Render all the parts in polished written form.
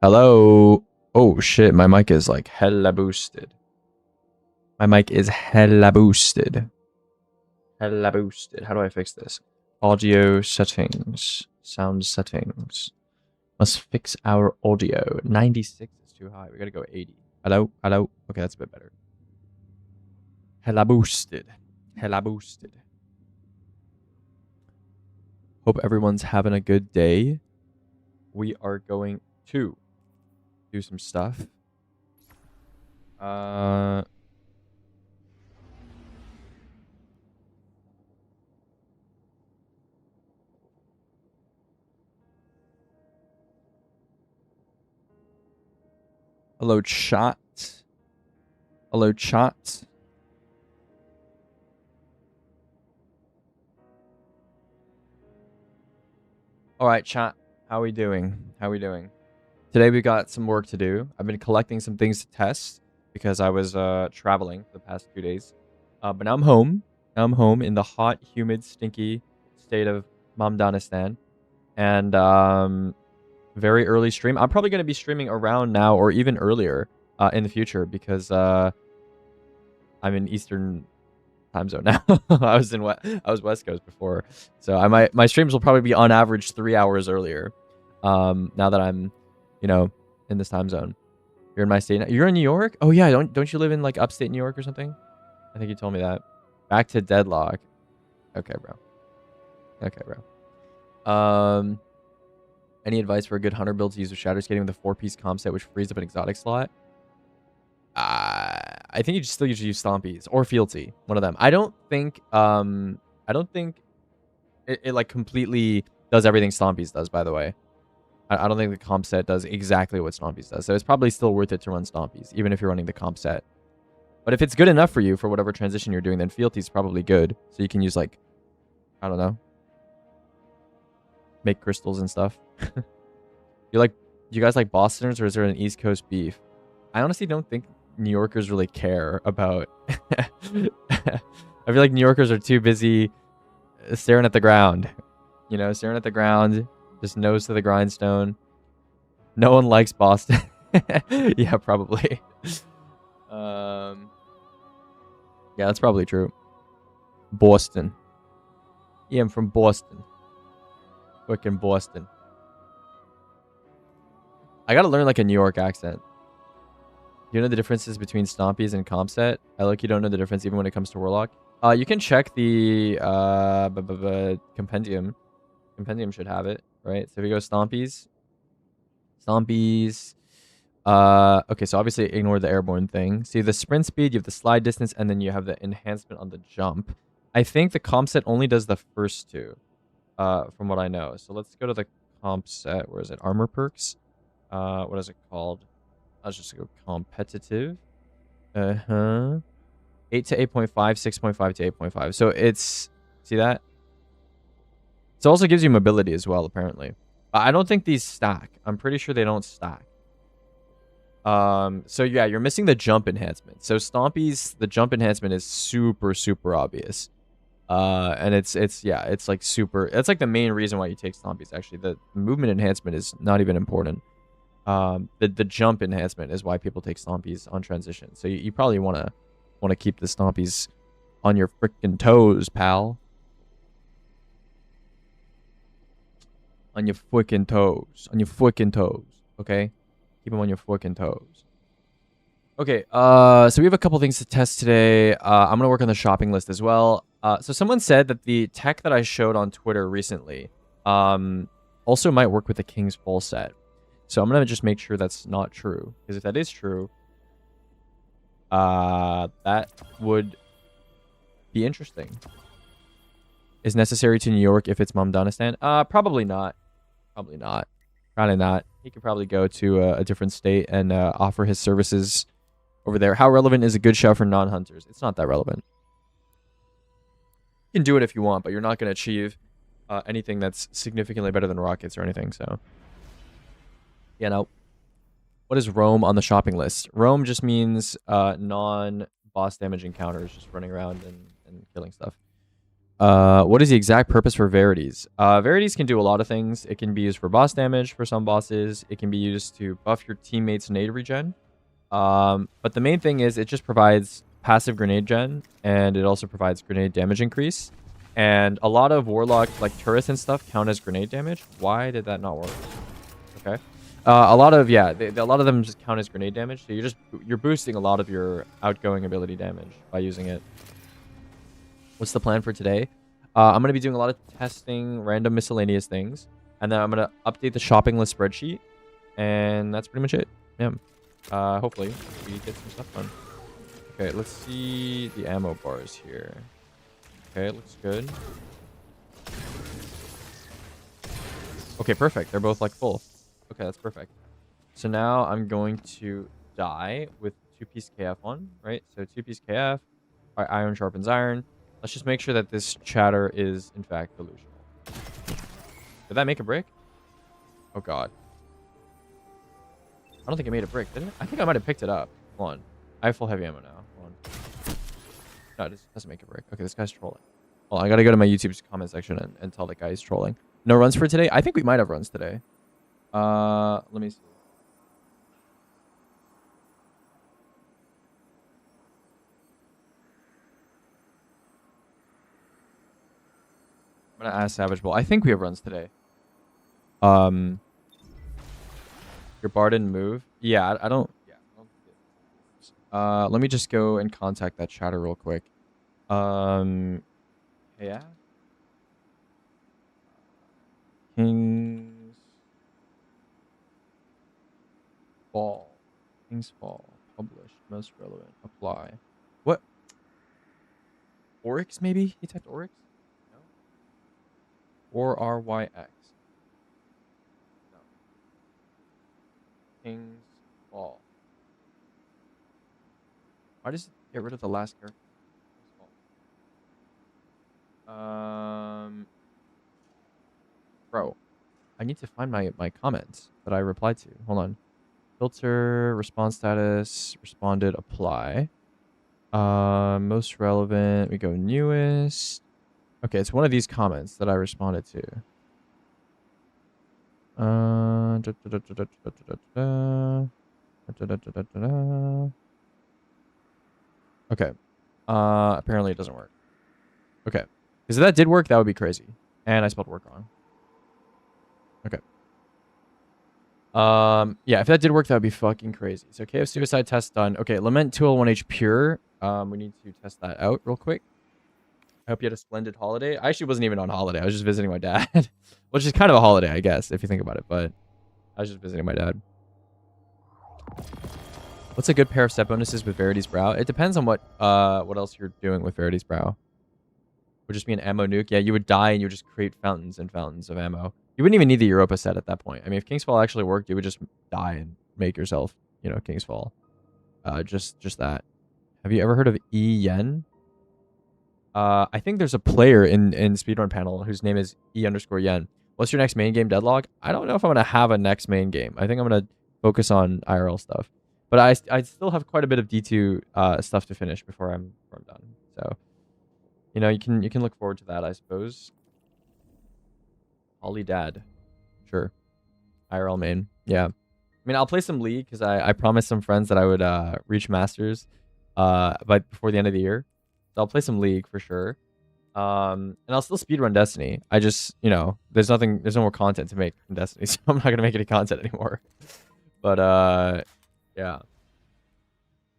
Hello. Oh shit, my mic is like hella boosted. My mic is hella boosted. Hella boosted. How do I fix this? Audio settings. Sound settings. Must fix our audio. 96 is too high. We gotta go 80. Hello? Hello? Okay, that's a bit better. Hella boosted. Hella boosted. Hope everyone's having a good day. We are going to do some stuff. Hello, chat. Hello, chat. All right, chat. How we doing? How we doing? Today we got some work to do. I've been collecting some things to test because I was traveling for the past 2 days. But now I'm home. Now I'm home in the hot, humid, stinky state of Mamdanistan. And very early stream. I'm probably going to be streaming around now or even earlier in the future because I'm in Eastern time zone now. I was West Coast before. So my streams will probably be on average 3 hours earlier. Now that I'm, in this time zone. You're in my state now. You're in New York? Oh yeah, don't you live in like upstate New York or something? I think you told me that. Back to deadlock. Okay, bro. Okay, bro. Any advice for a good hunter build to use with shadow skating with a 4-piece comp set which frees up an exotic slot? I think you just still usually use Stompies or Fealty, one of them. I don't think it like completely does everything Stompies does, by the way. I don't think the comp set does exactly what Stompies does. So it's probably still worth it to run Stompies, even if you're running the comp set. But if it's good enough for you for whatever transition you're doing, then Fealty's probably good. So you can use like, I don't know, make crystals and stuff. Do you guys like Bostoners or is there an East Coast beef? I honestly don't think New Yorkers really care about I feel like New Yorkers are too busy staring at the ground. Staring at the ground, just nose to the grindstone. No one likes Boston. Yeah, probably. Yeah, that's probably true. Boston. Yeah, I'm from Boston. Fucking Boston. I gotta learn like a New York accent. You know the differences between Stompies and comp set? I like you don't know the difference even when it comes to Warlock. You can check the compendium. Compendium should have it, right? So if you go Stompies. Okay, so obviously ignore the airborne thing. See the sprint speed, you have the slide distance, and then you have the enhancement on the jump. I think the comp set only does the first two, from what I know. So let's go to the comp set. Where is it? Armor perks. What is it called? Let's just go competitive. 8 to 8.5, 6.5 to 8.5. So it's, see that? So it also gives you mobility as well, apparently. I don't think these stack. I'm pretty sure they don't stack. So yeah, you're missing the jump enhancement. So Stompy's, the jump enhancement is super, super obvious. And it's like super, that's like the main reason why you take Stompy's, actually. The movement enhancement is not even important. The jump enhancement is why people take Stompies on transition. So you probably want to keep the Stompies on your freaking toes, pal. On your freaking toes. On your freaking toes. Okay? Keep them on your freaking toes. Okay, so we have a couple things to test today. I'm going to work on the shopping list as well. So someone said that the tech that I showed on Twitter recently also might work with the King's Fall set. So I'm going to just make sure that's not true. Because if that is true, that would be interesting. Is necessary to New York if it's Mamdanistan? Probably not. Probably not. Probably not. He could probably go to a different state and offer his services over there. How relevant is a good show for non-hunters? It's not that relevant. You can do it if you want, but you're not going to achieve anything that's significantly better than rockets or anything, so... Yeah, no. What is roam on the shopping list? Roam just means non-boss damage encounters, just running around and killing stuff. What is the exact purpose for Verities? Verities can do a lot of things. It can be used for boss damage for some bosses. It can be used to buff your teammates' nade regen. But the main thing is it just provides passive grenade gen, and it also provides grenade damage increase. And a lot of Warlock, like turrets and stuff, count as grenade damage. Why did that not work? Okay. A lot of, yeah, a lot of them just count as grenade damage. So you're boosting a lot of your outgoing ability damage by using it. What's the plan for today? I'm going to be doing a lot of testing, random miscellaneous things. And then I'm going to update the shopping list spreadsheet. And that's pretty much it. Yeah. Hopefully we get some stuff done. Okay, let's see the ammo bars here. Okay, it looks good. Okay, perfect. They're both like full. Okay, that's perfect. So now I'm going to die with 2-piece KF on, right? So 2-piece KF, iron sharpens iron. Let's just make sure that this chatter is in fact delusional. Did that make a brick? Oh god. I don't think it made a brick, did it? I think I might have picked it up. Hold on. I have full heavy ammo now. Hold on. No, it doesn't make a brick. Okay, this guy's trolling. Well, I gotta go to my YouTube's comment section and tell that guy he's trolling. No runs for today? I think we might have runs today. Let me see. I'm gonna ask Savage Bull. I think we have runs today. Your bar didn't move. Yeah, I don't. Yeah. I don't let me just go and contact that chatter real quick. Yeah. King's Fall. King's Fall. Published. Most relevant. Apply. What? Oryx, maybe? He typed Oryx? No. Or RYX. No. King's Fall. Why does it get rid of the last character? Bro. I need to find my comments that I replied to. Hold on. Filter, response status, responded, apply. Most relevant, we go newest. Okay, it's one of these comments that I responded to. Okay. Apparently it doesn't work. Okay. Because if that did work, that would be crazy. And I spelled work wrong. Okay. Yeah, if that did work, that would be fucking crazy. So KF suicide test done. Okay, Lament 201H pure. We need to test that out real quick. I hope you had a splendid holiday. I actually wasn't even on holiday. I was just visiting my dad. Which is kind of a holiday, I guess, if you think about it. But I was just visiting my dad. What's a good pair of step bonuses with Verity's Brow? It depends on what else you're doing with Verity's Brow. Would just be an ammo nuke. Yeah, you would die and you would just create fountains and fountains of ammo. You wouldn't even need the Europa set at that point. I mean, if King's Fall actually worked, you would just die and make yourself, you know, King's Fall. Just that. Have you ever heard of E Yen? I think there's a player in Speedrun panel whose name is E_Yen. What's your next main game, Deadlock? I don't know if I'm gonna have a next main game. I think I'm gonna focus on IRL stuff. But I still have quite a bit of D2 stuff to finish before I'm done. So, you know, you can look forward to that, I suppose. Ollie Dad. Sure. IRL main. Yeah. I mean, I'll play some League because I promised some friends that I would reach Masters before the end of the year. So I'll play some League for sure. And I'll still speedrun Destiny. I just, you know, there's no more content to make in Destiny, so I'm not going to make any content anymore. But, yeah.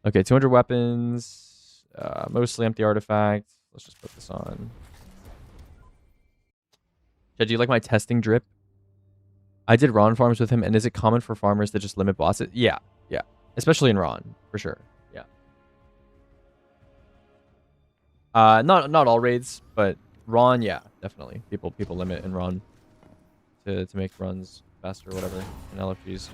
Okay, 200 weapons. Mostly empty artifacts. Let's just put this on. Jed, do you like my testing drip? I did Ron farms with him, and is it common for farmers to just limit bosses? Yeah, yeah. Especially in Ron, for sure. Yeah. Not all raids, but Ron, yeah, definitely. People limit in Ron to make runs faster or whatever in LFGs.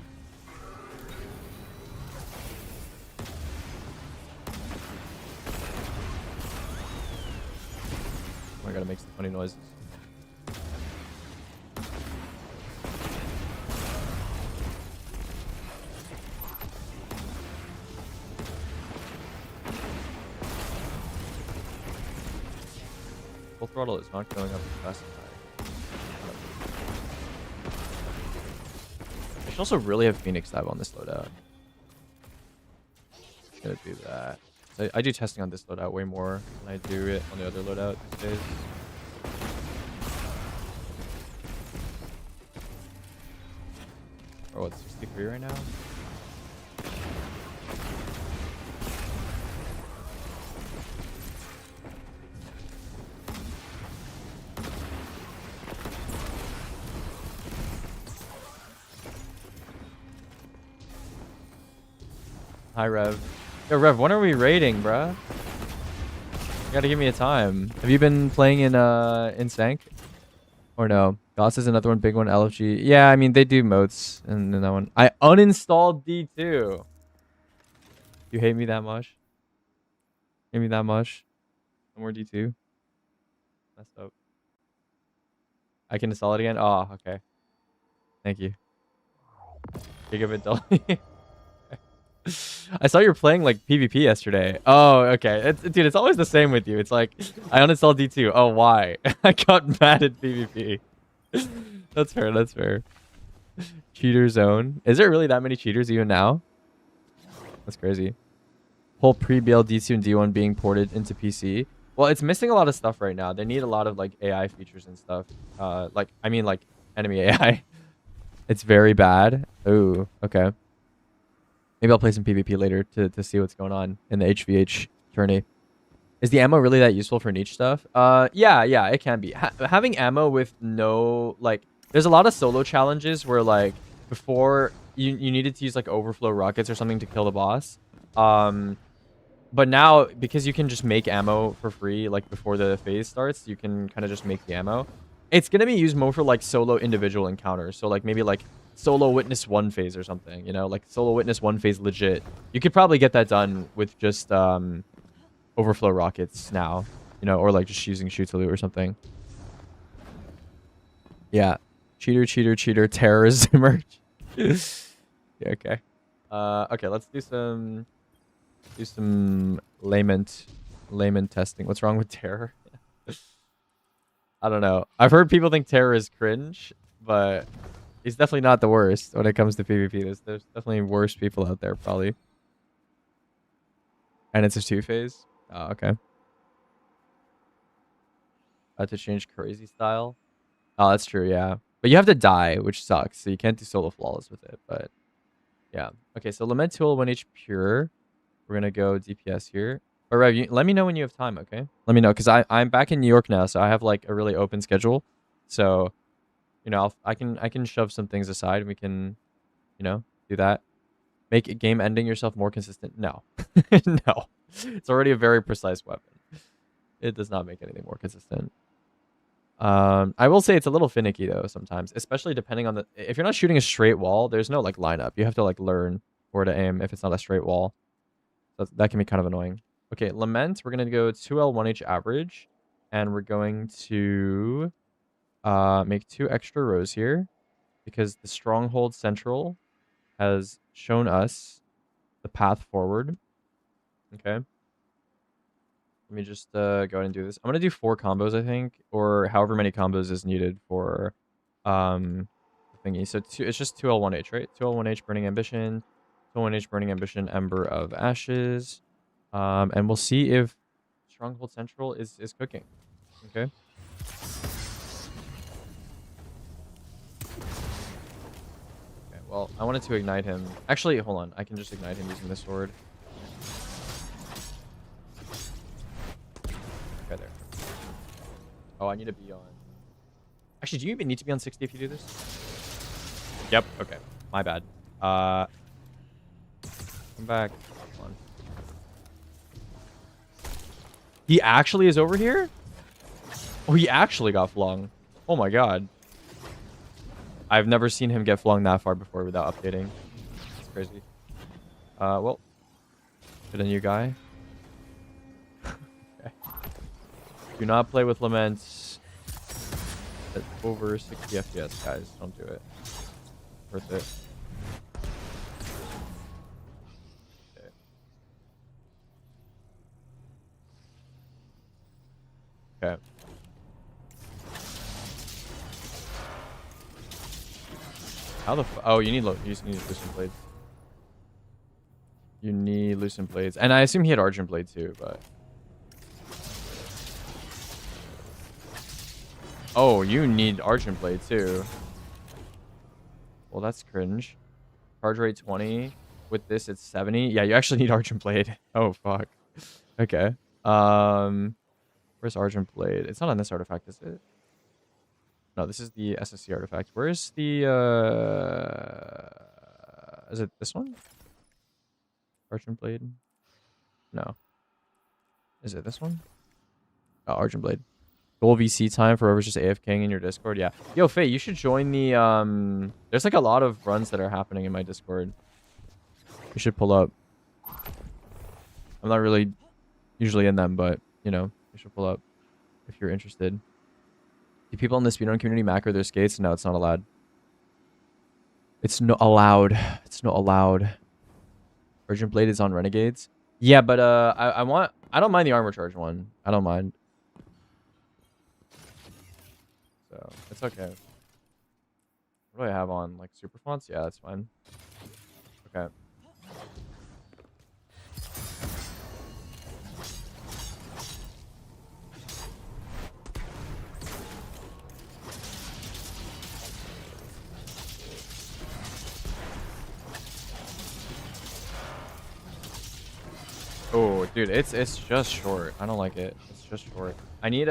Oh my god, it makes funny noises. Both throttle is not going up as fast as I should also really have Phoenix dive on this loadout. Just gonna do that. So I do testing on this loadout way more than I do it on the other loadout these days. Or what, 63 right now? Hi, Rev. Yo, Rev, when are we raiding, bruh? You gotta give me a time. Have you been playing in Sank? Or no? Goss is another one, big one, LFG. Yeah, I mean, they do moats in that one. I uninstalled D2. You hate me that much? Hate me that much? No more D2? Messed up. I can install it again? Oh, okay. Thank you. Gigabit delay. I saw you were playing like PvP yesterday. Oh, okay. Dude, it's always the same with you. It's like, I uninstalled D2. Oh, why? I got mad at PvP. That's fair. That's fair. Cheater zone. Is there really that many cheaters even now? That's crazy. Whole pre-build D2 and D1 being ported into PC. Well, it's missing a lot of stuff right now. They need a lot of like AI features and stuff. Like enemy AI. It's very bad. Ooh, okay. Maybe I'll play some PvP later to see what's going on in the HVH tourney. Is the ammo really that useful for niche stuff? Yeah, it can be. Having ammo with no, like, there's a lot of solo challenges where, like, before you needed to use, like, overflow rockets or something to kill the boss. But now, because you can just make ammo for free, like, before the phase starts, you can kind of just make the ammo. It's going to be used more for, like, solo individual encounters. So, like, maybe, like, solo witness 1 phase or something, you know? Like, solo witness 1 phase legit. You could probably get that done with just, overflow rockets now, you know, or, like, just using shoot to loot or something. Yeah. Cheater, terrorist merch. Yeah, okay. Okay, let's do some layman testing. What's wrong with terror? I don't know. I've heard people think terror is cringe, but he's definitely not the worst when it comes to PvP. There's definitely worse people out there, probably. And it's a 2 phase? Oh, okay. Had to change crazy style. Oh, that's true, yeah. But you have to die, which sucks. So you can't do solo flawless with it, but yeah. Okay, so Lament Tool 1H Pure. We're going to go DPS here. Or Rev, let me know when you have time, okay? Let me know, because I'm back in New York now, so I have like a really open schedule. So, you know, I can shove some things aside and we can, you know, do that. Make game ending yourself more consistent. No. No. It's already a very precise weapon. It does not make anything more consistent. I will say it's a little finicky though sometimes, especially depending on if you're not shooting a straight wall, there's no like lineup. You have to like learn where to aim if it's not a straight wall. So that can be kind of annoying. Okay, Lament, we're going to go 2L 1H average, and we're going to make 2 extra rows here because the Stronghold Central has shown us the path forward. Okay. Let me just go ahead and do this. I'm going to do 4 combos, I think, or however many combos is needed for the thingy. So it's just 2L1H, right? 2L1H Burning Ambition, 2L1H Burning Ambition, Ember of Ashes. And we'll see if Stronghold Central is cooking. Okay. Okay, well, I wanted to ignite him. Actually, hold on. I can just ignite him using this sword. Okay, there. Oh, I need to be on. Actually, do you even need to be on 60 if you do this? Yep. Okay. My bad. Come back. Come on. He actually is over here? Oh, he actually got flung. Oh my god. I've never seen him get flung that far before without updating. It's crazy. Well. Get a new guy. Okay. Do not play with Laments at over 60 FPS, guys. Don't do it. Worth it. Okay. How the oh, you need loosened blades. You need loosened blades. And I assume he had Argent Blade too, but... Oh, you need Argent Blade too. Well, that's cringe. Charge rate 20. With this, it's 70. Yeah, you actually need Argent Blade. Oh, fuck. Okay. Where's Argent Blade? It's not on this artifact, is it? No, this is the SSC artifact. Where's the, Is it this one? Argent Blade? No. Is it this one? Oh, Argent Blade. Goal VC time for whoever's just AFKing in your Discord. Yeah. Yo, Faye, you should join the, There's like a lot of runs that are happening in my Discord. You should pull up. I'm not really usually in them, but, you know, you should pull up if you're interested. Do people in the speedrun community macro their skates? No, it's not allowed. It's not allowed. It's not allowed. Urgent Blade is on Renegades. Yeah, but I don't mind the armor charge one. I don't mind. So it's okay. What do I have on? Like super fonts? Yeah, that's fine. Okay. Oh, dude, it's just short. I don't like it. It's just short. I need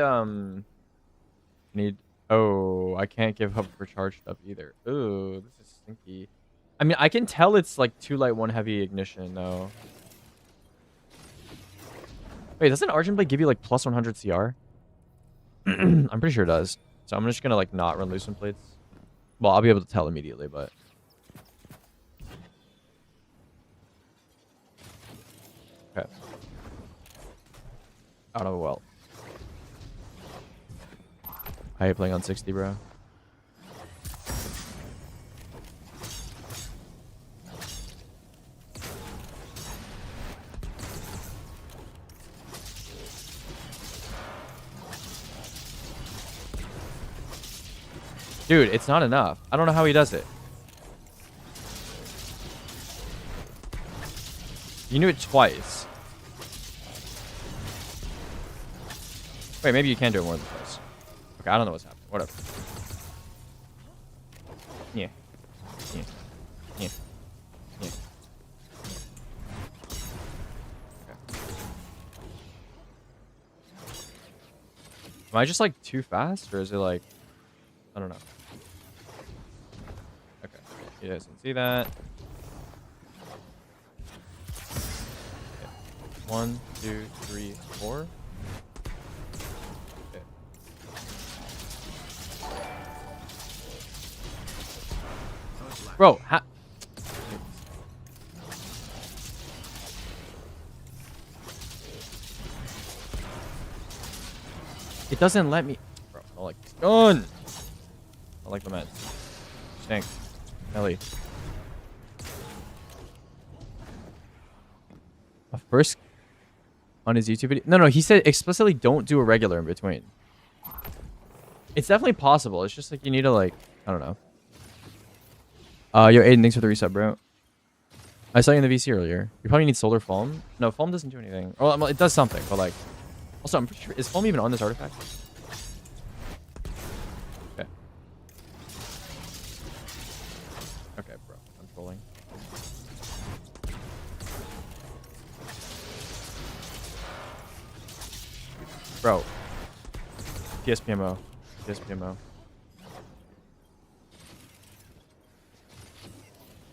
oh, I can't give up for charge stuff either. Ooh, this is stinky. I mean, I can tell it's like 2 light 1 heavy ignition though. Wait, doesn't Argent Blade give you like plus 100 CR? I'm pretty sure it does. So I'm just gonna like not run loosened plates. Well, I'll be able to tell immediately, but okay. Out of a well. How you playing on 60, bro? Dude, it's not enough. I don't know how he does it. You knew it twice. Wait, maybe you can do it more than twice. Okay, I don't know what's happening. Whatever. Yeah. Yeah. Yeah. Yeah. Okay. Am I just like too fast, or is it like... I don't know. Okay. You guys can see that. Okay. 1, 2, 3, 4. Okay. Bro, it doesn't let me... Bro, I like this gun. I like the meds. Stink. Ellie. A first on his YouTube video? No, he said explicitly don't do a regular in between. It's definitely possible. It's just like you need to like, I don't know. Yo, Aiden, thanks for the reset, bro. I saw you in the VC earlier. You probably need solar foam. No, foam doesn't do anything. Well, it does something, but like... Also, I'm pretty sure... Is foam even on this artifact? Okay. Okay, bro. I'm trolling. Bro. PSPMO. PSPMO.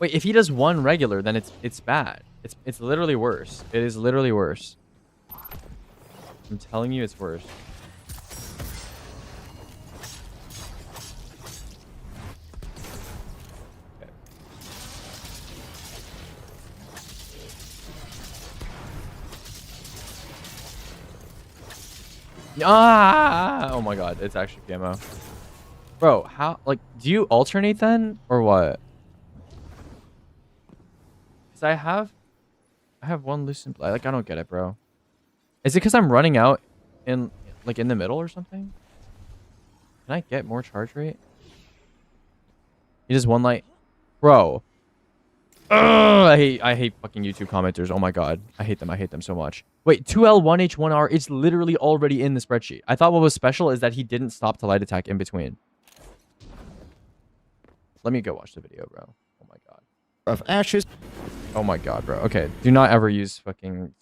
Wait, if he does one regular, then it's bad. It's literally worse. It is literally worse. I'm telling you, it's worse. Okay. Ah! Oh my god, it's actually PMO. Bro, how, like, do you alternate then, or what? Because I have one loosened, like, I don't get it, bro. Is it because I'm running out in, like, in the middle or something? Can I get more charge rate? He does one light. Bro. Ugh, I hate fucking YouTube commenters. Oh my god. I hate them. I hate them so much. Wait, 2L1H1R, it's literally already in the spreadsheet. I thought what was special is that he didn't stop to light attack in between. Let me go watch the video, bro. Oh my god. Of ashes. Oh my god, bro. Okay, do not ever use fucking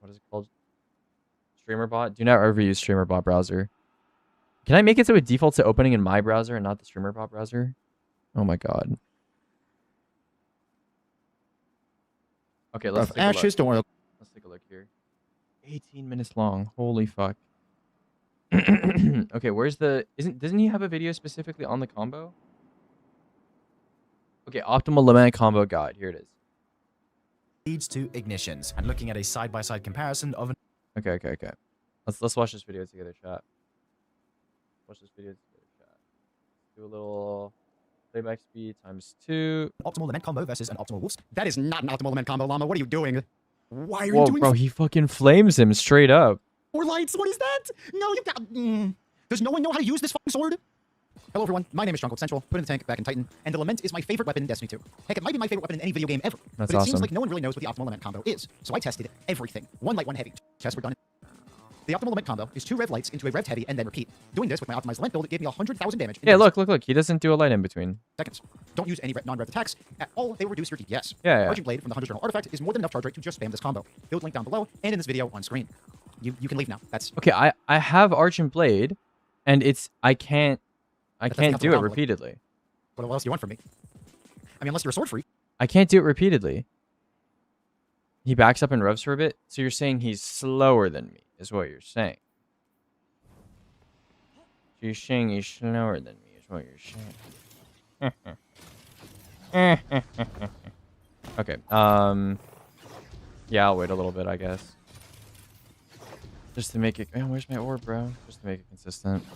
what is it called? Streamer bot? Do not ever use streamer bot browser. Can I make it so it defaults to opening in my browser and not the streamer bot browser? Oh my god. Okay, let's take ashes. a look. Don't worry. Let's take a look here. 18 minutes long. Holy fuck. Okay, where's the... Doesn't he have a video specifically on the combo? Okay, optimal lament combo guide. Here it is. Leads to ignitions, and looking at a side-by-side comparison of an... Okay. Let's watch this video together, chat. Watch this video together, chat. Do a little playback speed ×2. optimal lament combo versus an optimal wolf. That is not an optimal lament combo, Llama. What are you doing? Why are Whoa, you doing bro, he fucking flames him straight up. 4 lights? What is that? No, you got... Does no one know how to use this fucking sword? Hello, everyone. My name is Stronghold Central. Put in the tank, back in Titan. And the Lament is my favorite weapon in Destiny 2. Heck, it might be my favorite weapon in any video game ever. That's but it awesome. seems like no one really knows what the optimal Lament combo is. So I tested everything. 1 light, 1 heavy. Tests were done. The optimal Lament combo is 2 rev lights into a revved heavy and then repeat. Doing this with my optimized Lament build gave me 100,000 damage. Yeah, look. He doesn't do a light in between. Seconds. Don't use any non-rev attacks at all. They reduce your DPS. Yeah. Argent Blade from the 100 Journal Artifact is more than enough charge rate to just spam this combo. Build link down below and in this video on screen. You can leave now. That's Okay, I have Argent Blade, and I can't do it repeatedly. what else do you want from me? I mean, unless you're a sword freak. I can't do it repeatedly. He backs up and revs for a bit, so you're saying he's slower than me, is what you're saying. You're saying he's slower than me, is what you're saying. Okay, yeah, I'll wait a little bit, I guess. Just to make it... Man, where's my orb, bro? Just to make it consistent. I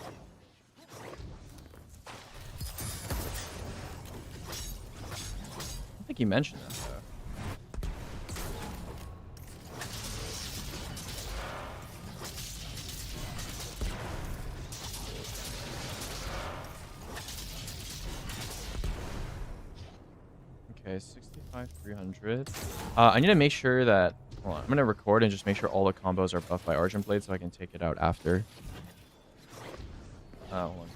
don't think he mentioned that, though. Okay, 65, 300. I need to make sure that... Hold on, I'm going to record and just make sure all the combos are buffed by Argent Blade so I can take it out after. Hold on.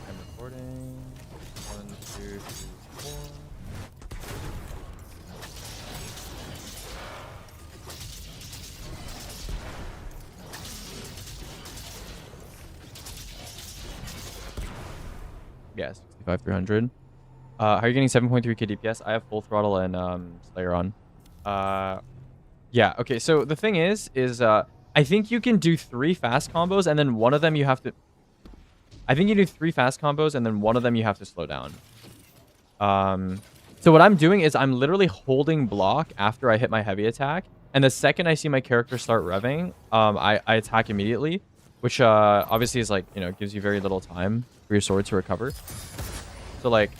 I'm recording. 1, 2, 3, 4. Yeah, 65, 300. How are you getting 7.3k DPS? I have full throttle and Slayer on. Yeah, okay, so the thing is I think you can do 3 fast combos and then one of them you have to... I think you do 3 fast combos and then one of them you have to slow down. So what I'm doing is I'm literally holding block after I hit my heavy attack. And the second I see my character start revving, I attack immediately. Which obviously is like, you know, gives you very little time for your sword to recover. So like...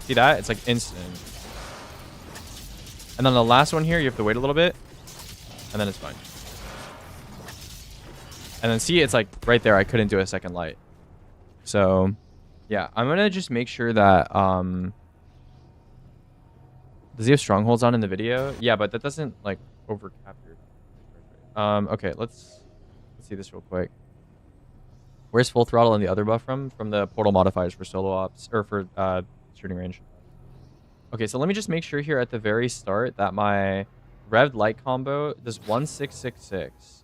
See that? It's like instant. And then the last one here, you have to wait a little bit. And then it's fine. And then see, it's like right there. I couldn't do a second light. So, yeah. I'm going to just make sure that... Does he have strongholds on in the video? Yeah, but that doesn't like over capture. Okay, let's see this real quick. Where's full throttle and the other buff from? From the portal modifiers for solo ops or for shooting range. Okay, so let me just make sure here at the very start that my revved light combo does 1666.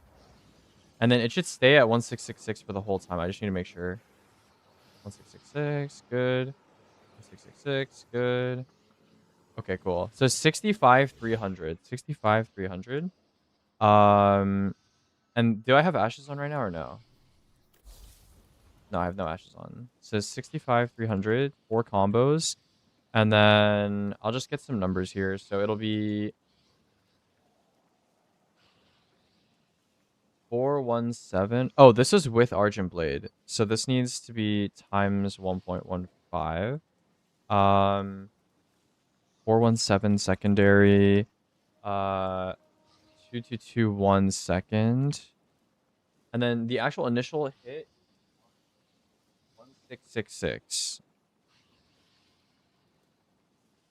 And then it should stay at 1666 for the whole time. I just need to make sure. 1666, good. 1666, good. Okay, cool. So 65, 300. 65, 300. And do I have ashes on right now or no? No, I have no ashes on. So 65, 300, 4 combos. And then I'll just get some numbers here. So it'll be 417. Oh, this is with Argent Blade. So this needs to be times 1.15. 417 secondary. 222 1 second. And then the actual initial hit 1666.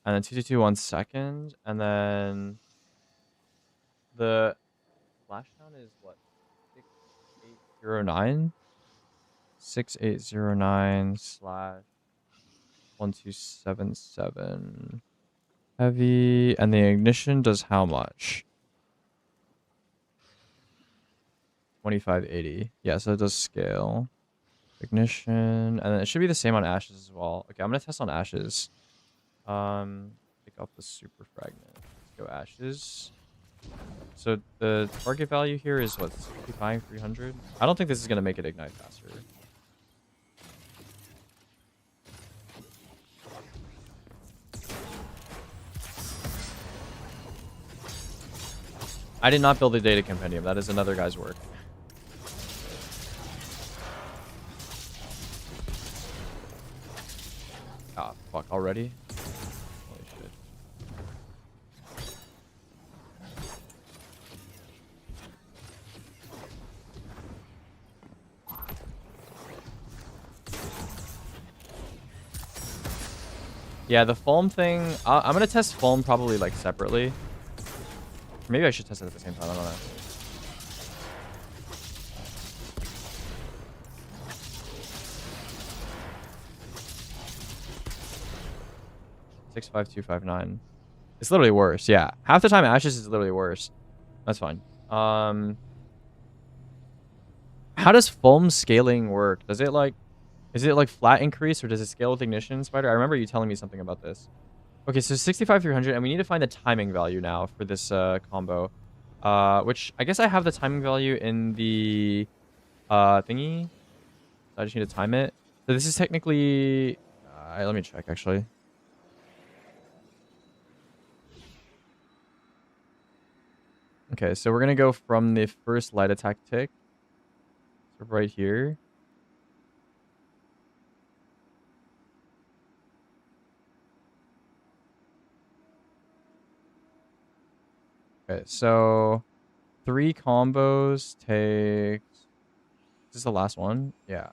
And then 222 1 second. And then the splashdown is what? 6809? 6809 slash 1277. Heavy. And the ignition does how much? 2580. Yeah, so it does scale. Ignition. And then it should be the same on ashes as well. Okay, I'm gonna test on ashes. Pick up the super fragment. Let's go ashes. So the target value here is what, 65, 300? I don't think this is gonna make it ignite faster. I did not build a data compendium. That is another guy's work. Ah, fuck, already? Holy shit. Yeah, the foam thing, I'm gonna test foam probably like separately. Maybe I should test it at the same time, I don't know. Six five two five nine. It's literally worse. Yeah, half the time ashes is literally worse. That's fine. How does foam scaling work? Does it like, is it like flat increase or does it scale with ignition, Spider? I remember you telling me something about this. Okay, so 65 300, and we need to find the timing value now for this combo. Which I guess I have the timing value in the thingy. I just need to time it. So this is technically, let me check actually. Okay, so we're gonna go from the first light attack tick. So right here. Okay, so 3 combos take. Is this the last one? Yeah.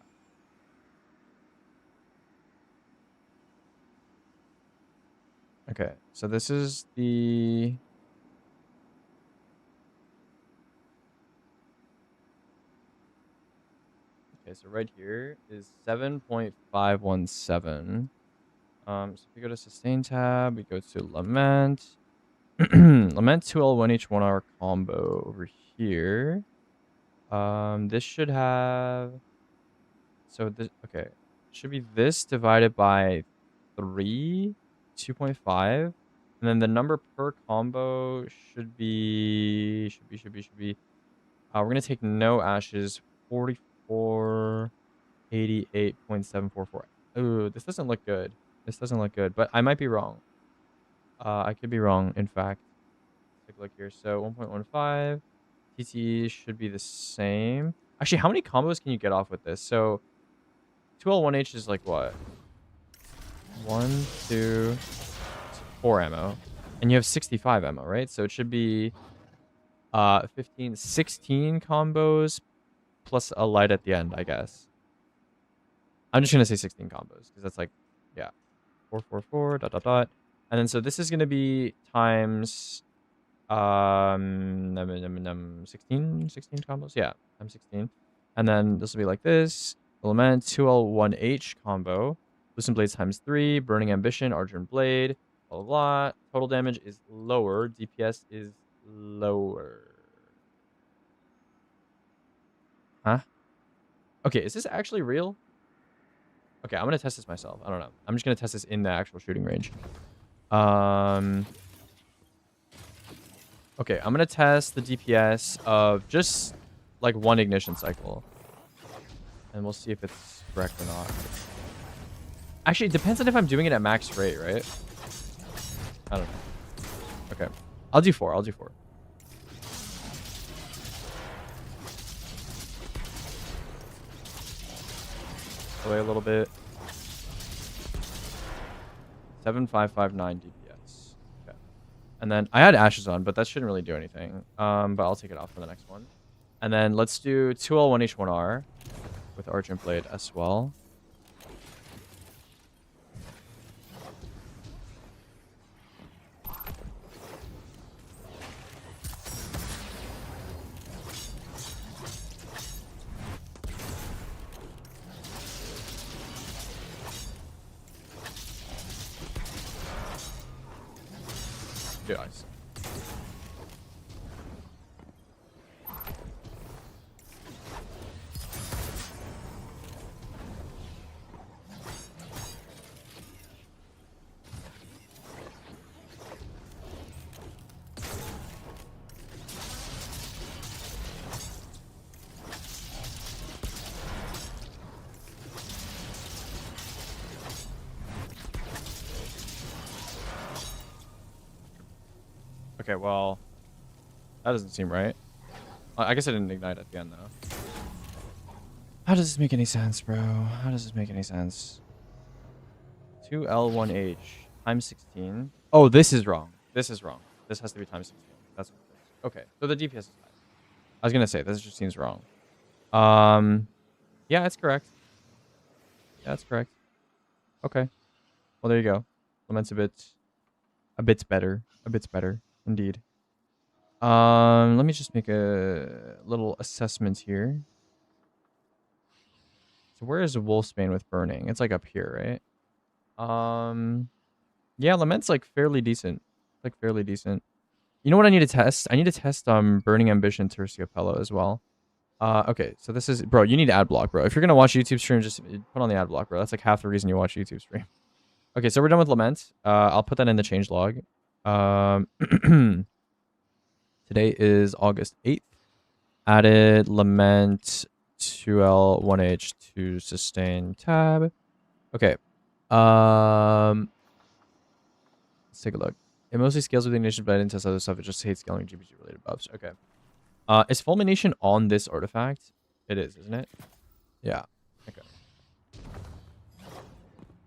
Okay, so this is the. Okay, so right here is 7.517. So if we go to sustain tab, we go to lament. Lament 2L1 each 1 hour combo over here. This should have. So this, okay, should be this divided by 3, 2.5, and then the number per combo should be. We're gonna take no ashes. 4488.744. Ooh, this doesn't look good. This doesn't look good, but I might be wrong. I could be wrong, in fact. Let's take a look here. So 1.15. TT should be the same. Actually, how many combos can you get off with this? So 2L1H is like what? 1, 2, 4 ammo. And you have 65 ammo, right? So it should be 15, 16 combos plus a light at the end, I guess. I'm just going to say 16 combos because that's like, yeah. 444, dot, dot, dot. And then so this is going to be times 16 combos. Yeah, times 16. And then this will be like this. Element 2L1H combo. Loosen Blades times 3. Burning Ambition, Argent Blade. Blah, blah, blah. Total damage is lower. DPS is lower. Huh? Okay, is this actually real? Okay, I'm going to test this myself. I don't know. I'm just going to test this in the actual shooting range. Okay, I'm going to test the DPS of just like 1 ignition cycle. And we'll see if it's correct or not. Actually, it depends on if I'm doing it at max rate, right? I don't know. Okay. I'll do 4. I'll do 4. Away a little bit. 7559 DPS. Okay. And then I had ashes on, but that shouldn't really do anything. But I'll take it off for the next one. And then let's do 2L 1H1R with Argent Blade as well. Nice. Okay, well, that doesn't seem right. I guess I didn't ignite at the end, though. How does this make any sense, bro? How does this make any sense? 2L1H times 16. Oh, this is wrong. This is wrong. This has to be times 16. That's what it is. Okay, so the DPS is high. I was gonna say, this just seems wrong. Yeah, it's correct. Yeah, that's correct. Okay. Well, there you go. Lament's a bit better. A bit better, indeed. Let me just make a little assessment here. So where is Wolfsbane with burning? It's like up here, right? Yeah, Lament's like fairly decent. Like fairly decent. You know what I need to test? I need to test Burning Ambition Terciopello as well. Okay, so this is bro, you need ad block, bro. If you're gonna watch YouTube stream, just put on the ad block, bro. That's like half the reason you watch YouTube stream. Okay, so we're done with Lament. I'll put that in the change log. Today is August 8th. Added Lament 2L1H to sustain tab. Okay. Let's take a look. It mostly scales with ignition, but I didn't test other stuff. It just hates scaling GPG related buffs. Okay. Is Fulmination on this artifact? It is, isn't it? Yeah. Okay.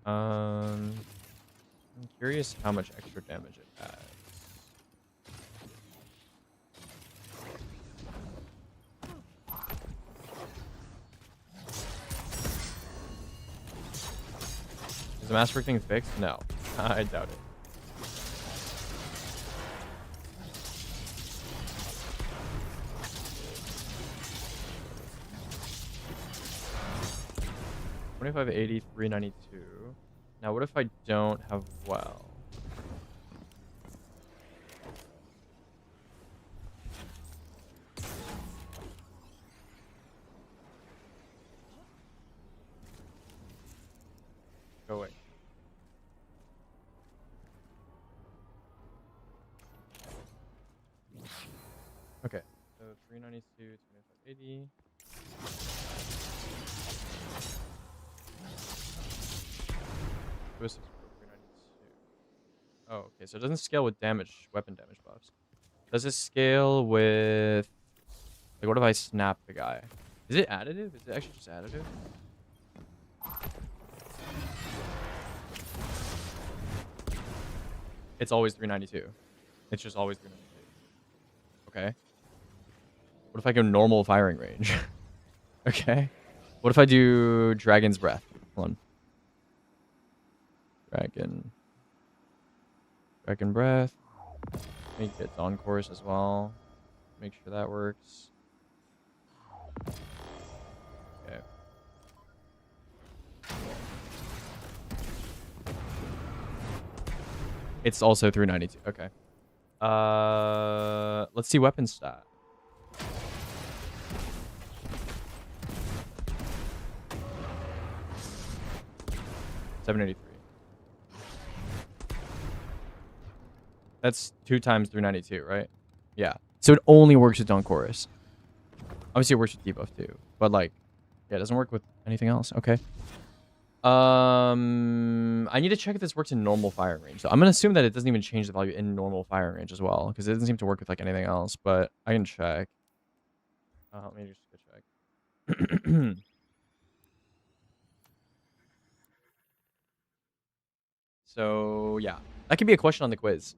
I'm curious how much extra damage it adds. Is the Master thing fixed? No. I doubt it. $25, $80, $392. Now, what if I don't have well? Go away. Okay, so 392, 2580. Oh, okay, so it doesn't scale with damage, weapon damage buffs. Does it scale with... Like, what if I snap the guy? Is it additive? Is it actually just additive? It's always 392. It's just always 392. Okay. What if I go normal firing range? Okay. What if I do Dragon's Breath? Hold on. Dragon Breath. Make it on course as well. Make sure that works. Okay. It's also 392. Okay. Let's see weapon stat. $783. That's 2 times 392, right? Yeah. So it only works with Dawn Chorus. Obviously, it works with debuff too, but like, yeah, it doesn't work with anything else. Okay. I need to check if this works in normal firing range. So I'm gonna assume that it doesn't even change the value in normal firing range as well, because it doesn't seem to work with like anything else. But I can check. Let me just go check. So yeah, that could be a question on the quiz.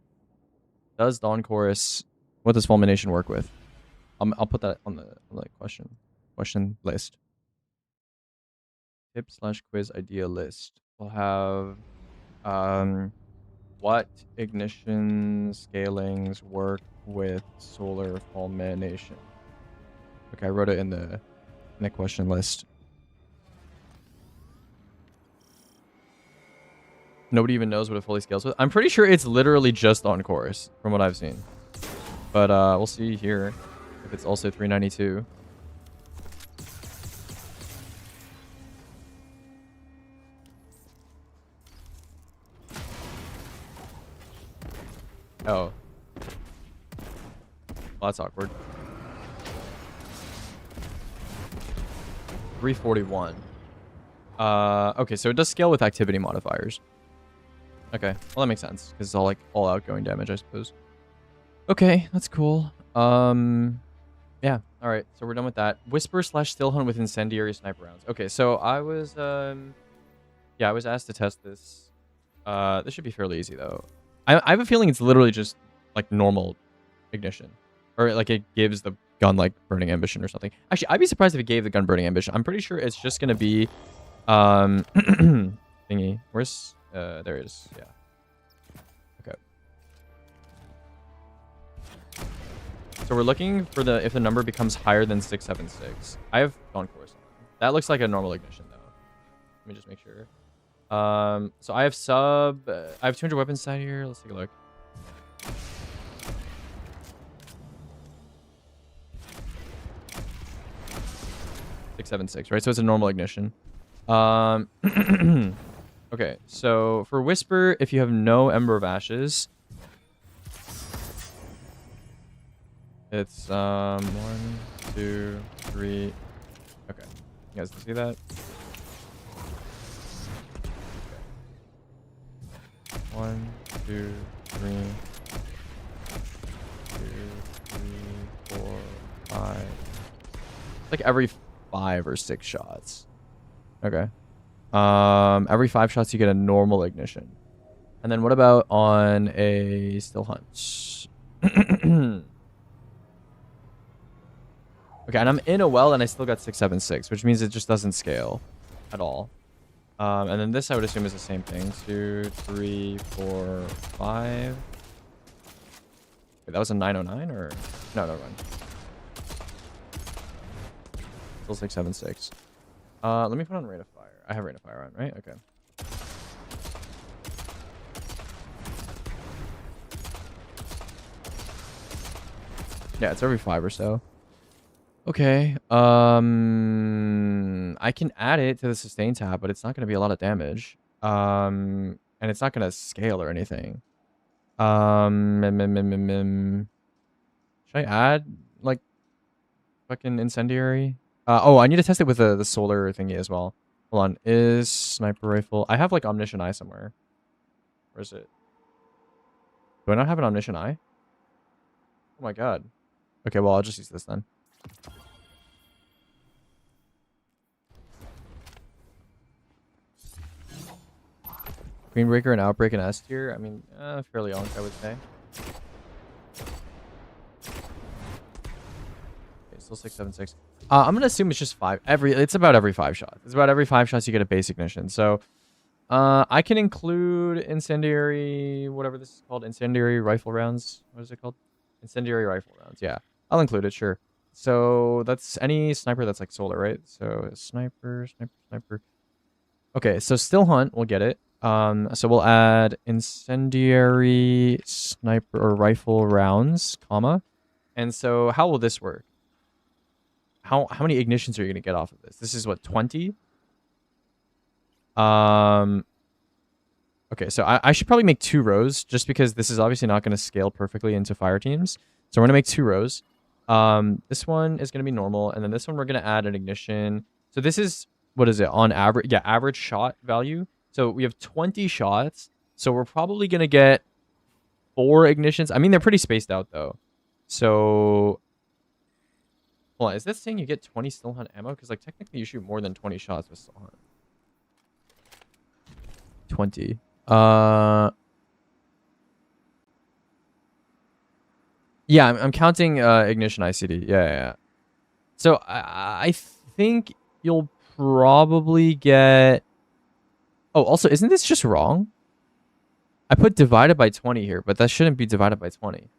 Does Dawn Chorus, what does Fulmination work with? I'll put that on the question list. Tip/quiz idea list. We'll have what ignition scalings work with solar fulmination? Okay, I wrote it in the question list. Nobody even knows what it fully scales with. I'm pretty sure it's literally just on course from what I've seen. But we'll see here if it's also 392. Oh. Well, that's awkward. 341. Okay, so it does scale with activity modifiers. Okay, well that makes sense because it's all like all outgoing damage, I suppose. Okay, that's cool. Yeah, all right, so we're done with that. Whisper / still hunt with incendiary sniper rounds. Okay, so I was yeah, I was asked to test this. This should be fairly easy though. I have a feeling it's literally just like normal ignition, or like it gives the gun like burning ambition or something. Actually, I'd be surprised if it gave the gun burning ambition. I'm pretty sure it's just gonna be thingy. Where's there it is. Yeah. Okay. So we're looking for the if the number becomes higher than 676. I have Dawn Course on. That looks like a normal ignition though. Let me just make sure. So I have I have 200 weapons side here. Let's take a look. .676, right? So it's a normal ignition. Okay, so for Whisper, if you have no Ember of Ashes, it's 1, 2, 3. Okay, you guys can see that. Okay. 1, 2, 3, 2, 3, 4, 5. Like every 5 or 6 shots. Okay. Every 5 shots you get a normal ignition. And then what about on a still hunt? Okay, and I'm in a well and I still got 676, which means it just doesn't scale at all. And then this I would assume is the same thing. 2, 3, 4, 5. Wait, that was a 909 or no, never mind. Still 676. Let me put on rate of fire. I have rate of fire on, right? Okay. Yeah, it's every 5 or so. Okay. I can add it to the sustain tab, but it's not going to be a lot of damage. And it's not going to scale or anything. Should I add like fucking incendiary? Oh, I need to test it with the solar thingy as well. Hold on. Is sniper rifle? I have like omniscient eye somewhere. Where is it? Do I not have an omniscient eye? Oh my god. Okay, well I'll just use this then. Queenbreaker and Outbreak and S tier. I mean, fairly owned, I would say. Okay, still 676. I'm gonna assume it's just 5. It's about every 5 shots. It's about every 5 shots you get a base ignition. So, I can include incendiary, whatever this is called, incendiary rifle rounds. What is it called? Incendiary rifle rounds. Yeah, I'll include it. Sure. So that's any sniper that's like solar, right? So sniper. Okay, so still hunt. We'll get it. So we'll add incendiary sniper or rifle rounds, comma. And so how will this work? How many ignitions are you gonna get off of this? This is what, 20? Okay, so I should probably make 2 rows just because this is obviously not gonna scale perfectly into fire teams. So we're gonna make 2 rows. This one is gonna be normal, and then this one we're gonna add an ignition. So this is, what is it, on average? Yeah, average shot value. So we have 20 shots. So we're probably going to get 4 ignitions. I mean, they're pretty spaced out, though. So, hold on. Is this saying you get 20 still hunt ammo? Because, like, technically you shoot more than 20 shots with still hunt. 20. Yeah, I'm counting ignition ICD. Yeah. So I think you'll probably get. Oh, also, isn't this just wrong? I put divided by 20 here, but that shouldn't be divided by 20.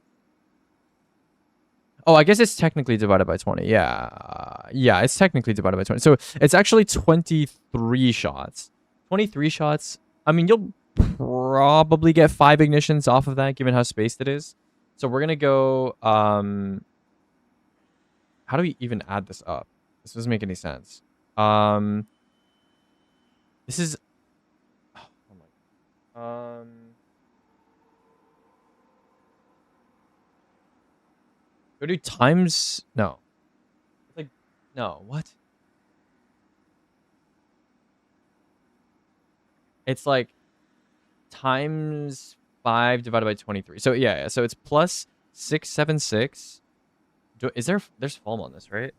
Oh, I guess it's technically divided by 20. Yeah, it's technically divided by 20. So it's actually 23 shots. 23 shots. I mean, you'll probably get 5 ignitions off of that, given how spaced it is. So we're gonna go. How do we even add this up? This doesn't make any sense. This is. Oh my. Go do times. No. It's like, no. What? It's like times 5 divided by 23. So yeah. So it's plus 676. There's foam on this, right?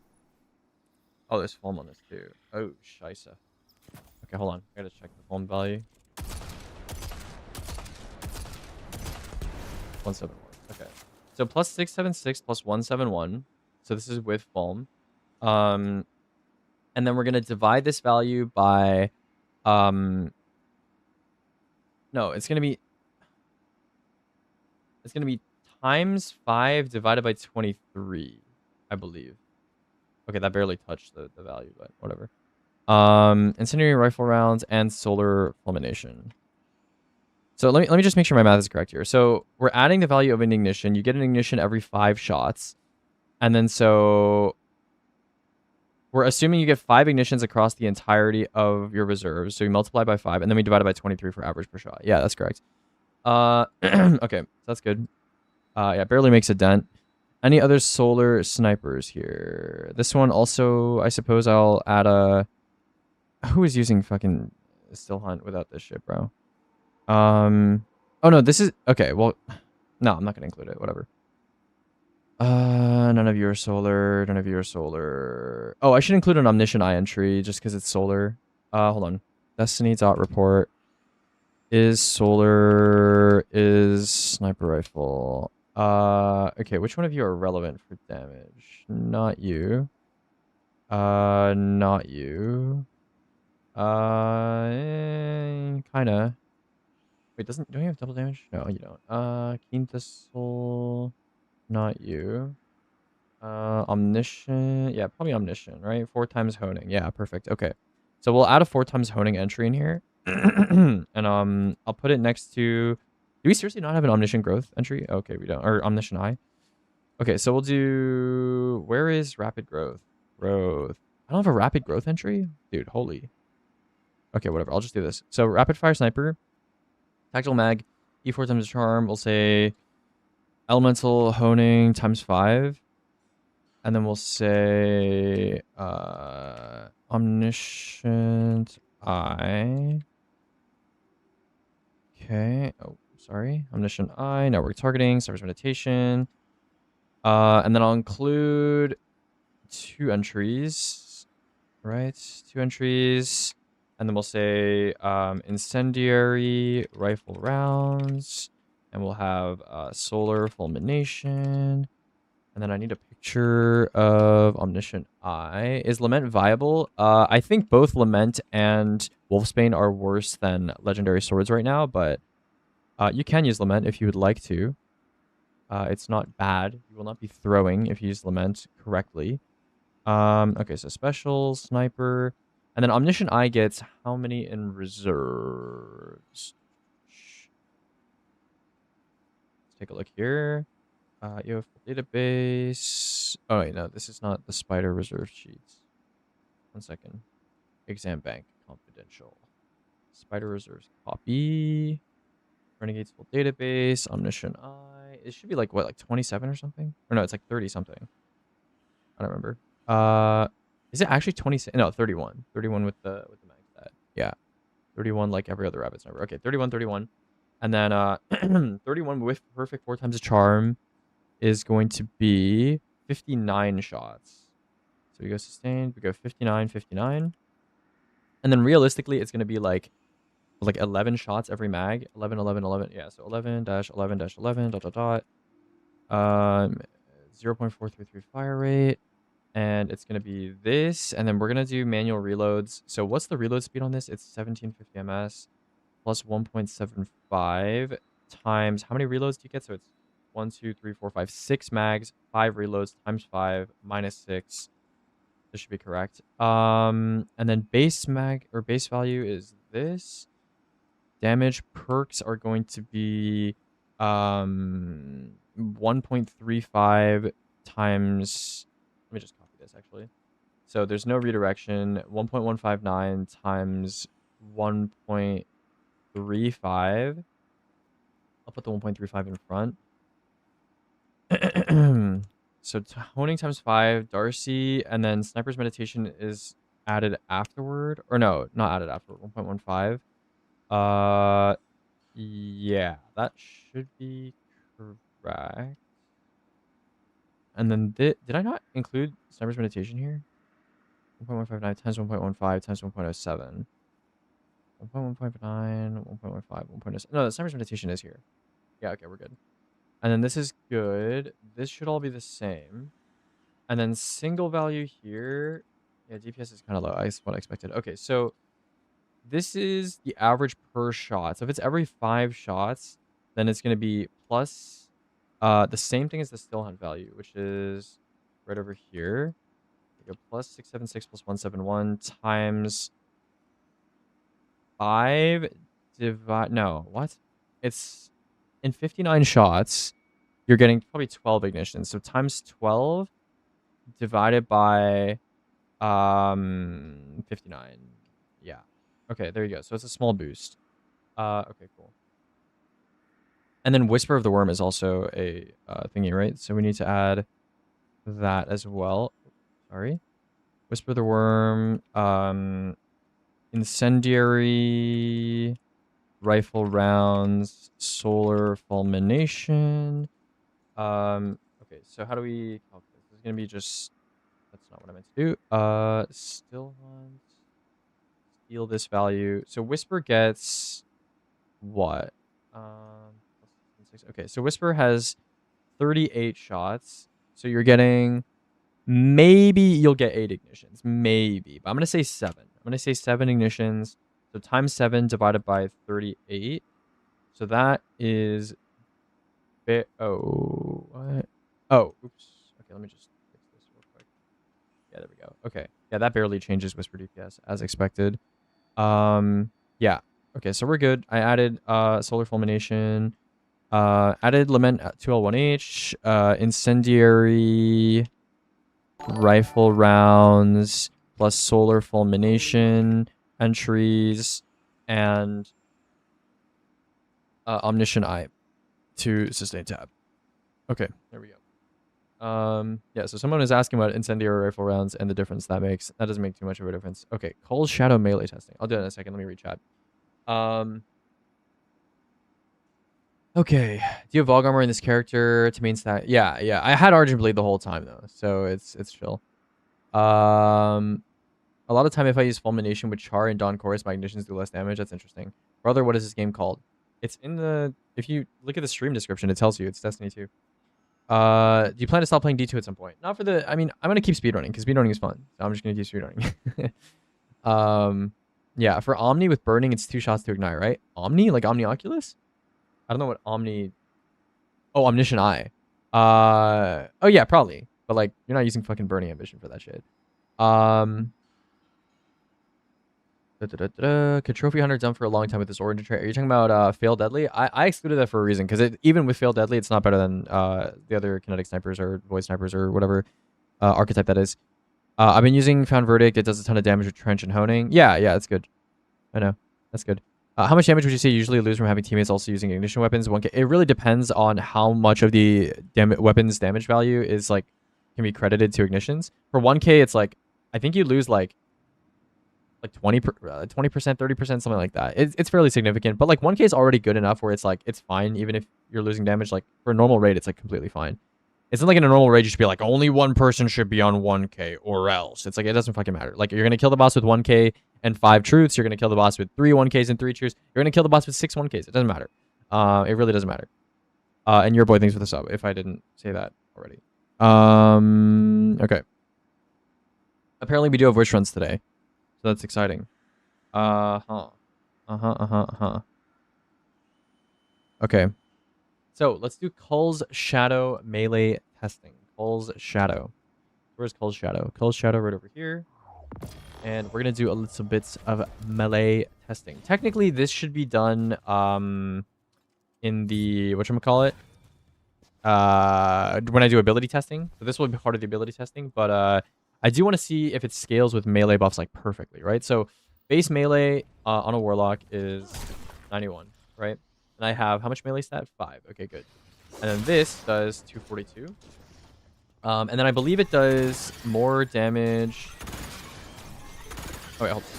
Oh, there's foam on this too. Oh, scheisse. Okay, hold on. I gotta check the foam value. 171. Okay. So plus 676 plus 171. So this is with foam. And then we're gonna divide this value by no, it's gonna be times 5 divided by 23, I believe. Okay, that barely touched the value, but whatever. Incendiary rifle rounds and solar fulmination. So let me just make sure my math is correct here. So we're adding the value of an ignition. You get an ignition every 5 shots. And then so we're assuming you get 5 ignitions across the entirety of your reserves. So you multiply by 5, and then we divide it by 23 for average per shot. Yeah, that's correct. Okay, so that's good. Yeah, barely makes a dent. Any other solar snipers here? This one also, I suppose I'll add a... Who is using fucking still hunt without this shit, bro? Oh no, this is... Okay, well... No, I'm not gonna include it. Whatever. None of you are solar. None of you are solar. Oh, I should include an omniscient eye entry just because it's solar. Hold on. Destiny.report is solar is sniper rifle. Okay, which one of you are relevant for damage? Not you. Not you. Kinda. Wait, don't you have double damage? No, you don't. Keen Thistle. Not you. Omniscient. Yeah, probably omniscient, right? 4 times honing. Yeah, perfect. Okay. So we'll add a 4 times honing entry in here. And I'll put it next to... Do we seriously not have an omniscient growth entry? Okay, we don't. Or omniscient eye. Okay, so we'll do... Where is rapid growth? Growth. I don't have a rapid growth entry? Dude, holy. Okay, whatever. I'll just do this. So rapid fire sniper. Tactical mag. E4 times charm. We'll say elemental honing times 5. And then we'll say omniscient eye. Okay. Oh, sorry. Omniscient eye. Network targeting. Service meditation. And then I'll include 2 entries. Right? 2 entries. And then we'll say incendiary rifle rounds. And we'll have solar fulmination. And then I need a picture of Omniscient Eye. Is Lament viable? I think both Lament and Wolfsbane are worse than Legendary Swords right now, but you can use Lament if you would like to. It's not bad. You will not be throwing if you use Lament correctly. Okay, so Special, Sniper. And then Omniscient Eye gets how many in reserves? Let's take a look here. You have database. Oh, wait, no, this is not the Spider reserve sheets. 1 second. Exam bank confidential. Spider reserves copy. Renegade's full database. Omniscient Eye. It should be like what, like 27 or something? Or no, it's like 30 something. I don't remember. Is it actually 26? No, 31. 31 with the mag stat. Yeah. 31 like every other rabbit's number. Okay, 31. And then 31 with perfect 4 times a charm is going to be 59 shots. So we go sustained, we go 59. And then realistically, it's going to be like 11 shots every mag. 11. Yeah, so 11-11-11, ... 0.433 fire rate, and it's gonna be this, and then we're gonna do manual reloads. So what's the reload speed on this? It's 1750 ms plus 1.75 times how many reloads do you get? So it's 1, 2, 3, 4, 5, 6 mags, 5 reloads times 5 minus 6. This should be correct. And then base mag or base value is this. Damage perks are going to be 1.35 times. Let me just copy this actually. So there's no redirection. 1.159 times 1.35. I'll put the 1.35 in front. So honing times 5, Darcy, and then Sniper's Meditation is added afterward. Or no, not added afterward. 1.15. Yeah, that should be correct. And then did I not include Sniper's Meditation here? 1.159 times 1.15 times 1.07. 1.159, 1.15, 1.07. No, the Sniper's Meditation is here. Yeah, okay, we're good. And then this is good. This should all be the same. And then single value here. Yeah, DPS is kind of low. That's what I expected. Okay, so this is the average per shot. So if it's every 5 shots, then it's going to be plus the same thing as the still hunt value, which is right over here. We go plus 676 plus 171 times 5 divide. No, what? It's in 59 shots, you're getting probably 12 ignitions. So times 12 divided by 59. Yeah. Okay, there you go. So it's a small boost. Okay, cool. And then Whisper of the Worm is also a thingy, right? So we need to add that as well. Sorry. Whisper of the Worm, incendiary, rifle rounds, solar fulmination. Okay, so how do we calculate? This is gonna be just, that's not what I meant to do. Still hunt, steal this value. So Whisper gets what? Okay, so Whisper has 38 shots. So you're getting, maybe you'll get 8 ignitions, maybe, but I'm gonna say 7. I'm gonna say 7 ignitions. So times 7 divided by 38. So that is oh, what? Oh, oops. Okay, let me just fix this real quick. Yeah, there we go. Okay. Yeah, that barely changes Whisper DPS as expected. Yeah. Okay, so we're good. I added Solar Fulmination. Added Lament at 2L1H. Incendiary rifle rounds plus Solar Fulmination entries and Omniscient Eye to sustain tab. Okay, there we go. Yeah, so someone is asking about incendiary rifle rounds and the difference that makes. That doesn't make too much of a difference. Okay, Cole's Shadow melee testing. I'll do it in a second. Let me read chat. Okay. Do you have Vogue armor in this character to main stat? Yeah. I had Argent Blade the whole time though, so it's chill. A lot of time if I use Fulmination with Char and Dawn Chorus, my ignitions do less damage. That's interesting. Brother, what is this game called? It's in the, if you look at the stream description, it tells you it's Destiny 2. Do you plan to stop playing D2 at some point? Not for the, I mean, I'm gonna keep speedrunning because speedrunning is fun. So I'm just gonna keep speedrunning. Yeah, for Omni with burning, it's 2 shots to ignite, right? Omni? Like Omni Oculus? I don't know what Omni. Oh, Omniscient Eye. Oh yeah, probably. But like, you're not using fucking burning ambition for that shit. Could Trophy Hunter done for a long time with this origin trait? Are you talking about Fail Deadly? I excluded that for a reason, because even with Fail Deadly, it's not better than the other kinetic snipers or void snipers or whatever archetype that is. I've been using Found Verdict. It does a ton of damage with Trench and Honing. Yeah, that's good. I know. That's good. How much damage would you say you usually lose from having teammates also using ignition weapons? 1K. It really depends on how much of the weapon's damage value is like can be credited to ignitions. For 1K, it's like I think you lose like 20%, 30%, something like that. It's fairly significant, but like 1K is already good enough where it's like it's fine even if you're losing damage. Like for a normal raid, it's like completely fine. It's not like in a normal raid you should be like only one person should be on 1K or else. It's like it doesn't fucking matter. Like you're gonna kill the boss with 1K and 5 truths. You're gonna kill the boss with 3 1Ks and 3 truths. You're gonna kill the boss with 6 1Ks. It doesn't matter. It really doesn't matter. And your boy, thanks for the sub, if I didn't say that already. Okay. Apparently we do have wish runs today. So that's exciting. Uh-huh. Okay. So let's do Cull's Shadow melee testing. Cull's Shadow. Where's Cull's Shadow? Cull's Shadow right over here. And we're going to do a little bits of melee testing. Technically, this should be done in the, whatchamacallit? When I do ability testing. So this will be part of the ability testing. But I do want to see if it scales with melee buffs like perfectly, right? So base melee on a Warlock is 91, right? And I have, how much melee stat? 5. Okay, good. And then this does 242. And then I believe it does more damage. Oh, wait, hold on.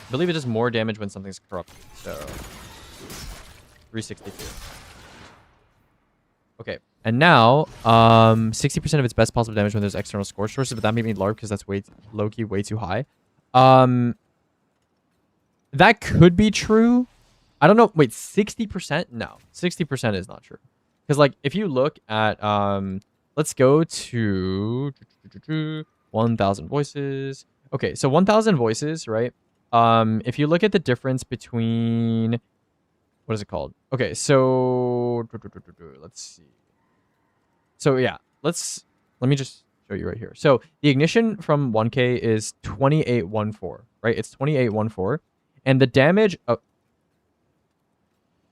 I believe it does more damage when something's corrupted. So 362. Okay. And now, 60% of its best possible damage when there's external scorch sources, but that made me large because that's way low-key way too high. That could be true. I don't know. Wait, 60%? No. 60% is not true. Because, like, if you look at, let's go to 1,000 voices. Okay, so 1,000 voices, right? If you look at the difference between, what is it called? Okay, so let's see. So yeah, let me just show you right here. So the ignition from 1K is 2814, right? It's 2814, and the damage of,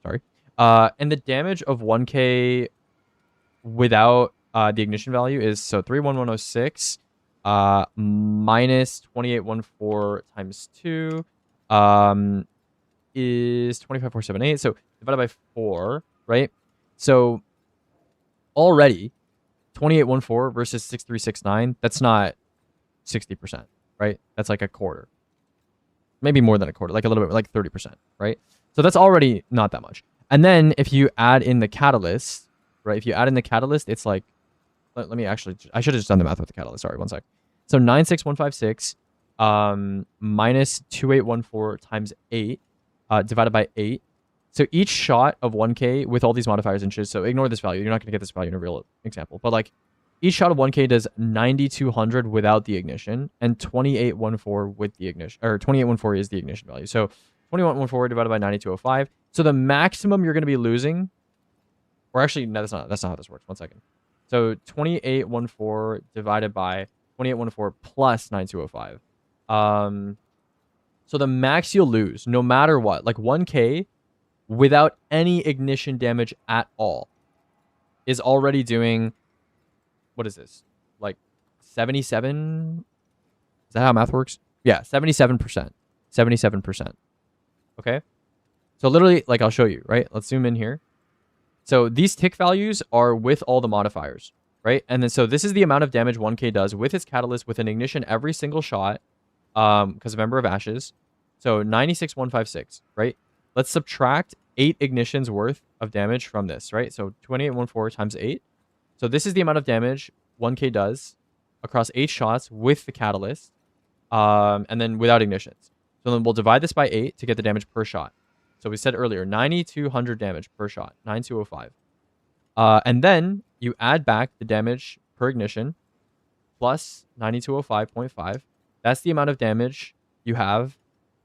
sorry, and the damage of 1K without the ignition value is, so 31106 minus 2814 times 2 is 25478. So divided by 4, right? So already 2814 versus 6369, that's not 60%, right? That's like a quarter. Maybe more than a quarter, like a little bit, like 30%, right? So that's already not that much. And then if you add in the catalyst, right? If you add in the catalyst, it's like, let me actually, I should have just done the math with the catalyst. Sorry, one sec. So 96156 minus 2814 times 8 divided by 8. So each shot of 1K with all these modifiers and shit, so ignore this value. You're not going to get this value in a real example. But like each shot of 1K does 9,200 without the ignition and 2814 with the ignition, or 2814 is the ignition value. So 2814 divided by 9205. So the maximum you're going to be losing, or actually, no, that's not how this works. One second. So 2814 divided by 2814 plus 9205. So the max you'll lose, no matter what, like 1K without any ignition damage at all, is already doing, what is this? Like 77? Is that how math works? Yeah, 77%. 77%. Okay? So literally, like I'll show you, right? Let's zoom in here. So these tick values are with all the modifiers, right? And then so this is the amount of damage 1K does with its catalyst with an ignition every single shot, because of Ember of Ashes. So 96156, right? Let's subtract 8 ignitions worth of damage from this, right? So 2814 times 8. So this is the amount of damage 1K does across 8 shots with the catalyst, and then without ignitions. So then we'll divide this by 8 to get the damage per shot. So we said earlier, 9,200 damage per shot, 9,205. And then you add back the damage per ignition plus 9,205.5. That's the amount of damage you have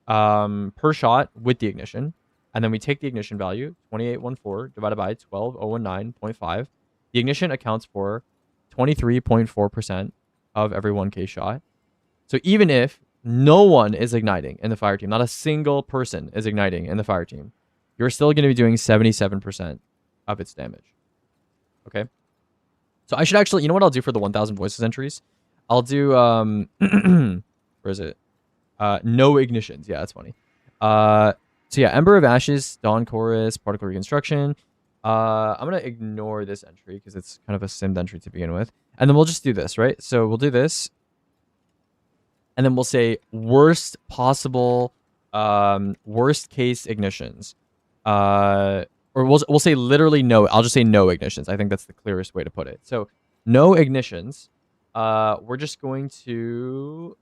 per shot with the ignition. And then we take the ignition value, 2814 divided by 12019.5. The ignition accounts for 23.4% of every 1K shot. So even if no one is igniting in the fire team, not a single person is igniting in the fire team, you're still going to be doing 77% of its damage. Okay? So I should actually, you know what I'll do for the 1,000 voices entries? I'll do, where is it? No ignitions. Yeah, that's funny. So yeah, Ember of Ashes, Dawn Chorus, Particle Reconstruction. I'm going to ignore this entry because it's kind of a simmed entry to begin with. And then we'll just do this, right? So we'll do this. And then we'll say worst possible, worst case ignitions. Or we'll say literally no. I'll just say no ignitions. I think that's the clearest way to put it. So no ignitions. We're just going to,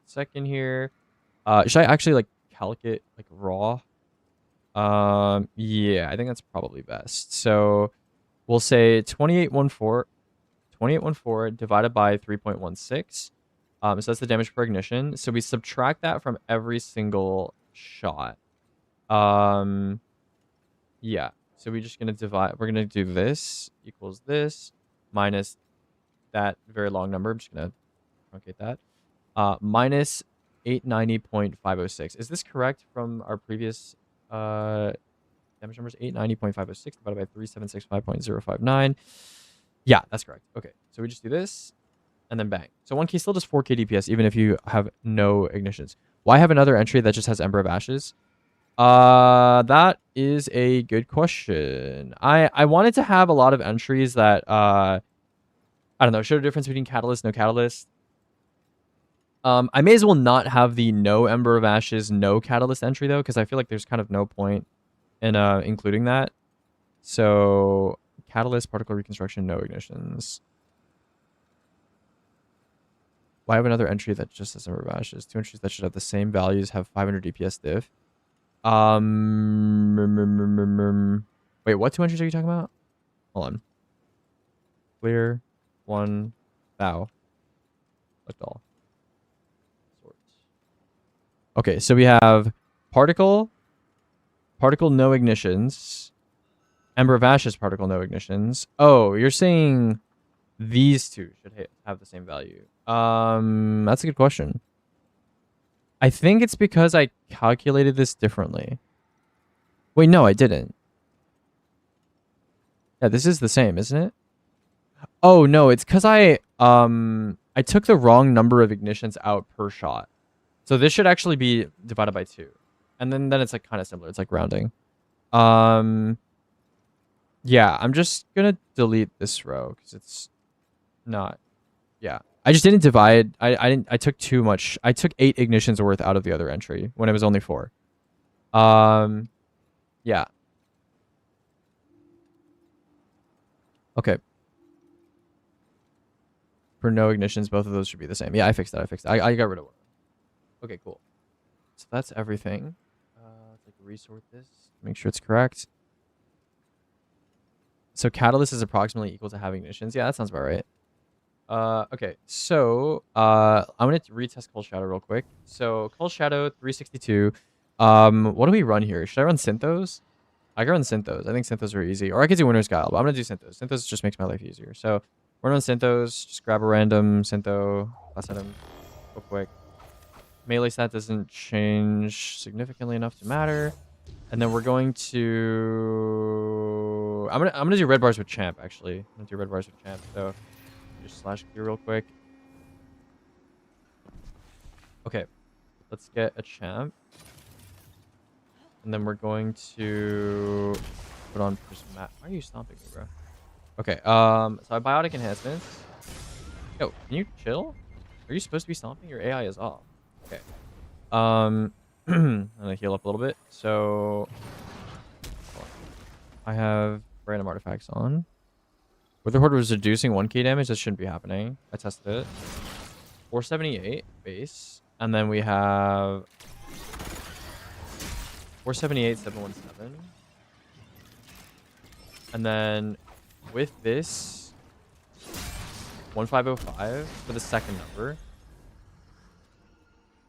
second here. Should I actually like calc it like raw? Yeah, I think that's probably best. So we'll say 2814 divided by 3.16. So that's the damage per ignition. So we subtract that from every single shot. Yeah. So we're just gonna divide. We're gonna do this equals this minus that very long number. I'm just gonna truncate that. Minus 890.506. Is this correct from our previous damage numbers? 890.506 divided by 3765.059. Yeah, that's correct. Okay, so we just do this and then bang. So 1K still does 4K DPS even if you have no ignitions. Why have another entry that just has Ember of Ashes? That is a good question. I wanted to have a lot of entries that I don't know, show the difference between catalyst, no catalyst. I may as well not have the no Ember of Ashes, no catalyst entry though, because I feel like there's kind of no point in including that. So catalyst, particle reconstruction, no ignitions. Why have another entry that just has Ember of Ashes? Two entries that should have the same values have 500 DPS diff. Wait, what two entries are you talking about? Hold on. Clear, one, bow. Select all. Sorts. Okay, so we have particle, no ignitions, Ember of Ashes, particle, no ignitions. Oh, you're saying these two should have the same value. That's a good question. I think it's because I calculated this differently. Wait, no, I didn't. Yeah, this is the same, isn't it? Oh no, it's because I took the wrong number of ignitions out per shot. So this should actually be divided by 2. And then it's like kind of similar. It's like rounding. Yeah, I'm just gonna delete this row because it's not. Yeah, I just didn't divide. I took too much. I took 8 ignitions worth out of the other entry when it was only 4. Yeah. Okay. For no ignitions, both of those should be the same. Yeah, I fixed that. I got rid of one. Okay, cool. So that's everything. Let's like resort this. Make sure it's correct. So catalyst is approximately equal to having ignitions. Yeah, that sounds about right. Okay, so I'm gonna retest Cold Shadow real quick. So Cold Shadow 362. What do we run here? Should I run Synthos? I can run Synthos. I think Synthos are easy. Or I could do Winter's Guile, but I'm gonna do Synthos. Synthos just makes my life easier. So we're on Synthos. Just grab a random Syntho. Pass at him real quick. Melee stat doesn't change significantly enough to matter. And then we're going to I'm gonna do red bars with champ actually. I'm gonna do red bars with champ. So just slash Q real quick. Okay. Let's get a champ. And then we're going to put on prismatic. Why are you stomping me, bro? Okay, so I have biotic enhancements. Yo, can you chill? Are you supposed to be stomping? Your AI is off. Okay. I'm gonna heal up a little bit. So I have random artifacts on. Wither Horde was reducing 1k damage. That shouldn't be happening. I tested it. 478 base. And then we have 478, 717. And then with this, 1505 for the second number.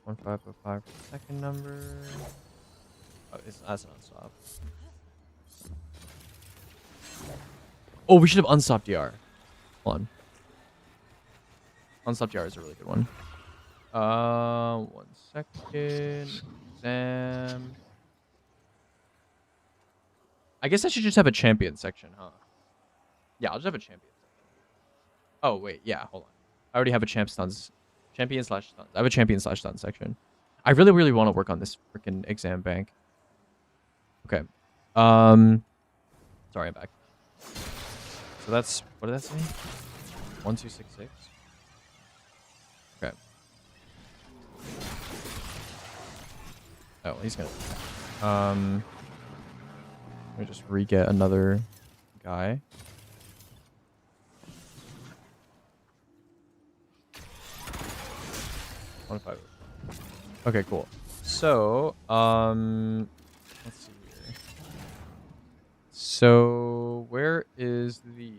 1505 for the second number. Oh, that's an unstop. Oh, we should have unstopped DR. Hold on. Unstopped DR is a really good one. 1 second. Exam. I guess I should just have a champion section, huh? Yeah, I'll just have a champion section. Oh, wait. Yeah, hold on. I already have a champion slash stuns. I have a champion slash stun section. I really, really want to work on this freaking exam bank. Okay. Sorry, I'm back. So that's, what did that say? 1266. Okay. Oh, he's gonna. Let me just re-get another guy. Okay, cool. So, let's see here. So where is the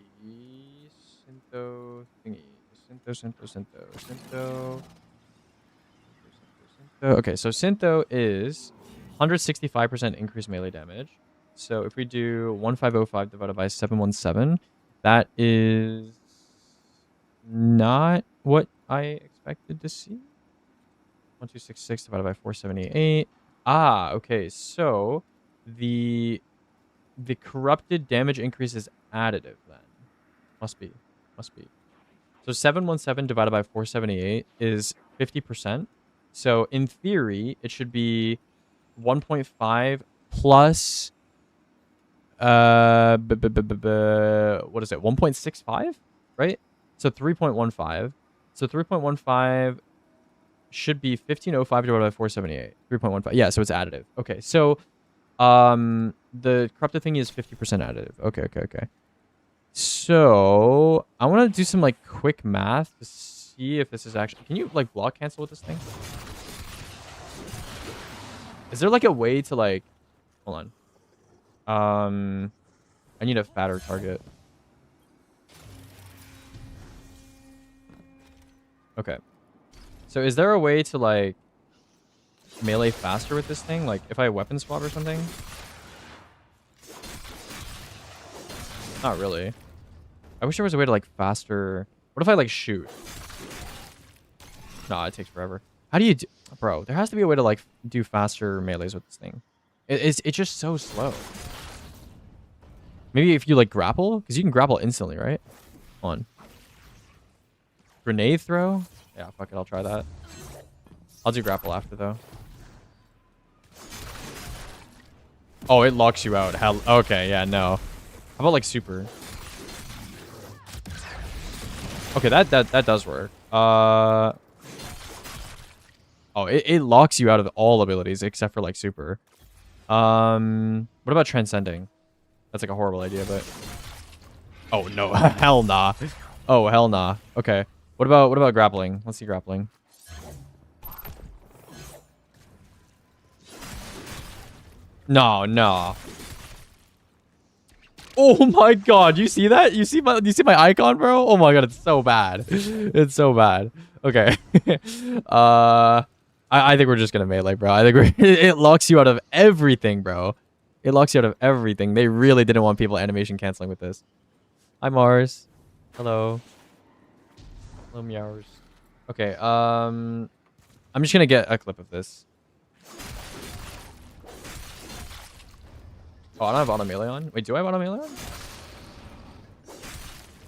Shinto thingy? Shinto. Okay, so Shinto is 165% increased melee damage. So if we do 1505 divided by 717, that is not what I expected to see. 1266 divided by 478. Ah, okay. So the corrupted damage increase is additive then. Must be. So 717 divided by 478 is 50%. So in theory, it should be 1.5 plus what is it? 1.65, right? So 3.15. So 3.15 should be 1505 divided by 478. 3.15. Yeah, so it's additive. Okay. So the corrupted thing is 50% additive. Okay. So I want to do some like quick math to see if this is actually. Can you like block cancel with this thing? Is there like a way to like? Hold on. I need a fatter target. Okay. So is there a way to like melee faster with this thing? Like if I weapon swap or something? Not really. I wish there was a way to like faster. What if I like shoot? Nah, it takes forever. How do you do? Bro, there has to be a way to like do faster melees with this thing. It's just so slow. Maybe if you like grapple, because you can grapple instantly, right? Hold on. Grenade throw? Yeah, fuck it, I'll try that. I'll do grapple after though. Oh, it locks you out. Hell, okay, yeah, no. How about like super? Okay, that does work. Oh, it locks you out of all abilities except for like super. What about transcending? That's like a horrible idea, but oh no, hell nah. Oh hell nah. Okay. What about grappling? Let's see grappling. No. Oh my god, you see that? You see my icon, bro? Oh my god, it's so bad. It's so bad. Okay. I think we're just gonna melee, bro. I think it locks you out of everything, bro. It locks you out of everything. They really didn't want people animation canceling with this. Hi Mars. Hello. Hello meowers. Okay, I'm just gonna get a clip of this. Oh, I don't have auto melee on. Wait, do I have auto melee on?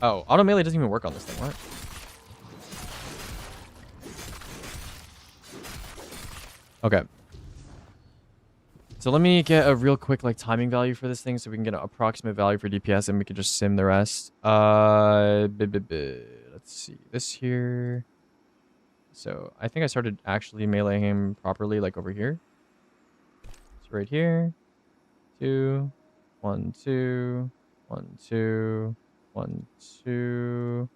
Oh, auto melee doesn't even work on this thing. What? Okay. So let me get a real quick like timing value for this thing so we can get an approximate value for DPS and we can just sim the rest. Let's see. This here. So I think I started actually meleeing him properly like over here. So right here. 2, 1, 2, 1, 2, 1, 2.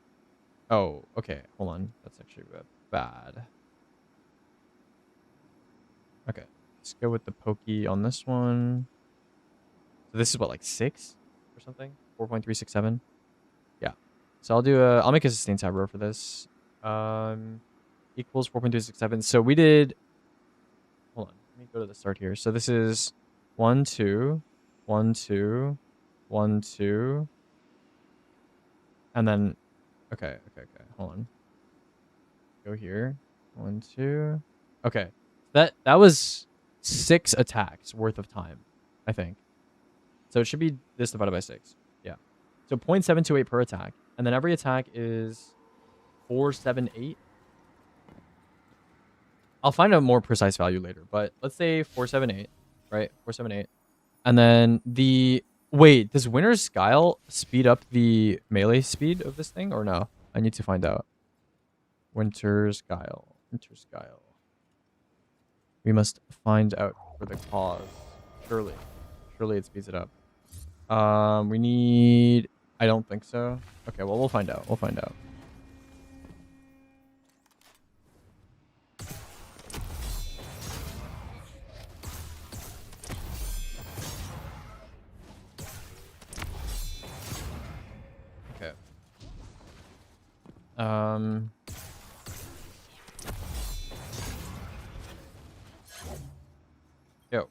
Oh, okay. Hold on. That's actually bad. Okay. Let's go with the pokey on this one. So this is what, like 6 or something? 4.367. Yeah. So I'll make a sustain tab row for this. Equals 4.367. So we did. Hold on. Let me go to the start here. So this is 1, 2, 1, 2, 1, 2, and then okay. Hold on. Go here. 1, 2. Okay. That was 6 attacks worth of time, I think. So it should be this divided by 6. Yeah. So 0.728 per attack, and then every attack is 478. I'll find a more precise value later, but let's say 478, right? 478. And then wait, does Winter's Guile speed up the melee speed of this thing or no? I need to find out. Winter's Guile. We must find out for the cause. Surely it speeds it up. We need. I don't think so. Okay, well we'll find out. Um. Yo.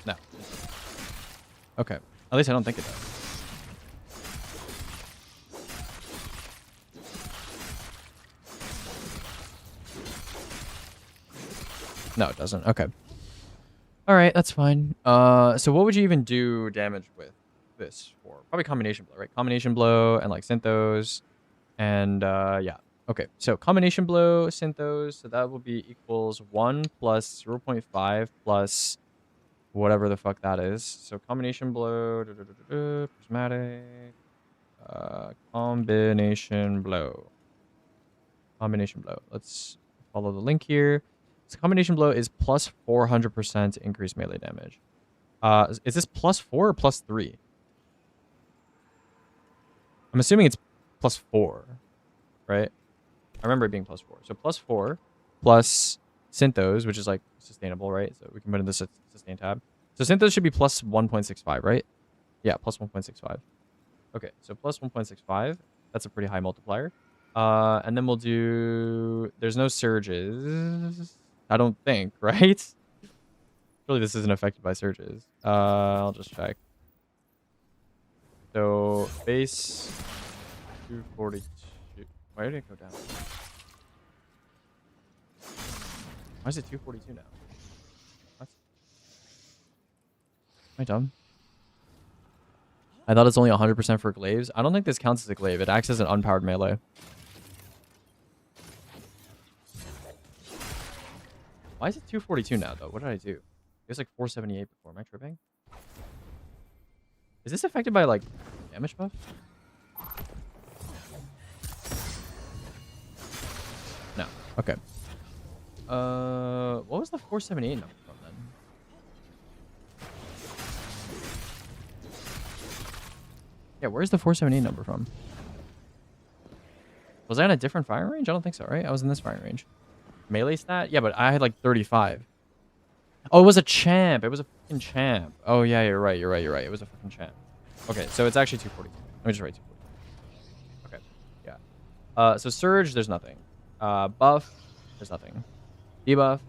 No. Okay. At least I don't think it does. No, it doesn't. Okay. All right, that's fine. So what would you even do damage with this for? Probably combination blow, right? Combination blow and like synthos, and yeah. Okay, so combination blow, synthos. So that will be equals 1 plus 0.5 plus whatever the fuck that is. So combination blow, prismatic, combination blow. Combination blow. Let's follow the link here. So combination blow is plus 400% increased melee damage. Is this plus 4 or plus 3? I'm assuming it's plus 4, right? I remember it being plus 4. So plus 4 plus synthos, which is like sustainable, right? So we can put in the sustain tab. So synthos should be plus 1.65, right? Yeah, plus 1.65. Okay, so plus 1.65. That's a pretty high multiplier. And then we'll do... There's no surges. I don't think, right? Surely this isn't affected by surges. I'll just check. So, base 242. Why did it go down? Why is it 242 now? What? Am I dumb? I thought it's only 100% for glaives. I don't think this counts as a glaive. It acts as an unpowered melee. Why is it 242 now, though? What did I do? It was like 478 before. Am I tripping? Is this affected by, like, damage buff? No. Okay. What was the 478 number from then? Yeah, where's the 478 number from? Was I in a different firing range? I don't think so, right? I was in this firing range. Melee stat? Yeah, but I had like 35. Oh, it was a champ. It was a fucking champ. Oh, yeah, you're right. You're right. You're right. It was a fucking champ. Okay, so it's actually 242. Let me just write 242. Okay, yeah. So surge, there's nothing. Buff, there's nothing. Debuff,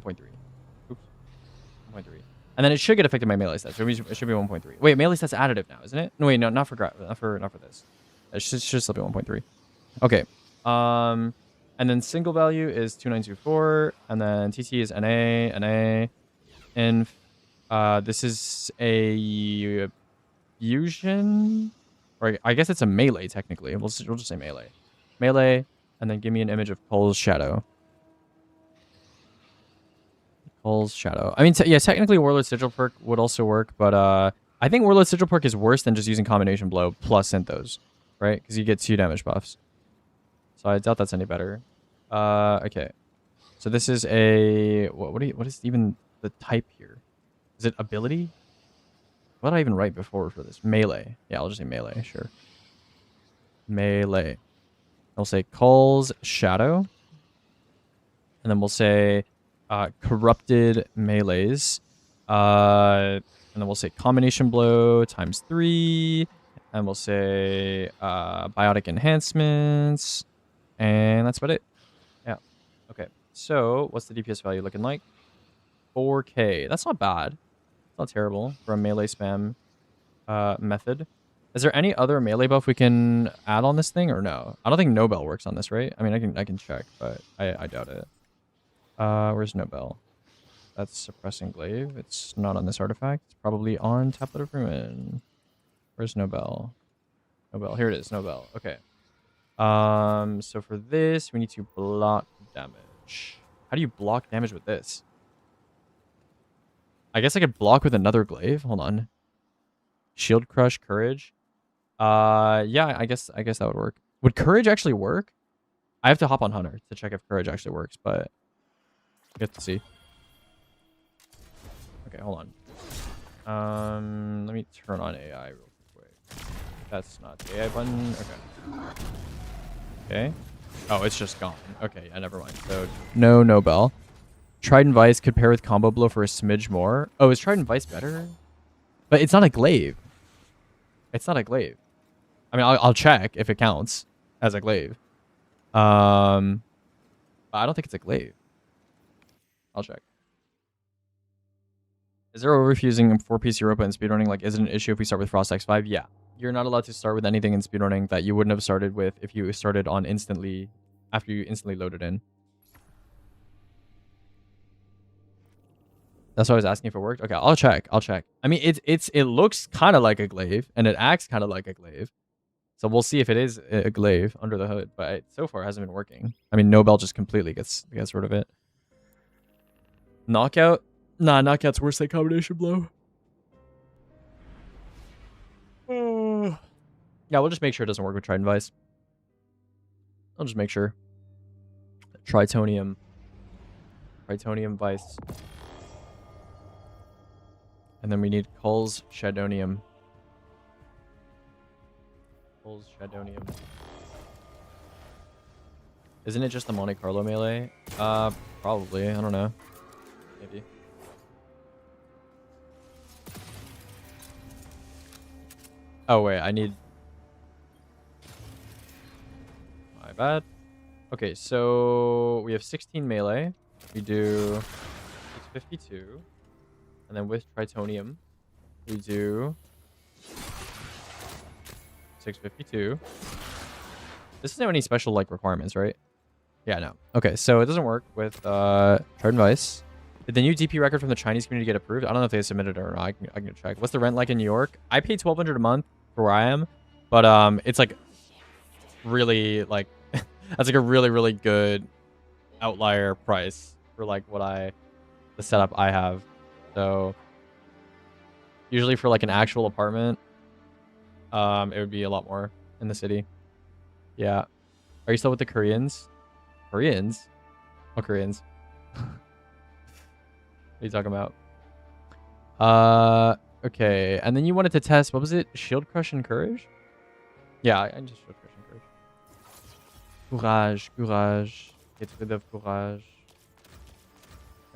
1.3. Oops. 1.3. And then it should get affected by melee stats. It should be 1.3. Wait, melee stats additive now, isn't it? No, wait, no, not for this. It should still be 1.3. Okay. And then single value is 2924, and then TT is NA. Inf. This is a fusion, or I guess it's a melee technically. We'll just say melee, and then give me an image of Cole's shadow. Cole's shadow. I mean, yeah, technically Warlord Sigil perk would also work, but I think Warlord Sigil perk is worse than just using combination blow plus synthos, right? Because you get 2 damage buffs. So I doubt that's any better. Okay. So this is a what is even the type here? Is it ability? What did I even write before for this? Melee. Yeah, I'll just say melee, sure. Melee. I'll say Cole's shadow. And then we'll say corrupted melees. And then we'll say combination blow times 3. And we'll say biotic enhancements. And that's about it. Yeah. Okay. So what's the DPS value looking like? 4K. That's not bad. It's not terrible for a melee spam method. Is there any other melee buff we can add on this thing or no? I don't think Nobel works on this, right? I mean, I can check, but I doubt it. Where's Nobel? That's suppressing glaive. It's not on this artifact. It's probably on Tablet of Ruin. Where's Nobel? Nobel. Here it is. Nobel. Okay. So for this, we need to block damage. How do you block damage with this? I guess I could block with another glaive. Hold on. Shield crush, courage. Yeah, I guess that would work. Would courage actually work? I have to hop on Hunter to check if courage actually works, but we have to see. Okay, hold on. Let me turn on AI real quick. That's not the AI button. Okay. Okay. Oh, it's just gone. Okay, yeah, never mind. So no Nobel. Trident Vice could pair with combo blow for a smidge more. Oh, is Trident Vice better? But it's not a glaive. It's not a glaive. I mean, I'll check if it counts as a glaive. But I don't think it's a glaive. I'll check. Is there overfusing 4-piece Europa in speedrunning? Like, is it an issue if we start with Frost X5? Yeah. You're not allowed to start with anything in speedrunning that you wouldn't have started with if you started on instantly, after you instantly loaded in. That's why I was asking if it worked. Okay, I'll check. I'll check. I mean, it looks kind of like a glaive, and it acts kind of like a glaive. So we'll see if it is a glaive under the hood. But it so far hasn't been working. I mean, Nobel just completely gets rid of it. Knockout? Nah, knockout's worse than combination blow. Yeah, we'll just make sure it doesn't work with Trident Vice. I'll just make sure. Tritonium Vice. And then we need Kull's Shadonium. Isn't it just the Monte Carlo melee? Probably. I don't know. Maybe. Oh, wait. I need... My bad. Okay, so we have 16 melee. We do 652. And then with Tritonium, we do 652. This doesn't have any special like requirements, right? Yeah, no. Okay, so it doesn't work with Trident Vice. Did the new DP record from the Chinese community get approved? I don't know if they submitted it or not. I can check. What's the rent like in New York? I pay $1,200 a month for where I am, but it's like really like that's like a really good outlier price for like the setup I have. So usually for like an actual apartment, it would be a lot more in the city. Yeah. Are you still with the Koreans? Koreans? What Koreans? What are you talking about? Okay. And then you wanted to test, what was it? Shield Crush and Courage? Yeah, I just Shield Crush and Courage. Courage. Get rid of Courage.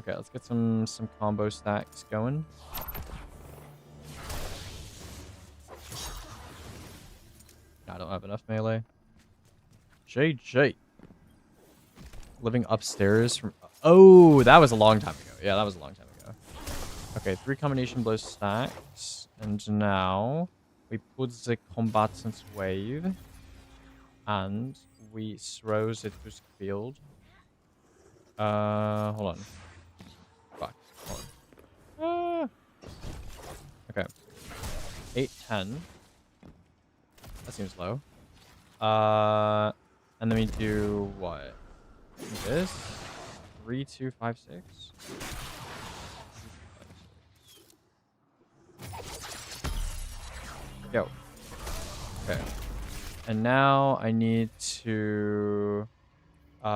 Okay, let's get some combo stacks going. I don't have enough melee. JJ. Living upstairs from... Oh, that was a long time ago. Yeah, that was a long time ago. Okay, 3 combination blow stacks. And now we put the combatant wave. And we throw the Tusk field. Hold on. Fuck. Hold on. Okay. 8-10. That seems low. And then we do what? This? 3, 2, 5, 6. Yo. Okay. And now I need to hold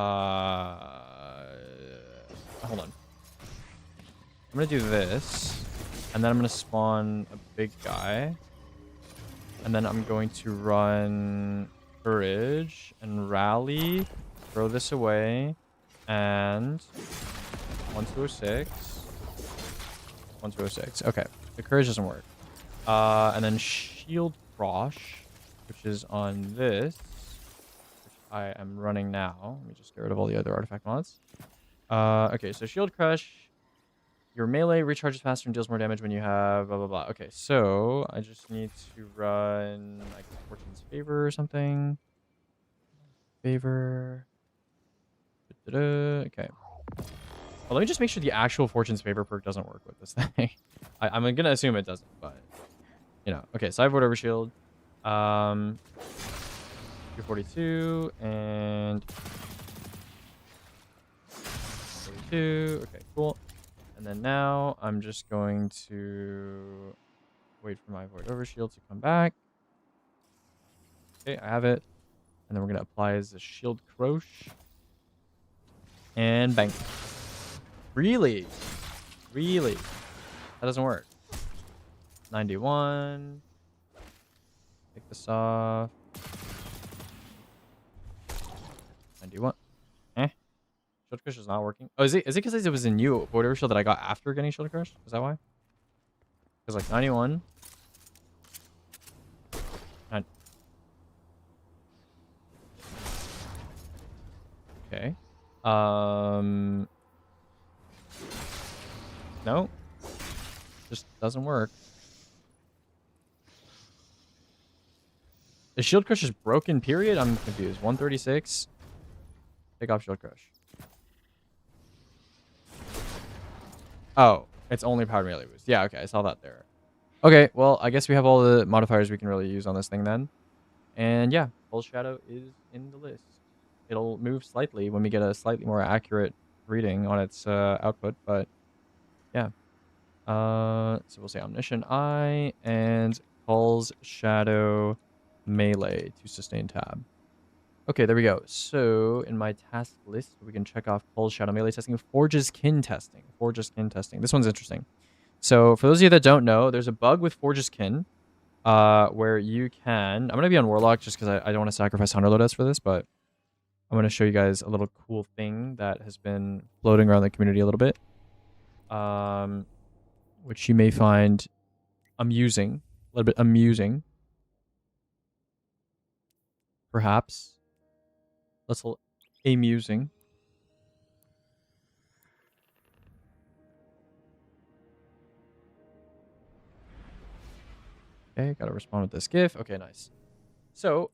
on. I'm gonna do this, and then I'm gonna spawn a big guy, and then I'm going to run Courage and Rally, throw this away, and 1206. 1206. Okay, the Courage doesn't work. And then Shield Crush, which is on this, which I am running now. Let me just get rid of all the other artifact mods. Okay, so Shield Crush. Your melee recharges faster and deals more damage when you have blah, blah, blah. Okay, so I just need to run like Fortune's Favor or something. Favor. Okay. Well, let me just make sure the actual Fortune's Favor perk doesn't work with this thing. I'm going to assume it doesn't, but, you know. Okay, so I have Void Over Shield. 242 and 42. Okay, cool. And then now I'm just going to wait for my Void Overshield to come back. Okay, I have it. And then we're going to apply as a Shield Crush. And bang. Really? Really? That doesn't work. 91. Take this off. 91. Shield Crush is not working. Oh, is it because it was a new Void Overshield that I got after getting Shield Crush? Is that why? It's like 91. Okay. No. Just doesn't work. Is Shield Crush just broken, period? I'm confused. 136. Take off Shield Crush. Oh, it's only powered melee boost. Yeah, okay, I saw that there. Okay, well, I guess we have all the modifiers we can really use on this thing then. And yeah, Full Shadow is in the list. It'll move slightly when we get a slightly more accurate reading on its output, but yeah. So we'll say Omniscient Eye and Pulse Shadow Melee to sustain tab. Okay, there we go. So in my task list, we can check off Pulse Shadow Melee testing, Forge's Kin testing. Forge's Kin testing. This one's interesting. So for those of you that don't know, there's a bug with Forge's Kin where you can... I'm going to be on Warlock just because I don't want to sacrifice Hunter Lotus for this, but I'm going to show you guys a little cool thing that has been floating around the community a little bit. Which you may find amusing. A little bit amusing. Perhaps. That's a little amusing. Okay, gotta respond with this GIF. Okay, nice. So,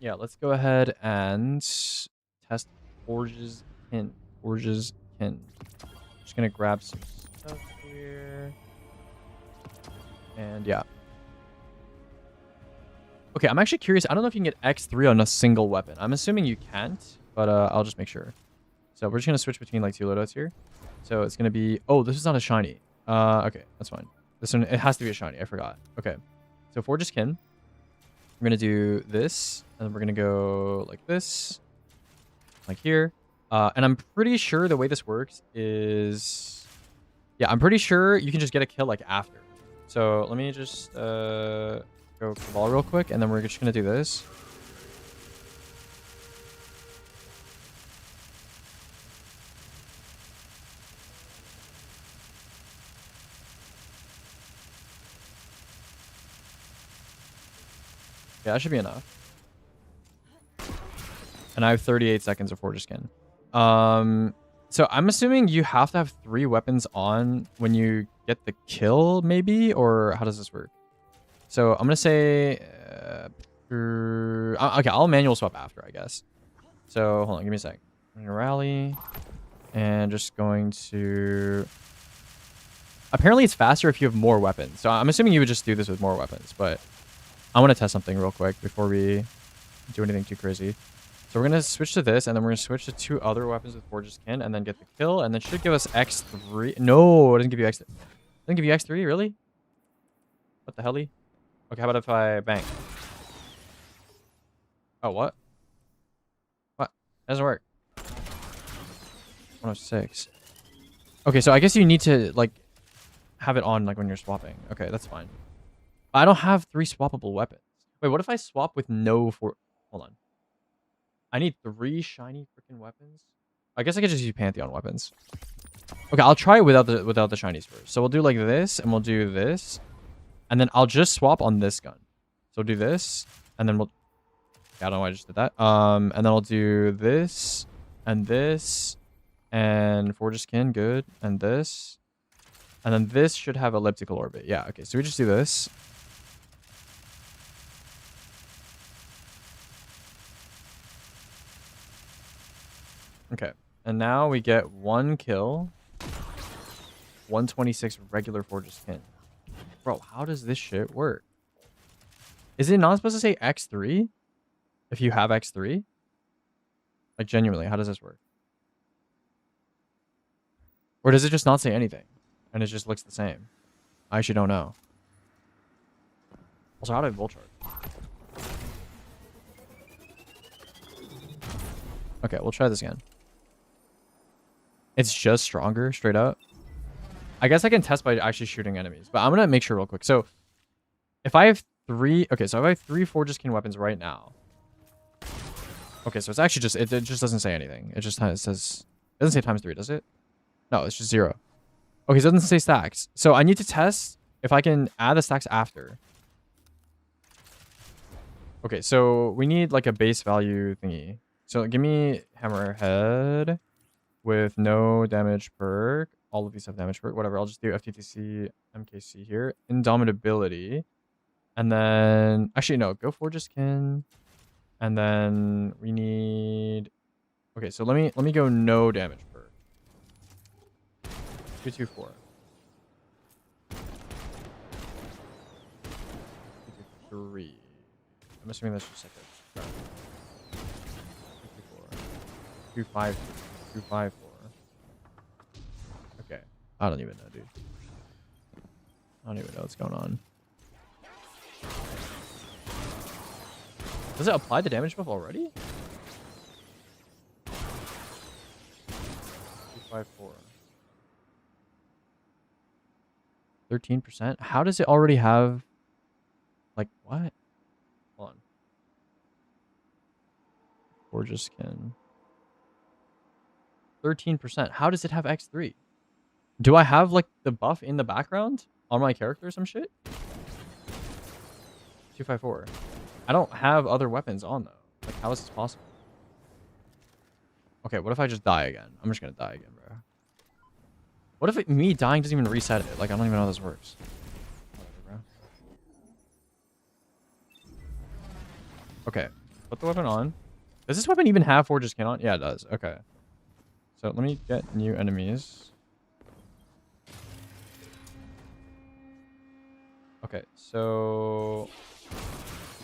yeah, let's go ahead and test Forge's Kin. Forge's Kin. Just gonna grab some stuff here. And yeah. Okay, I'm actually curious. I don't know if you can get X3 on a single weapon. I'm assuming you can't, but I'll just make sure. So we're just going to switch between like two loadouts here. So it's going to be... Oh, this is not a shiny. Okay, that's fine. This one, it has to be a shiny. I forgot. Okay. So Forge's Kin. We're going to do this. And then we're going to go like this. Like here. And I'm pretty sure the way this works is... Yeah, I'm pretty sure you can just get a kill like after. So let me just... go Cabal real quick, and then we're just gonna do this. Yeah, that should be enough. And I have 38 seconds of Forge's Kin. So I'm assuming you have to have 3 weapons on when you get the kill, maybe? Or how does this work? So I'm going to say... okay, I'll manual swap after, I guess. So hold on, give me a sec. I'm going to rally. And just going to... Apparently it's faster if you have more weapons. So I'm assuming you would just do this with more weapons. But I want to test something real quick before we do anything too crazy. So we're going to switch to this. And then we're going to switch to 2 other weapons with Forge's Kin. And then get the kill. And then it should give us X3. No, it doesn't give you X3. It doesn't give you X3, really? What the hell-y? Okay, how about if I bang? Oh, what? What? That doesn't work. 106. Okay, so I guess you need to, like, have it on, like, when you're swapping. Okay, that's fine. I don't have 3 swappable weapons. Wait, what if I swap with no for... Hold on. I need 3 shiny freaking weapons? I guess I could just use Pantheon weapons. Okay, I'll try it without the shinies first. So we'll do, like, this, and we'll do this. And then I'll just swap on this gun. So we'll do this, and then we'll... Yeah, I don't know why I just did that. And then I'll do this, and Forge's Kin, good, and this. And then this should have elliptical orbit. Yeah, okay, so we just do this. Okay, and now we get 1 kill, 126 regular Forge's Kin. Bro, how does this shit work? Is it not supposed to say X3? If you have X3? Like, genuinely, how does this work? Or does it just not say anything? And it just looks the same? I actually don't know. Also, how do I Volt Charge? Okay, we'll try this again. It's just stronger, straight up. I guess I can test by actually shooting enemies, but I'm gonna make sure real quick. So if I have 3, okay, so if I have 3 Forge's Kin weapons right now. Okay, so it's actually just, it just doesn't say anything. It just says, it doesn't say times 3, does it? No, it's just 0. Okay, so it doesn't say stacks. So I need to test if I can add the stacks after. Okay, so we need like a base value thingy. So give me hammerhead with no damage perk. All of these have damage perk. Whatever, I'll just do FTTC MKC here. Indomitability. And then, actually, no, go Forge Skin. And then we need... Okay, so let me go no damage perk. 224. 223. I'm assuming that's just like a... 224. 253. 254. Okay. I don't even know, dude. I don't even know what's going on. Does it apply the damage buff already? 254. 13%? How does it already have... Like, what? Hold on. Forge Skin. 13%. How does it have X3? Do I have, like, the buff in the background on my character or some shit? 254. I don't have other weapons on, though. Like, how is this possible? Okay, what if I just die again? I'm just gonna die again, bro. What if me dying doesn't even reset it? Like, I don't even know how this works. Whatever, bro. Okay, put the weapon on. Does this weapon even have Forge's Skin on? Yeah, it does. Okay. So let me get new enemies. Okay, so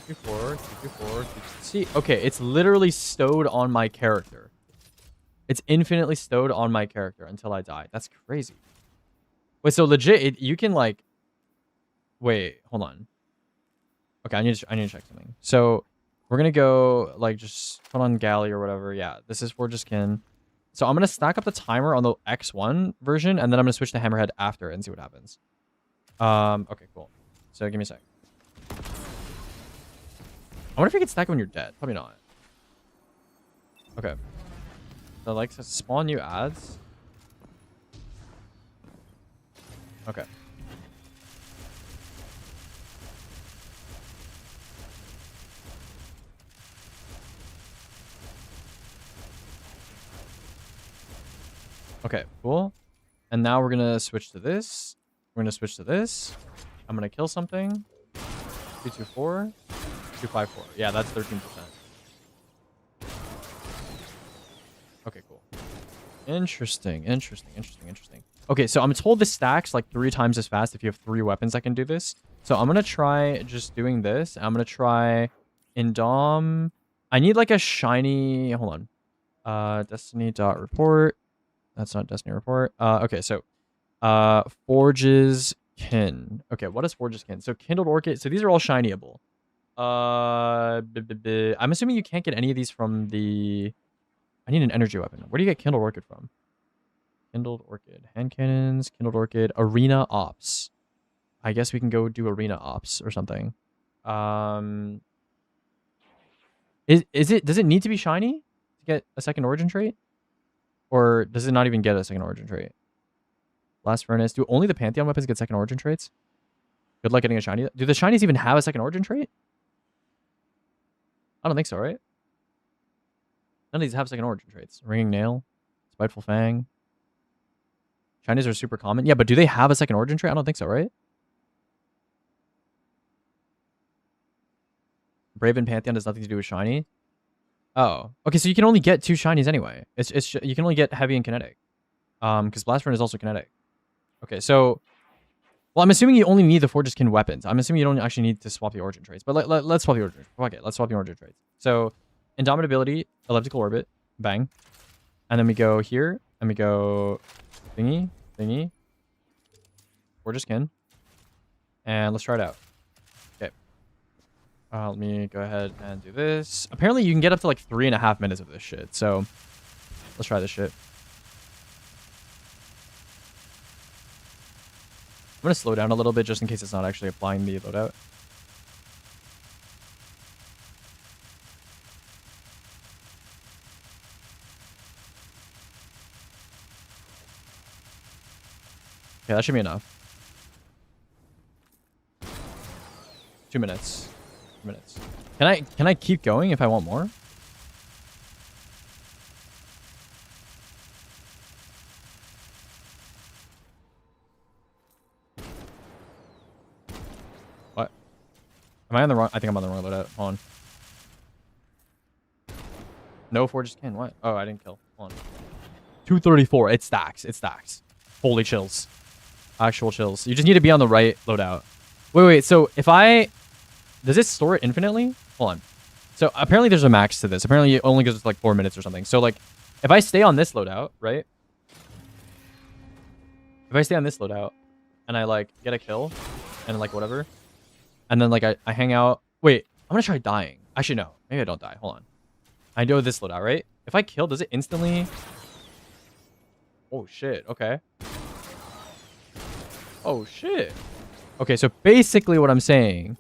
224, 224. See, okay, it's literally stowed on my character. It's infinitely stowed on my character until I die. That's crazy. Wait, so legit, you can like... Wait, hold on. Okay, I need to check something. So we're gonna go like just put on galley or whatever. Yeah, this is Forge's Skin. So I'm gonna stack up the timer on the X1 version, and then I'm gonna switch to Hammerhead after and see what happens. Okay, cool. So give me a sec. I wonder if you can stack it when you're dead. Probably not. Okay. So like spawn new ads. Okay. Okay, cool. And now we're gonna switch to this. We're gonna switch to this. I'm gonna kill something. 224. 254. Yeah, that's 13%. Okay, cool. Interesting. Okay, so I'm told this stacks like 3 times as fast if you have 3 weapons that can do this. So I'm gonna try just doing this. I'm gonna try Indom. I need like a shiny... Hold on. Destiny.report. That's not Destiny report. Okay, so Forge's Kin. Okay, what is Forge's Kin? So Kindled Orchid. So these are all shinyable. I'm assuming you can't get any of these from the... I need an energy weapon. Where do you get Kindled Orchid from? Kindled Orchid. Hand cannons, Kindled Orchid, Arena Ops. I guess we can go do Arena Ops or something. Does it need to be shiny to get a second origin trait? Or does it not even get a second origin trait? Blast Furnace. Do only the Pantheon weapons get second origin traits? Good luck getting a shiny. Do the shinies even have a second origin trait? I don't think so, right? None of these have second origin traits. Ringing Nail. Spiteful Fang. Shinies are super common. Yeah, but do they have a second origin trait? I don't think so, right? Brave and Pantheon has nothing to do with shiny. Oh. Okay, so you can only get 2 shinies anyway. It's you can only get heavy and kinetic. Because Blast Furnace is also kinetic. Okay, so... Well, I'm assuming you only need the Forge's Kin weapons. I'm assuming you don't actually need to swap the origin traits. But let's swap the origin traits. Fuck it, let's swap the origin traits. So, Indomitability, Elliptical Orbit, bang. And then we go here, and we go thingy, thingy. Forge's Kin. And let's try it out. Okay. Let me go ahead and do this. Apparently, you can get up to like 3.5 minutes of this shit. So, let's try this shit. I'm going to slow down a little bit just in case it's not actually applying the loadout. Okay, that should be enough. 2 minutes. 2 minutes. Can I keep going if I want more? What? Am I on the wrong? I think I'm on the wrong loadout. Hold on. No forges can. What? Oh, I didn't kill. Hold on. 234. It stacks. It stacks. Holy chills. Actual chills. You just need to be on the right loadout. Wait. So if I... Does it store it infinitely? Hold on. So apparently there's a max to this. Apparently it only goes like 4 minutes or something. So like, if I stay on this loadout, right? If I stay on this loadout and I like get a kill and like whatever, and then like I hang out. Wait, I'm gonna try dying. Actually, no. Maybe I don't die. Hold on. I know this loadout, right? If I kill, does it instantly... Oh, shit. Okay. Oh, shit. Okay, so basically what I'm saying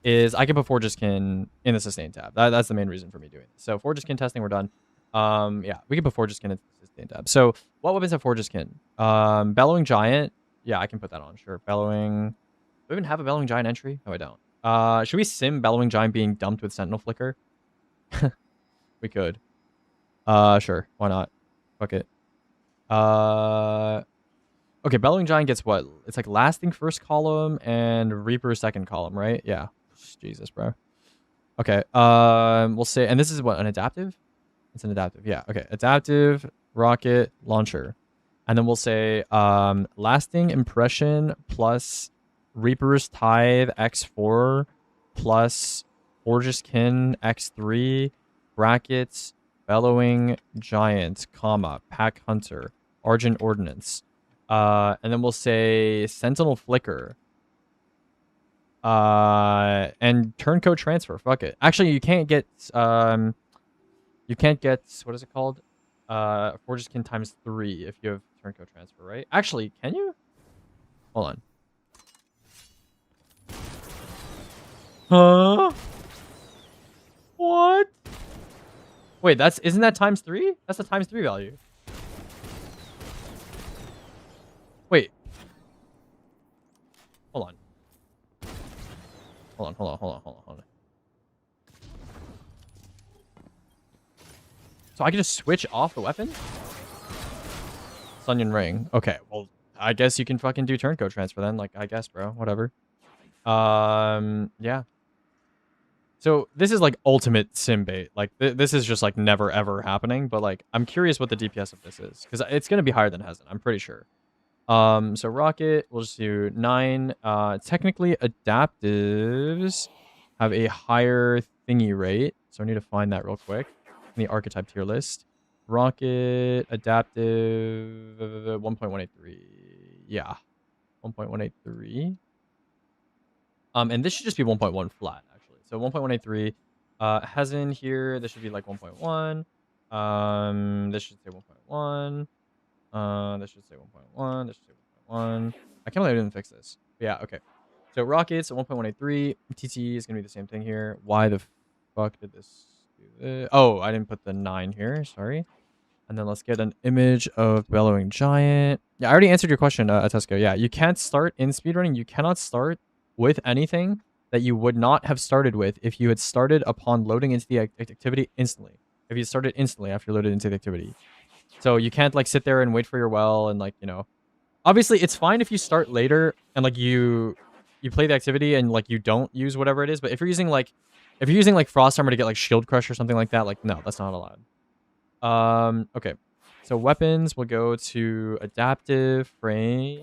is I can put Forge Skin in the sustain tab. That's the main reason for me doing this. So Forge Skin testing, we're done. Yeah, we can put Forge Skin in the sustain tab. So what weapons have Forge Skin? Bellowing Giant. Yeah, I can put that on. Sure. Bellowing. Do we even have a Bellowing Giant entry? No, I don't. Should we sim Bellowing Giant being dumped with Sentinel Flicker? We could. Sure. Why not? Fuck it. Okay, Bellowing Giant gets what? It's like lasting first column and Reaper second column, right? Yeah. Jesus, bro. Okay. We'll say, and this is what, an adaptive? It's an adaptive. Yeah. Okay. Adaptive, rocket, launcher. And then we'll say lasting impression plus Reaper's Tithe X4 plus Forge's Kin X3 brackets Bellowing Giant, comma, Pack Hunter, Argent Ordnance. And then we'll say Sentinel Flicker. And Turncoat Transfer. Fuck it. Actually, you can't get what is it called? Forge's Kin times 3 if you have Turncoat Transfer, right? Actually, can you? Hold on. Huh? What? Wait, isn't that times 3? That's the times 3 value. Wait. Hold on. Hold on. So I can just switch off the weapon? Sunyon Ring. Okay, well, I guess you can fucking do Turncoat Transfer then. Like, I guess, bro. Whatever. Yeah. So this is like ultimate sim bait. Like this is just like never ever happening. But like I'm curious what the DPS of this is because it's gonna be higher than Hezen. I'm pretty sure. So Rocket, we'll just do 9. Technically adaptives have a higher thingy rate, so I need to find that real quick in the archetype tier list. Rocket adaptive 1.183. Yeah, 1.183. And this should just be 1.1 flat. So 1.183 has in here. This should be like 1.1. This should say 1.1. This should say 1.1. This should say 1.1. I can't believe I didn't fix this. But yeah, okay. So rockets at 1.183. TT is gonna be the same thing here. Why the fuck did this do this? Oh, I didn't put the 9 here. Sorry. And then let's get an image of Bellowing Giant. Yeah, I already answered your question, Atesco. Yeah, you can't start in speedrunning. You cannot start with anything that you would not have started with if you had started upon loading into the activity instantly. If you started instantly after you loaded into the activity. So you can't like sit there and wait for your well and like, you know. Obviously, it's fine if you start later and like you play the activity and like you don't use whatever it is, but if you're using like Frost Armor to get like Shield Crush or something like that, like no, that's not allowed. Okay. So weapons will go to adaptive frame.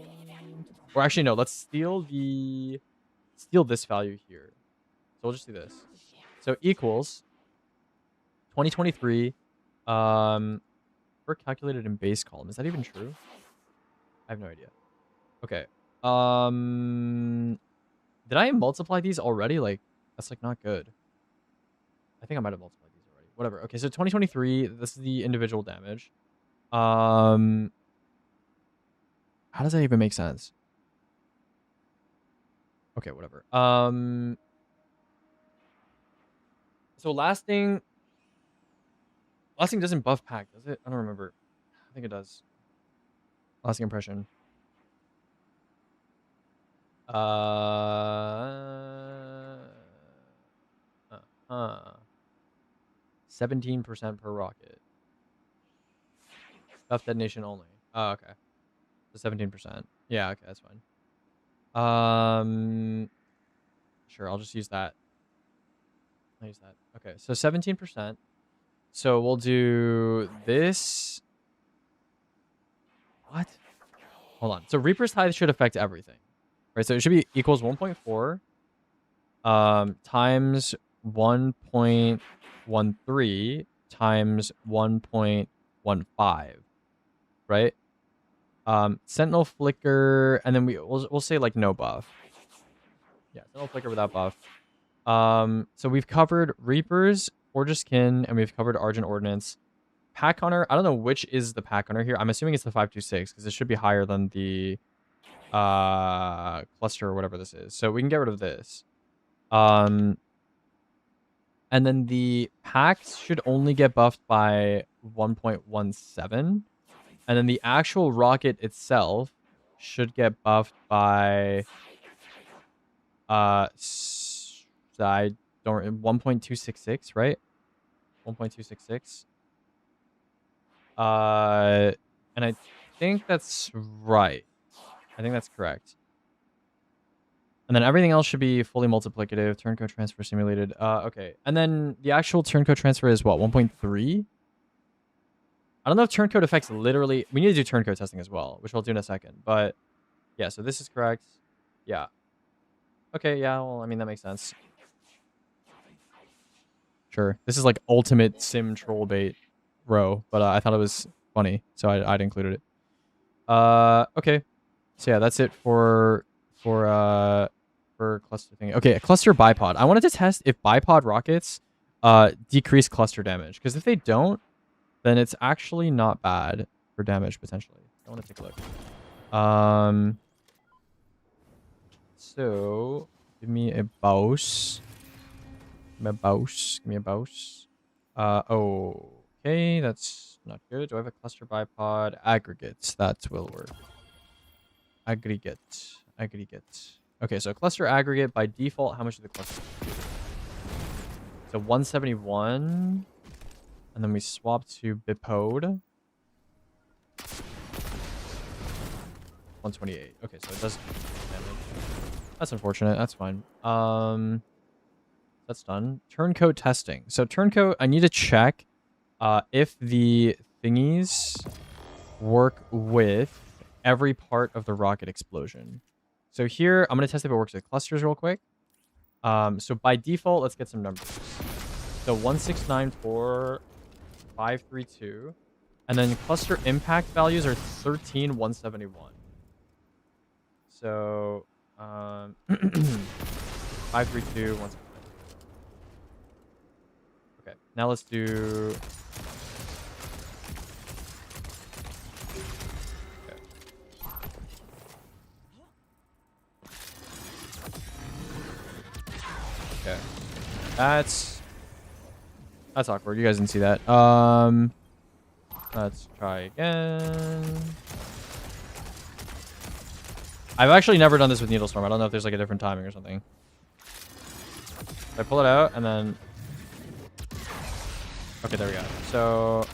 Or actually no, let's steal this value here. So we'll just do this. So equals 2023 per calculated in base column. Is that even true? I have no idea. Okay. Did I multiply these already? Like that's like not good. I think I might have multiplied these already. Whatever. Okay, so 2023, this is the individual damage. How does that even make sense? Okay, whatever. So lasting doesn't buff pack, does it? I don't remember. I think it does. Lasting impression. Uh, 17% per rocket. Buff detonation only. Oh, okay. So 17%. Yeah, okay, that's fine. Sure, I'll just use that. I'll use that. Okay, so 17%. So we'll do this. What? Hold on. So Reaper's Tithe should affect everything. Right, so it should be equals 1.4 times 1.13 times 1.15, right? Sentinel Flicker, and then we'll say like no buff. Yeah, Sentinel Flicker without buff. So we've covered Reapers, Forge's Kin, and we've covered Argent Ordnance. Pack Hunter, I don't know which is the Pack Hunter here. I'm assuming it's the 526 because it should be higher than the cluster or whatever this is. So we can get rid of this. And then the packs should only get buffed by 1.17. And then the actual rocket itself should get buffed by I don't 1.266, right? 1.266. And I think that's right. I think that's correct. And then everything else should be fully multiplicative. Turncoat transfer simulated. Okay. And then the actual turncoat transfer is what? 1.3? I don't know if turncoat affects literally. We need to do turncoat testing as well, which we'll do in a second. But yeah, so this is correct. Yeah. Okay, yeah, well, I mean, that makes sense. Sure. This is like ultimate sim troll bait row, but I thought it was funny, so I'd included it. Okay. So yeah, that's it for cluster thing. Okay, cluster bipod. I wanted to test if bipod rockets decrease cluster damage, because if they don't, then it's actually not bad for damage potentially. I want to take a look. So give me a bouse. Give me a bouse. Give me a bouse. Okay, that's not good. Do I have a cluster bipod? Aggregates. That will work. Aggregate. Okay, so cluster aggregate by default, how much is the cluster? So 171. And then we swap to bipod. 128. Okay, so it does damage. That's unfortunate. That's fine. That's done. Turncoat testing. So turncoat, I need to check if the thingies work with every part of the rocket explosion. So here, I'm going to test if it works with clusters real quick. So by default, let's get some numbers. So 1694532. And then cluster impact values are 13171. So 532 169. Okay, now let's do. Okay, that's awkward. You guys didn't see that. Let's try again. I've actually never done this with Needle Storm. I don't know if there's like a different timing or something. I pull it out and then. Okay, there we go. So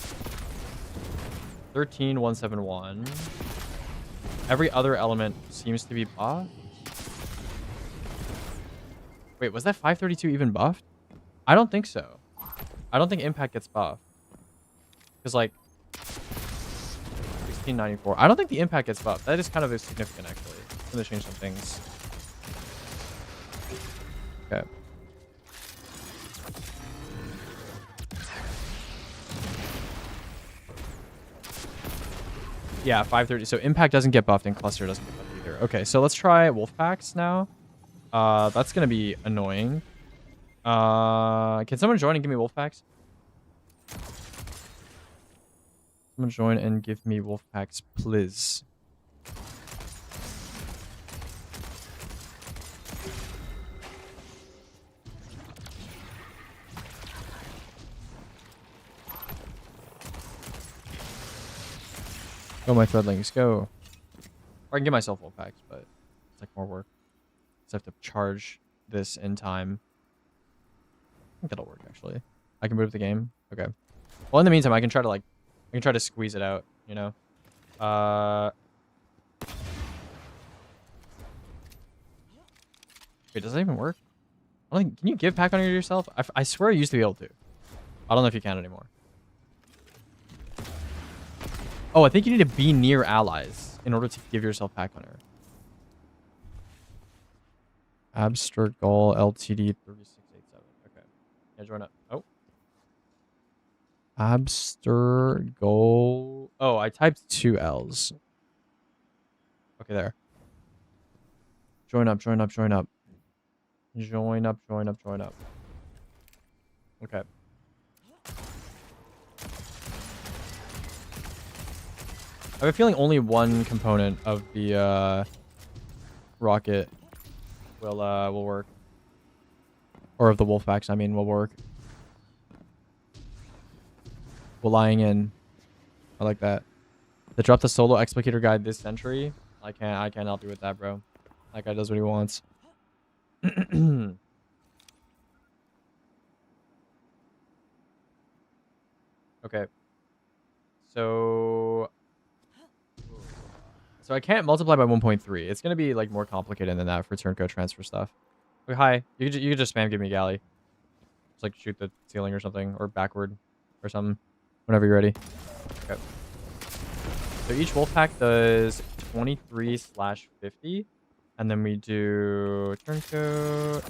13171. Every other element seems to be buffed. Wait, was that 532 even buffed? I don't think so. I don't think impact gets buffed. Because like 1694. I don't think the impact gets buffed. That is kind of significant actually. I'm gonna change some things. Okay. Yeah, 530. So impact doesn't get buffed and cluster doesn't get buffed either. Okay, so let's try wolf packs now. That's gonna be annoying. Can someone join and give me wolf packs? Someone join and give me wolf packs, please. Go, my threadlings, go. Or I can give myself wolf packs, but it's like more work. because I have to charge this in time. I think that'll work actually. I can move the game. Okay. Well, in the meantime, I can try to squeeze it out. You know. Wait, does that even work? I don't think, can you give pack on yourself? I swear I used to be able to. I don't know if you can anymore. Oh, I think you need to be near allies in order to give yourself pack hunter. Abstergol LTD 3687. Okay. Yeah, join up. Oh. Abstergol. Oh, I typed 2 L's. Okay, there. Join up, join up, join up. Join up, join up, join up. Okay. I have a feeling only one component of the rocket will work. Or of the wolf packs, I mean, will work. Well, lying in. I like that. They dropped the solo explicator guide this century. I can't help you with that, bro. That guy does what he wants. Okay. So I can't multiply by 1.3. It's gonna be like more complicated than that for turncoat transfer stuff. Okay, hi. You could just spam give me galley. Just like shoot the ceiling or something, or backward, or something. Whenever you're ready. Okay. So each wolf pack does 23/50, and then we do turncoat.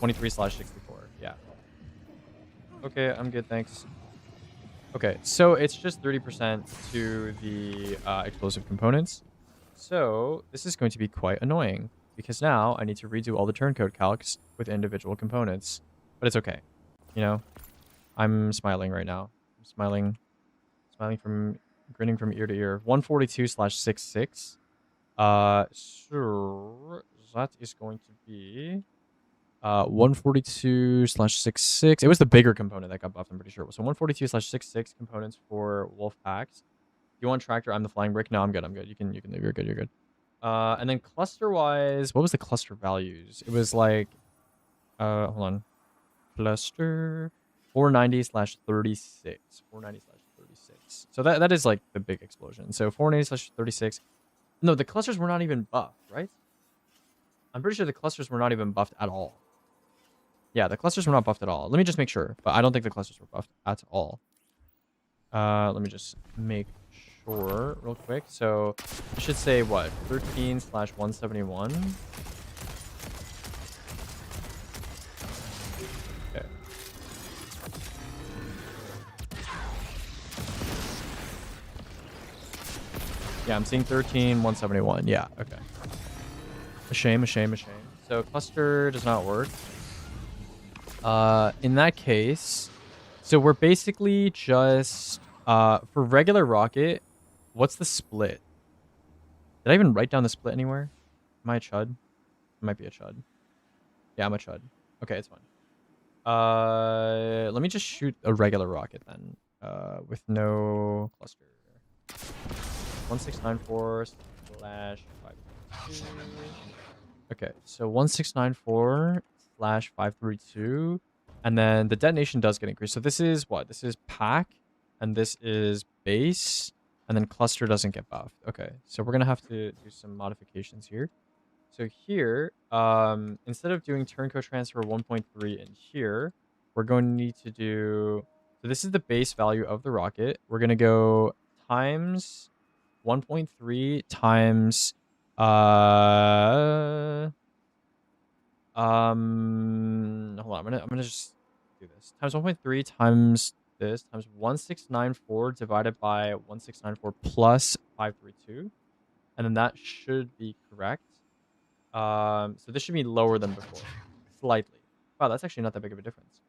23/64. Yeah. Okay, I'm good, thanks. Okay, so it's just 30% to the explosive components. So this is going to be quite annoying because now I need to redo all the turncoat calcs with individual components. But it's okay. You know, I'm smiling right now. I'm smiling from, grinning from ear to ear. 142/66. So that is going to be 142/66. It was the bigger component that got buffed, I'm pretty sure. So 142/66 components for wolf packs. You want tractor? I'm the flying brick. No, I'm good. I'm good. You can leave. You're good. You're good. And then cluster wise, what was the cluster values? It was like, hold on, cluster 490/36. 490/36. So that is like the big explosion. So 490/36. No, the clusters were not even buffed, right? I'm pretty sure the clusters were not even buffed at all. Yeah, the clusters were not buffed at all. Let me just make sure, but I don't think the clusters were buffed at all. Let me just make sure real quick. So I should say what? 13/171. Okay. Yeah, I'm seeing 13/171. Yeah, okay. A shame, a shame, a shame. So cluster does not work. In that case, so we're basically just for regular rocket, what's the split? Did I even write down the split anywhere? Am I a chud? I might be a chud. Yeah, I'm a chud. Okay, it's fine. Let me just shoot a regular rocket then. With no cluster. 1694/532. Okay, so 1694/532, and then the detonation does get increased. So this is what? This is pack, and this is base, and then cluster doesn't get buffed. Okay, so we're gonna have to do some modifications here. So here, instead of doing turncoat transfer 1.3 in here, we're going to need to do. So this is the base value of the rocket. We're gonna go times 1.3 times hold on, I'm gonna just do this. Times 1.3 times this times 1694 divided by 1694 plus 532. And then that should be correct. So this should be lower than before. Slightly. Wow, that's actually not that big of a difference.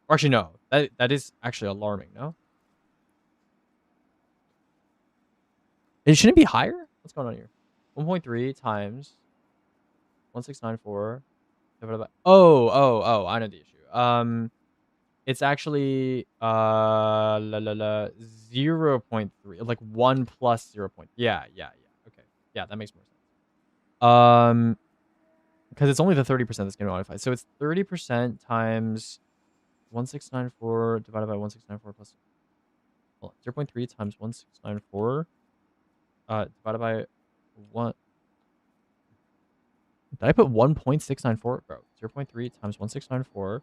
Or actually no. That is actually alarming, no? It shouldn't be higher? What's going on here? 1.3 times 1694 divided by... Oh, I know the issue. It's actually 0.3, like 1 plus 0. Yeah, yeah, yeah. Okay. Yeah, that makes more sense. Because it's only the 30% that's going to modify. So it's 30% times 1694 divided by 1694 plus, hold on, 0.3 times 1694 divided by 1. Did I put 1.694? Bro, 0.3 times 1694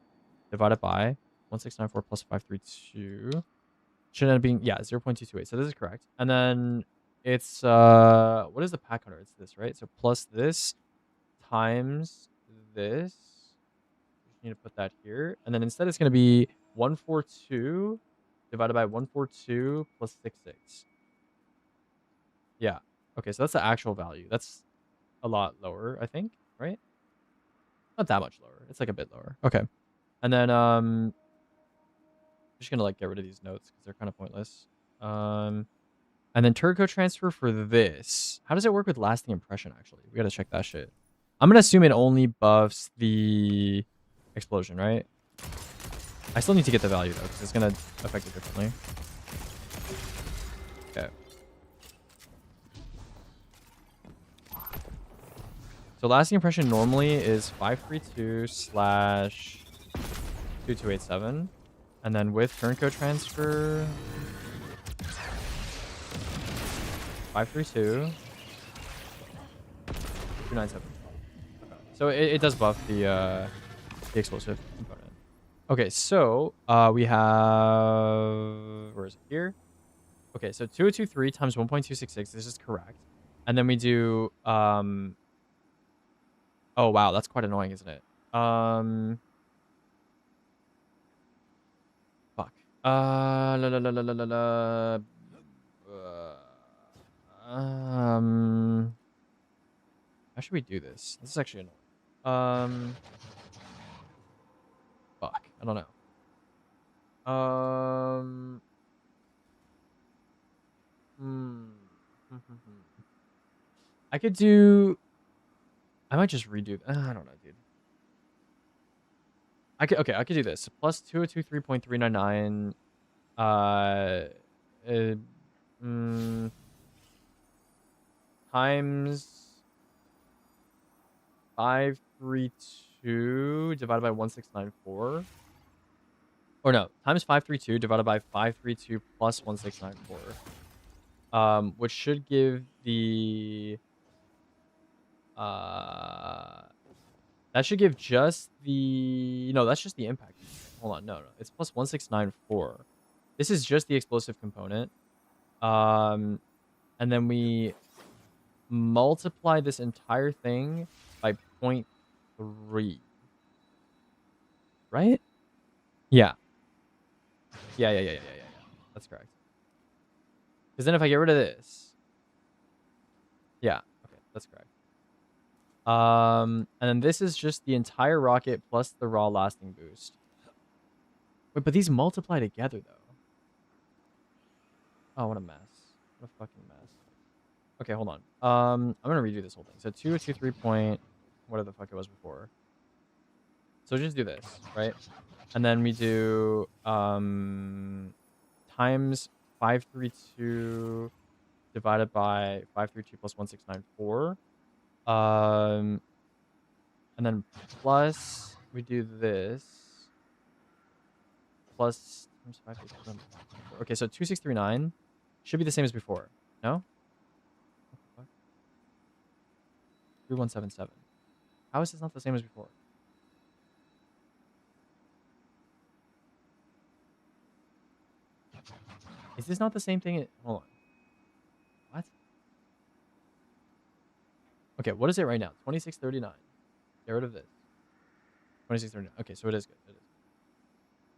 divided by 1694 plus 532. Should end up being, yeah, 0.228. So this is correct. And then it's, what is the pack hunter? It's this, right? So plus this times this. Just need to put that here. And then instead it's going to be 142 divided by 142 plus 66. Yeah. Okay, so that's the actual value. That's a lot lower, I think, right? Not that much lower. It's like a bit lower. Okay. And then I'm just gonna like get rid of these notes because they're kind of pointless. And then turbo transfer for this. How does it work with lasting impression? Actually, we gotta check that shit. I'm gonna assume it only buffs the explosion, right? I still need to get the value though because it's gonna affect it differently. Okay. So lasting impression normally is 532 slash 2287. And then with turncoat transfer, 532 297. Okay. So it does buff the explosive component. Okay, so we have, where is it here? Okay, so 2023 times 1.266. This is correct. And then we do oh wow, that's quite annoying, isn't it? Fuck. La la la la la la la. How should we do this? This is actually annoying. Fuck. I don't know. Hmm. I could do. I might just redo. I don't know, dude. I could do this. Plus 2023.399. Uh, uh, times 532 divided by 1694. Or no, times 532 divided by 532 plus 1694. Which should give the that should give just the, no, that's just the impact. Hold on, no, it's plus 1694. This is just the explosive component. And then we multiply this entire thing by 0.3. Right? Yeah. Yeah. That's correct. Because then if I get rid of this, yeah, okay, that's correct. And then this is just the entire rocket plus the raw lasting boost. Wait, but these multiply together though. Oh, what a mess. What a fucking mess. Okay, hold on. I'm gonna redo this whole thing. So 2023 point, whatever the fuck it was before. So just do this, right? And then we do times 532 divided by 532 plus 1694. And then plus we do this plus times 532. Okay, so 2639 should be the same as before. No? What the fuck? 3177. How is this not the same as before? Is this not the same thing? Hold on. What? Okay, what is it right now? 2639. Get rid of this. 2639. Okay, so it is good. It is.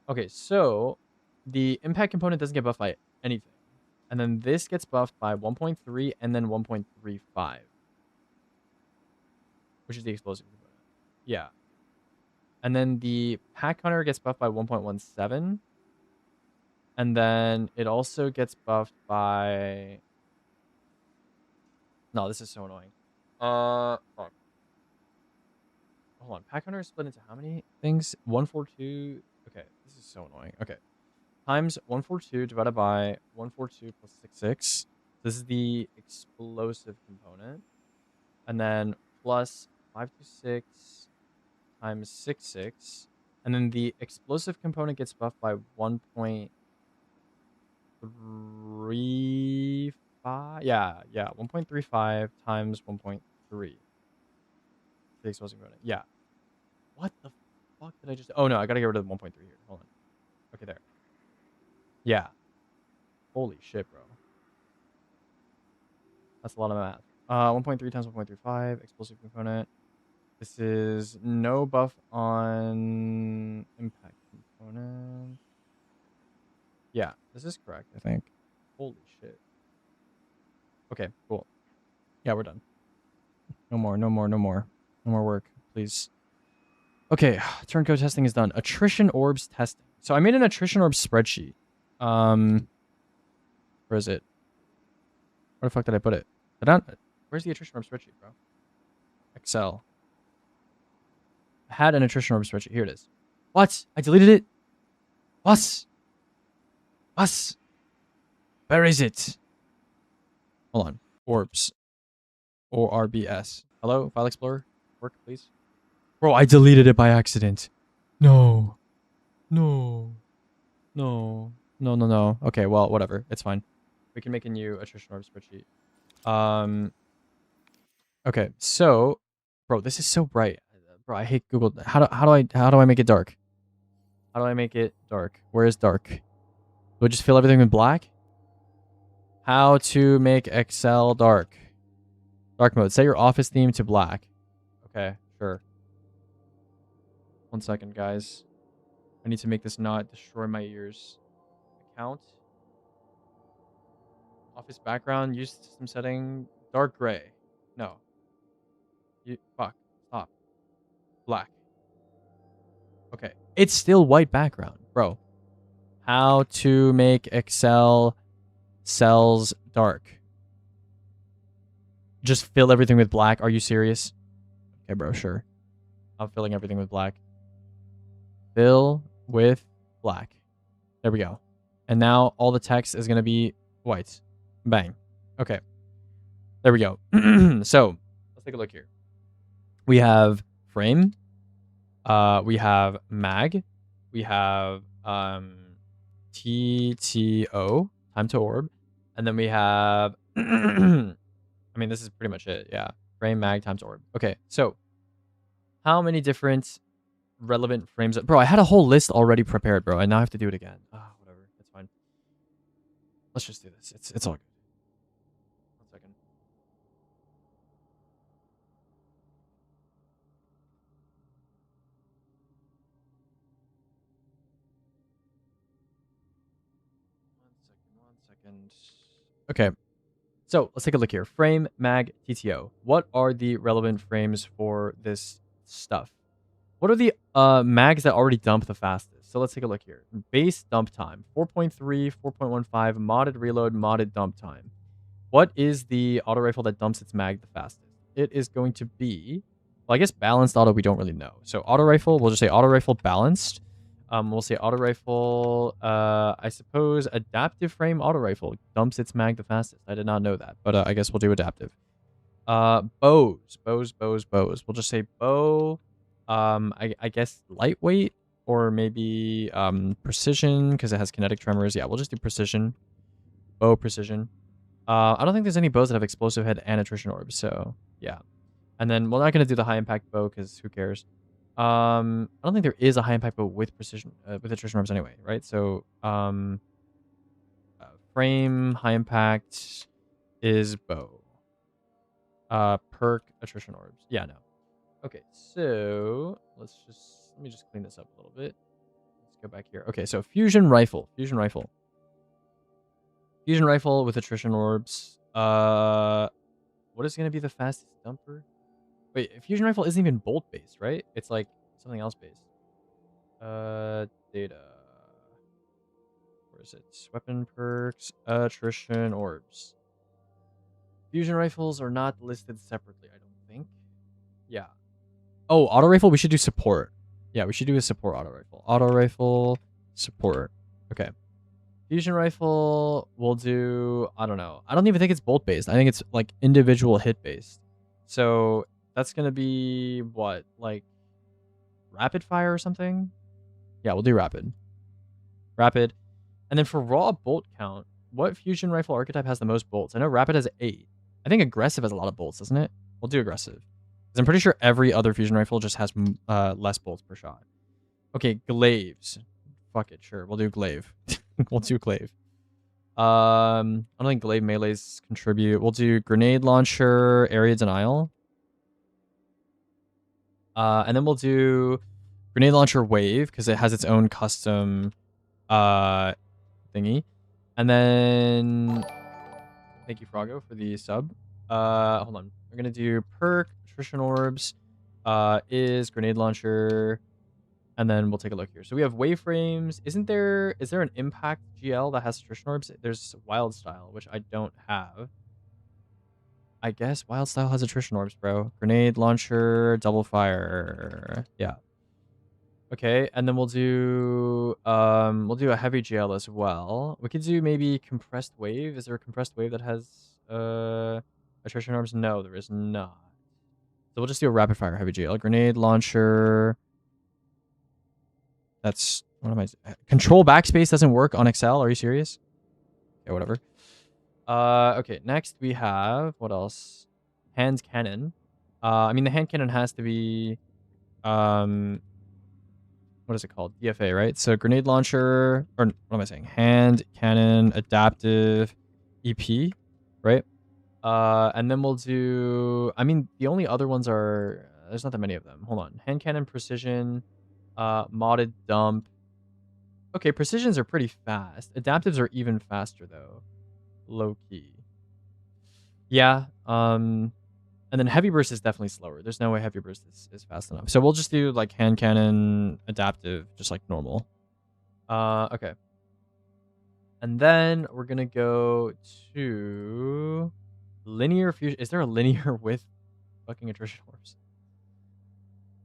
Okay, so the impact component doesn't get buffed by anything. And then this gets buffed by 1.3 and then 1.35. Which is the explosive component. Yeah. And then the pack hunter gets buffed by 1.17. And then it also gets buffed by... No, this is so annoying. Fuck. Hold on. Pack hunter is split into how many things? 142. Okay, this is so annoying. Okay. Times 142 divided by 142 plus 66. This is the explosive component. And then plus 526 times 66. And then the explosive component gets buffed by 1.35. Yeah, 1.35 times 1.3. The explosive component. Yeah. What the fuck did I just... Oh, no, I gotta get rid of the 1.3 here. Hold on. Okay, there. Yeah. Holy shit, bro. That's a lot of math. 1.3 times 1.35, explosive component. This is no buff on impact component. Yeah, this is correct, I think. Holy shit. Okay, cool. Yeah, we're done. No more. No more work, please. Okay, turncode testing is done. Attrition orbs testing. So I made an attrition orb spreadsheet. Where is it? Where the fuck did I put it? Where's the attrition orb spreadsheet, bro? Excel. I had an attrition orb spreadsheet. Here it is. What? I deleted it? What? Where is it? Hold on. Orbs. ORBS. Hello, File Explorer? Work, please. Bro, I deleted it by accident. No. Okay, well, whatever. It's fine. We can make a new attrition orb spreadsheet. Okay, so, bro, this is so bright. Bro, I hate Google. How do I make it dark? How do I make it dark? Where is dark? Do I just fill everything with black? How to make Excel dark. Dark mode. Set your office theme to black. Okay, sure. 1 second, guys. I need to make this not destroy my ears. Account. Office background. Use system setting. Dark gray. No. Fuck. Stop. Black. Okay. It's still white background, bro. How to make Excel cells dark. Just fill everything with black. Are you serious? Okay, bro, sure. I'm filling everything with black. Fill with black. There we go. And now all the text is going to be white. Bang. Okay. There we go. So, let's take a look here. We have frame. We have mag. We have TTO, time to orb. And then we have... I mean, this is pretty much it. Yeah. Frame, mag, time to orb. Okay, so how many different relevant frames? Bro, I had a whole list already prepared, bro. And now I have to do it again. Whatever. It's fine. Let's just do this. It's all good. 1 second. One second. Okay. So let's take a look here. Frame, mag, TTO. What are the relevant frames for this stuff? What are the mags that already dump the fastest? So let's take a look here. Base dump time, 4.3, 4.15, modded reload, modded dump time. What is the auto rifle that dumps its mag the fastest? It is going to be, well, I guess balanced auto, we don't really know. So auto rifle, we'll just say auto rifle balanced. We'll say auto rifle, I suppose adaptive frame auto rifle dumps its mag the fastest. I did not know that, but I guess we'll do adaptive. Bows. We'll just say bow. I guess lightweight or maybe precision because it has kinetic tremors. Yeah, we'll just do precision. Bow precision. I don't think there's any bows that have explosive head and attrition orbs, so yeah. And then we're not gonna do the high impact bow because who cares? I don't think there is a high impact bow with precision with attrition orbs anyway, right? So frame high impact is bow. Perk attrition orbs. Yeah, no. Okay, so let me just clean this up a little bit. Let's go back here. Okay, so fusion rifle with attrition orbs. What is going to be the fastest dumper? Wait, fusion rifle isn't even bolt based, right? It's like something else based. Data. Where is it? Weapon perks, attrition orbs. Fusion rifles are not listed separately, I don't think. Yeah. Oh, auto rifle, we should do support. Yeah, we should do a support auto rifle. Auto rifle, support. Okay. Fusion rifle, we'll do, I don't know. I don't even think it's bolt based. I think it's like individual hit based. So that's going to be what? Like rapid fire or something? Yeah, we'll do rapid. Rapid. And then for raw bolt count, what fusion rifle archetype has the most bolts? I know rapid has 8. I think aggressive has a lot of bolts, doesn't it? We'll do aggressive. Because I'm pretty sure every other fusion rifle just has less bolts per shot. Okay, glaives. Fuck it, sure. We'll do glaive. We'll do glaive. I don't think glaive melees contribute. We'll do grenade launcher, area denial. And then we'll do grenade launcher wave because it has its own custom thingy. And then thank you, Froggo, for the sub. Hold on. We're gonna do perk, attrition orbs, is grenade launcher, and then we'll take a look here. So we have waveframes. Is there an impact GL that has attrition orbs? There's wild style, which I don't have. I guess wild style has attrition orbs, bro. Grenade launcher, double fire. Yeah. Okay, and then we'll do a heavy GL as well. We could do maybe compressed wave. Is there a compressed wave that has attrition orbs? No, there is not. So we'll just do a rapid fire heavy GL. Grenade launcher. That's what am I? Control backspace doesn't work on Excel. Are you serious? Okay, whatever. Okay, next we have what else? Hand cannon. I mean the hand cannon has to be what is it called? DFA, right? So grenade launcher, or what am I saying? Hand cannon, adaptive, EP, right? And then we'll do. I mean, the only other ones are there's not that many of them. Hold on, hand cannon, precision, modded dump. Okay, precisions are pretty fast. Adaptives are even faster though, low key. Yeah. And then heavy burst is definitely slower. There's no way heavy burst is fast enough. So we'll just do like hand cannon, adaptive, just like normal. Okay. And then we're gonna go to linear fusion. Is there a linear with fucking attrition orbs?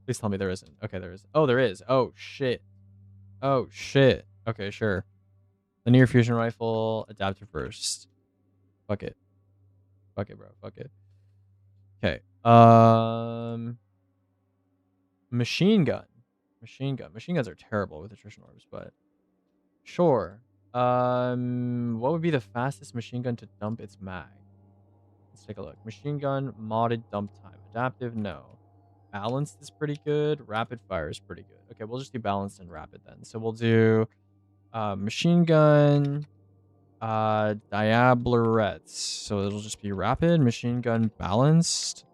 Please tell me there isn't. Okay, there is. Oh, there is. Oh shit. Oh shit. Okay, sure. Linear fusion rifle, adaptive burst. Fuck it. Fuck it, bro. Fuck it. Okay. Machine gun. Machine guns are terrible with attrition orbs, but sure. What would be the fastest machine gun to dump its mag? Let's take a look. Machine gun modded dump time. Adaptive, no. Balanced is pretty good. Rapid fire is pretty good. Okay, we'll just do balanced and rapid then. So we'll do machine gun, Diablerets. So it'll just be rapid, machine gun, balanced.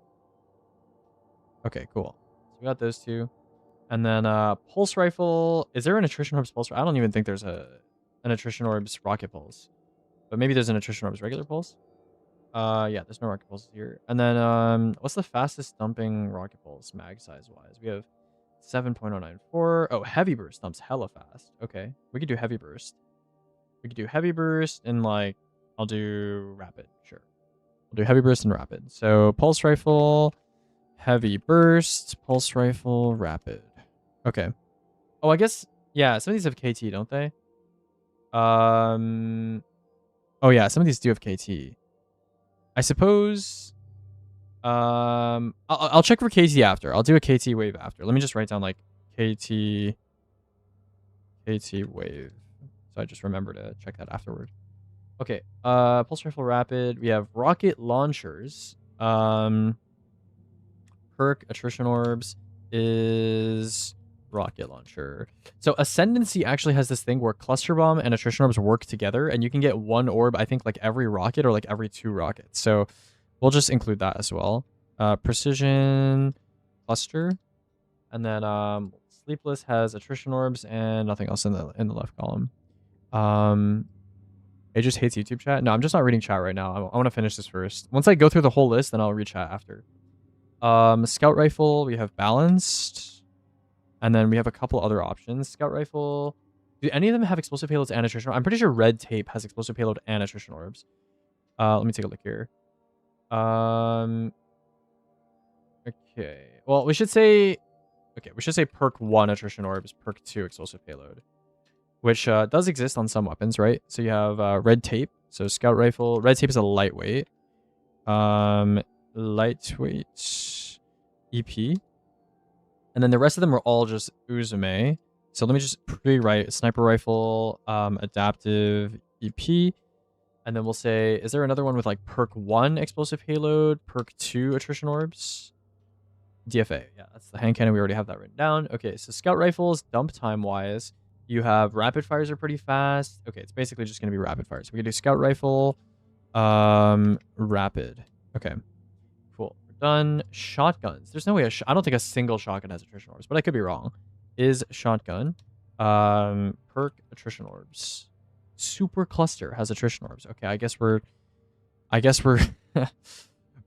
Okay, cool. So we got those two. And then pulse rifle. Is there an attrition orbs pulse? I don't even think there's an attrition orbs rocket pulse. But maybe there's an attrition orbs regular pulse. Yeah, there's no rocket pulses here. And then what's the fastest dumping rocket pulse mag size wise? We have 7.094. Oh, heavy burst dumps hella fast. Okay. We could do heavy burst. We could do heavy burst and like I'll do rapid. Sure. We'll do heavy burst and rapid. So pulse rifle, heavy burst, pulse rifle, rapid. Okay. Oh, I guess yeah, some of these have KT, don't they? Oh yeah, some of these do have KT. I suppose I'll check for KT after. I'll do a KT wave after. Let me just write down like KT wave. So I just remember to check that afterward. Okay. Pulse rifle rapid. We have rocket launchers. Perk attrition orbs is rocket launcher. So Ascendancy actually has this thing where cluster bomb and attrition orbs work together, and you can get one orb, I think, like every rocket or like every 2 rockets. So we'll just include that as well. Precision cluster, and then Sleepless has attrition orbs and nothing else in the left column. It just hates YouTube chat. No, I'm just not reading chat right now. I want to finish this first. Once I go through the whole list, then I'll read chat after. Scout rifle, we have balanced. And then we have a couple other options. Scout rifle. Do any of them have explosive payloads and attrition? I'm pretty sure red tape has explosive payload and attrition orbs. Let me take a look here. Okay. Well, we should say Okay, we should say perk 1 attrition orbs, perk 2 explosive payload, which does exist on some weapons, right? So you have red tape. So scout rifle, red tape is a lightweight. Lightweight EP. And then the rest of them are all just Uzume. So let me just pre-write sniper rifle, adaptive EP. And then we'll say, is there another one with like perk 1 explosive payload, perk 2 attrition orbs? DFA. Yeah, that's the hand cannon. We already have that written down. Okay, so scout rifles, dump time wise, you have rapid fires are pretty fast. Okay, it's basically just going to be rapid fires. We can do scout rifle, rapid. Okay, cool. We're done. Shotguns. There's no way I don't think a single shotgun has attrition orbs, but I could be wrong. Is shotgun. Perk attrition orbs. Super cluster has attrition orbs. Okay, I guess we're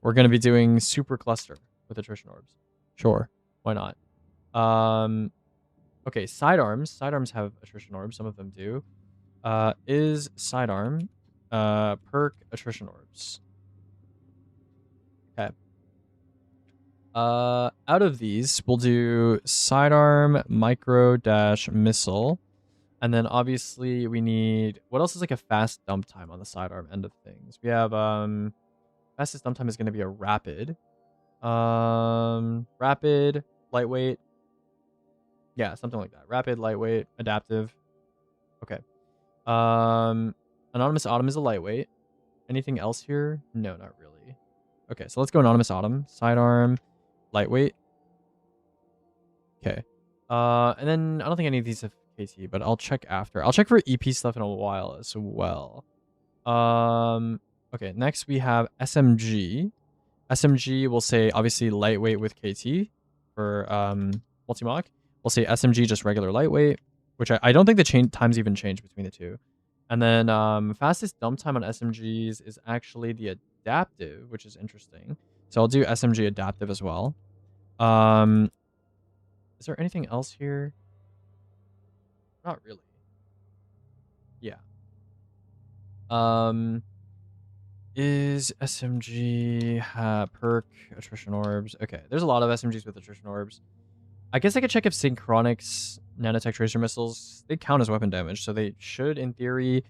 we're gonna be doing super cluster with attrition orbs. Sure, why not? Okay, sidearms. Sidearms have attrition orbs. Some of them do. Is sidearm perk attrition orbs? Okay. Out of these, we'll do sidearm, micro dash missile, and then obviously we need what else is like a fast dump time on the sidearm end of things. We have fastest dump time is going to be a rapid. Rapid, lightweight. Yeah, something like that. Rapid, lightweight, adaptive. Okay. Anonymous Autumn is a lightweight. Anything else here? No, not really. Okay, so let's go Anonymous Autumn. Sidearm, lightweight. Okay. And then I don't think any of these have KT, but I'll check after. I'll check for EP stuff in a while as well. Okay, next we have SMG. SMG will say obviously lightweight with KT for multi-mock. We'll say SMG just regular lightweight, which I don't think the times even change between the two. And then fastest dump time on SMGs is actually the adaptive, which is interesting. So I'll do SMG adaptive as well. Is there anything else here? Not really. Yeah. Is SMG perk attrition orbs? Okay, there's a lot of SMGs with attrition orbs. I guess I could check if Synchronics nanotech tracer missiles, they count as weapon damage, so they should, in theory,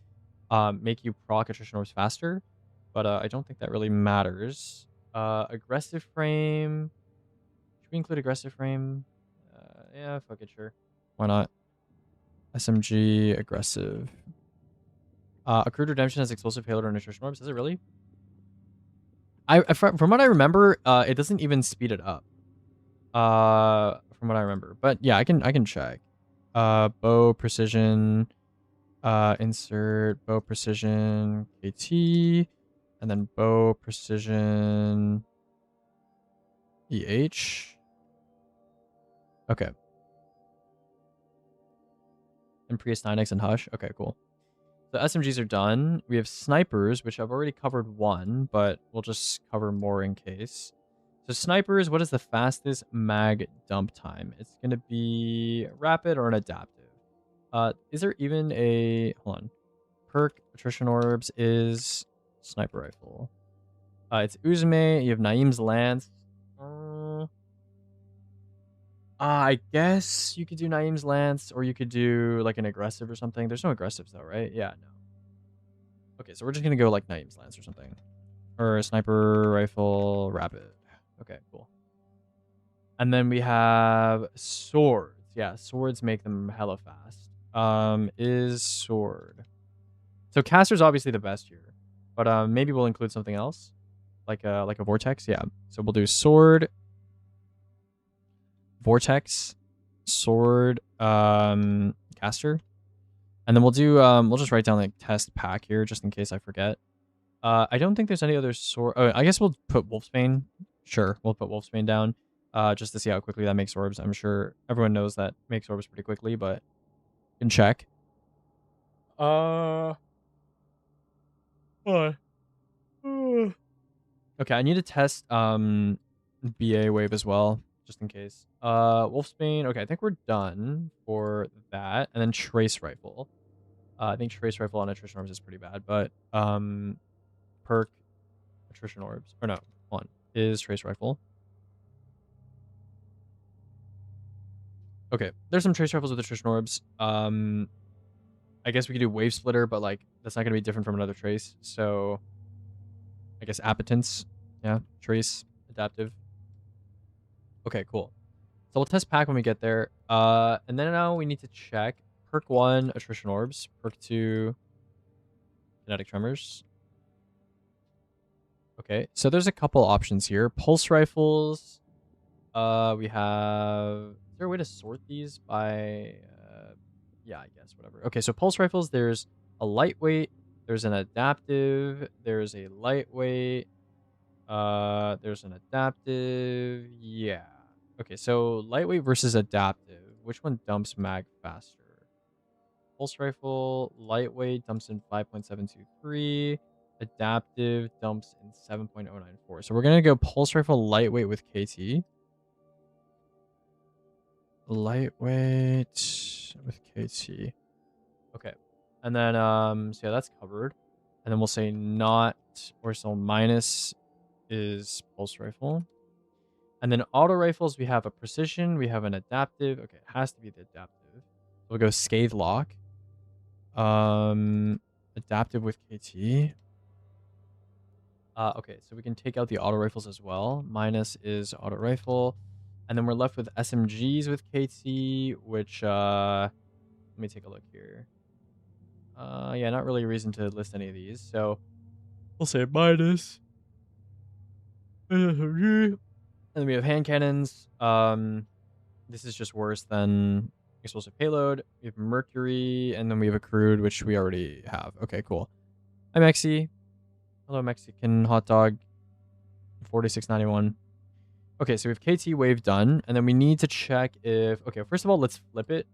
make you proc attrition orbs faster. But I don't think that really matters. Aggressive frame. Should we include aggressive frame? Yeah, fuck it, sure. Why not? SMG aggressive. Accrued redemption has explosive payload or attrition orbs. Does it really? From what I remember, it doesn't even speed it up. From what I remember, but yeah, I can check. Bow precision. Insert bow precision KT, and then bow precision EH. Okay. And Prius 9X and Hush. Okay, cool. The SMGs are done. We have snipers, which I've already covered one, but we'll just cover more in case. So snipers, what is the fastest mag dump time? It's going to be rapid or an adaptive. Is there even a... Hold on. Perk attrition orbs is sniper rifle. It's Uzume. You have Naeem's lance. I guess you could do Naeem's lance, or you could do like an aggressive or something. There's no aggressives though, right? Yeah, no. Okay, so we're just gonna go like Naeem's lance or something, or a sniper rifle rapid. Okay, cool. And then we have swords. Yeah, swords make them hella fast. Is sword. So caster's obviously the best here, but maybe we'll include something else, like a vortex. Yeah. So we'll do sword, vortex, sword, caster, and then we'll just write down like test pack here just in case I forget. I don't think there's any other sword. Oh, I guess we'll put Wolfsbane. Sure, we'll put Wolfsbane down, just to see how quickly that makes orbs. I'm sure everyone knows that makes orbs pretty quickly, but you can check. What? Okay, I need to test BA wave as well, just in case. Wolfsbane. Okay, I think we're done for that. And then trace rifle. I think trace rifle on attrition orbs is pretty bad, but perk attrition orbs. Or no, hold on. Is trace rifle. Okay, there's some trace rifles with attrition orbs. I guess we could do wave splitter, but like that's not gonna be different from another trace. So I guess appetence, yeah, trace, adaptive. Okay, cool. So we'll test pack when we get there. And then now we need to check perk 1 attrition orbs, perk 2 kinetic tremors. Okay, so there's a couple options here. Pulse rifles. We have. Is there a way to sort these by? Yeah, I guess whatever. Okay, so pulse rifles. There's a lightweight. There's an adaptive. There's a lightweight. There's an adaptive. Yeah. Okay, so lightweight versus adaptive. Which one dumps mag faster? Pulse rifle, lightweight dumps in 5.723. Adaptive dumps in 7.094. So we're gonna go pulse rifle lightweight with KT. Lightweight with KT. Okay. And then so yeah, that's covered. And then we'll say not or so minus is pulse rifle. And then auto rifles, we have a precision, we have an adaptive. Okay, it has to be the adaptive. We'll go scathe lock. Adaptive with KT. Okay, so we can take out the auto rifles as well. Minus is auto rifle. And then we're left with SMGs with KT, which let me take a look here. Yeah, not really a reason to list any of these. So we'll say minus. And then we have hand cannons. This is just worse than explosive payload. We have mercury, and then we have a crude, which we already have. Okay, cool. Hi, Mexi. Hello, Mexican hot dog. 4691. Okay, so we have KT wave done, and then we need to check if... Okay, first of all, let's flip it.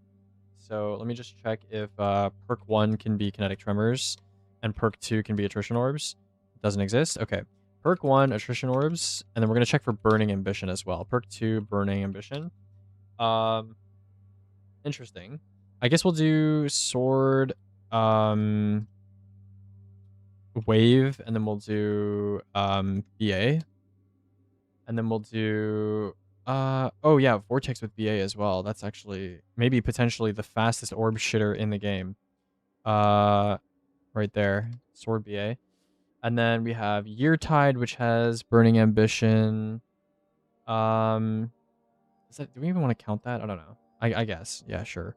So let me just check if perk 1 can be kinetic tremors, and perk 2 can be attrition orbs. It doesn't exist? Okay. Perk 1, attrition orbs, and then we're going to check for burning ambition as well. Perk 2, burning ambition. Interesting. I guess we'll do sword, wave, and then we'll do BA. And then we'll do oh yeah, vortex with BA as well. That's actually maybe potentially the fastest orb shitter in the game. Right there. Sword BA. And then we have Yeartide, which has burning ambition. Is that, do we even want to count that? I don't know. I guess. Yeah, sure.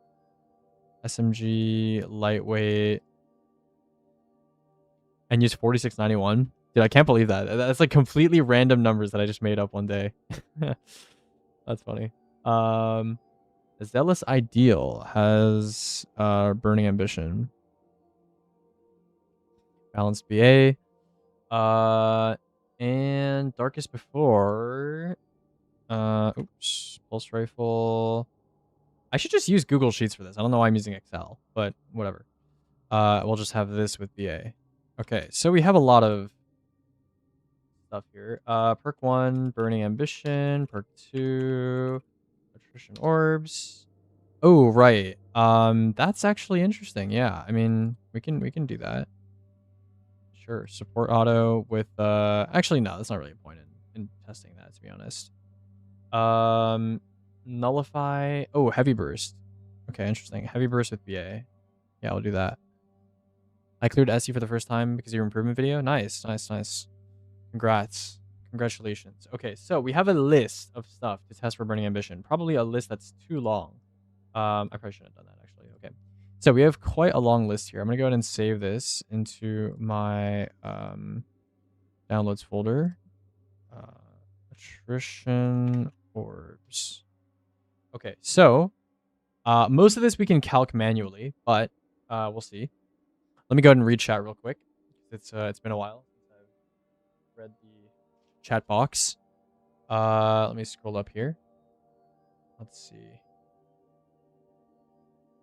SMG, lightweight. And use 4691. Dude, I can't believe that. That's like completely random numbers that I just made up one day. That's funny. Zealous Ideal has burning ambition. Balanced BA. And Darkest Before. Oops. Pulse Rifle. I should just use Google Sheets for this. I don't know why I'm using Excel, but whatever. We'll just have this with BA. Okay, so we have a lot of stuff here. Perk 1, Burning Ambition. Perk 2, Attrition Orbs. Oh, right. That's actually interesting. Yeah, I mean, we can do that. Sure. Support auto with actually no, that's not really a point in testing that, to be honest. Nullify. Oh, heavy burst. Okay, interesting. Heavy burst with BA. Yeah, I'll do that. I cleared SE for the first time because of your improvement video. Nice, nice, nice. Congrats. Congratulations. Okay, so we have a list of stuff to test for burning ambition. Probably a list that's too long. I probably shouldn't have done that, actually. Okay. So we have quite a long list here. I'm going to go ahead and save this into my downloads folder. Attrition orbs. Okay, so most of this we can calc manually, but we'll see. Let me go ahead and read chat real quick. It's been a while since I've read the chat box. Let me scroll up here. Let's see.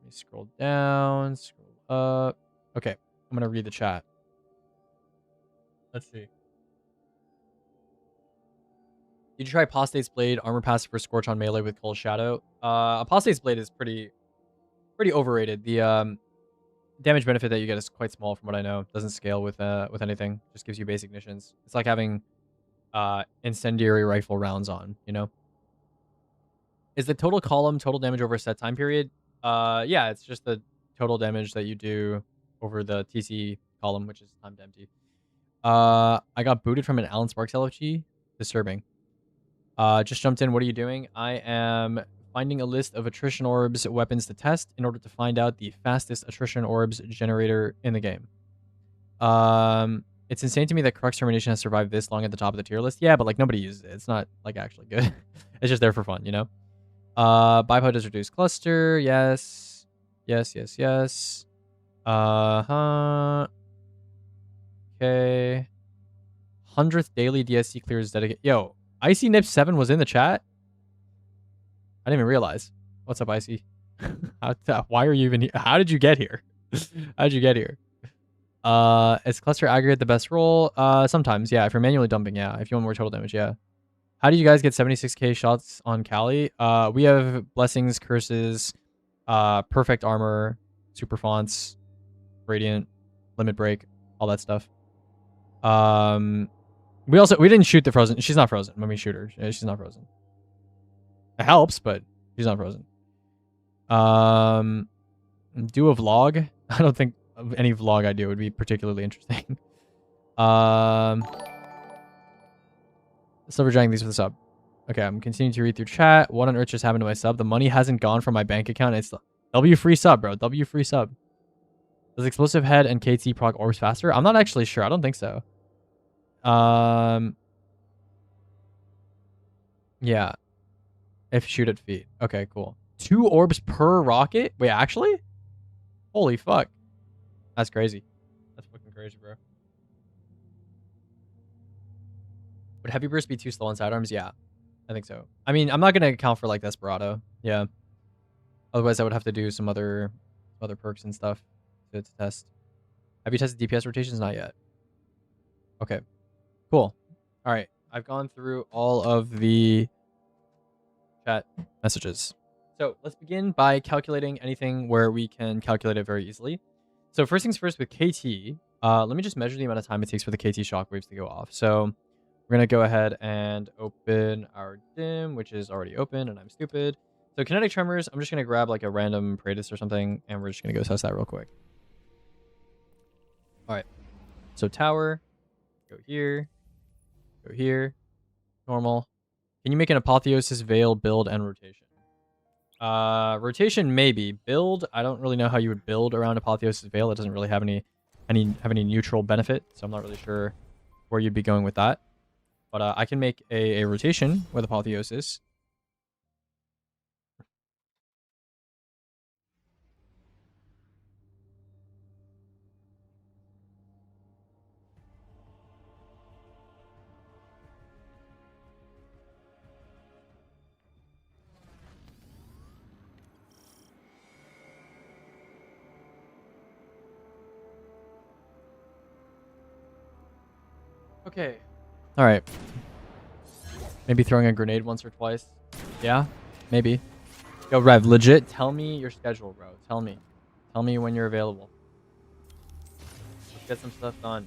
Let me scroll down, scroll up. Okay, I'm gonna read the chat. Let's see. Did you try Apostate's Blade, armor passive for Scorch on melee with Cold Shadow? Apostate's Blade is pretty overrated. The damage benefit that you get is quite small from what I know. Doesn't scale with anything. Just gives you basic ignitions. It's like having incendiary rifle rounds on, you know? Is the total column total damage over a set time period? Yeah, it's just the total damage that you do over the TC column, which is timed empty. I got booted from an Alan Sparks LFG. Disturbing. Just jumped in. What are you doing? I am finding a list of attrition orbs weapons to test in order to find out the fastest attrition orbs generator in the game. It's insane to me that Crux Termination has survived this long at the top of the tier list. Yeah, but like nobody uses it. It's not like actually good. It's just there for fun, you know? Bipod does reduce cluster. Yes. Yes, yes, yes. Uh-huh. Okay. 100th daily DSC clears dedicated. Yo, Icy Nip 7 was in the chat? I didn't even realize. What's up, Icy? Why are you even here? How did you get here? How did you get here? Is cluster aggregate the best roll? Sometimes, yeah. If you're manually dumping, yeah. If you want more total damage, yeah. How do you guys get 76k shots on Kali? We have blessings, curses, perfect armor, super fonts, radiant, limit break, all that stuff. We didn't shoot the frozen. She's not frozen when we shoot her. She's not frozen. It helps, but she's not frozen. Do a vlog. I don't think any vlog I do would be particularly interesting. Silver Giant, these for the sub. Okay, I'm continuing to read through chat. What on earth just happened to my sub? The money hasn't gone from my bank account. It's W free sub, bro. W free sub. Does Explosive Head and KT proc orbs faster? I'm not actually sure. I don't think so. Yeah. If you shoot at feet. Okay, cool. 2 orbs per rocket? Wait, actually? Holy fuck. That's crazy. That's fucking crazy, bro. Would Heavy Burst be too slow on sidearms? Yeah. I think so. I mean, I'm not gonna account for like Desperado. Yeah. Otherwise, I would have to do some other perks and stuff to test. Have you tested DPS rotations? Not yet. Okay. Cool. All right. I've gone through all of the chat messages. So let's begin by calculating anything where we can calculate it very easily. So first things first with KT, let me just measure the amount of time it takes for the KT shockwaves to go off. So we're going to go ahead and open our dim, which is already open, and I'm stupid. So kinetic tremors, I'm just going to grab like a random Praetus or something, and we're just going to go test that real quick. All right. So tower, go here, normal. Can you make an Apotheosis, Veil, build, and rotation? Rotation maybe. Build, I don't really know how you would build around Apotheosis Veil. It doesn't really have any neutral benefit, so I'm not really sure where you'd be going with that. But I can make a rotation with Apotheosis. Okay. All right. Maybe throwing a grenade once or twice. Yeah, maybe. Yo, Rev, legit, tell me your schedule, bro. Tell me. Tell me when you're available. Let's get some stuff done.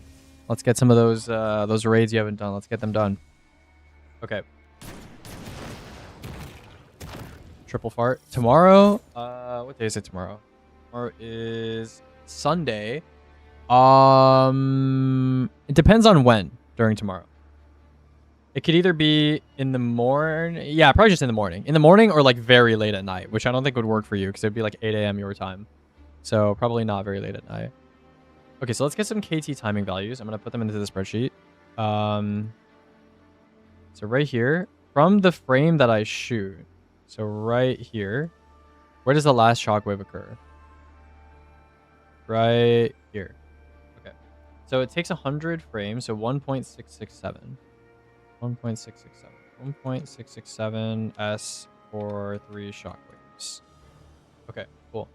Let's get some of those raids you haven't done. Let's get them done. Okay. Triple fart. Tomorrow, what day is it tomorrow? Tomorrow is Sunday. It depends on when during tomorrow. It could either be in the morning. Yeah, probably just in the morning. In the morning or like very late at night, which I don't think would work for you because it'd be like 8 a.m. your time. So probably not very late at night. Okay, so let's get some KT timing values. I'm going to put them into the spreadsheet. So right here, from the frame that I shoot, so right here, where does the last shockwave occur? Right here. Okay. So it takes 100 frames, so 1.667. 1.667. 1.667 S for 3 shockwaves. Okay, cool.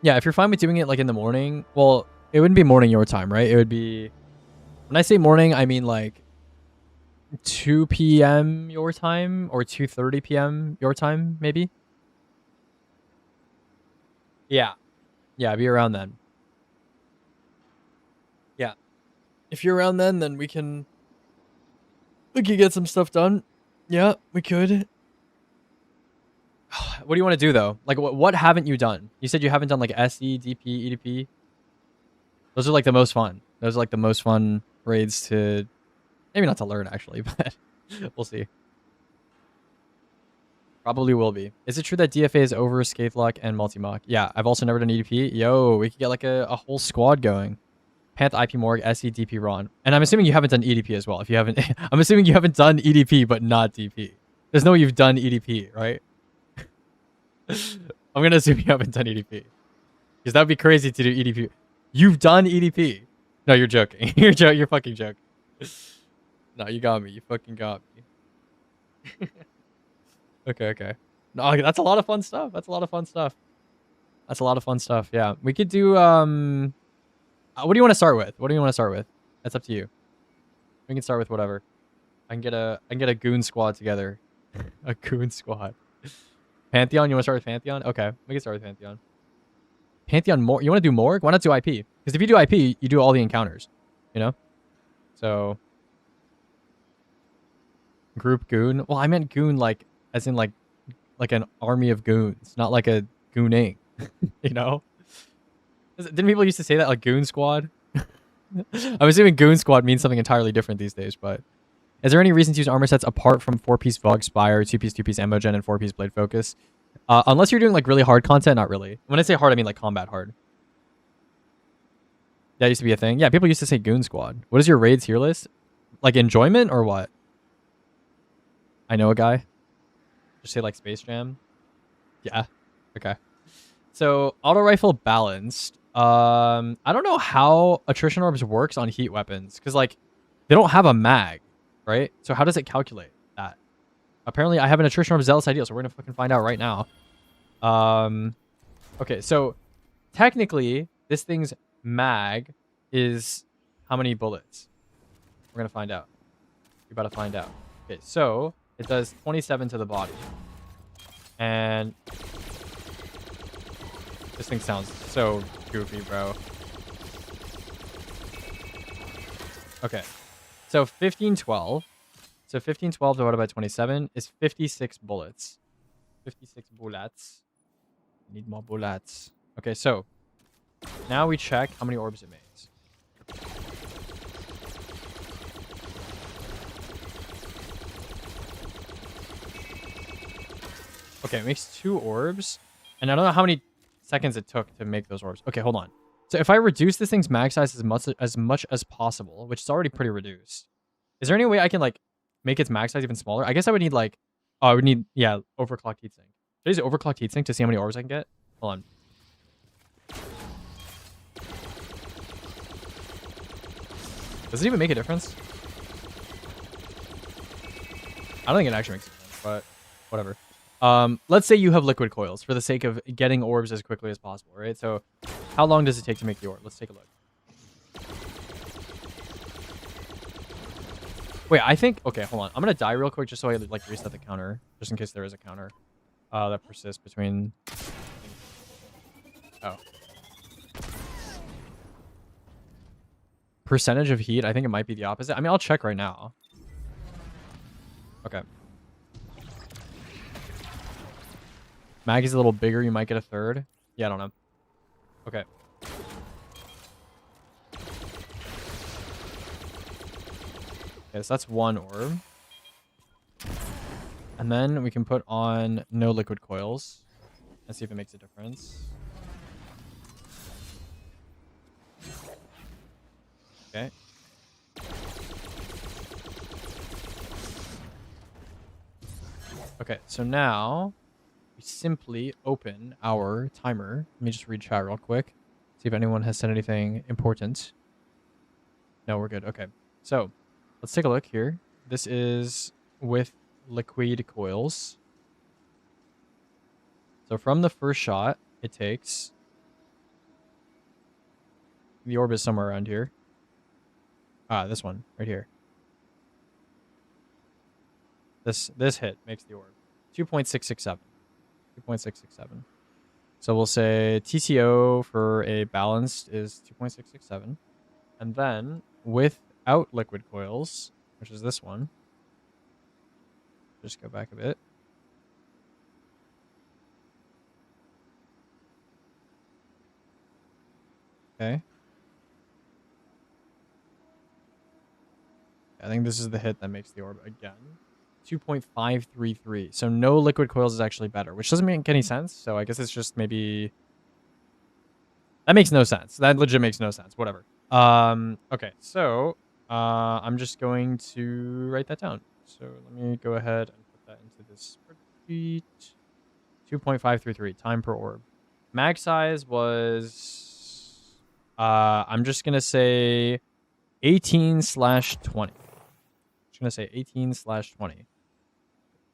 Yeah, if you're fine with doing it like in the morning, well, it wouldn't be morning your time, right? It would be, when I say morning, I mean like 2 p.m. your time or 2:30 p.m. your time, maybe. Yeah. Yeah, be around then. Yeah. If you're around then we can get some stuff done. Yeah, we could. What do you want to do though? Like, what haven't you done? You said you haven't done like SE, DP, EDP. Those are like the most fun. Those are like the most fun raids to, maybe not to learn actually, but we'll see. Probably will be. Is it true that DFA is over Skatelock and Multi-Mock? Yeah, I've also never done EDP. Yo, we could get like a whole squad going. Panth, IP Morg, SE, DP, Ron. And I'm assuming you haven't done EDP as well. If you haven't, I'm assuming you haven't done EDP but not DP. There's no way you've done EDP, right? I'm gonna assume you haven't done EDP. Because that would be crazy to do EDP. You've done EDP. No, you're joking. You're fucking joking. No, you got me. You fucking got me. Okay. No, okay, that's a lot of fun stuff. That's a lot of fun stuff. Yeah. We could do what do you want to start with? That's up to you. We can start with whatever. I can get a goon squad together. A goon squad. Pantheon, you want to start with Pantheon? Okay, we can start with Pantheon. Pantheon more. You want to do Morg? Why not do IP? Because if you do IP, you do all the encounters. You know? So group goon. Well, I meant goon like as in like an army of goons, not like a gooning. You know? Didn't people used to say that, like goon squad? I'm assuming goon squad means something entirely different these days, but is there any reason to use armor sets apart from 4-piece Vogue Spire, 2-piece Emogen, and 4-piece Blade Focus? Unless you're doing like really hard content, not really. When I say hard, I mean like combat hard. That used to be a thing. Yeah, people used to say goon squad. What is your raid tier list? Like enjoyment or what? I know a guy. Just say like Space Jam. Yeah. Okay. So auto rifle balanced. I don't know how attrition orbs works on heat weapons because like they don't have a mag, right? So how does it calculate that? Apparently I have an attrition orb zealous ideal, so we're gonna fucking find out right now. Okay, so technically this thing's mag is how many bullets? We're gonna find out. You're about to find out. Okay, so it does 27 to the body, and this thing sounds so goofy, bro. Okay. So 1512. So 1512 divided by 27 is 56 bullets. 56 bullets. Need more bullets. Okay, so now we check how many orbs it makes. Okay, it makes 2 orbs. And I don't know how many seconds it took to make those orbs. Okay, hold on. So if I reduce this thing's mag size as much as possible, which is already pretty reduced, is there any way I can like make its mag size even smaller? I guess I would need like, oh, I would need, yeah, overclocked heatsink. Should I use overclocked heatsink to see how many orbs I can get? Hold on. Does it even make a difference? I don't think it actually makes a difference, but whatever. Let's say you have liquid coils for the sake of getting orbs as quickly as possible, right? So how long does it take to make the orb? Let's take a look. Wait, I think, okay, hold on. I'm going to die real quick just so I like reset the counter, just in case there is a counter that persists between. Oh. Percentage of heat, I think it might be the opposite. I mean, I'll check right now. Okay. Mag is a little bigger. You might get a third. Yeah, I don't know. Okay. Okay, so that's 1 orb. And then we can put on no liquid coils. Let's see if it makes a difference. Okay. Okay, so now we simply open our timer. Let me just read chat real quick. See if anyone has said anything important. No, we're good. Okay, so let's take a look here. This is with liquid coils. So from the first shot, it takes... The orb is somewhere around here. Ah, this one, right here. This hit makes the orb. 2.667. 2.667. So we'll say TCO for a balanced is 2.667. And then without liquid coils, which is this one. Just go back a bit. Okay. I think this is the hit that makes the orb again. 2.533. So no liquid coils is actually better, which doesn't make any sense. So I guess it's just maybe... That makes no sense. That legit makes no sense. Whatever. Okay, so I'm just going to write that down. So let me go ahead and put that into this spreadsheet. 2.533 time per orb. Mag size was I'm just gonna say 18/20. Just gonna say 18/20.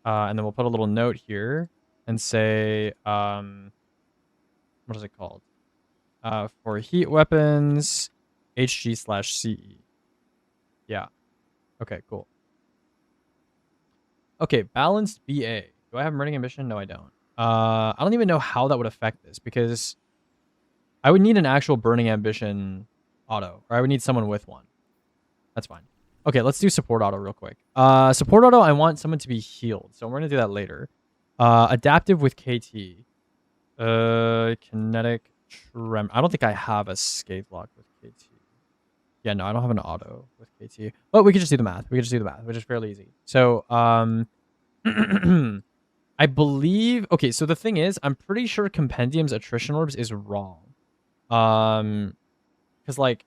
And then we'll put a little note here and say what is it called? For heat weapons, HG/CE. Yeah. Okay, cool. Okay, balanced BA. Do I have burning ambition? No, I don't. I don't even know how that would affect this because I would need an actual burning ambition auto, or I would need someone with one. That's fine. Okay, let's do support auto real quick. Support auto, I want someone to be healed, so we're gonna do that later. Adaptive with KT. Kinetic trem. I don't think I have a scathe lock with KT. Yeah, no, I don't have an auto with KT. But we could just do the math. We could just do the math, which is fairly easy. So, I believe... Okay, so the thing is, I'm pretty sure Compendium's attrition orbs is wrong. Because, like,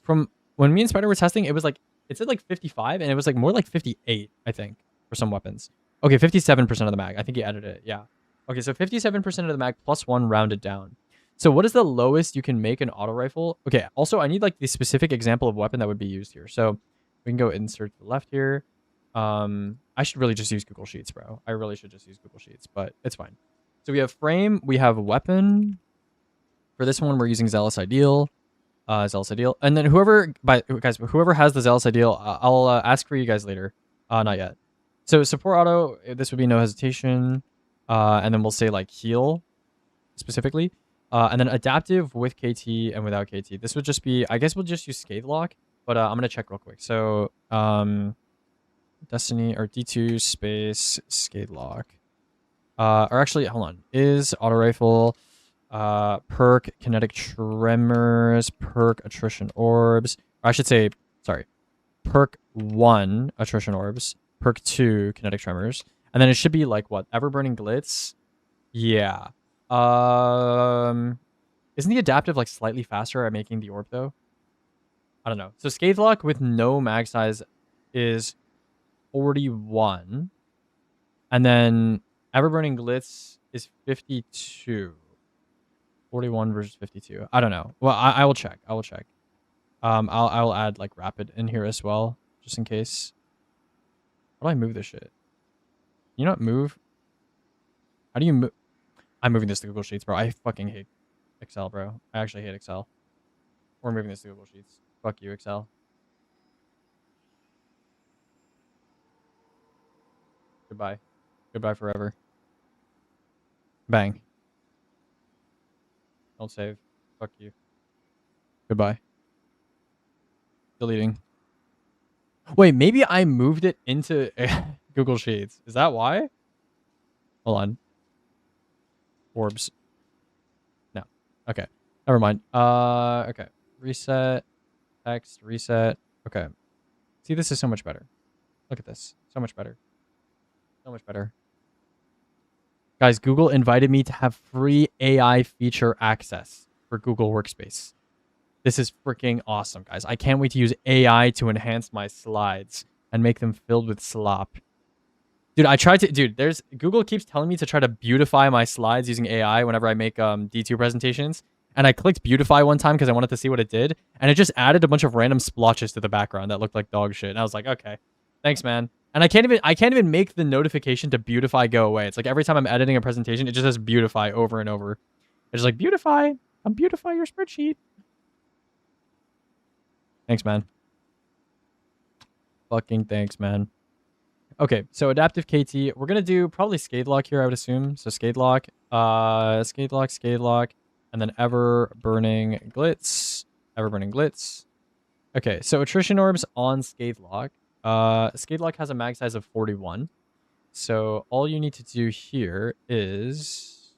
from when me and Spider were testing, it was like... It said, like, 55, and it was, like, more like 58, I think, for some weapons. Okay, 57% of the mag. I think he added it, yeah. Okay, so 57% of the mag plus 1 rounded down. So what is the lowest you can make an auto rifle? Okay, also, I need, like, the specific example of weapon that would be used here. So we can go insert to the left here. I should really just use Google Sheets, bro. I really should just use Google Sheets, but it's fine. So we have frame, we have weapon. For this one, we're using Zealous Ideal. Zealous Ideal. And then whoever has the Zealous Ideal, I'll ask for you guys later. Not yet. So support auto, this would be no hesitation. And then we'll say like heal specifically. And then adaptive with KT and without KT. This would just be, I guess we'll just use Scathe Lock, but I'm going to check real quick. So, Destiny or D2 space Scathe Lock. Or actually, hold on. Is auto rifle, perk kinetic tremors, perk attrition orbs. Or I should say, sorry, perk 1 attrition orbs, perk 2 kinetic tremors. And then it should be like what? Everburning Glitz? Yeah. Isn't the adaptive like slightly faster at making the orb though? I don't know. So Scathe Lock with no mag size is 41. And then Everburning Glitz is 52. 41 versus 52. I don't know. Well, I will check. I will check. I'll add like rapid in here as well, just in case. How do I move this shit? You not move? How do you move? I'm moving this to Google Sheets, bro. I fucking hate Excel, bro. I actually hate Excel. We're moving this to Google Sheets. Fuck you, Excel. Goodbye. Goodbye forever. Bang. Don't save. Fuck you. Goodbye. Deleting. Wait, maybe I moved it into Google Sheets. Is that why? Hold on. Orbs. No. Okay. Never mind. Okay. Reset. Text. Reset. Okay. See, this is so much better. Look at this. So much better. So much better. Guys, Google invited me to have free AI feature access for Google Workspace. This is freaking awesome, guys. I can't wait to use AI to enhance my slides and make them filled with slop. Dude, I tried to... Dude, Google keeps telling me to try to beautify my slides using AI whenever I make D2 presentations. And I clicked beautify one time because I wanted to see what it did. And it just added a bunch of random splotches to the background that looked like dog shit. And I was like, okay, thanks, man. And I can't even make the notification to beautify go away. It's like every time I'm editing a presentation, it just says beautify over and over. It's just like, beautify. Beautify your spreadsheet. Thanks, man. Fucking thanks, man. Okay, so adaptive KT. We're going to do probably Scathe Lock here, I would assume. So Scathe Lock, Scathe Lock, and then Everburning Glitz. Everburning Glitz. Okay, so Attrition Orbs on Scathe Lock. Scathe Lock has a mag size of 41. So all you need to do here is...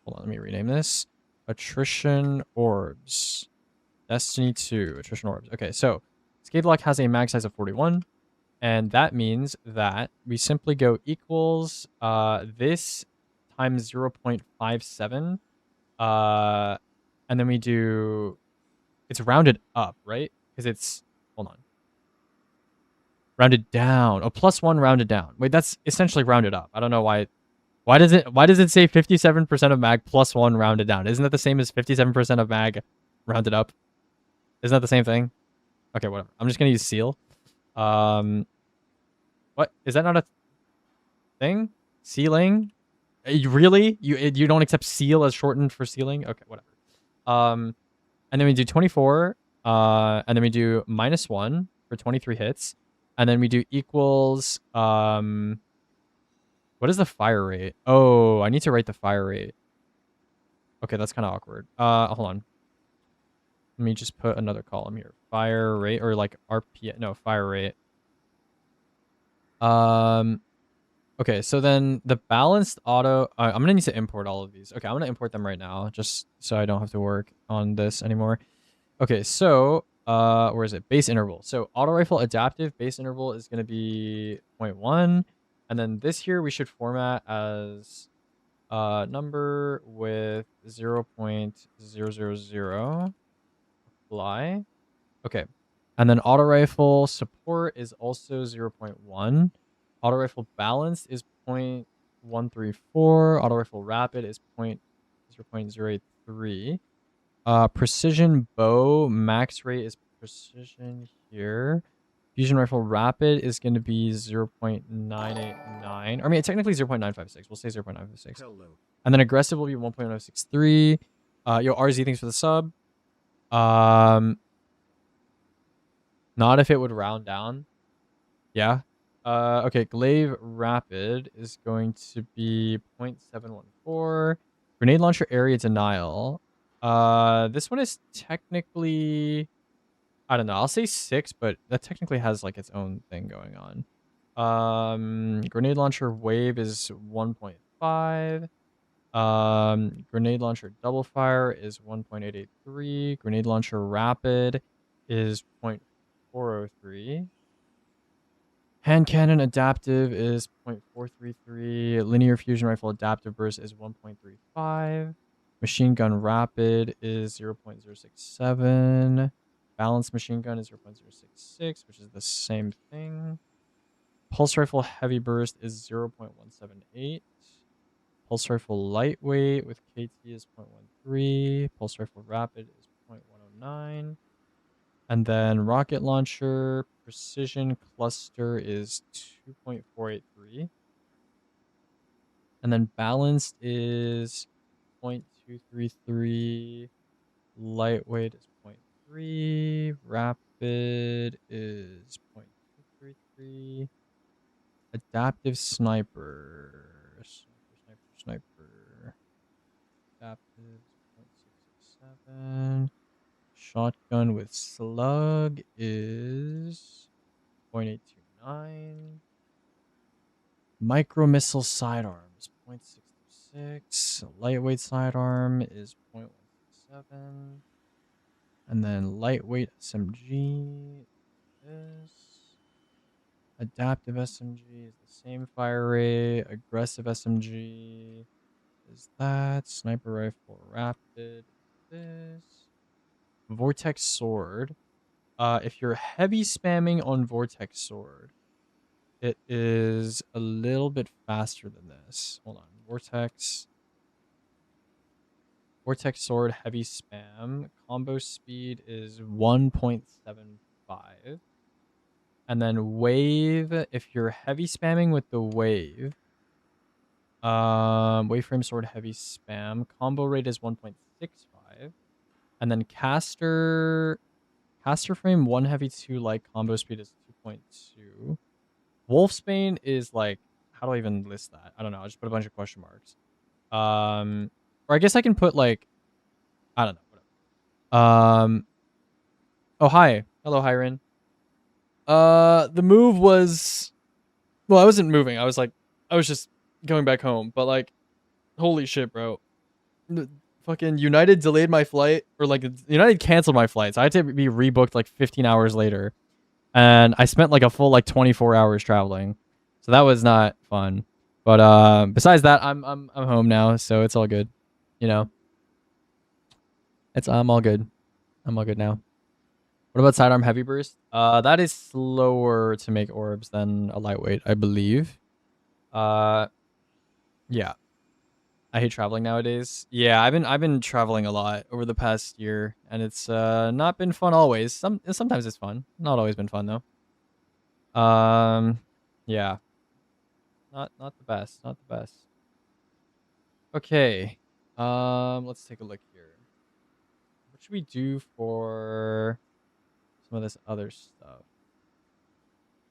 Hold on, let me rename this. Attrition orbs. Destiny 2. Attrition orbs. Okay, so Escape Lock has a mag size of 41. And that means that we simply go equals this times 0.57. And then we do, it's rounded up, right? Because it's, hold on. Rounded down. Oh, +1 rounded down. Wait, that's essentially rounded up. I don't know why. Why does it say 57% of mag +1 rounded down? Isn't that the same as 57% of mag rounded up? Isn't that the same thing? Okay, whatever. I'm just gonna use seal. What is that not a thing? Sealing? You really? You don't accept seal as shortened for sealing? Okay, whatever. And then we do 24. And then we do -1 for 23 hits, and then we do equals. What is the fire rate? Oh, I need to write the fire rate. Okay, that's kind of awkward. Hold on. Let me just put another column here. Fire rate or like RP. No, fire rate. Okay, so then the balanced auto. I'm gonna need to import all of these. Okay, I'm gonna import them right now, just so I don't have to work on this anymore. Okay, so where is it? Base interval. So auto rifle adaptive base interval is gonna be 0.1, and then this here we should format as number with 0.000. Apply. Okay. And then auto rifle support is also 0.1. Auto rifle balance is 0.134. Auto rifle rapid is 0.083. Precision bow max rate is precision here. Fusion rifle rapid is going to be 0.989. I mean, technically 0.956. We'll say 0.956. Hello. And then aggressive will be 1.063. Yo, RZ, thanks for the sub. Not if it would round down. Yeah. Okay, glaive rapid is going to be 0.714. Grenade launcher area denial. This one is technically, I don't know. I'll say 6, but that technically has like its own thing going on. Grenade launcher wave is 1.5. Grenade launcher double fire is 1.883. Grenade launcher rapid is 0.403. Hand cannon adaptive is 0.433. Linear fusion rifle adaptive burst is 1.35. Machine gun rapid is 0.067. Balanced machine gun is 0.066, which is the same thing. Pulse rifle heavy burst is 0.178. Pulse rifle lightweight with KT is 0.13. Pulse rifle rapid is 0.109. And then rocket launcher precision cluster is 2.483. And then balanced is 0.233. Lightweight is 0.3. Rapid is 0.233. Adaptive sniper. Sniper. Adaptive 0.667. Shotgun with slug is 0.829. Micro missile sidearms 0.626. Lightweight sidearm is 0.167. And then lightweight SMG is adaptive SMG is the same fire rate. Aggressive SMG is that. Sniper rifle rapid is this. Vortex sword. If you're heavy spamming on Vortex sword, it is a little bit faster than this. Hold on. Vortex sword heavy spam. Combo speed is 1.75. And then wave, if you're heavy spamming with the wave, waveframe sword heavy spam. Combo rate is 1.65. And then caster frame 1 heavy 2 light combo speed is 2.2. Wolfsbane is like, how do I even list that? I don't know. I'll just put a bunch of question marks. Or I guess I can put like, I don't know. Whatever. Oh, hi. Hello, Hiren. The move was, well, I wasn't moving. I was just going back home. But like, holy shit, bro. fucking United delayed my flight, or like United canceled my flight, so I had to be rebooked like 15 hours later, and I spent like a full like 24 hours traveling, so that was not fun. But besides that, I'm home now, so it's all good. You know, I'm all good. I'm all good now. What about sidearm heavy burst? That is slower to make orbs than a lightweight, I believe. Yeah. I hate traveling nowadays. Yeah, I've been traveling a lot over the past year, and it's not been fun always. Sometimes it's fun. Not always been fun though. Yeah. Not the best. Not the best. Okay. Let's take a look here. What should we do for some of this other stuff?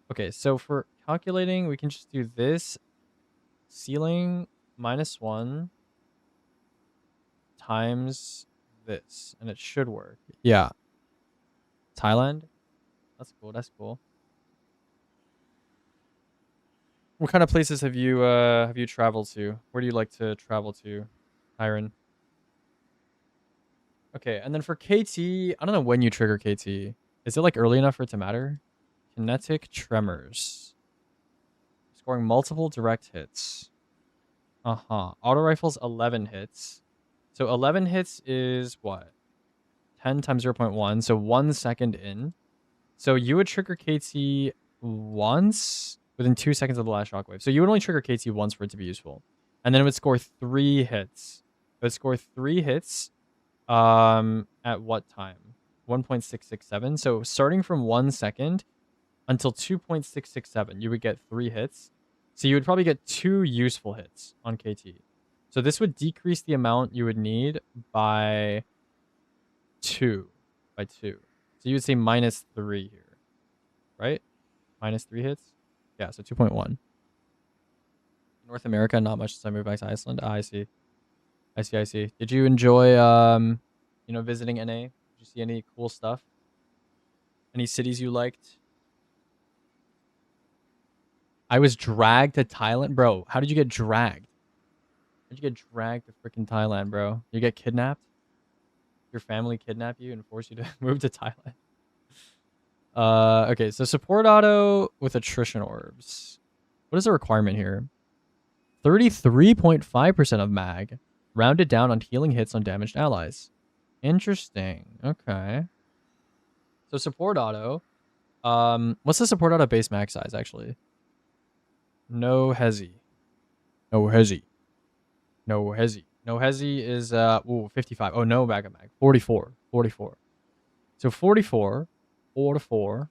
Okay, so for calculating, we can just do this ceiling -1 times this, and it should work. Yeah. Thailand? That's cool. That's cool. What kind of places have you traveled to? Where do you like to travel to, Tyron? Okay, and then for KT, I don't know when you trigger KT. Is it like early enough for it to matter? Kinetic tremors. Scoring multiple direct hits. Auto rifles 11 hits. So 11 hits is what? 10 times 0.1, so 1 second in. So you would trigger KT once within 2 seconds of the last shockwave. So you would only trigger KT once for it to be useful. And then it would score 3 hits. It would score 3 hits at what time? 1.667. So starting from 1 second until 2.667, you would get 3 hits. So you would probably get 2 useful hits on KT. So this would decrease the amount you would need by 2. So you would say -3 here, right? -3 hits? Yeah, so 2.1. North America, not much since I moved back to Iceland. I see. I see. Did you enjoy, visiting NA? Did you see any cool stuff? Any cities you liked? I was dragged to Thailand. Bro, how did you get dragged? How'd you get dragged to freaking Thailand, bro? You get kidnapped? Your family kidnap you and force you to move to Thailand? Okay, so support auto with attrition orbs. What is the requirement here? 33.5% of mag. Rounded down on healing hits on damaged allies. Interesting. Okay. So support auto. What's the support auto base mag size, actually? No hezi. No hezi. No hezi. No hezi is 55. Oh, no backup mag. 44. 44. So 44. 44.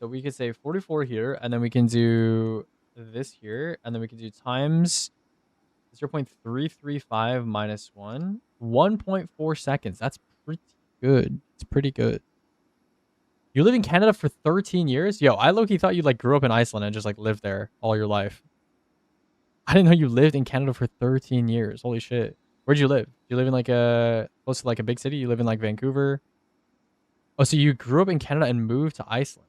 So we could say 44 here, and then we can do this here, and then we can do times 0.335 minus 1. 1.4 seconds. That's pretty good. It's pretty good. You live in Canada for 13 years? Yo, I low-key thought you like grew up in Iceland and just like lived there all your life. I didn't know you lived in Canada for 13 years. Holy shit. Where'd you live? You live in like close to like a big city? You live in like Vancouver? Oh, so you grew up in Canada and moved to Iceland.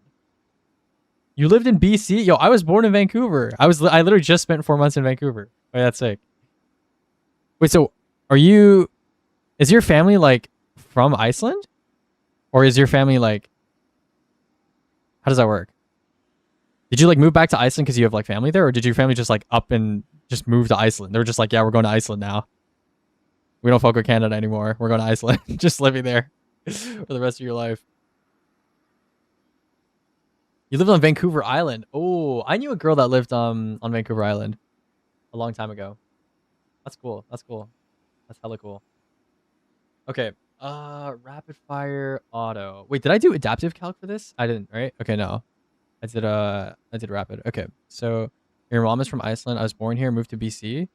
You lived in BC? Yo, I was born in Vancouver. I literally just spent 4 months in Vancouver. Oh, that's sick. Wait, so is your family like from Iceland? Or is your family like, how does that work? Did you like move back to Iceland because you have like family there? Or did your family just like up and just move to Iceland? They were just like, yeah, we're going to Iceland now. We don't fuck with Canada anymore. We're going to Iceland. Just living there for the rest of your life. You lived on Vancouver Island. Oh, I knew a girl that lived on Vancouver Island a long time ago. That's cool. That's cool. That's hella cool. Okay. Rapid fire auto. Wait, did I do adaptive calc for this? I didn't, right? Okay, no. I did rapid. Okay. So your mom is from Iceland. I was born here, moved to BC.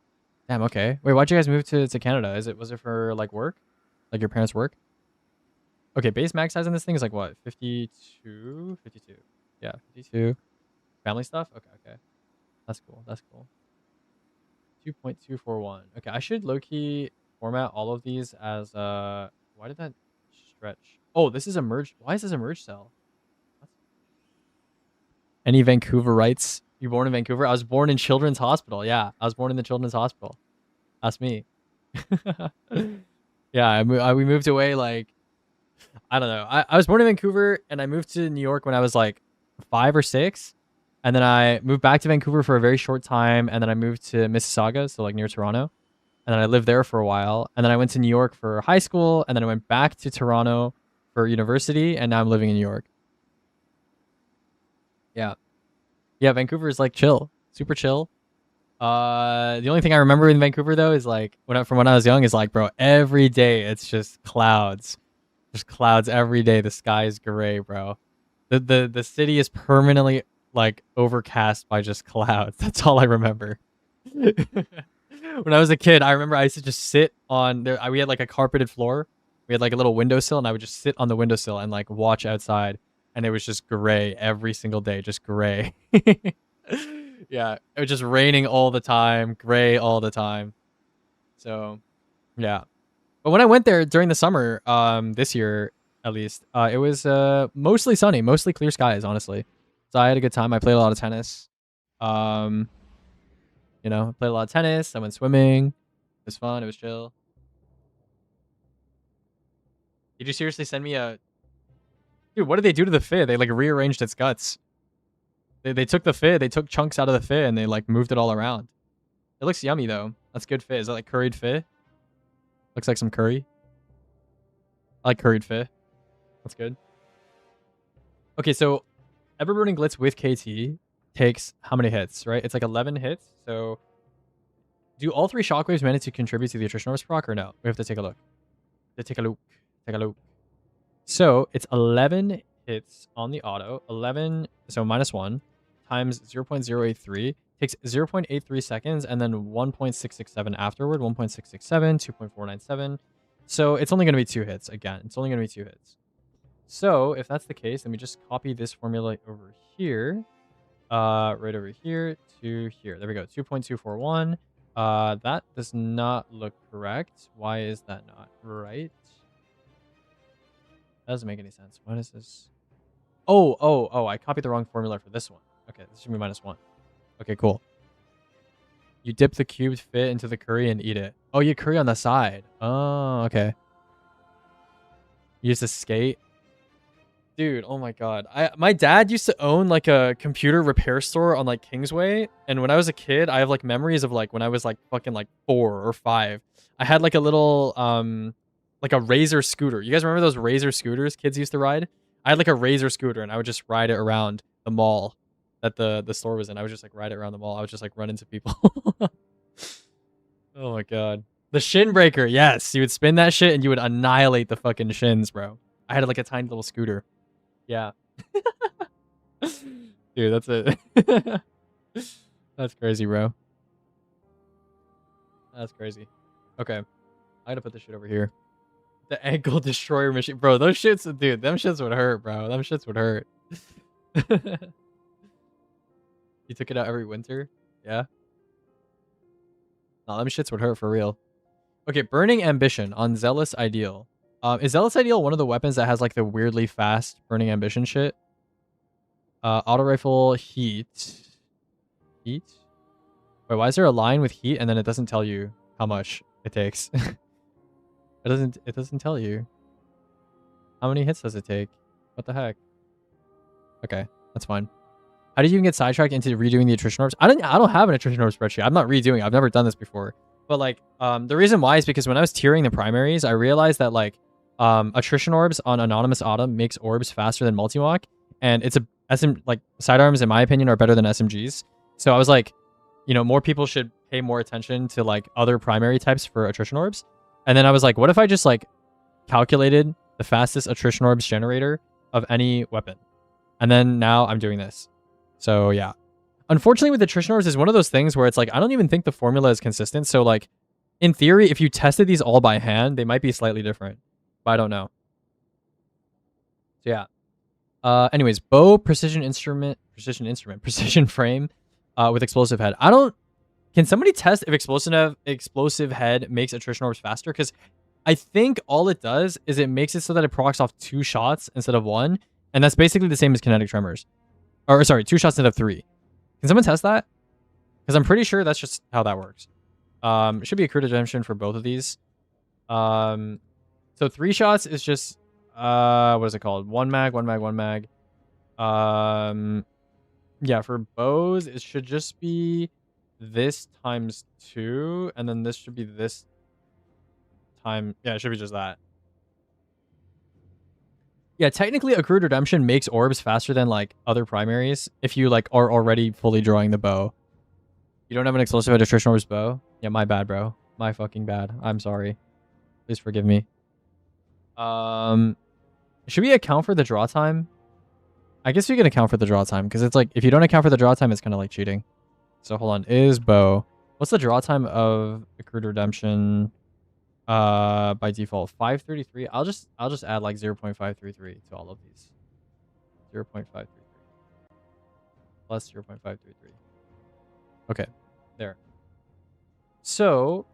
Damn, okay. Wait, why'd you guys move to Canada? Was it for like work? Like your parents' work? Okay, base max size on this thing is like what? 52? 52. Yeah, 52. Family stuff? Okay. That's cool. 2.241. Okay, I should low-key format all of these as why did that stretch? Oh, this is a merge. Why is this a merge cell? Any Vancouverites? You born in Vancouver? I was born in Children's Hospital. Yeah, I was born in the Children's Hospital. That's me. Yeah, we moved away like I don't know. I was born in Vancouver and I moved to New York when I was like 5 or 6, and then I moved back to Vancouver for a very short time, and then I moved to Mississauga, so like near Toronto, and then I lived there for a while, and then I went to New York for high school, and then I went back to Toronto for university, and now I'm living in New York. Yeah, yeah. Vancouver is like chill, super chill. The only thing I remember in Vancouver though is like from when I was young is like, bro, every day it's just clouds. There's clouds every day. The sky is gray, bro. The city is permanently like overcast by just clouds. That's all I remember. When I was a kid, I remember I used to just sit on there. We had like a carpeted floor. We had like a little windowsill, and I would just sit on the windowsill and like watch outside, and it was just gray every single day, just gray. Yeah, it was just raining all the time, gray all the time. So, yeah. But when I went there during the summer, this year at least, it was mostly sunny, mostly clear skies, honestly. So I had a good time. I played a lot of tennis. Um, I played a lot of tennis. I went swimming. It was fun. It was chill. Did you seriously send me a dude? What did they do to the fish? They like rearranged its guts. They took the fish. They took chunks out of the fish and they like moved it all around. It looks yummy though. That's good fish. Is that like curried fish? Looks like some curry. I like curried fish. That's good. Okay, so Ever-Burning Glitz with KT takes how many hits, right? It's like 11 hits. So do all 3 shockwaves manage to contribute to the attrition orbs proc or no? We have to take a look. Take a look. Take a look. So it's 11 hits on the auto. 11, so -1 times 0.083 takes 0.83 seconds and then 1.667 afterward. 1.667, 2.497. So it's only going to be 2 hits again. It's only going to be 2 hits. So if that's the case, let me just copy this formula over here. Right over here to here. There we go. 2.241. That does not look correct. Why is that not right? That doesn't make any sense. What is this? Oh, I copied the wrong formula for this one. Okay, this should be -1. Okay, cool. You dip the cubed fit into the curry and eat it. Oh, you curry on the side. Oh, okay. You used to skate. Dude, oh my god. My dad used to own like a computer repair store on like Kingsway, and when I was a kid, I have like memories of like when I was like fucking like 4 or 5. I had like a little like a Razor scooter. You guys remember those Razor scooters kids used to ride? I had like a Razor scooter and I would just ride it around the mall that the store was in. I would just like ride it around the mall. I would just like run into people. Oh my god. The shin breaker. Yes, you would spin that shit and you would annihilate the fucking shins, bro. I had like a tiny little scooter. Yeah. Dude, that's it. That's crazy, bro. That's crazy. Okay. I gotta put this shit over here. The ankle destroyer machine. Bro, those shits, dude, them shits would hurt, bro. Them shits would hurt. You took it out every winter? Yeah. No, them shits would hurt for real. Okay, Burning Ambition on Zealous Ideal. Is Zealous Ideal one of the weapons that has like the weirdly fast Burning Ambition shit? Auto rifle heat. Heat? Wait, why is there a line with heat and then it doesn't tell you how much it takes? It doesn't tell you. How many hits does it take? What the heck? Okay, that's fine. How did you even get sidetracked into redoing the attrition orbs? I don't have an attrition orb spreadsheet. I'm not redoing it. I've never done this before. But like the reason why is because when I was tiering the primaries, I realized that like attrition orbs on Anonymous Autumn makes orbs faster than multi-walk, and it's like sidearms in my opinion are better than SMGs. So I was like, more people should pay more attention to like other primary types for attrition orbs. And then I was like, what if I just like calculated the fastest attrition orbs generator of any weapon? And then now I'm doing this. So yeah. Unfortunately with attrition orbs is one of those things where it's like, I don't even think the formula is consistent. So like in theory, if you tested these all by hand, they might be slightly different, but I don't know. So yeah. Anyways, bow, precision frame with explosive head. Can somebody test if explosive head makes attrition orbs faster? Because I think all it does is it makes it so that it procs off 2 shots instead of 1. And that's basically the same as kinetic tremors. Or sorry, 2 shots instead of 3. Can someone test that? Because I'm pretty sure that's just how that works. It should be a crit redemption for both of these. So 3 shots is just what is it called? One mag, one mag, one mag. Yeah, for bows it should just be this times 2, and then this should be this time. Yeah, it should be just that. Yeah, technically Accrued Redemption makes orbs faster than like other primaries if you like are already fully drawing the bow. You don't have an explosive at attrition orbs bow? Yeah, my bad, bro. My fucking bad. I'm sorry. Please forgive me. Should we account for the draw time? I guess we can account for the draw time because it's like if you don't account for the draw time, it's kind of like cheating. So hold on, is bow. What's the draw time of Accrued Redemption? By default 533. I'll just add like 0.533 to all of these. 0.533 plus 0.533. Okay, there. So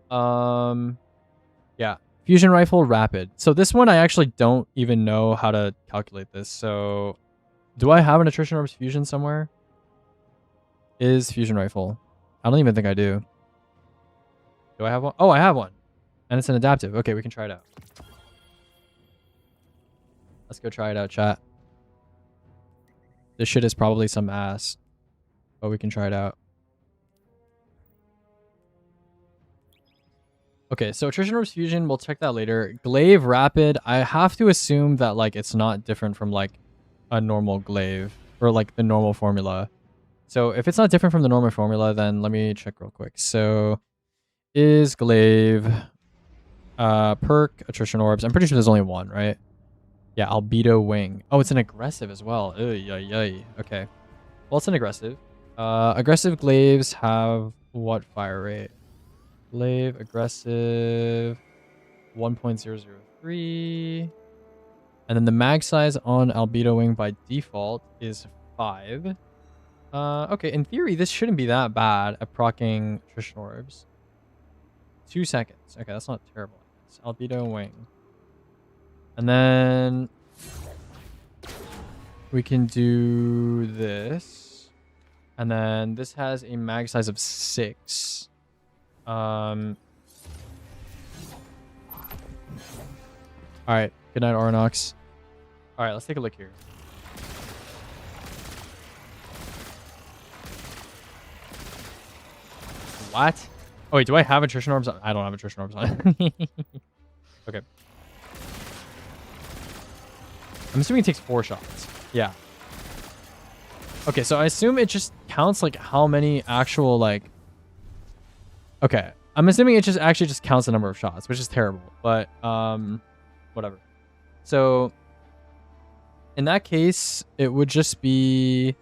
yeah, fusion rifle rapid. So this one I actually don't even know how to calculate this. So do I have an attrition orbs fusion somewhere? Is fusion rifle? I don't even think I do. Do I have one? Oh, I have one. And it's an adaptive. Okay, we can try it out. Let's go try it out, chat. This shit is probably some ass, but we can try it out. Okay, so attrition orbs fusion, we'll check that later. Glaive rapid, I have to assume that like it's not different from like a normal glaive or like the normal formula. So if it's not different from the normal formula, then let me check real quick. So is glaive perk attrition orbs? I'm pretty sure there's only one, right? Yeah, albedo wing. Oh, it's an aggressive as well. Okay. Well, it's an aggressive. Aggressive glaives have what fire rate? Glaive aggressive 1.003. And then the mag size on albedo wing by default is 5. Okay, in theory, this shouldn't be that bad at proccing attrition orbs. 2 seconds. Okay, that's not terrible. It's albedo wing. And then we can do this. And then this has a mag size of 6. Alright. Good night, Ornox. Alright, let's take a look here. What? Oh, wait, do I have attrition orbs on? I don't have attrition orbs on. Okay. I'm assuming it takes 4 shots. Yeah. Okay, so I assume it just counts like how many actual like... Okay. I'm assuming it just actually just counts the number of shots, which is terrible. But, whatever. So, in that case, it would just be...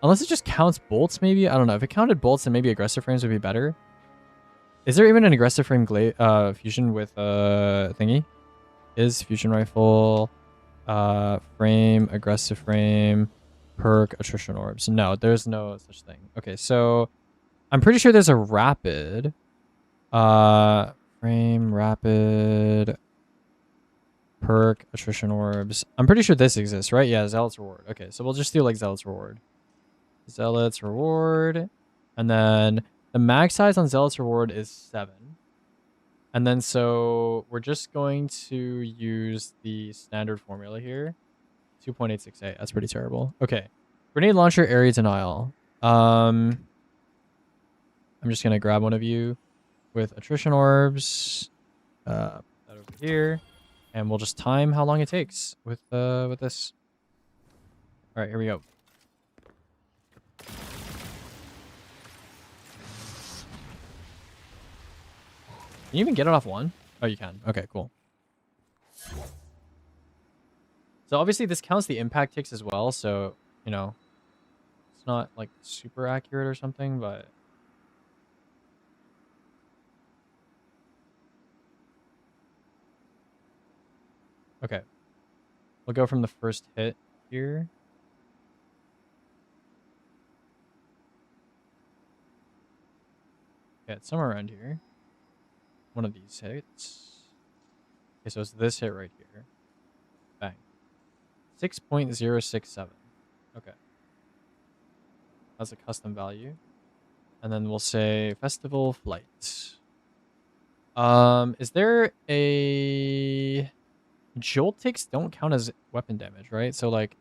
Unless it just counts bolts, maybe? I don't know. If it counted bolts, then maybe aggressive frames would be better. Is there even an aggressive frame fusion with thingy? Is fusion rifle frame, aggressive frame, perk, attrition orbs? No, there's no such thing. Okay, so I'm pretty sure there's a rapid. Frame, rapid, perk, attrition orbs. I'm pretty sure this exists, right? Yeah, Zealot's Reward. Okay, so we'll just do like Zealot's Reward. Zealot's Reward. And then the mag size on Zealot's Reward is 7. And then so we're just going to use the standard formula here. 2.868. That's pretty terrible. Okay. Grenade launcher, area denial. I'm just going to grab one of you with attrition orbs. That over here. And we'll just time how long it takes with this. All right, here we go. Can you even get it off one? Oh, you can. Okay, cool. So obviously this counts the impact ticks as well. So, you know, it's not like super accurate or something, but... Okay. We'll go from the first hit here. Yeah, it's somewhere around here. One of these hits. Okay, so it's this hit right here. Bang. 6.067. Okay. That's a custom value. And then we'll say Festival Flight. Is there a jolt ticks don't count as weapon damage, right? So like,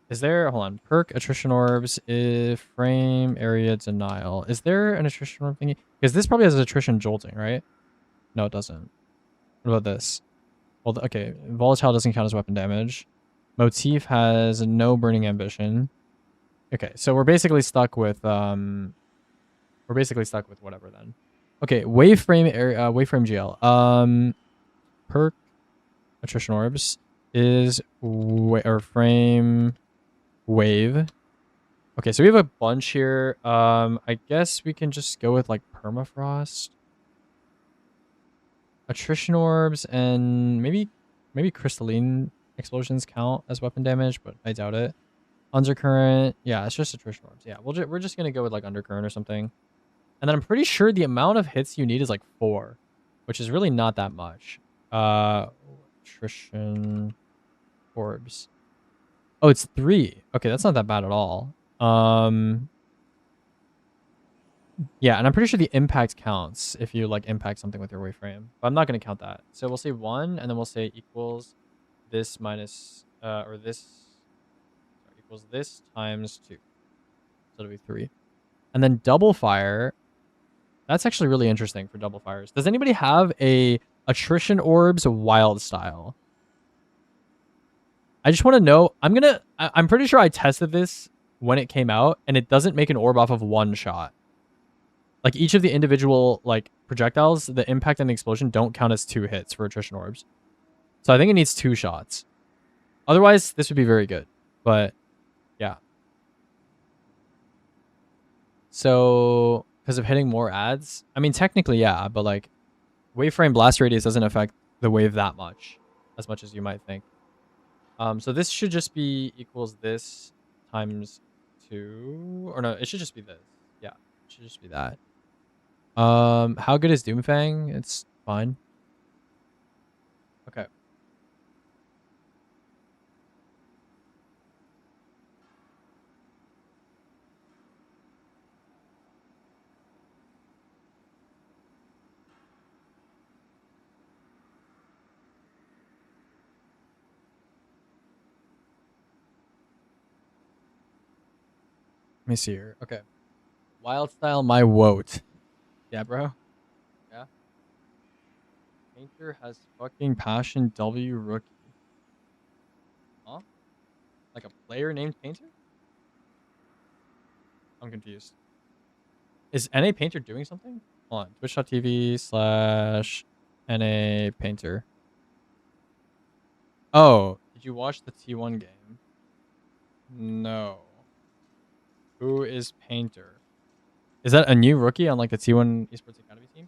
is there, hold on, perk attrition orbs, if frame area denial. Is there an attrition orb thingy? Because this probably has attrition jolting, right? No, it doesn't. What about this? Well, okay, volatile doesn't count as weapon damage. Motif has no burning ambition. Okay, so we're basically stuck with whatever then. Okay, waveframe area, waveframe GL. Perk attrition orbs is or frame wave. Okay, so we have a bunch here. I guess we can just go with like permafrost, attrition orbs, and maybe crystalline explosions count as weapon damage, but I doubt it. Undercurrent, yeah, it's just attrition orbs. Yeah, we're just gonna go with like undercurrent or something. And then I'm pretty sure the amount of hits you need is like 4, which is really not that much. Attrition orbs. Oh, it's 3. Okay, that's not that bad at all. Yeah, and I'm pretty sure the impact counts if you like impact something with your waveframe. But I'm not gonna count that. So we'll say 1, and then we'll say equals this minus or this equals this times 2. So it'll be 3. And then double fire. That's actually really interesting for double fires. Does anybody have a attrition orbs wild style? I just want to know. I'm pretty sure I tested this when it came out, and it doesn't make an orb off of 1 shot. Like each of the individual like projectiles, the impact and the explosion don't count as 2 hits for attrition orbs. So I think it needs 2 shots. Otherwise, this would be very good. But yeah. So because of hitting more ads, I mean technically yeah, but like waveframe blast radius doesn't affect the wave that much as you might think. So this should just be equals this times 2, or no, it should just be this. Yeah, it should just be that. How good is Doomfang? It's fine. Okay. Let me see here. Okay. Wild style, my woat. Yeah, bro. Yeah. Painter has fucking passion W rookie. Huh? Like a player named Painter? I'm confused. Is NA Painter doing something? Hold on. Twitch.tv/NA Painter. Oh, did you watch the T1 game? No. Who is Painter? Is that a new rookie on like the T1 Esports Academy team?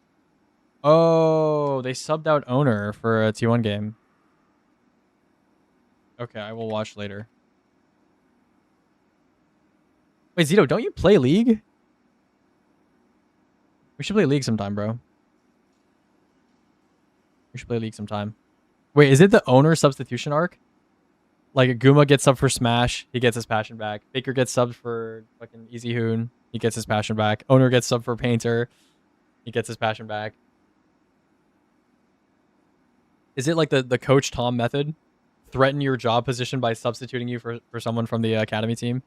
Oh, they subbed out owner for a T1 game. Okay, I will watch later. Wait, Zito, don't you play League? We should play League sometime, bro. We should play League sometime. Wait, is it the owner substitution arc? Like Guma gets subbed for Smash, he gets his passion back. Baker gets subbed for fucking Easy Hoon, he gets his passion back. Owner gets subbed for Painter, he gets his passion back. Is it like the Coach Tom method? Threaten your job position by substituting you for someone from the academy team?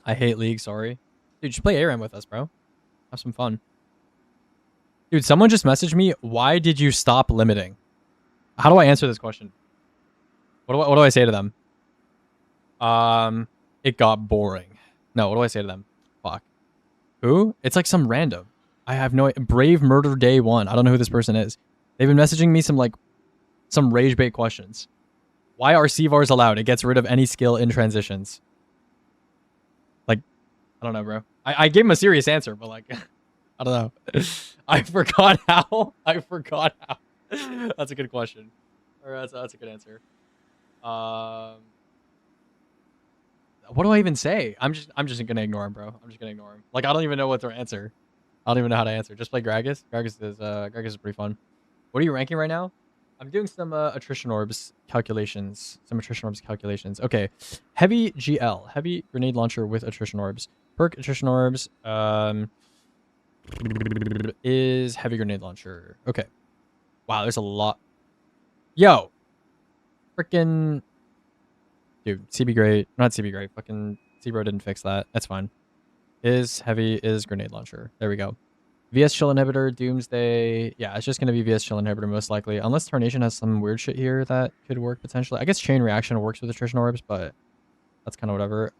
I hate League, sorry. Dude, just play ARAM with us, bro. Have some fun. Dude, someone just messaged me, why did you stop limiting? How do I answer this question? What do I say to them? It got boring. No, what do I say to them? Fuck. Who? It's like some random. I have no... Brave Murder Day 1. I don't know who this person is. They've been messaging me some rage bait questions. Why are CVARs allowed? It gets rid of any skill in transitions. Like, I don't know, bro. I gave him a serious answer, but like, I don't know. I forgot how. That's a good question. Or that's a good answer. What do I even say? I'm just gonna ignore him, bro. I'm just gonna ignore him. Like, I don't even know what to answer. I don't even know how to answer. Just play Gragas. Gragas is pretty fun. What are you ranking right now? I'm doing some attrition orbs calculations. Okay. Heavy GL. Heavy grenade launcher with attrition orbs. Perk attrition orbs. is heavy grenade launcher. Okay. Wow, there's a lot. Yo. Freaking. Dude, CB great. Not CB great. Fucking Zebro didn't fix that. That's fine. Is heavy is grenade launcher. There we go. VS chill inhibitor, doomsday. Yeah, it's just going to be VS chill inhibitor most likely. Unless Tarnation has some weird shit here that could work potentially. I guess chain reaction works with attrition orbs, but that's kind of whatever.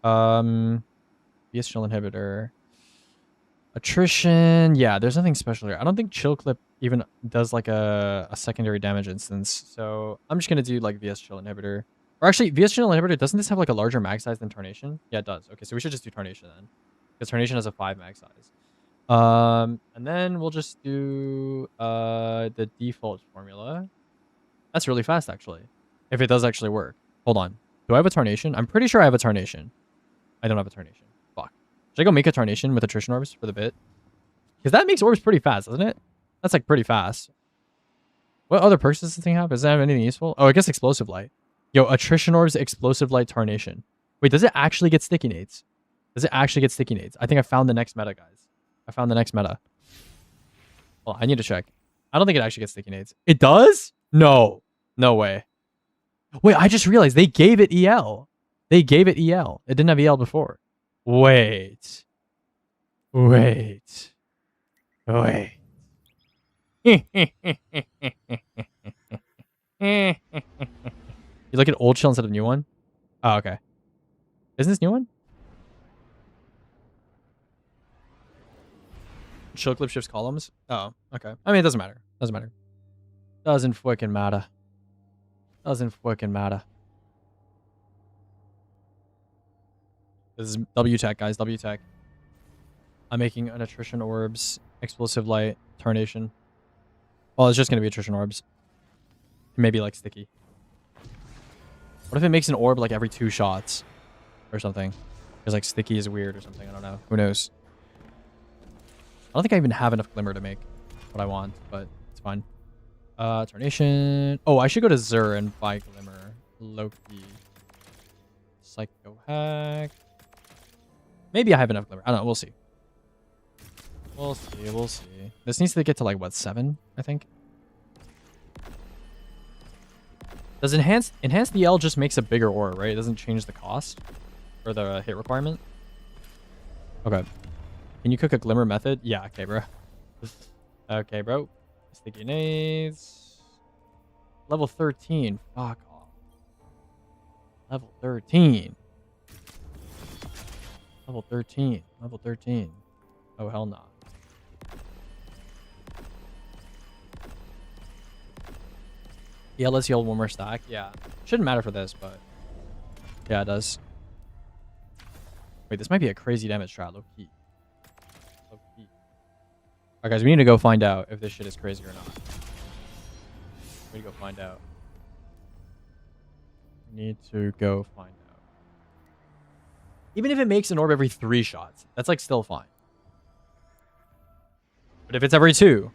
VS chill inhibitor. Attrition. Yeah, there's nothing special here. I don't think chill clip even does like a secondary damage instance. So I'm just going to do like VS chill inhibitor. Or actually, VS chill inhibitor, doesn't this have like a larger mag size than Tarnation? Yeah, it does. Okay, so we should just do Tarnation then. Because Tarnation has a 5 mag size. And then we'll just do the default formula. That's really fast, actually. If it does actually work. Hold on. Do I have a Tarnation? I'm pretty sure I have a Tarnation. I don't have a Tarnation. Fuck. Should I go make a Tarnation with attrition orbs for the bit? Because that makes orbs pretty fast, doesn't it? That's like pretty fast. What other perks does this thing have? Does it have anything useful? Oh, I guess explosive light. Yo, attrition orbs, explosive light, Tarnation. Wait, does it actually get sticky nades? Does it actually get sticky nades? I think I found the next meta, guys. I found the next meta. Well, I need to check. I don't think it actually gets sticky nades. It does? No. No way. Wait, I just realized they gave it EL. They gave it EL. It didn't have EL before. Wait. Wait. Wait. You look at old chill instead of new one? Oh, okay. Isn't this new one? Chill clip shifts columns? Oh, okay. I mean, it doesn't matter. Doesn't matter. Doesn't fucking matter. Doesn't fucking matter. This is W tech, guys. W tech. I'm making an attrition orbs, explosive light, Tarnation. Well, it's just going to be attrition orbs. Maybe like sticky. What if it makes an orb like every 2 shots or something? Because like sticky is weird or something. I don't know. Who knows? I don't think I even have enough glimmer to make what I want, but it's fine. Tarnation. Oh, I should go to Zur and buy glimmer. Loki. Psycho hack. Maybe I have enough glimmer. I don't know. We'll see. We'll see. We'll see. This needs to get to like what, 7? I think. Does enhanced DL just makes a bigger ore, right? It doesn't change the cost or the hit requirement. Okay. Can you cook a glimmer method? Yeah, okay, bro. Okay, bro. Sticky nades. Level 13. Fuck off. Level 13. Level 13. Level 13. Oh, hell no. Yeah, let's yell one more stack. Yeah. Shouldn't matter for this, but yeah, it does. Wait, this might be a crazy damage strat, low key. Alright, guys, we need to go find out if this shit is crazy or not. We need to go find out. Need to go find out. Even if it makes an orb every 3 shots, that's like still fine. But if it's every 2,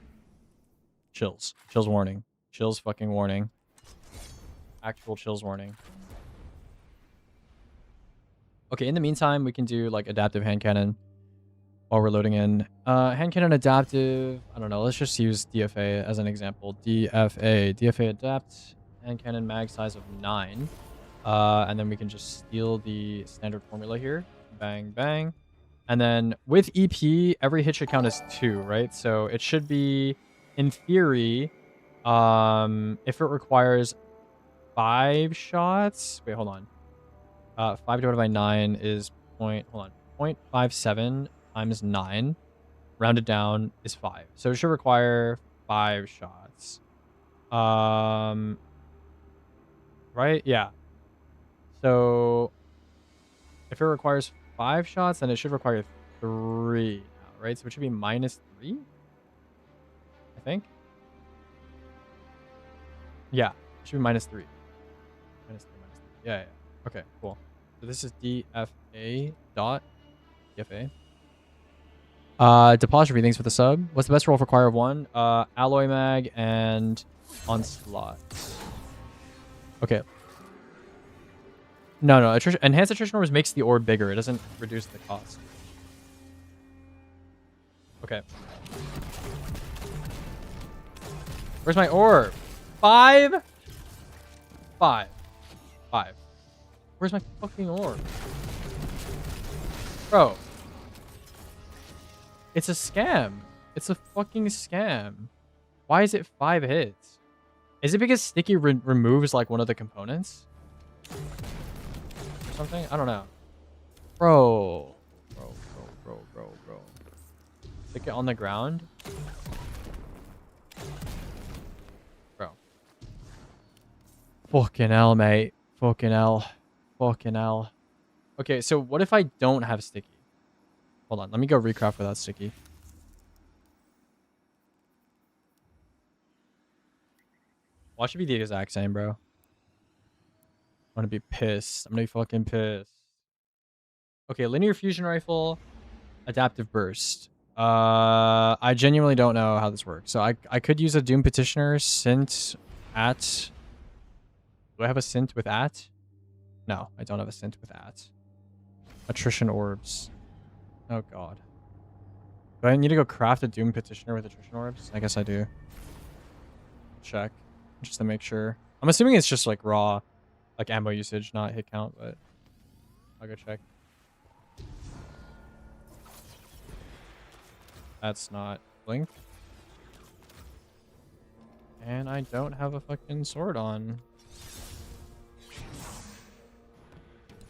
chills. Chills warning. Chills fucking warning. Actual chills warning. Okay, in the meantime, we can do like adaptive hand cannon while we're loading in. Hand cannon adaptive. I don't know. Let's just use DFA as an example. DFA adapt. Hand cannon mag size of 9. And then we can just steal the standard formula here. Bang, bang. And then with EP, every hit should count as 2, right? So it should be, in theory, if it requires 5 shots. Wait, hold on. 5 divided by 9 is 0.57 times 9. Rounded down is 5. So it should require 5 shots. Right? Yeah. So if it requires 5 shots, then it should require 3 now, right? So it should be minus 3, I think. Yeah, it should be minus 3. Minus 3, minus 3. Yeah, yeah. Okay, cool. So this is DFA dot DFA. Depository, thanks for the sub. What's the best roll for Choir of 1? Alloy Mag and Onslaught. Okay. No. Enhanced attrition orbs makes the orb bigger. It doesn't reduce the cost. Okay. Where's my orb? 5? 5. 5. Where's my fucking orb? Bro. It's a scam. It's a fucking scam. Why is it 5 hits? Is it because Sticky removes like one of the components? Or something? I don't know. Bro. Bro. Stick it on the ground. Bro. Fucking hell, mate. Fucking hell. Fucking hell. Okay, so what if I don't have Sticky? Hold on, let me go recraft without Sticky. Watch it be the exact same, bro. I'm gonna be pissed. I'm gonna be fucking pissed. Okay, linear fusion rifle, adaptive burst. I genuinely don't know how this works. So I could use a Doom Petitioner Sint at. Do I have a Sint with at? No, I don't have a Sint with at. Attrition orbs. Oh god. Do I need to go craft a Doom Petitioner with attrition orbs? I guess I do. Check. Just to make sure. I'm assuming it's just like raw, like ammo usage, not hit count, but I'll go check. That's not blink. And I don't have a fucking sword on.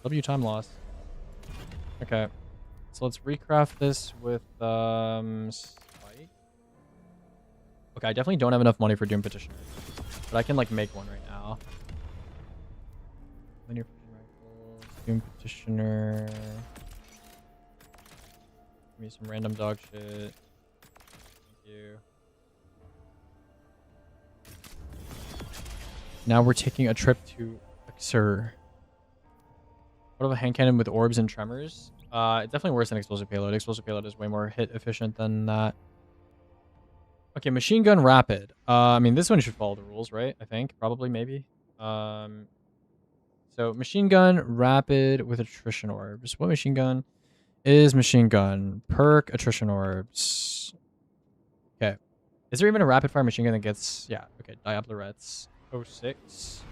W time loss. Okay. So let's recraft this with spike. Okay, I definitely don't have enough money for Doom Petitioner. But I can like make one right now. Linear fusion rifle, Doom Petitioner. Give me some random dog shit. Thank you. Now we're taking a trip to Xur. What of a hand cannon with orbs and tremors? It's definitely worse than explosive payload. Explosive payload is way more hit efficient than that. Okay, machine gun rapid. I mean, this one should follow the rules, right? I think probably, maybe. So machine gun rapid with attrition orbs. What machine gun is machine gun? Perk attrition orbs. Okay. Is there even a rapid fire machine gun that gets? Yeah. Okay. Diablerettes 06.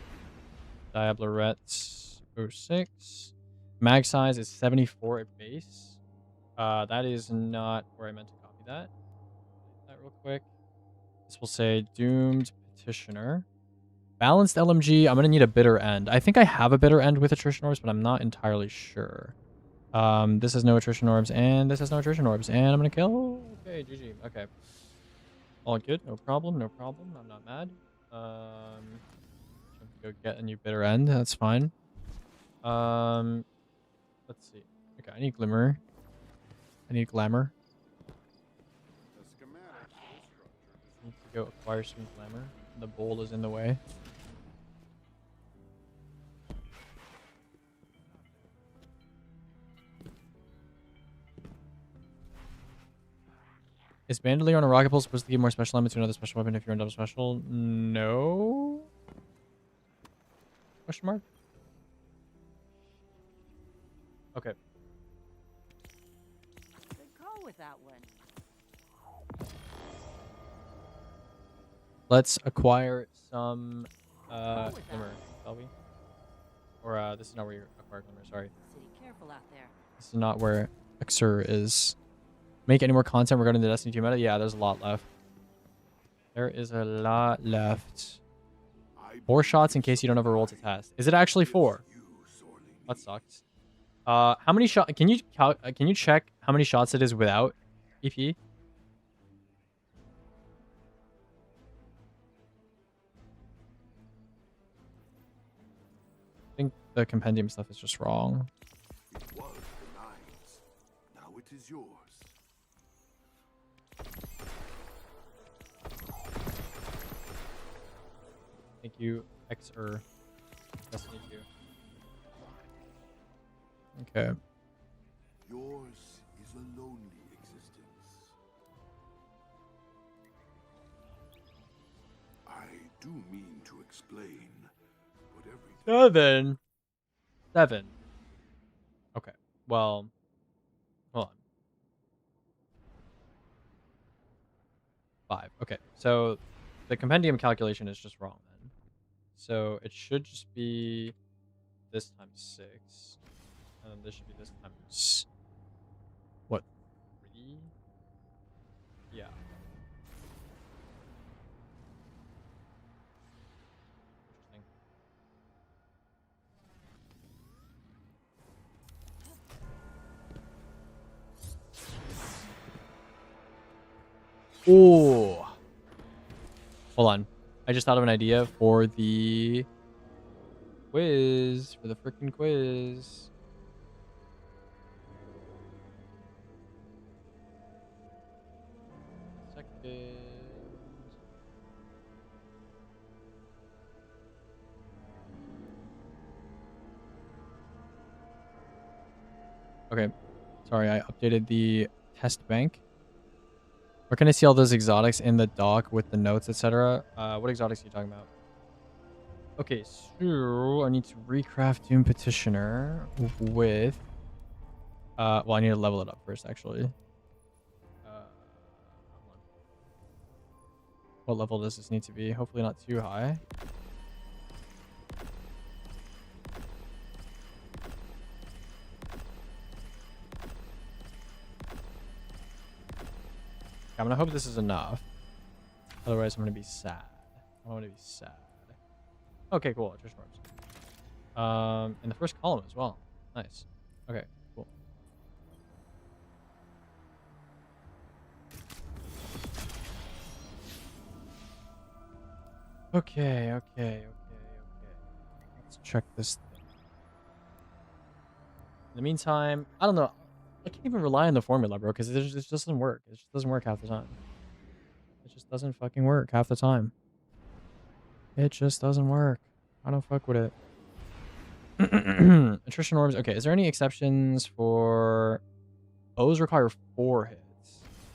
Diablerettes 06. Mag size is 74 at base. That is not where I meant to copy that. That real quick. This will say Doomed Petitioner. Balanced LMG. I'm going to need a bitter end. I think I have a bitter end with attrition orbs, but I'm not entirely sure. This has no attrition orbs, and this has no attrition orbs, and I'm going to kill. Okay, GG. Okay. All good. No problem. No problem. I'm not mad. Go get a new bitter end. That's fine. Let's see. Okay, I need glimmer. I need glamour. I need to go acquire some glamour. The bowl is in the way. Is Bandolier on a rocket pole supposed to give more special limit to another special weapon if you're in double special? No. Question mark? Okay. Good call with that one. Let's acquire some glimmer, shall we? Or this is not where you acquire glimmer, sorry. City careful out there. This is not where Xur is. Make any more content regarding the Destiny 2 meta? Yeah, there's a lot left. There is a lot left. 4 shots in case you don't have a roll to test. Is it actually 4? That sucks. How many shot? Can you check how many shots it is without EP? I think the compendium stuff is just wrong. It was the nine's. Now it is yours. Thank you, Xur. Destiny 2. Okay. Yours is a lonely existence. I do mean to explain, but everything... 7. Okay. Well, hold on. 5. Okay, so the compendium calculation is just wrong then. So it should just be this times 6. And then this should be this times... What? 3? Yeah. Interesting. Oh. Hold on. I just thought of an idea for the quiz. For the freaking quiz. Second. Okay. Sorry, I updated the test bank. Where can I see all those exotics in the doc with the notes, etc.? What exotics are you talking about? Okay, so I need to recraft Doom Petitioner with... well, I need to level it up first, actually. Hold on. What level does this need to be? Hopefully not too high. I'm gonna hope this is enough. Otherwise, I'm gonna be sad. I don't want to be sad. Okay, cool. Attrition orbs. In the first column as well. Nice. Okay, cool. Okay. Let's check this thing. In the meantime, I don't know. I can't even rely on the formula, bro, because it just doesn't work. It just doesn't work half the time. It just doesn't fucking work half the time. It just doesn't work. I don't fuck with it. Attrition orbs. Okay, is there any exceptions for... O's require 4 hits.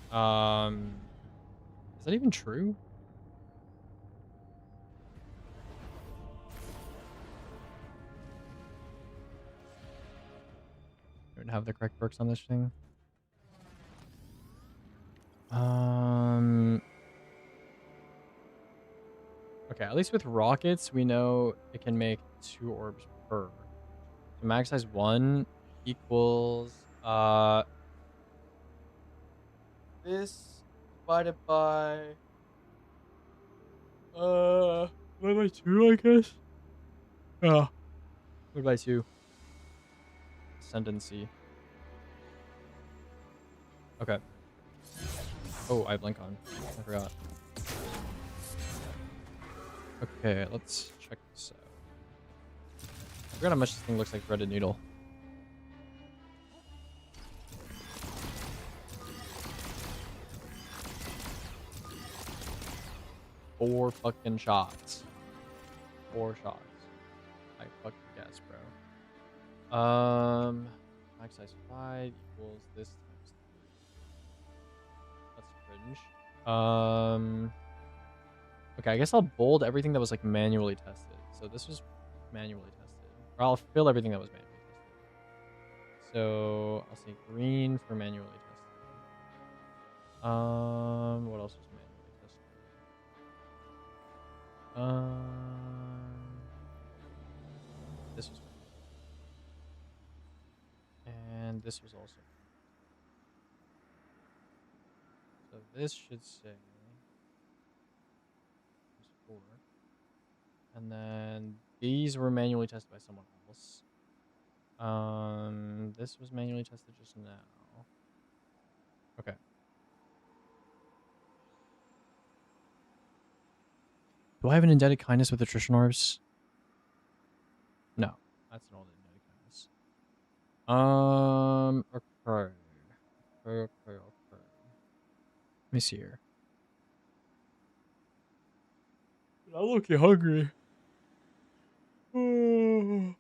Is that even true? I don't have the correct perks on this thing. Okay, at least with rockets, we know it can make 2 orbs per. So max size 1 equals this divided by divided by 2, I guess. Yeah. Divided by 2. Ascendancy. Okay. Oh, I have blink on. I forgot. Okay, let's check this out. I forgot how much this thing looks like threaded needle. Four fucking shots. 4 shots. I fucking guess, bro. Max size 5 equals this times 3. That's cringe. Okay, I guess I'll bold everything that was like manually tested. So this was manually tested. Or I'll fill everything that was manually tested. So I'll say green for manually tested. What else was manually tested? This was manually. And this was also. So this should say 4. And then these were manually tested by someone else. This was manually tested just now. Okay. Do I have an indebted kindness with attrition orbs? No, that's an old indebted kindness. Okay. Okay. Let me see here. I'm looking hungry. I'm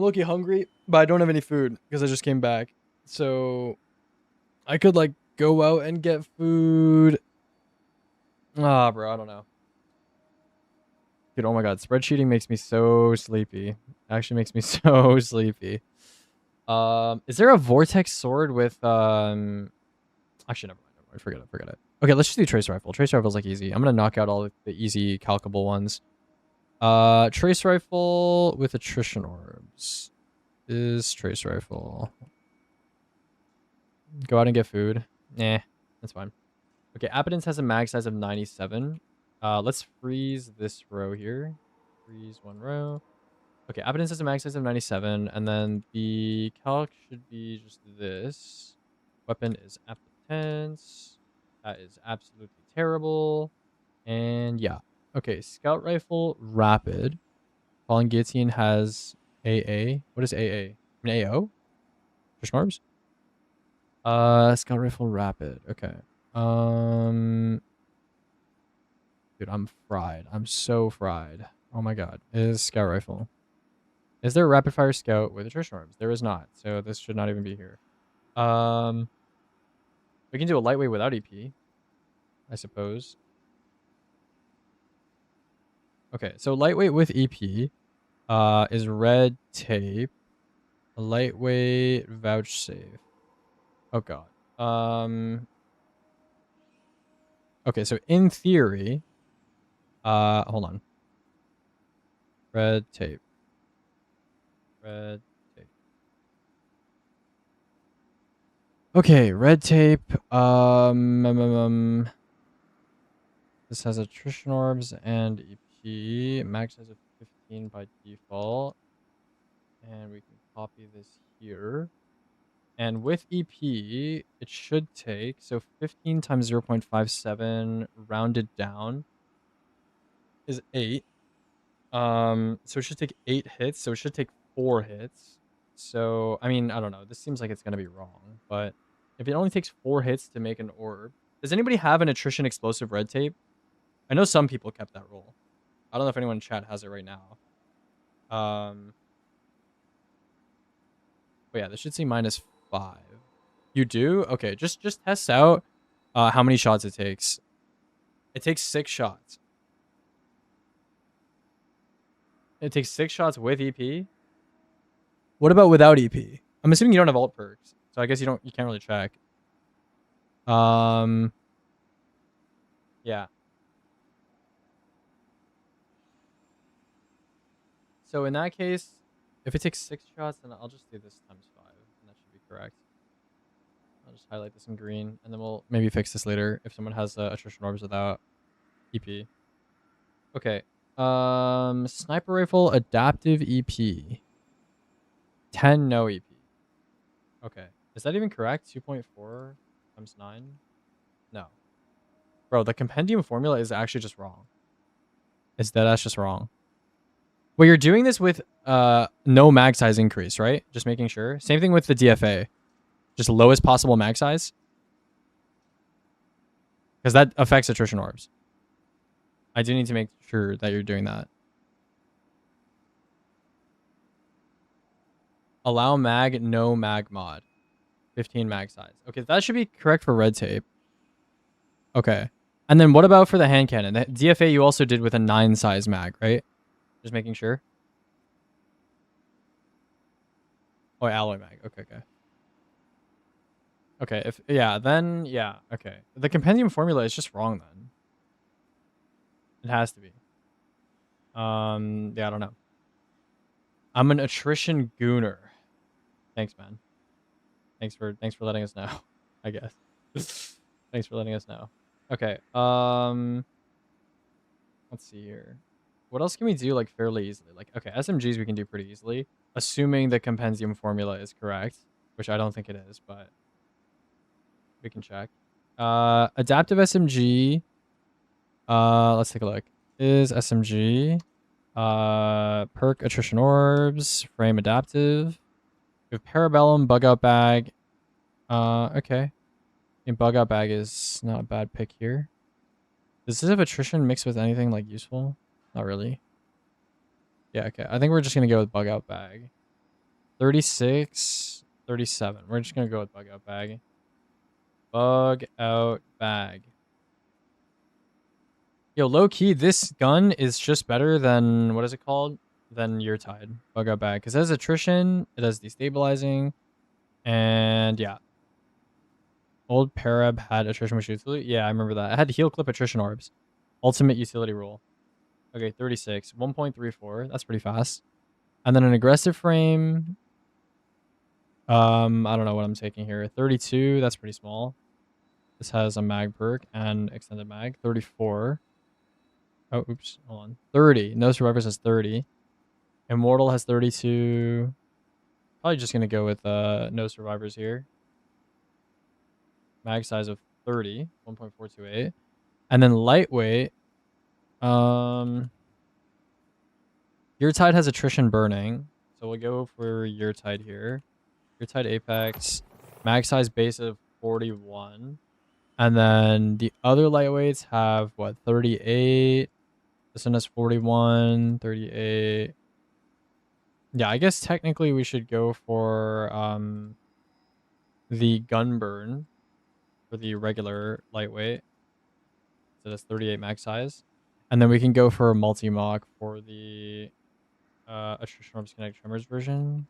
looking hungry, but I don't have any food because I just came back. So I could like go out and get food. Ah, bro, I don't know. Dude, oh my god, spreadsheeting makes me so sleepy. Actually makes me so sleepy. Is there a vortex sword with actually never mind. Forget it. Okay, let's just do trace rifle. Trace rifle's like easy. I'm gonna knock out all the easy calcable ones. Trace rifle with attrition orbs is trace rifle. Go out and get food. Nah, that's fine. Okay, Appetence has a mag size of 97. Let's freeze this row here. Freeze one row. Okay, Appetence has a mag size of 97, and then the calc should be just this. Weapon is Appetence. That is absolutely terrible. And yeah. Okay, Scout Rifle Rapid. Falling Guillotine has AA. What is AA? An AO? Fish Orbs? Scout Rifle Rapid. Okay. Dude, I'm fried. I'm so fried. Oh my god. Is Scout Rifle. Is there a Rapid Fire Scout with attrition orbs? There is not. So this should not even be here. We can do a lightweight without EP, I suppose. Okay, so lightweight with EP is red tape. A lightweight vouchsafe. Oh god. Okay, so in theory, hold on. Red tape. Red tape. Okay, red tape. This has attrition orbs and EP. Max has a 15 by default. And we can copy this here. And with EP, it should take, so 15 times 0.57 rounded down is 8. So it should take 8 hits, so it should take 4 hits. So, I mean, I don't know. This seems like it's going to be wrong, but if it only takes 4 hits to make an orb, does anybody have an attrition explosive red tape? I know some people kept that rule. I don't know if anyone in chat has it right now. But yeah, this should say -5. You do? Okay, just test out how many shots it takes. It takes 6 shots. It takes 6 shots with EP. What about without EP? I'm assuming you don't have alt perks, so I guess you can't really check. Yeah. So in that case, if it takes 6 shots, then I'll just do this times 5, and that should be correct. I'll just highlight this in green, and then we'll maybe fix this later if someone has attrition orbs without EP. Okay. Sniper rifle adaptive EP. 10 no EP. Okay. Is that even correct? 2.4 times 9? No. Bro, the compendium formula is actually just wrong. That's just wrong. Well, you're doing this with no mag size increase, right? Just making sure. Same thing with the DFA. Just lowest possible mag size. Because that affects attrition orbs. I do need to make sure that you're doing that. Allow mag, no mag mod. 15 mag size. Okay, that should be correct for red tape. Okay. And then what about for the hand cannon? The DFA you also did with a 9 size mag, right? Just making sure. Oh, alloy mag. Okay. Okay, then yeah, okay. The compendium formula is just wrong then. It has to be. Yeah, I don't know. I'm an attrition gooner. Thanks, man. Thanks for letting us know, I guess. Thanks for letting us know. Okay. Let's see here. What else can we do like fairly easily? Like, okay, SMGs we can do pretty easily, assuming the compendium formula is correct, which I don't think it is, but we can check. Adaptive SMG. Let's take a look. Is SMG perk attrition orbs, frame adaptive. We have Parabellum, bug out bag. Okay. I think bug out bag is not a bad pick here. Does this have attrition mixed with anything like useful? Not really. Yeah, okay. I think we're just gonna go with bug out bag. 36, 37. We're just gonna go with bug out bag. Bug out bag. Yo, low key, this gun is just better than, what is it called? Than your tide. Bug out bag. Because it has attrition, it has destabilizing, and yeah. Old Parab had attrition with utility. Yeah, I remember that. I had heal clip attrition orbs. Ultimate utility rule. Okay, 36. 1.34. That's pretty fast. And then an aggressive frame. I don't know what I'm taking here. 32. That's pretty small. This has a mag perk and extended mag. 34. Oh, oops. Hold on. 30. No survivors has 30. Immortal has 32. Probably just gonna go with no survivors here. Mag size of 30. 1.428. And then lightweight. Your tide has attrition burning. So we'll go for your tide here. Your tide apex. Mag size base of 41. And then the other lightweights have what, 38. This one has 41, 38. Yeah, I guess technically we should go for the gun burn for the regular lightweight. So that's 38 mag size. And then we can go for a multi-mock for the attrition orbs kinetic tremors version.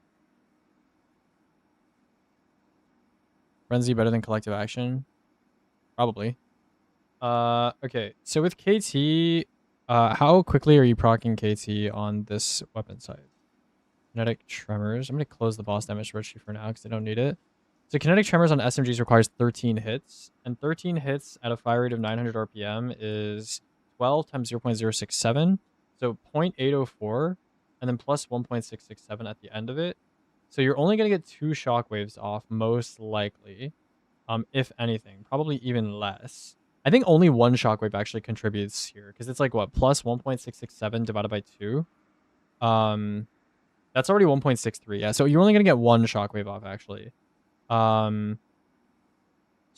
Frenzy better than collective action? Probably. Okay. So with KT, how quickly are you proccing KT on this weapon side? Kinetic tremors. I'm gonna close the boss damage spreadsheet for now because I don't need it. So kinetic tremors on SMGs requires 13 hits, and 13 hits at a fire rate of 900 RPM is 12 times 0.067, so 0.804, and then plus 1.667 at the end of it. So you're only gonna get 2 shockwaves off, most likely. If anything, probably even less. I think only 1 shockwave actually contributes here because it's like what, plus 1.667 divided by 2. That's already 1.63. Yeah, so you're only gonna get 1 shockwave off actually. So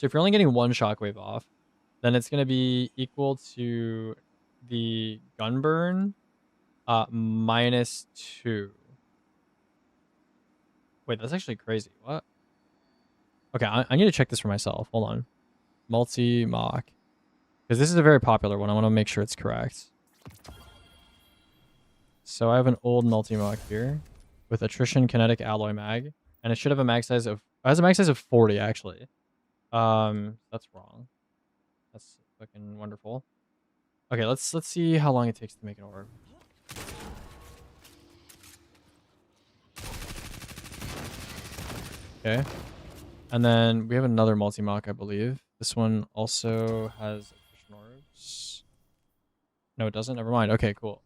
if you're only getting 1 shockwave off, then it's gonna be equal to the gun burn minus 2. Wait, that's actually crazy. What? Okay, I need to check this for myself. Hold on. Multi-mock. Because this is a very popular one. I want to make sure it's correct. So I have an old multi-mock here with attrition kinetic alloy mag. And it should have a mag size of... It has a mag size of 40, actually. That's wrong. That's fucking wonderful. Okay, let's see how long it takes to make an orb. Okay. And then we have another multi-mock, I believe. This one also has attrition orbs. No, it doesn't. Never mind. Okay, cool.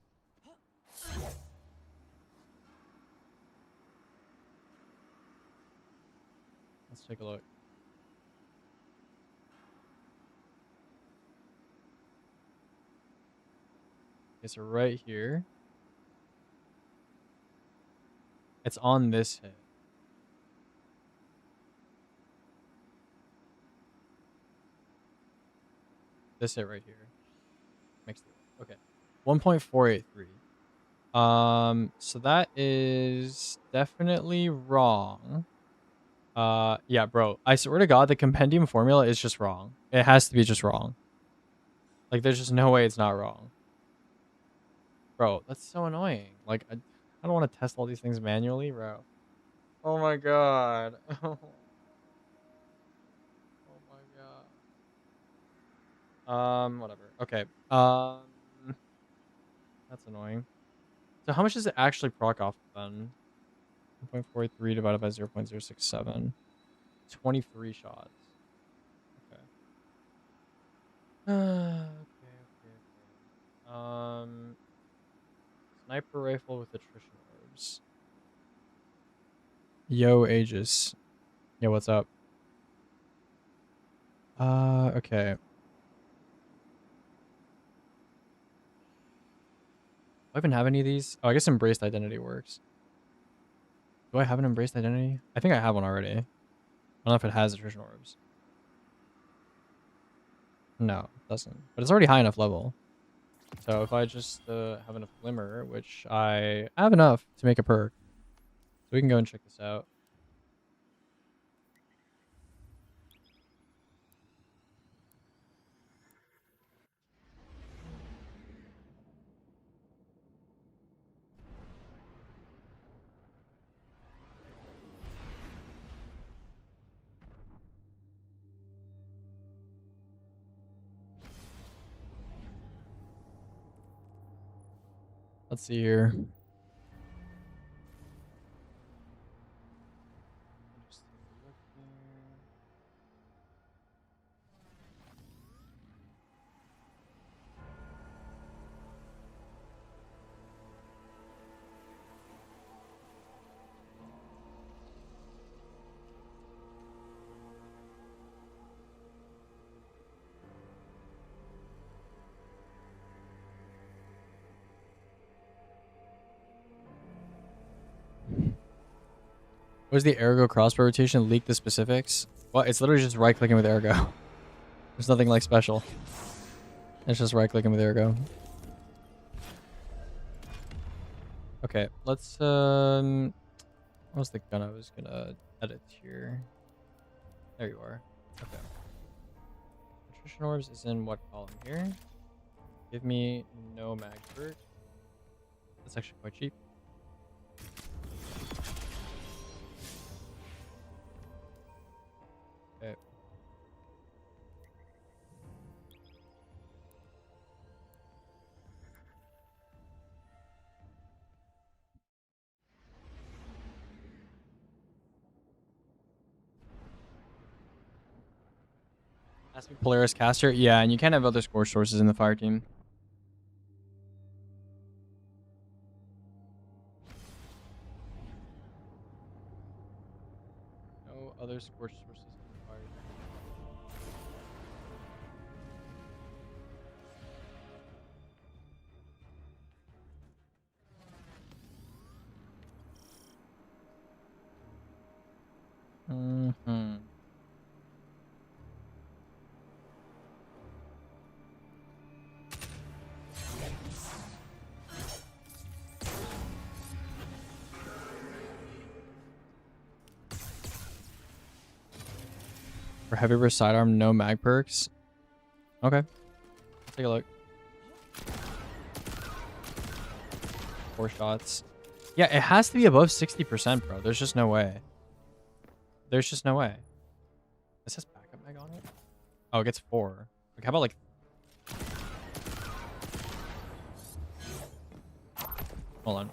Let's take a look. Okay, so right here. It's on this hit. This hit right here. Makes it okay. 1.483. So that is definitely wrong. Yeah, bro. I swear to God, the compendium formula is just wrong. It has to be just wrong. Like, there's just no way it's not wrong. Bro, that's so annoying. Like, I don't want to test all these things manually, bro. Oh my God. Oh my God. Whatever. Okay. That's annoying. So how much does it actually proc off then? 1.43 divided by 0.067. 23 shots. Okay. Okay. Sniper rifle with attrition orbs. Yo, Aegis. Yeah, what's up? Okay. Do I even have any of these? Oh, I guess Embraced Identity works. Do I have an Embraced Identity? I think I have one already. I don't know if it has attrition orbs. No, it doesn't. But it's already high enough level. So if I just have enough Glimmer, which I have enough to make a perk. So we can go and check this out. Let's see here. Was the ergo crossbow rotation leak the specifics? Well, it's literally just right clicking with ergo. There's nothing like special. It's just right clicking with ergo. Okay, let's what was the gun I was gonna edit here? There you are. Okay. Nutrition orbs is in what column here? Give me no mag perk. That's actually quite cheap. Okay. Has to be Polaris caster. Yeah, and you can't have other score sources in the fire team. No other score sources in the fire team. Mm-hmm. For heavy burst sidearm, no mag perks. Okay. Let's take a look. 4 shots. Yeah, it has to be above 60%, bro. There's just no way. There's just no way. It says backup mag on it? Oh, it gets 4. Like, how about like... Hold on.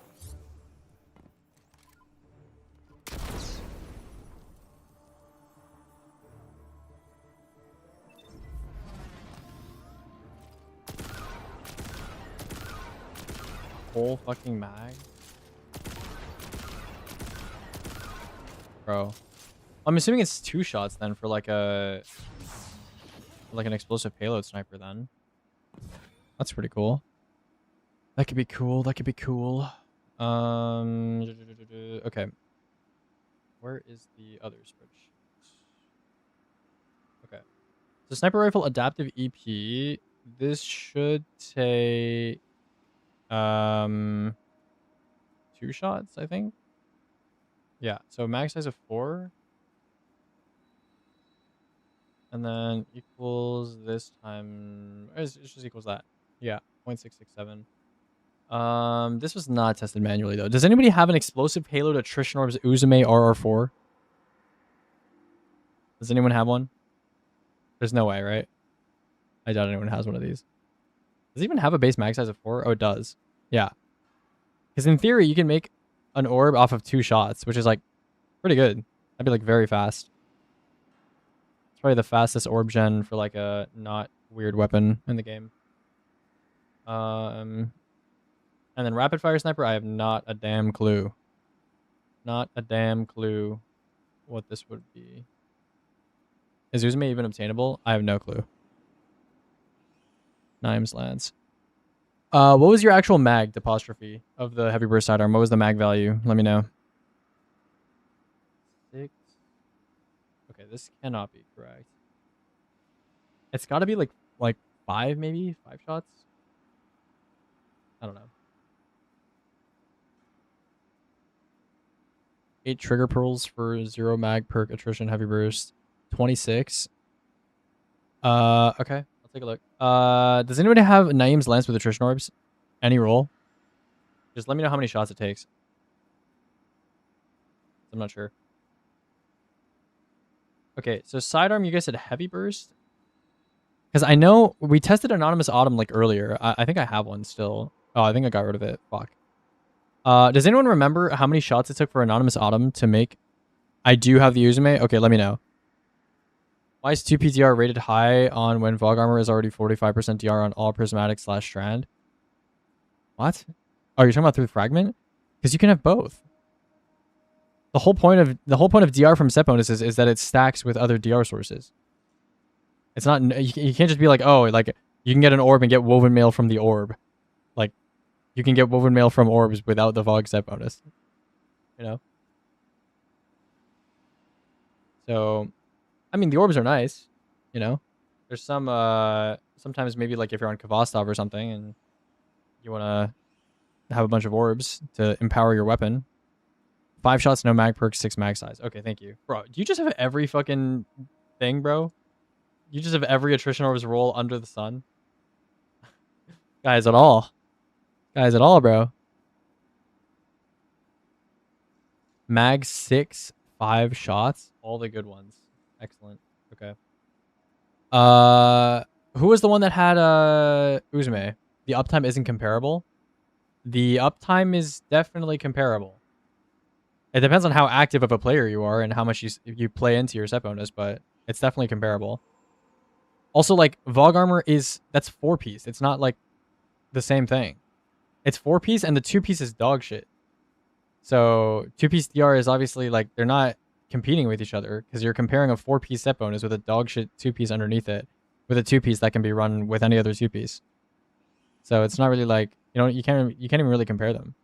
Whole fucking mag? Bro. I'm assuming it's 2 shots then for like a... like an explosive payload sniper then. That's pretty cool. That could be cool. That could be cool. Okay. Where is the other spreadsheet? Okay. So sniper rifle adaptive EP. This should take 2 shots, I think. Yeah. So mag size of 4. And then equals this time. It just equals that. Yeah. 0.667. This was not tested manually though. Does anybody have an explosive payload attrition orbs Uzume RR4? Does anyone have one? There's no way, right? I doubt anyone has one of these. Does it even have a base mag size of 4? Oh, it does. Yeah. Because in theory, you can make an orb off of 2 shots, which is like pretty good. That'd be like very fast. It's probably the fastest orb gen for like a not weird weapon in the game. And then rapid fire sniper, I have not a damn clue. Not a damn clue what this would be. Is Uzume even obtainable? I have no clue. Nimes Lance. What was your actual mag apostrophe of the heavy burst sidearm? What was the mag value? Let me know. 6. Okay, this cannot be correct. It's got to be like 5 maybe? 5 shots? I don't know. 8 trigger pearls for 0 mag perk attrition heavy burst. 26. Okay. I'll take a look. Does anybody have Naeem's Lance with attrition orbs? Any roll? Just let me know how many shots it takes. I'm not sure. Okay, so sidearm, you guys said heavy burst? Because I know we tested Anonymous Autumn like earlier. I think I have one still. Oh, I think I got rid of it. Fuck. Does anyone remember how many shots it took for Anonymous Autumn to make? I do have the Uzume. Okay, let me know. Why is 2P DR rated high on when Vogue Armor is already 45% DR on all prismatic / strand? What? Oh, you're talking about through fragment? Because you can have both. The whole point of DR from set bonuses is that it stacks with other DR sources. It's not, you can't just be like, oh, like you can get an orb and get woven mail from the orb. Like you can get woven mail from orbs without the Vogue set bonus. You know? So, I mean, the orbs are nice, you know? There's some, sometimes maybe like if you're on Kvastov or something and you want to have a bunch of orbs to empower your weapon. 5 shots, no mag perks, 6 mag size. Okay, thank you. Bro, do you just have every fucking thing, bro? You just have every attrition orbs roll under the sun? Guys at all. Guys at all, bro. Mag 6, 5 shots. All the good ones. Excellent. Okay. Who was the one that had Uzume? The uptime isn't comparable. The uptime is definitely comparable. It depends on how active of a player you are and how much you play into your set bonus, but it's definitely comparable. Also, like, Vogue Armor that's 4-piece. It's not, like, the same thing. It's 4-piece, and the 2-piece is dog shit. So, 2-piece DR is obviously, like, they're not competing with each other, because you're comparing a 4-piece set bonus with a dog shit 2-piece underneath it, with a 2-piece that can be run with any other 2-piece. So, it's not really, like, you can't even really compare them.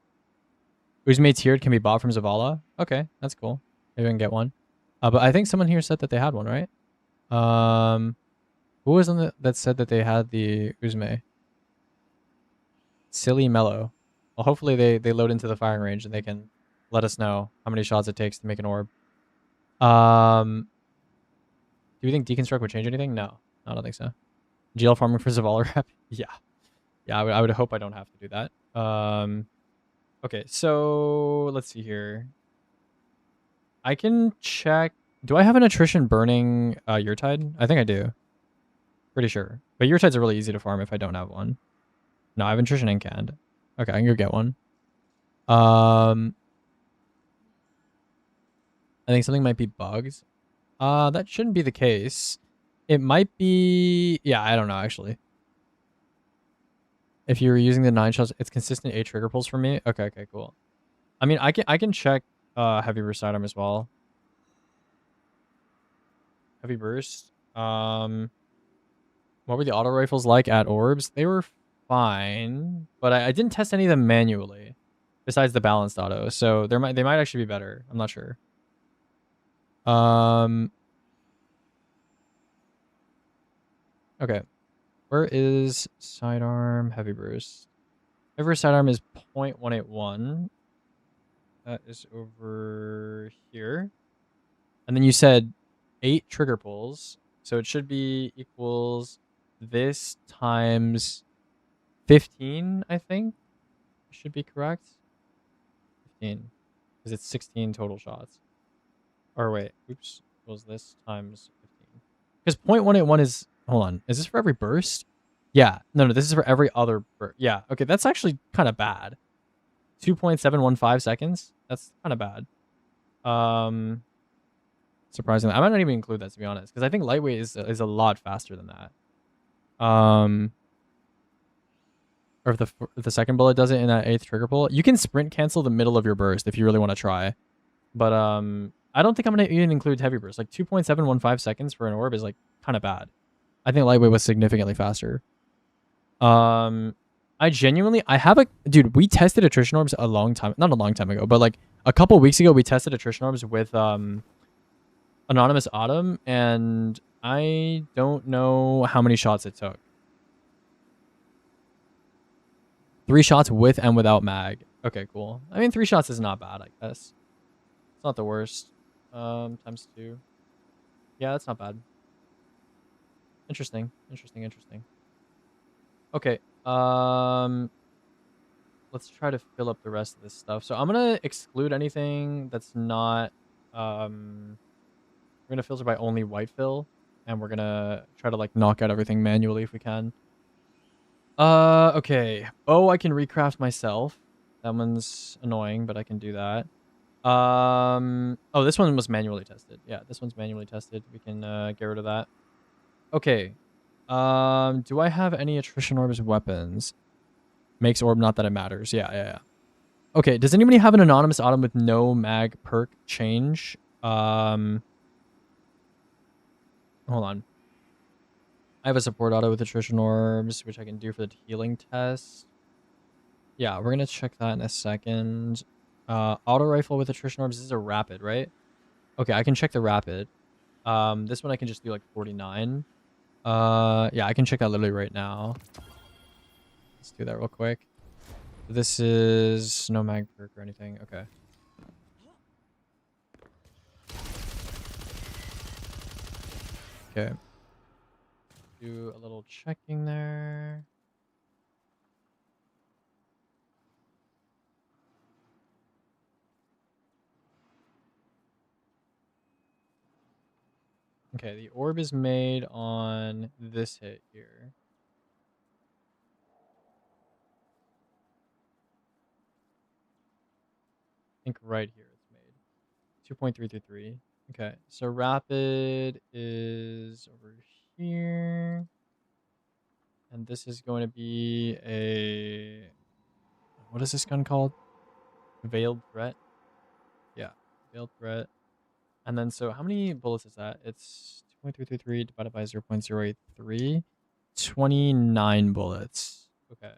Uzume tiered can be bought from Zavala. Okay, that's cool. Maybe I can get one. But I think someone here said that they had one, right? Who was on that said that they had the Uzume? Silly Mellow. Well, hopefully they load into the firing range and they can let us know how many shots it takes to make an orb. Do you think Deconstruct would change anything? No, I don't think so. GL farming for Zavala rep? Yeah. Yeah, I would hope I don't have to do that. Okay, so let's see here. I can check. Do I have an attrition burning Yurtide? I think I do. Pretty sure. But Yurtides are really easy to farm if I don't have one. No, I have attrition incanned. Okay, I can go get one. I think something might be bugs. That shouldn't be the case. It might be... Yeah, I don't know, actually. If you were using the 9 shots, it's consistent 8 trigger pulls for me. Okay, cool. I mean, I can check heavy burst sidearm as well. Heavy burst. What were the auto rifles like at orbs? They were fine, but I didn't test any of them manually, besides the balanced auto. So they might actually be better. I'm not sure. Okay. Where is sidearm heavy burst? Heavy burst sidearm is 0.181. That is over here. And then you said 8 trigger pulls. So it should be equals this times 15, I think. Should be correct. 15. Because it's 16 total shots. Or wait, oops. Was this times 15? Because 0.181 is... Hold on. Is this for every burst? Yeah. No, this is for every other burst. Yeah. Okay, that's actually kind of bad. 2.715 seconds? That's kind of bad. Surprisingly. I might not even include that, to be honest. Because I think lightweight is a lot faster than that. Or if the second bullet does it in that 8th trigger pull. You can sprint cancel the middle of your burst if you really want to try. But I don't think I'm going to even include heavy burst. Like 2.715 seconds for an orb is like kind of bad. I think lightweight was significantly faster. I have a... Dude, we tested attrition orbs not a long time ago, but like a couple weeks ago, we tested attrition orbs with Anonymous Autumn, and I don't know how many shots it took. 3 shots with and without mag. Okay, cool. I mean, 3 shots is not bad, I guess. It's not the worst. Times 2. Yeah, that's not bad. Interesting. Okay. Let's try to fill up the rest of this stuff. So I'm gonna exclude anything that's not... we're gonna filter by only white fill, and we're gonna try to like knock out everything manually if we can. Okay. Oh, I can recraft myself. That one's annoying, but I can do that. Oh, this one was manually tested. Yeah, this one's manually tested. We can get rid of that. Okay. Do I have any attrition orbs weapons? Makes orb not that it matters. Yeah, yeah, yeah. Okay, does anybody have an anonymous autumn with no mag perk change? Hold on. I have a support auto with attrition orbs, which I can do for the healing test. Yeah, we're gonna check that in a second. Auto rifle with attrition orbs. This is a rapid, right? Okay, I can check the rapid. This one I can just do like 49. Yeah, I can check that literally right now. Let's do that real quick. This is no mag perk or anything. Okay. Okay. Do a little checking there. Okay, the orb is made on this hit here. I think right here it's made. 2.333. Okay, so rapid is over here. And this is going to be a... What is this gun called? Veiled Threat? Yeah, Veiled Threat. And then, so how many bullets is that? It's 2.333 divided by 0.083. 29 bullets. Okay.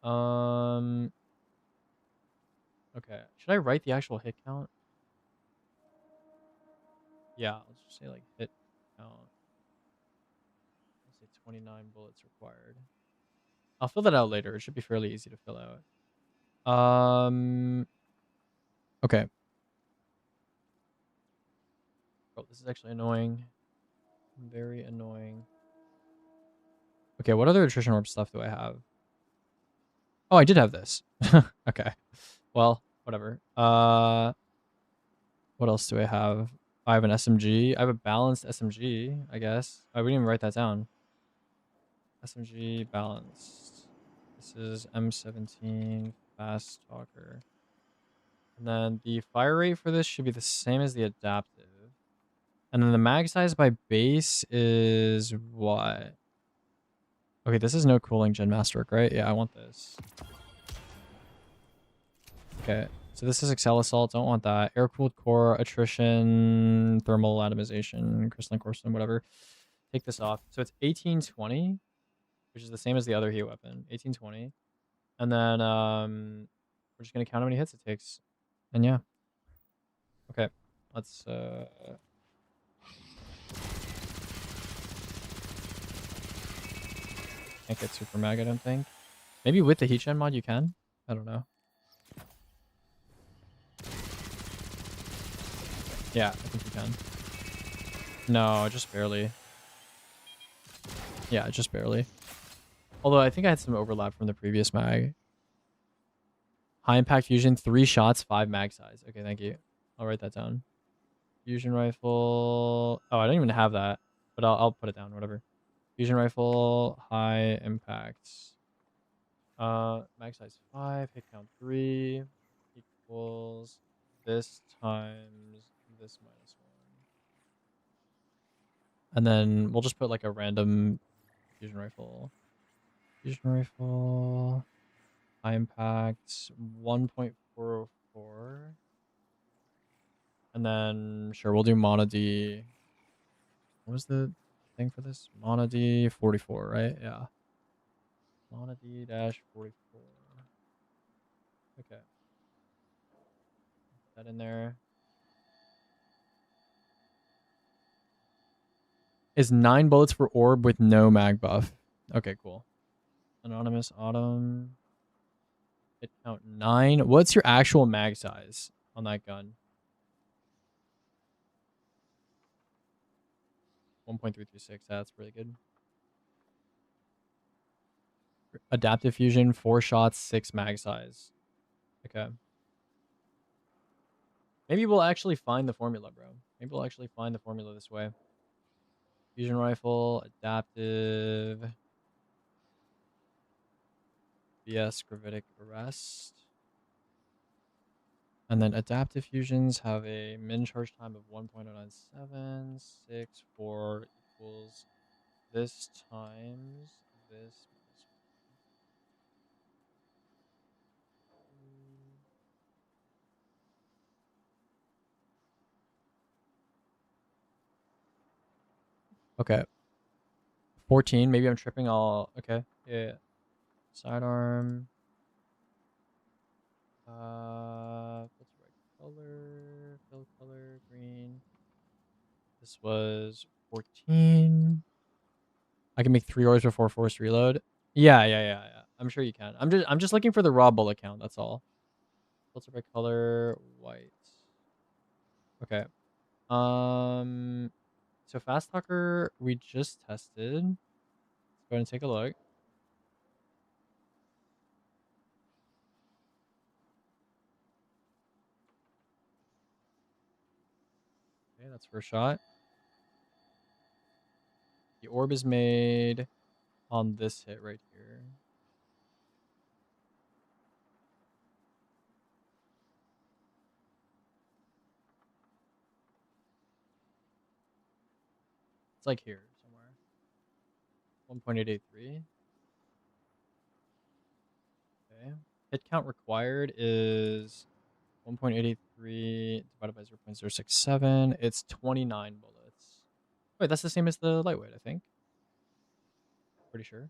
Um... Okay. Should I write the actual hit count? Yeah, let's just say like hit count. Let's say 29 bullets required. I'll fill that out later. It should be fairly easy to fill out. Okay. Oh, this is actually annoying. Very annoying. Okay, what other attrition orb stuff do I have? Oh, I did have this. Okay. Well, whatever. What else do I have? I have an SMG. I have a balanced SMG, I guess. I wouldn't even write that down. SMG balanced. This is M17 fast talker. And then the fire rate for this should be the same as the adaptive. And then the mag size by base is what? Okay, this is no cooling gen masterwork, right? Yeah, I want this. Okay, so this is Excel Assault. Don't want that. Air-cooled core, attrition, thermal atomization, crystalline corpston, whatever. Take this off. So it's 1820, which is the same as the other heat weapon. 1820. And then we're just going to count how many hits it takes. And yeah. Okay, let's... Can't get super mag, I don't think. Maybe with the heat gen mod you can? I don't know. Yeah, I think you can. No, just barely. Yeah, just barely. Although I think I had some overlap from the previous mag. High impact fusion, 3 shots, 5 mag size. Okay, thank you. I'll write that down. Fusion rifle. Oh, I don't even have that, but I'll put it down, whatever. Fusion rifle, high impact. Mag size 5, hit count 3 equals this times this minus 1. And then we'll just put like a random fusion rifle. Fusion rifle, high impact, 1.404. And then, sure, we'll do Mono D. What was the thing for this? Mono D 44, right? Yeah. Mono D dash 44. Okay. Put that in there. Is 9 bullets for orb with no mag buff. Okay, cool. Anonymous Autumn. Hit count 9. What's your actual mag size on that gun? 1.336. That's really good. Adaptive fusion, 4 shots, 6 mag size. Okay. Maybe we'll actually find the formula, bro. Maybe we'll actually find the formula this way. Fusion rifle, adaptive. BS gravitic arrest. And then adaptive fusions have a min charge time of 1.097. 6, 4 equals this times this minus 1. Okay. 14. Maybe I'm tripping all. Okay. Yeah. Sidearm. Filter by color. Fill color. Green. This was 14. I can make 3 orbs before forced reload. Yeah. I'm sure you can. I'm just looking for the raw bullet count. That's all. Filter by color. White. Okay. So fast talker we just tested. Let's go ahead and take a look. Okay, that's first shot. The orb is made on this hit right here. It's like here somewhere. 1.883. Okay. Hit count required is 1.883 divided by 0.067. It's 29 bullets. Wait, that's the same as the lightweight, I think. Pretty sure.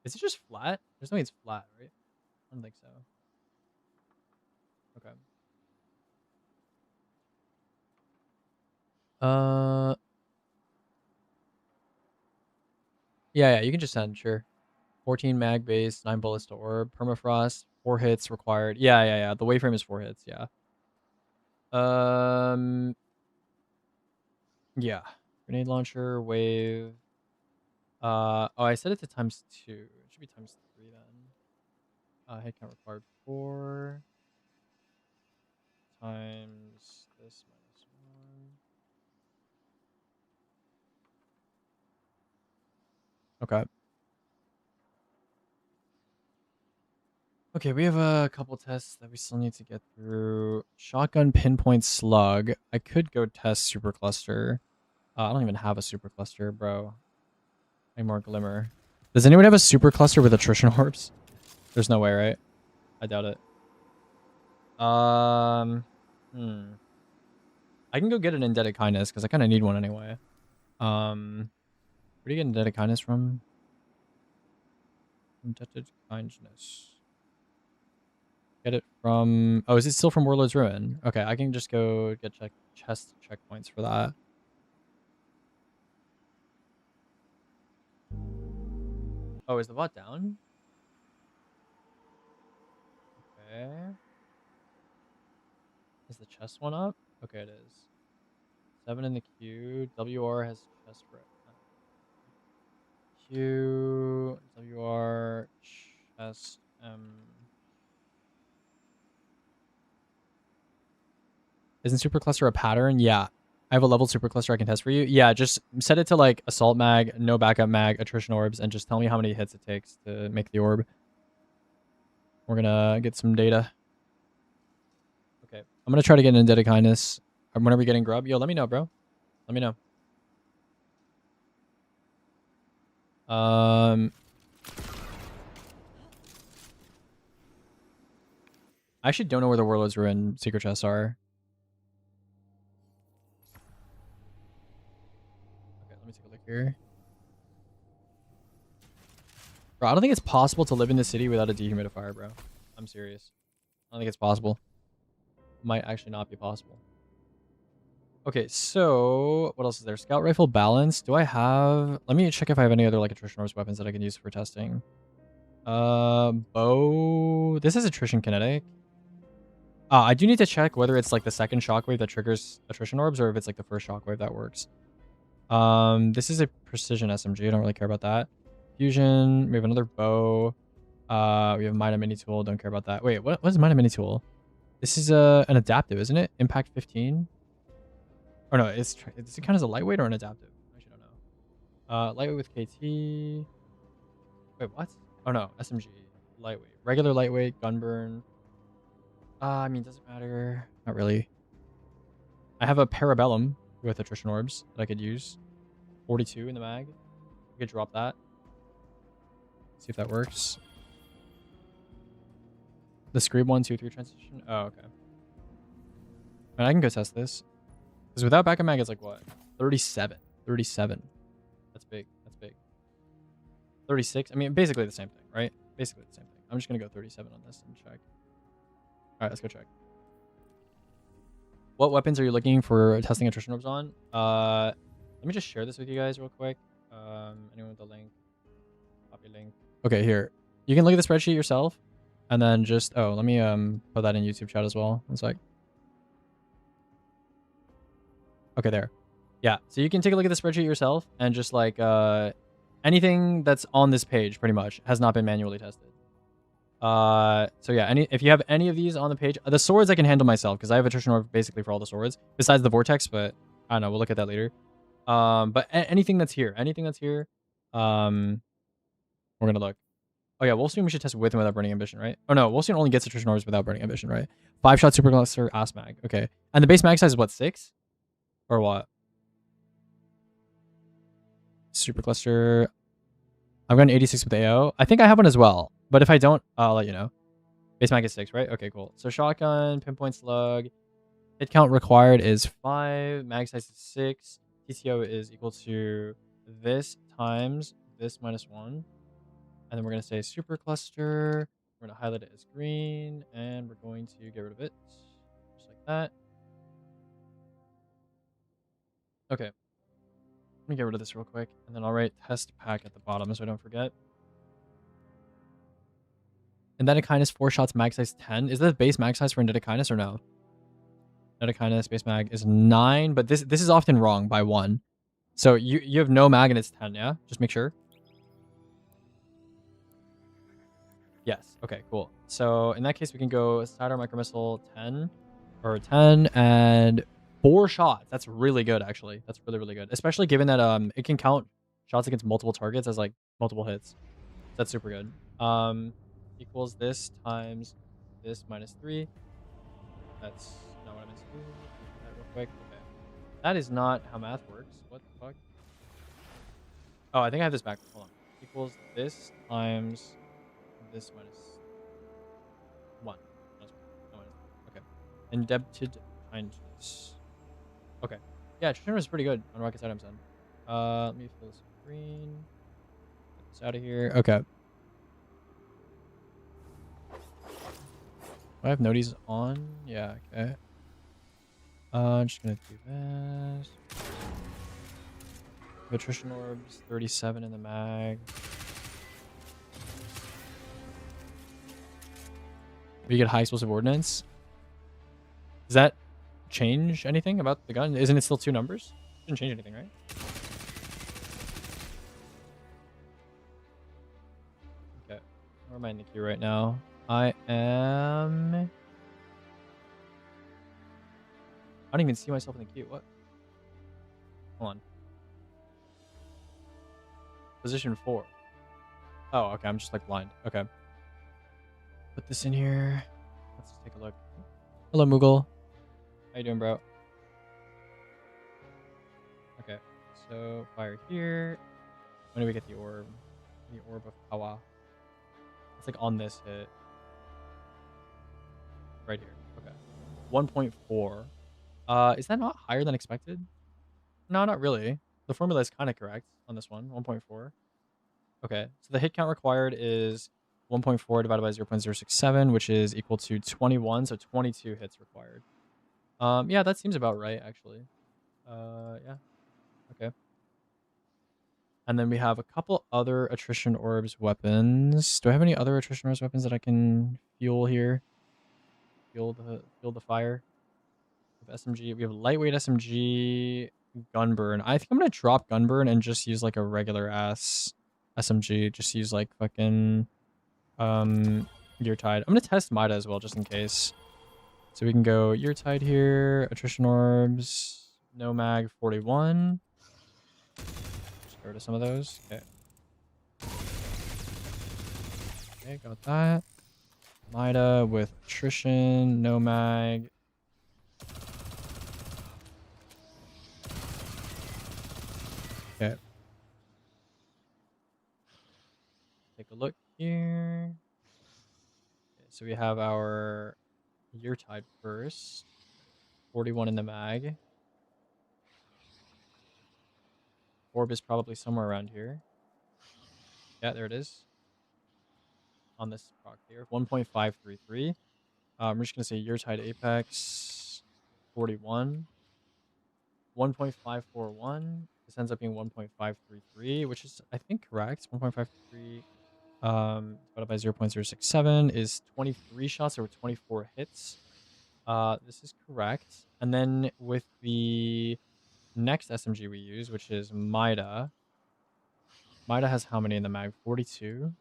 Is it just flat? There's no way it's flat, right? I don't think so. Okay. Yeah, you can just send, sure. 14 mag base, 9 bullets to orb, permafrost, 4 hits required. Yeah. The waveframe is 4 hits, yeah. Yeah. Grenade launcher, wave. Oh, I set it to times 2. It should be times 3 then. Hit count required 4 times this minus 1. Okay. Okay, we have a couple tests that we still need to get through. Shotgun pinpoint slug. I could go test supercluster. I don't even have a supercluster, bro. Any more glimmer? Does anyone have a supercluster with attrition orbs? There's no way, right? I doubt it. I can go get an indebted kindness because I kind of need one anyway. Where do you get indebted kindness from? Indebted kindness. Get it from... Oh, is it still from Warlord's Ruin? Okay, I can just go get chest checkpoints for that. Oh, is the bot down? Okay. Is the chest one up? Okay, it is. 7 in the queue. WR has chest for it. Q, WR, chest, Isn't supercluster a pattern? Yeah. I have a leveled supercluster I can test for you. Yeah, just set it to like assault mag, no backup mag, attrition orbs, and just tell me how many hits it takes to make the orb. We're gonna get some data. Okay. I'm gonna try to get an indebted kindness. When are we getting grub? Yo, let me know, bro. Let me know. I actually don't know where the Warlord's Ruin secret chests are. Okay, let me take a look here. Bro, I don't think it's possible to live in the city without a dehumidifier, bro. I'm serious. I don't think it's possible. Might actually not be possible. Okay, so what else is there? Scout rifle balance. Do I have... Let me check if I have any other like attrition orbs weapons that I can use for testing. Bow. This is attrition kinetic. I do need to check whether it's like the second shockwave that triggers attrition orbs or if it's like the first shockwave that works. This is a precision SMG. I don't really care about that. Fusion. We have another bow. We have Mina Mini Tool. Don't care about that. Wait, what is Mina Mini Tool? This is an adaptive, isn't it? Impact 15. Or no, does it count as a lightweight or an adaptive? I actually don't know. Lightweight with KT. Wait, what? Oh no, SMG. lightweight. Regular lightweight, gun burn. I mean, doesn't matter. Not really. I have a Parabellum with attrition orbs that I could use. 42 in the mag. I could drop that. See if that works. The Scream 1, 2, 3 transition. Oh, okay. And I can go test this. Because without backup mag, it's like what? 37. 37. That's big. That's big. 36. I mean, basically the same thing, right? Basically the same thing. I'm just going to go 37 on this and check. All right, let's go check. What weapons are you looking for testing attrition orbs on? Let me just share this with you guys real quick. Anyone with the link? Copy link. Okay, here. You can look at the spreadsheet yourself. And then just... Oh, let me put that in YouTube chat as well. One sec. Okay, there. Yeah, so you can take a look at the spreadsheet yourself. And just like... anything that's on this page, pretty much, has not been manually tested. So yeah, if you have any of these on the page, the swords I can handle myself because I have attrition orb basically for all the swords besides the vortex, but I don't know, we'll look at that later. But anything that's here, we're gonna look. Oh yeah, Wolfsbane we should test with and without burning ambition, right? Oh no, Wolfsbane only gets attrition orbs without burning ambition, right? 5-shot super cluster ass mag. Okay, and the base mag size is what, 6 or what? Super cluster. I've got an 86 with AO. I think I have one as well. But if I don't, I'll let you know. Base mag is 6, right? Okay, cool. So shotgun, pinpoint slug. Hit count required is 5. Mag size is 6. TTO is equal to this times this minus 1. And then we're going to say super cluster. We're going to highlight it as green. And we're going to get rid of it. Just like that. Okay. Let me get rid of this real quick. And then I'll write test pack at the bottom so I don't forget. Indectinus 4 shots mag size 10. Is that the base mag size for Indectinus or no? Indectinus base mag is 9, but this is often wrong by 1. So you have no mag and it's 10, yeah? Just make sure. Yes. Okay, cool. So in that case, we can go Sidearm Micromissile 10 or 10 and 4 shots. That's really good, actually. That's really, really good. Especially given that it can count shots against multiple targets as like multiple hits. That's super good. Equals this times this minus 3. That's not what I meant to do. That real quick. Okay. That is not how math works. What the fuck? Oh, I think I have this back. Hold on. Equals this times this minus 1. Minus 1. No, minus 1. Okay. Indebted kindness. Okay. Yeah, attrition is pretty good on Rocket's items then. Let me fill this green. Get this out of here. Okay. Do I have noties on? Yeah, okay. I'm just gonna do this. Attrition orbs, 37 in the mag. We get high explosive ordnance. Does that change anything about the gun? Isn't it still 2 numbers? Shouldn't change anything, right? Okay. Where am I in the queue right now? I am... I don't even see myself in the queue. What? Hold on. Position 4. Oh, okay. I'm just like blind. Okay. Put this in here. Let's take a look. Hello, Moogle. How you doing, bro? Okay. So, fire here. When do we get the orb? The orb of power. It's like on this hit. Right here. Okay. 1.4. Is that not higher than expected? No, not really. The formula is kind of correct on this one. 1.4. Okay. So the hit count required is 1.4 divided by 0.067, which is equal to 21. So 22 hits required. Yeah, that seems about right, actually. Yeah. Okay. And then we have a couple other attrition orbs weapons. Do I have any other attrition orbs weapons that I can fuel here? Fuel the fire. We have SMG. We have lightweight SMG, gunburn. I think I'm gonna drop gunburn and just use like a regular ass SMG. Just use like fucking Yeartide. I'm gonna test Mida as well just in case. So we can go Yeartide here, attrition orbs, no mag 41. Just get rid of some of those. Okay. Okay, got that. Mida with attrition, no mag. Okay. Take a look here. Okay, so we have our Yeartide first. 41 in the mag. Orb is probably somewhere around here. Yeah, there it is. On this proc here. 1.533. I'm just going to say Yeartide Apex 41. 1.541. This ends up being 1.533, which is, I think, correct. 1.53 divided by 0.067 is 23 shots or 24 hits. This is correct. And then with the next SMG we use, which is Mida. Mida has how many in the mag? 42.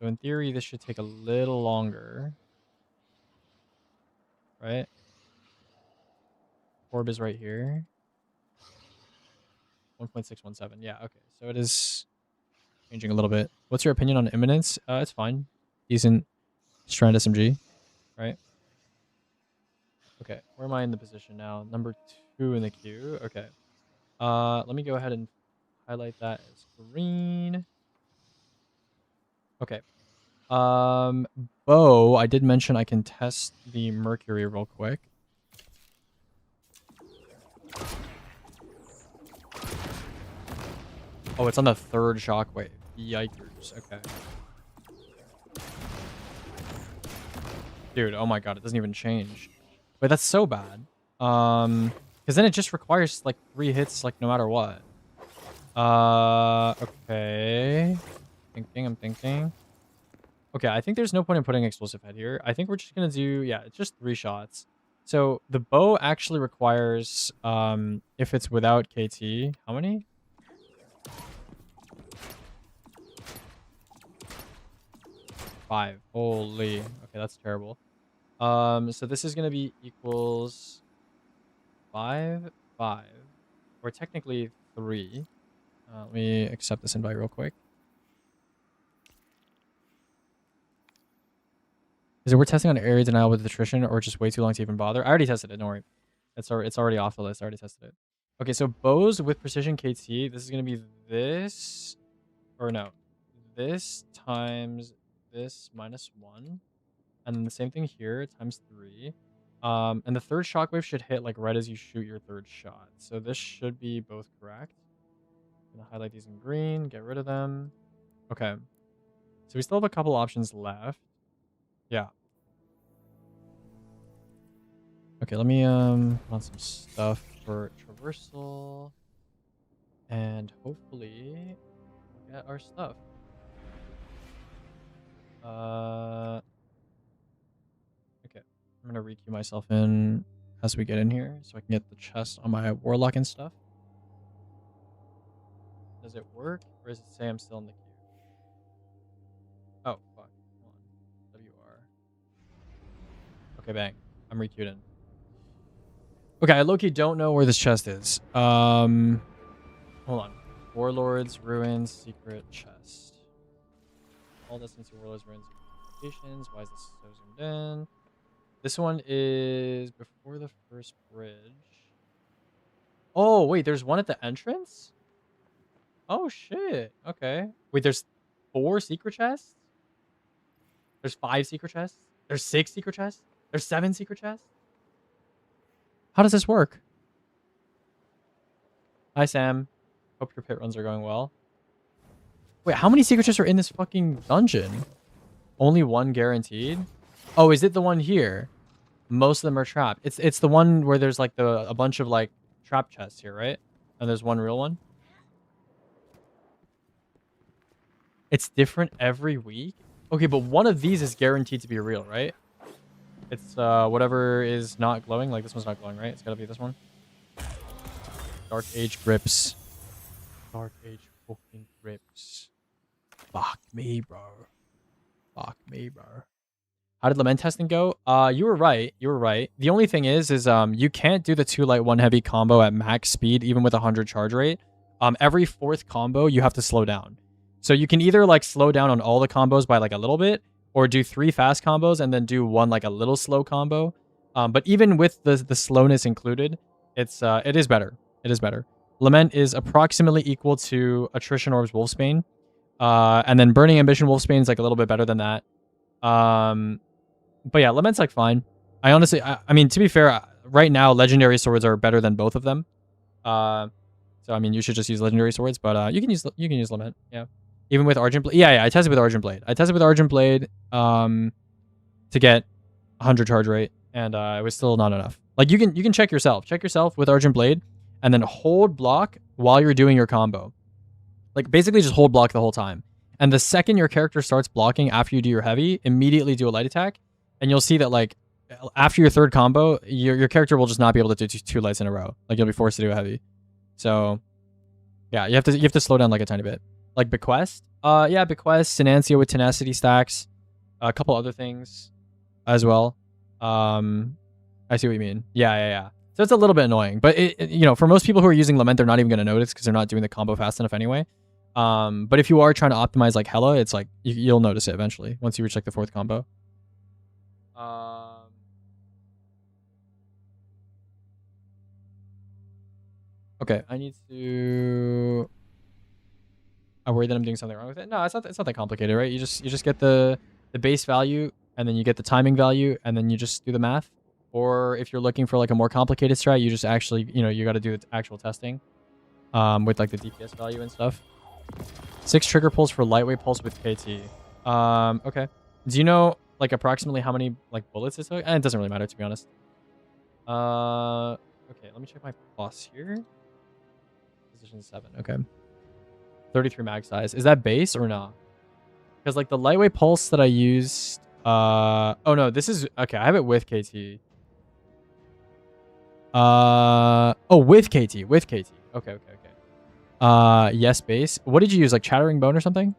So in theory, this should take a little longer. Right? Orb is right here. 1.617. Yeah, okay. So it is changing a little bit. What's your opinion on imminence? It's fine. Decent Strand SMG, right? Okay, where am I in the position now? Number 2 in the queue. Okay. Let me go ahead and highlight that as green. Okay. Bow, I did mention I can test the Mercury real quick. Oh, it's on the 3rd shockwave. Yikers. Okay. Dude, oh my god, it doesn't even change. Wait, that's so bad. Because then it just requires like 3 hits, like no matter what. Okay. I'm thinking. Okay, I think there's no point in putting explosive head here. I think we're just gonna do, yeah, it's just 3 shots. So the bow actually requires, if it's without KT, how many? Five. Holy. Okay, that's terrible. So this is gonna be equals 5, 5, or technically 3. Let me accept this invite real quick. Is it we're testing on area denial with attrition or just way too long to even bother? I already tested it. Don't worry. It's already off the list. I already tested it. Okay, so bows with precision KT. This is gonna be this, or no, this times this minus 1. And then the same thing here, times 3. And the 3rd shockwave should hit like right as you shoot your 3rd shot. So this should be both correct. I'm gonna highlight these in green, get rid of them. Okay. So we still have a couple options left. Yeah. Okay, let me on some stuff for traversal. And hopefully we'll get our stuff. Okay, I'm gonna requeue myself in as we get in here so I can get the chest on my warlock and stuff. Does it work, or does it say I'm still in the queue? Oh, fuck. Hold on. WR. Okay, bang. I'm requeued in. Okay, I low-key don't know where this chest is. Hold on. Warlords, Ruins, Secret Chest. All distance to Warlords, Ruins, locations. Why is this so zoomed in? This one is before the first bridge. Oh, wait, there's one at the entrance? Oh, shit. Okay. Wait, there's 4 secret chests? There's 5 secret chests? There's 6 secret chests? There's 7 secret chests? How does this work? Hi, Sam. Hope your pit runs are going well. Wait, how many secret chests are in this fucking dungeon? Only 1 guaranteed? Oh, is it the one here? Most of them are trapped. It's the one where there's like a bunch of like trap chests here, right? And there's 1 real one. It's different every week? Okay, but one of these is guaranteed to be real, right? It's whatever is not glowing. Like this one's not glowing, right? It's gotta be this one. Dark Age grips. Dark Age fucking grips. Fuck me, bro. Fuck me, bro. How did lament testing go? You were right. You were right. The only thing is you can't do the 2 light 1 heavy combo at max speed, even with 100 charge rate. Every 4th combo you have to slow down. So you can either like slow down on all the combos by like a little bit, or do 3 fast combos and then do one like a little slow combo. But even with the slowness included, it is better. It is better. Lament is approximately equal to Attrition Orbs Wolfsbane. And then Burning Ambition Wolfsbane is like a little bit better than that. But yeah, Lament's like fine. I honestly, I mean, to be fair, right now Legendary Swords are better than both of them. So I mean, you should just use Legendary Swords, but you can use Lament. Yeah, even with Argent Blade. Yeah, I tested with Argent Blade. I tested with Argent Blade to get 100 charge rate, and it was still not enough. Like you can check yourself. Check yourself with Argent Blade, and then hold block while you're doing your combo. Like basically just hold block the whole time. And the second your character starts blocking after you do your heavy, immediately do a light attack, and you'll see that like after your third combo, your character will just not be able to do 2 lights in a row. Like you'll be forced to do a heavy. So yeah, you have to slow down like a tiny bit. Like Bequest. Yeah, Bequest, Sinancio with Tenacity stacks, a couple other things as well. I see what you mean. Yeah. So it's a little bit annoying, but you know, for most people who are using Lament, they're not even going to notice because they're not doing the combo fast enough anyway. But if you are trying to optimize like hella, it's like you'll notice it eventually once you reach like the 4th combo. Okay, I need to. I worry that I'm doing something wrong with it. No, it's not that complicated, right? You just get the base value, and then you get the timing value, and then you just do the math. Or if you're looking for like a more complicated strat, you just actually, you know, you got to do the actual testing, with like the DPS value and stuff. 6 trigger pulls for lightweight pulse with KT. Okay. Do you know like approximately how many like bullets it took? It doesn't really matter, to be honest. Okay, let me check my boss here. Position 7. Okay. 33 mag size. Is that base or not? Because like the lightweight pulse that I used. Oh no, this is okay. I have it with KT. Oh, with KT. With KT. Okay. Yes, base. What did you use? Like Chattering Bone or something?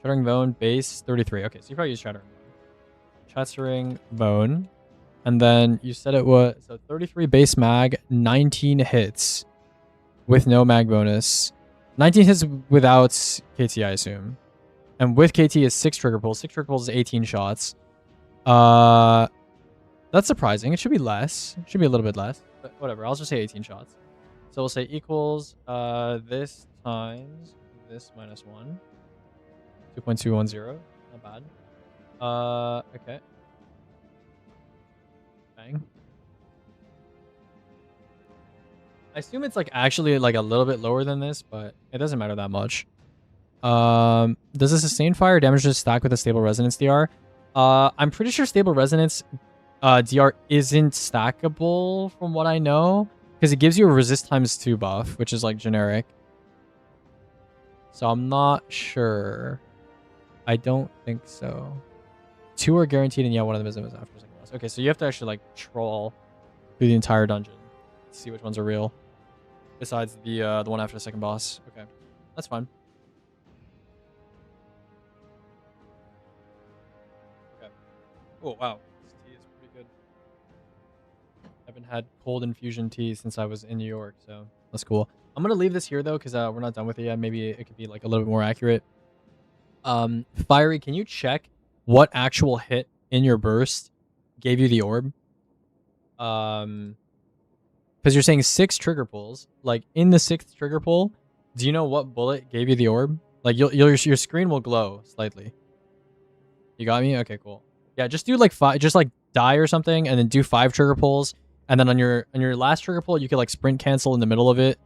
Chattering Bone, base 33. Okay, so you probably use Chattering Bone. Chattering Bone. And then you said it was so 33 base mag, 19 hits with no mag bonus. 19 hits without KT, I assume. And with KT is 6 trigger pulls. 6 trigger pulls is 18 shots. That's surprising. It should be less. It should be a little bit less. But whatever. I'll just say 18 shots. So we'll say equals this times this minus 1. 2.210. Not bad. Okay. Bang. I assume it's like actually like a little bit lower than this, but it doesn't matter that much. Does a sustained fire damage just stack with a stable resonance DR? I'm pretty sure stable resonance DR isn't stackable from what I know, because it gives you a resist times 2 buff, which is like generic. So I'm not sure. I don't think so. 2 are guaranteed, and yeah, one of them is after second boss. Okay, so you have to actually like troll through the entire dungeon to see which ones are real. Besides the one after the second boss. Okay, that's fine. Okay. Oh wow, this tea is pretty good. I haven't had cold infusion tea since I was in New York, so that's cool. I'm gonna leave this here though, because we're not done with it yet. Maybe it could be like a little bit more accurate. Fiery, can you check what actual hit in your burst gave you the orb? Because you're saying 6 trigger pulls. Like in the 6th trigger pull, do you know what bullet gave you the orb? Like your screen will glow slightly. You got me? Okay, cool. Yeah, just do like 5. Just like die or something, and then do 5 trigger pulls, and then on your last trigger pull, you could like sprint cancel in the middle of it,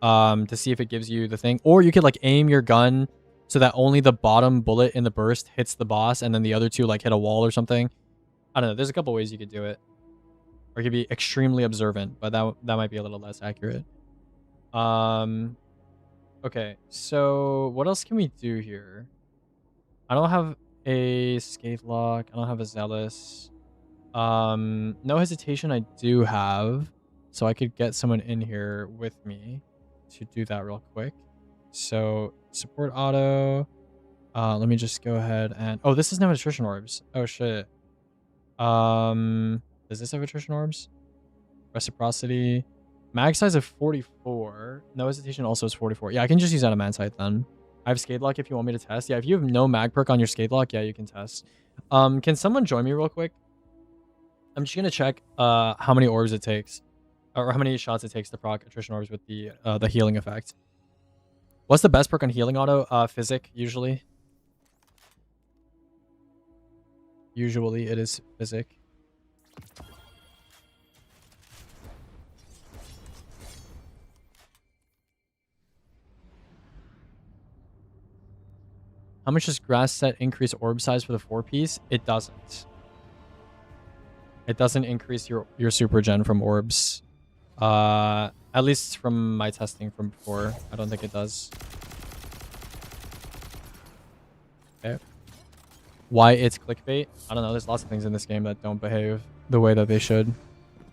to see if it gives you the thing, or you could like aim your gun so that only the bottom bullet in the burst hits the boss, and then the other 2 like hit a wall or something. I don't know. There's a couple ways you could do it. Or you could be extremely observant, but that might be a little less accurate. Okay, so what else can we do here? I don't have a Scathe Lock. I don't have a Zealous. No Hesitation I do have. So I could get someone in here with me to do that real quick. So support auto. Let me just go ahead and... Oh, this doesn't have attrition orbs. Oh, shit. Does this have attrition orbs? Reciprocity. Mag size of 44. No hesitation also is 44. Yeah, I can just use Adamant sight then. I have Skate Lock if you want me to test. Yeah, if you have no mag perk on your Skate Lock, yeah, you can test. Can someone join me real quick? I'm just gonna check how many orbs it takes, or how many shots it takes to proc attrition orbs with the healing effect. What's the best perk on healing auto? Physic usually. Usually it is Physic. How much does Grass Set increase orb size for the 4-piece? It doesn't. It doesn't increase your super gen from orbs. At least from my testing from before. I don't think it does. Okay. Why it's clickbait? I don't know. There's lots of things in this game that don't behave the way that they should.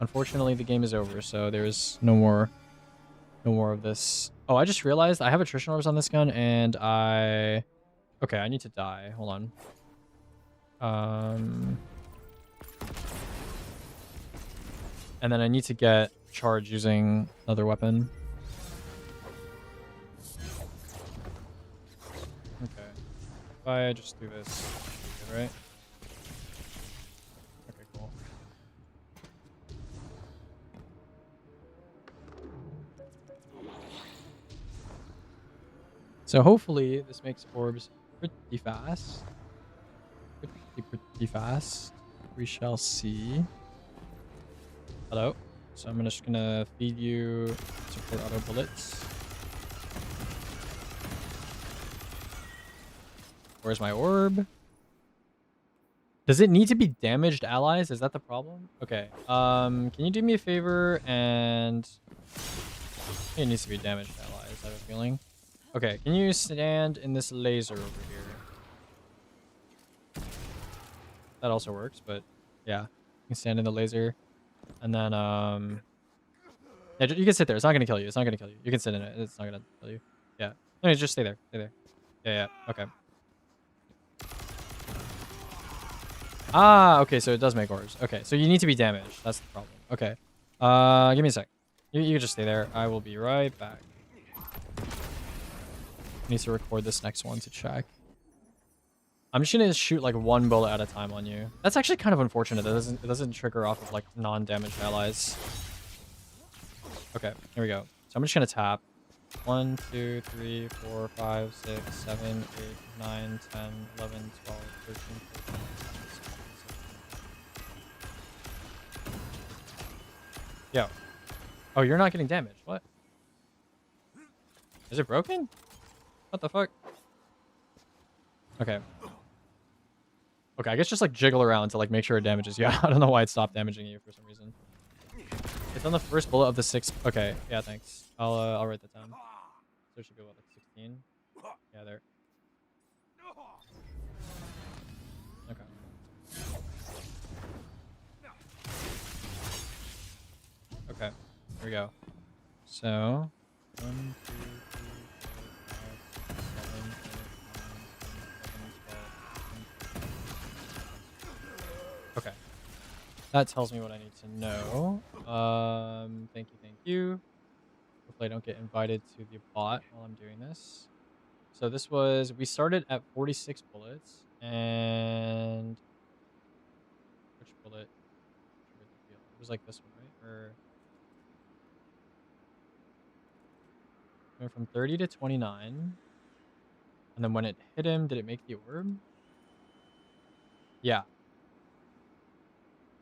Unfortunately, the game is over, so there's no more of this. Oh, I just realized I have attrition orbs on this gun, and okay, I need to die. Hold on. And then I need to get charge using another weapon. Okay. If I just do this, good, right? Okay, cool. So hopefully this makes orbs pretty fast. Pretty fast. We shall see. Hello. So I'm just gonna feed you support auto bullets. Where's my orb? Does it need to be damaged allies? Is that the problem? Okay. Can you do me a favor and I think it needs to be damaged allies, I have a feeling. Okay, can you stand in this laser over here? That also works, but yeah. You can stand in the laser. And then, yeah, you can sit there. It's not going to kill you. It's not going to kill you. You can sit in it. It's not going to kill you. Yeah. No, just stay there. Stay there. Yeah, yeah. Okay. Ah, okay. So it does make orbs. Okay. So you need to be damaged. That's the problem. Okay. Give me a sec. You can just stay there. I will be right back. I need to record this next one to check. I'm just gonna shoot like one bullet at a time on you. That's actually kind of unfortunate. It doesn't trigger off of like non-damaged allies. Okay, here we go. So I'm just gonna tap. 1, 2, 3, 4, 5, 6, 7, 8, 9, 10, 11, 12, 13, 14, 15, 16. Yo. Oh, you're not getting damaged. What? Is it broken? What the fuck? Okay. Okay, I guess just like jiggle around to like make sure it damages you. I don't know why it stopped damaging you for some reason. It's on the first bullet of the 6. Okay, yeah, thanks. I'll write that down. So it should go what, like 16? Yeah, there. Okay. Okay, here we go. So 1, 2, 3, 4, 5, 6, 7, 8, 9, 10, 11, 12, 13, 14. Okay. That tells me what I need to know. Thank you. Hopefully I don't get invited to the bot while I'm doing this. So this was, we started at 46 bullets, and which bullet? It was like this one, right? Or went from 30 to 29. And then when it hit him, did it make the orb? Yeah.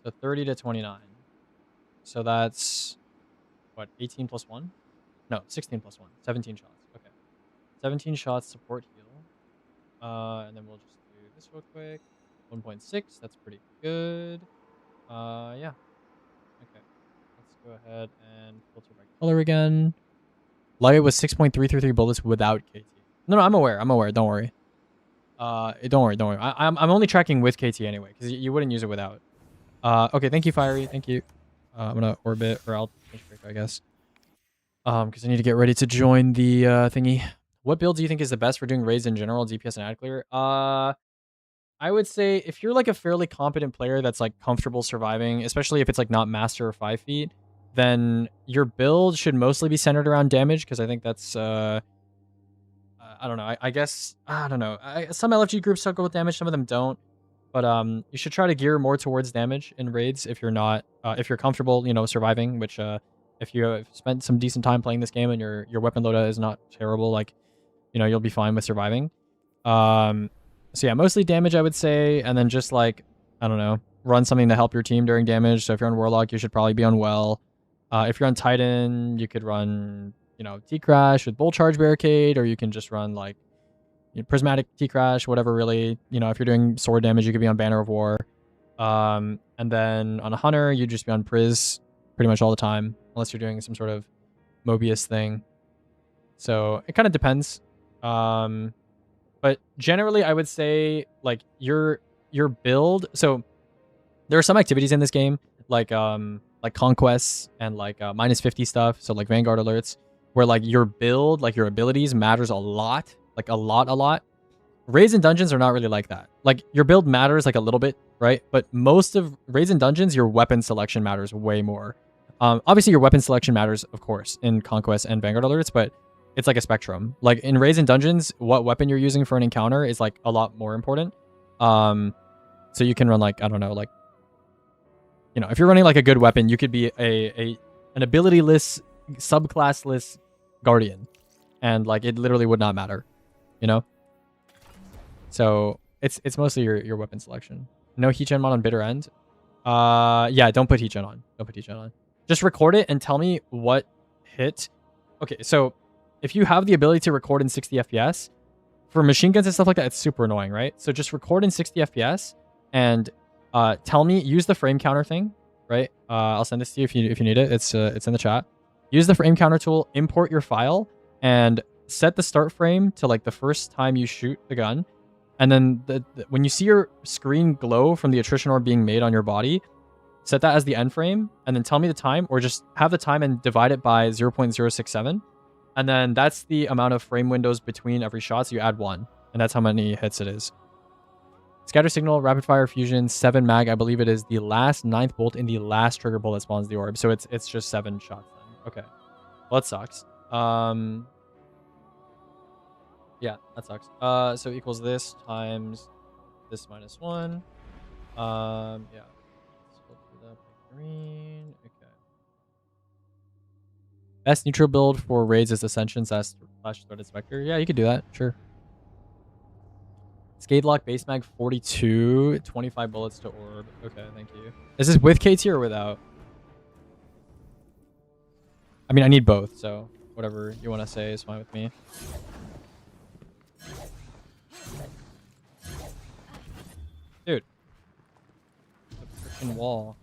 So 30 to 29. So that's what, 18 plus 1? No, 16 plus 1. 17 shots. Okay. 17 shots, support heal. And then we'll just do this real quick. 1.6. That's pretty good. Yeah. Okay. Let's go ahead and filter by color again. Light was 6.333 bullets without KT. No, I'm aware. Don't worry. Don't worry. I'm only tracking with KT anyway, because you wouldn't use it without. Okay, thank you, Fiery. Thank you. I'm gonna orbit, or I'll finish break, I guess. Because I need to get ready to join the thingy. What build do you think is the best for doing raids in general, DPS and ad clear? I would say if you're like a fairly competent player that's like comfortable surviving, especially if it's like not master or 5 feet, then your build should mostly be centered around damage, because I think that's I don't know. I guess I don't know. Some LFG groups struggle with damage, some of them don't. But you should try to gear more towards damage in raids if you're not if you're comfortable, surviving. Which if you have spent some decent time playing this game and your weapon loadout is not terrible, like you'll be fine with surviving. So yeah, mostly damage I would say, and then just like I don't know, run something to help your team during damage. So if you're on Warlock, you should probably be on Well. If you're on Titan, you could run T-Crash with Bull Charge Barricade, or you can just run like Prismatic T-Crash, whatever really. If you're doing sword damage, you could be on Banner of War. And then on a Hunter, you'd just be on Priz pretty much all the time, unless you're doing some sort of Mobius thing. So it kind of depends. But generally, I would say like your build. So there are some activities in this game like conquests and like -50 stuff. So like Vanguard alerts, where like your build, like your abilities matters a lot, like a lot. Raids and dungeons are not really like that. Like your build matters like a little bit, right? But most of raids and dungeons, your weapon selection matters way more. Obviously your weapon selection matters, of course, in conquest and Vanguard alerts, but it's like a spectrum. Like in raids and dungeons, what weapon you're using for an encounter is like a lot more important. So you can run like I don't know, like if you're running like a good weapon, you could be an ability-less, subclass-less guardian, and like it literally would not matter, So it's mostly your weapon selection. No heat gen mod on bitter end. Yeah, don't put heat gen on. Don't put heat gen on. Just record it and tell me what hit. Okay, so if you have the ability to record in 60 FPS for machine guns and stuff like that, it's super annoying, right? So just record in 60 FPS and tell me, use the frame counter thing, right? I'll send this to you if you need it. It's in the chat. Use the frame counter tool, import your file, and set the start frame to like the first time you shoot the gun. And then when you see your screen glow from the attrition orb being made on your body, set that as the end frame, and then tell me the time, or just have the time and divide it by 0.067. And then that's the amount of frame windows between every shot, so you add 1. And that's how many hits it is. Scatter signal, rapid fire fusion, 7 mag. I believe it is the last 9th bolt in the last trigger bolt that spawns the orb. So it's just 7 shots then. Okay. Well, that sucks. Yeah, that sucks. So equals this times this -1. Yeah. Let's go through that by green. Okay. Best neutral build for raids is Ascension slash Threaded Spectre. Yeah, you could do that. Sure. Skadelock base mag 42, 25 bullets to orb. Okay, thank you. Is this with KT or without? I mean, I need both, so whatever you want to say is fine with me. Dude. The freaking wall.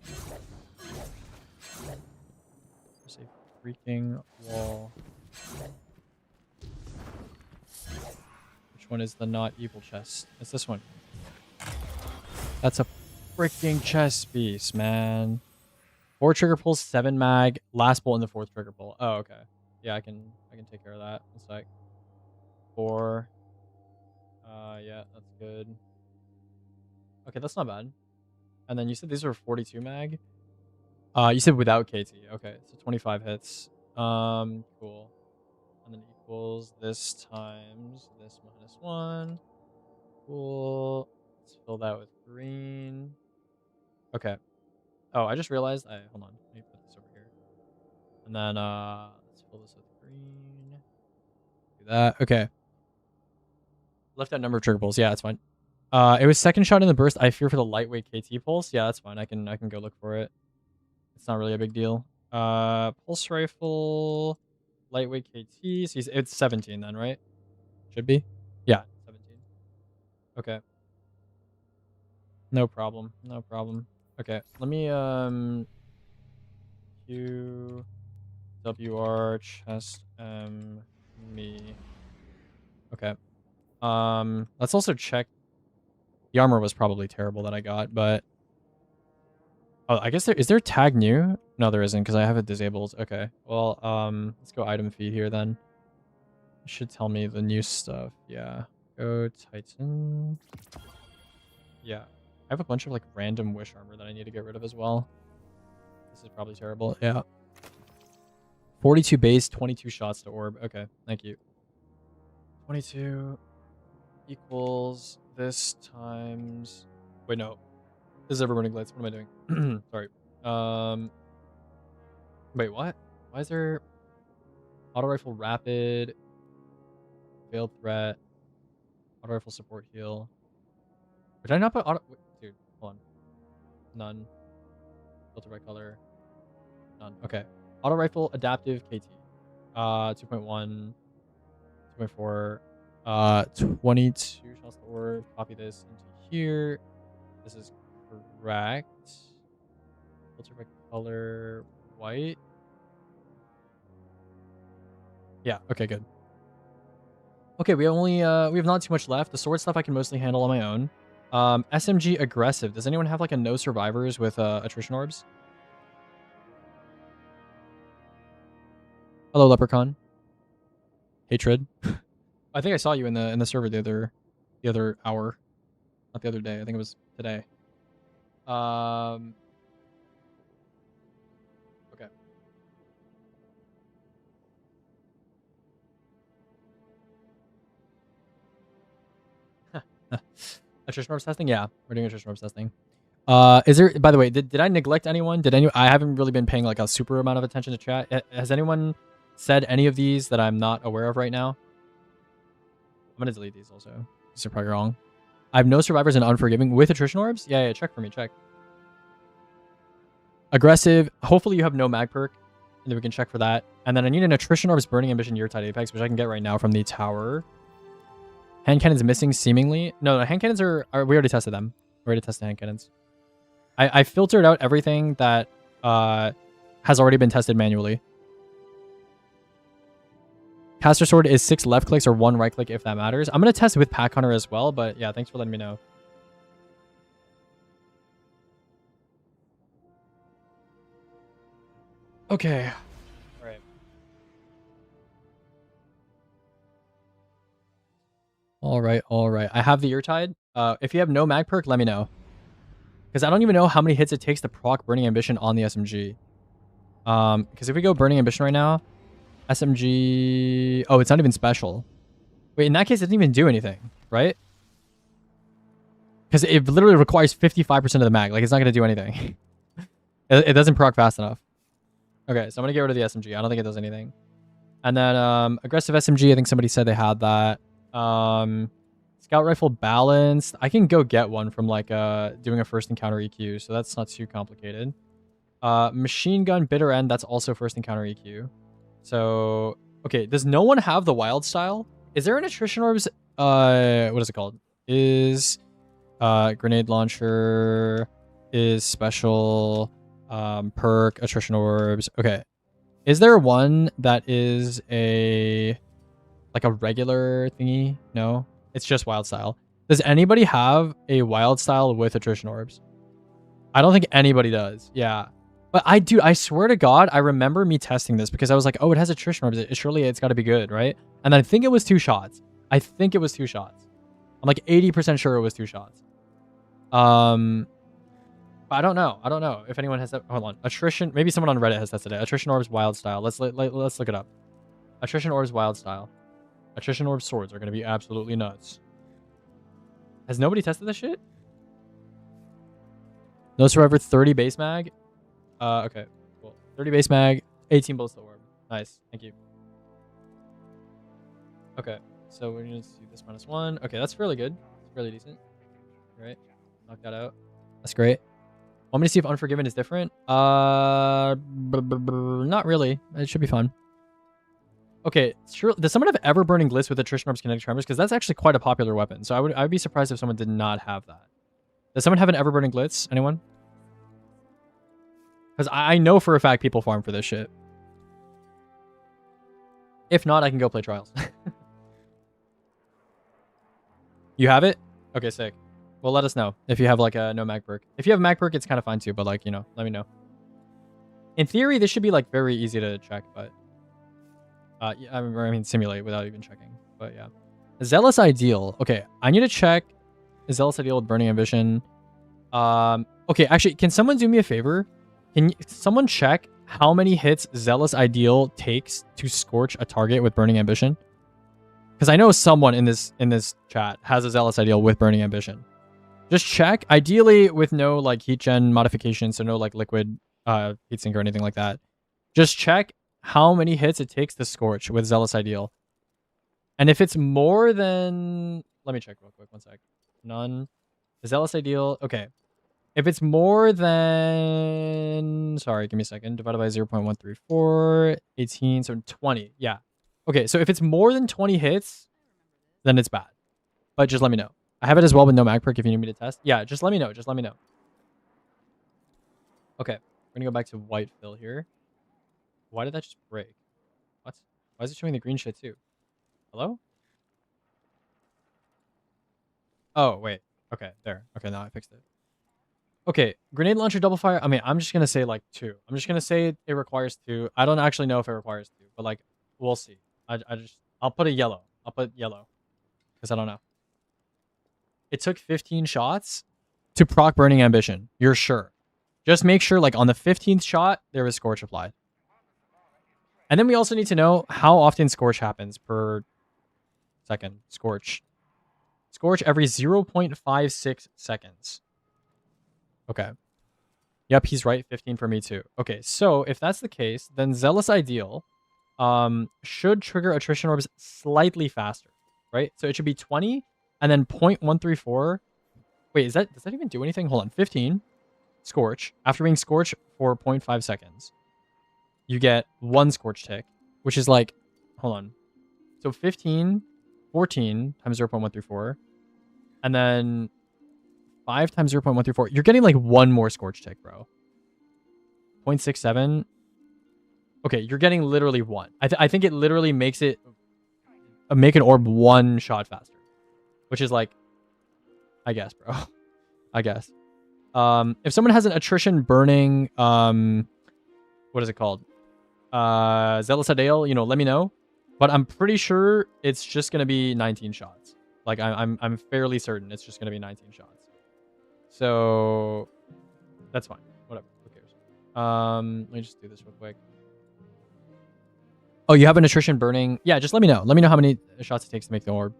There's a freaking wall. Which one is the not evil chest? It's this one. That's a freaking chest piece, man. 4 trigger pulls, 7 mag, last bolt in the 4th trigger pull. Oh, okay. Yeah, I can take care of that. One sec. 4. Yeah, that's good. Okay, that's not bad. And then you said these were 42 mag? You said without KT. Okay, so 25 hits. Cool. And then equals this times this -1. Cool. Let's fill that with green. Okay. Oh, I just realized. Hold on. Let me put this over here. And then let's fill this with green. Do that. Okay. Left out number of trigger pulls. Yeah, that's fine. It was second shot in the burst. I fear for the lightweight KT pulse. Yeah, that's fine. I can go look for it. It's not really a big deal. Pulse rifle, lightweight KT. So it's 17 then, right? Should be. Yeah, 17. Okay. No problem. No problem. Okay, let me Q WR chest me. Okay. Let's also check. The armor was probably terrible that I got, but oh, I guess is there tag new? No, there isn't because I have it disabled. Okay. Well, let's go item feed here then. It should tell me the new stuff. Yeah. Go Titan. Yeah. I have a bunch of like random wish armor that I need to get rid of as well. This is probably terrible. Yeah. 42 base, 22 shots to orb. Okay, thank you. 22 equals this times... Wait, no. This is Everburning Blitz. What am I doing? Sorry. Wait, what? Why is there... Auto Rifle Rapid, Veiled Threat, Auto Rifle Support Heal. Did I not put auto... Wait, dude, hold on. None. Filter by color. None. Okay. Auto Rifle Adaptive KT. 2.1, 2.4, 22 shots to orb. Copy this into here. This is correct. Filter by color, white. Yeah, okay, good. Okay, we have not too much left. The sword stuff I can mostly handle on my own. SMG aggressive. Does anyone have like a no survivors with attrition orbs? Hello, Leprechaun. Hatred. I think I saw you in the server the other hour. Not the other day. I think it was today. Okay. Attrition orbs testing? Yeah, we're doing attrition orbs testing. Is there, by the way, did I neglect anyone? I haven't really been paying like a super amount of attention to chat. Has anyone said any of these that I'm not aware of right now? I'm gonna delete these also. These are probably wrong. I have no survivors in Unforgiving with attrition orbs? Yeah, check for me, check. Aggressive. Hopefully you have no mag perk. And then we can check for that. And then I need an attrition orbs Burning Ambition Yeartide Apex, which I can get right now from the tower. Hand cannons missing seemingly. No, hand cannons are we already tested them. We already tested hand cannons. I filtered out everything that has already been tested manually. Caster sword is 6 left clicks or 1 right click if that matters. I'm going to test it with Pack Hunter as well, but yeah, thanks for letting me know. Okay. All right. I have the Eartide. If you have no mag perk, let me know. Because I don't even know how many hits it takes to proc Burning Ambition on the SMG. Because if we go Burning Ambition right now, SMG... Oh, it's not even special. Wait, in that case, it doesn't even do anything, right? Because it literally requires 55% of the mag. Like, it's not going to do anything. It doesn't proc fast enough. Okay, so I'm going to get rid of the SMG. I don't think it does anything. And then aggressive SMG, I think somebody said they had that. Scout rifle balanced. I can go get one from like doing a first encounter EQ, so that's not too complicated. Machine gun bitter end, that's also first encounter EQ. So okay, does no one have the wild style? Is there an attrition orbs what is it called? Is grenade launcher is special perk attrition orbs. Okay. Is there one that is a like a regular thingy? No, it's just wild style. Does anybody have a wild style with attrition orbs? I don't think anybody does. Yeah. But I swear to God, I remember me testing this because I was like, oh, it has attrition orbs. Surely it's got to be good, right? And I think it was 2 shots. I'm like 80% sure it was 2 shots. But I don't know if anyone has that. Hold on. Attrition. Maybe someone on Reddit has tested it. Attrition orbs wild style. Let's look it up. Attrition orbs wild style. Attrition orb swords are going to be absolutely nuts. Has nobody tested this shit? No survivor 30 base mag. Okay, cool. 30 base mag, 18 bullets to orb. Nice, thank you. Okay, so we're going to see this -1. Okay, that's fairly good. It's fairly decent. All right, knock that out. That's great. Want me to see if Unforgiven is different? Not really. It should be fun. Okay, sure. Does someone have ever burning glitz with attrition orbs kinetic tremors? Because that's actually quite a popular weapon. So I'd be surprised if someone did not have that. Does someone have an ever burning glitz? Anyone? Because I know for a fact people farm for this shit. If not, I can go play trials. You have it? Okay, sick. Well, let us know if you have like a no mag perk. If you have mag perk, it's kind of fine too, but like, you know, let me know. In theory, this should be like very easy to check, but yeah, I mean simulate without even checking. But yeah. Zealous Ideal. Okay, I need to check Zealous Ideal with Burning Ambition. Okay, actually, can someone do me a favor? Can someone check how many hits Zealous Ideal takes to scorch a target with Burning Ambition? Because I know someone in this chat has a Zealous Ideal with Burning Ambition. Just check. Ideally with no like heat gen modification, so no like liquid heatsink or anything like that. Just check how many hits it takes to scorch with Zealous Ideal. And if it's more than, let me check real quick, 1 sec. None. Zealous Ideal, okay. If it's more than, sorry, give me a second, divided by 0.134, 18, so 20, yeah. Okay, so if it's more than 20 hits, then it's bad. But just let me know. I have it as well with no mag perk if you need me to test. Yeah, just let me know, just let me know. Okay, we're gonna go back to white fill here. Why did that just break? What? Why is it showing the green shit too? Hello? Oh, wait. Okay, there. Okay, now I fixed it. Okay, grenade launcher double fire. I mean, I'm just going to say like 2. I'm just going to say it requires 2. I don't actually know if it requires 2, but like, we'll see. I'll put a yellow. I'll put yellow because I don't know. It took 15 shots to proc Burning Ambition. You're sure. Just make sure like on the 15th shot, there was Scorch applied. And then we also need to know how often Scorch happens per second. Scorch every 0.56 seconds. Okay. Yep, he's right. 15 for me too. Okay, so if that's the case, then Zealous Ideal should trigger attrition orbs slightly faster, right? So it should be 20 and then 0.134. Wait, does that even do anything? Hold on. 15. Scorch. After being Scorch for 0.5 seconds, you get 1 Scorch tick, which is like, hold on. So 15, 14 times 0.134, and then 5 times 0.134. You're getting like 1 more Scorch tick, bro. 0.67. Okay, you're getting literally 1. I think it literally makes it make an orb 1 shot faster, which is like, I guess, bro. I guess. If someone has an attrition burning, what is it called? Zealous Ideal, you know, let me know. But I'm pretty sure it's just gonna be 19 shots. Like I'm fairly certain it's just gonna be 19 shots. So that's fine. Whatever. Who cares? Let me just do this real quick. Oh, you have an attrition burning? Yeah, just let me know. Let me know how many shots it takes to make the orb.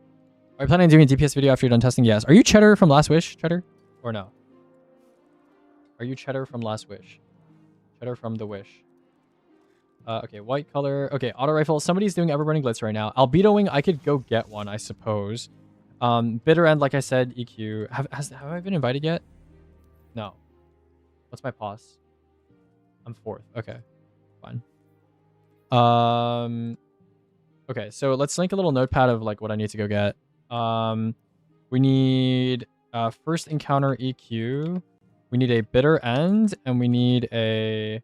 Are you planning on doing a DPS video after you're done testing? Yes. Are you Cheddar from Last Wish, Cheddar? Or no? Are you Cheddar from Last Wish? Cheddar from The Wish. Okay, white color. Okay, auto rifle. Somebody's doing Everburning Glitz right now. Albedo Wing, I could go get one, I suppose. Bitter End, like I said, EQ. Have I been invited yet? No. What's my pause? I'm 4th. Okay, fine. Okay, so let's link a little notepad of like what I need to go get. We need first encounter EQ. We need a bitter end, and we need a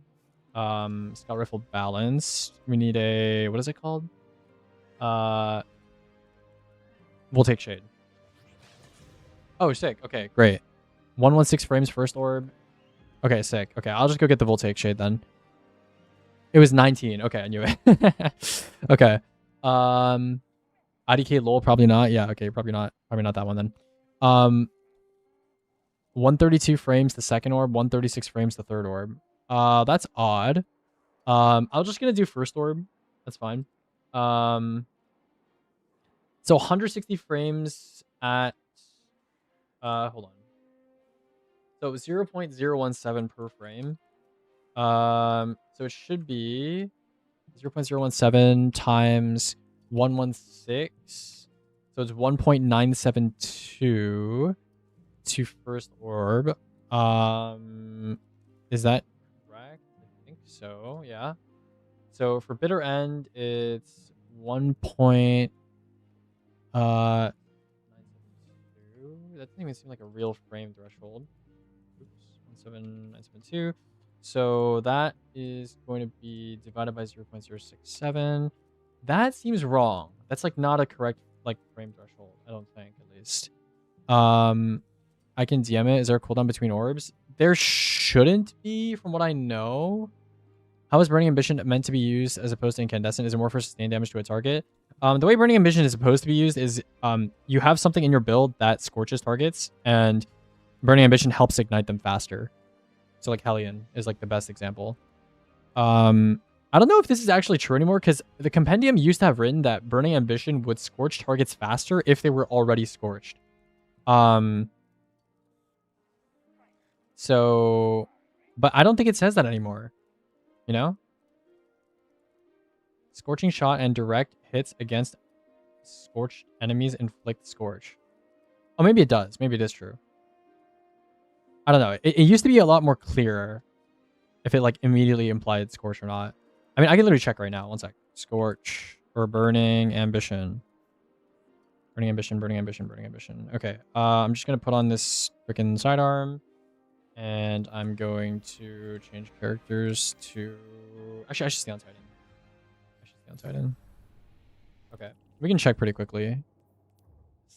scout rifle balance. We need a, what is it called? We'll take shade. Oh, sick. Okay, great. 116 frames first orb. Okay, sick. Okay, I'll just go get the Voltaic shade then. It was 19. Okay, I knew it. Okay. IDK lol, probably not. Yeah, okay, probably not. Probably not that one then. 132 frames the second orb, 136 frames the third orb. That's odd. I'm just gonna do first orb. That's fine. So 160 frames at hold on. So 0.017 per frame. So it should be 0.017 times 116. So it's 1.972 to first orb. Is that correct? I think so, yeah. So for bitter end, it's 1.972. That doesn't even seem like a real frame threshold. Oops, 17972. So that is going to be divided by 0.067. That seems wrong. That's like not a correct like frame threshold, I don't think, at least. I can DM it. Is there a cooldown between orbs? There shouldn't be, from what I know. How is Burning Ambition meant to be used as opposed to Incandescent? Is it more for sustained damage to a target? The way Burning Ambition is supposed to be used is you have something in your build that scorches targets, and Burning Ambition helps ignite them faster. So like Hellion is like the best example. I don't know if this is actually true anymore because the compendium used to have written that Burning Ambition would scorch targets faster if they were already scorched. So, but I don't think it says that anymore. You know? Scorching shot and direct hits against scorched enemies inflict scorch. Oh, maybe it does. Maybe it is true. I don't know. It used to be a lot more clearer if it like immediately implied scorch or not. I mean, I can literally check right now. One sec. Scorch or burning ambition. Burning ambition, burning ambition, burning ambition. Okay. I'm just gonna put on this freaking sidearm. And I'm going to change characters to... Actually, I should stay on Titan. Okay. We can check pretty quickly.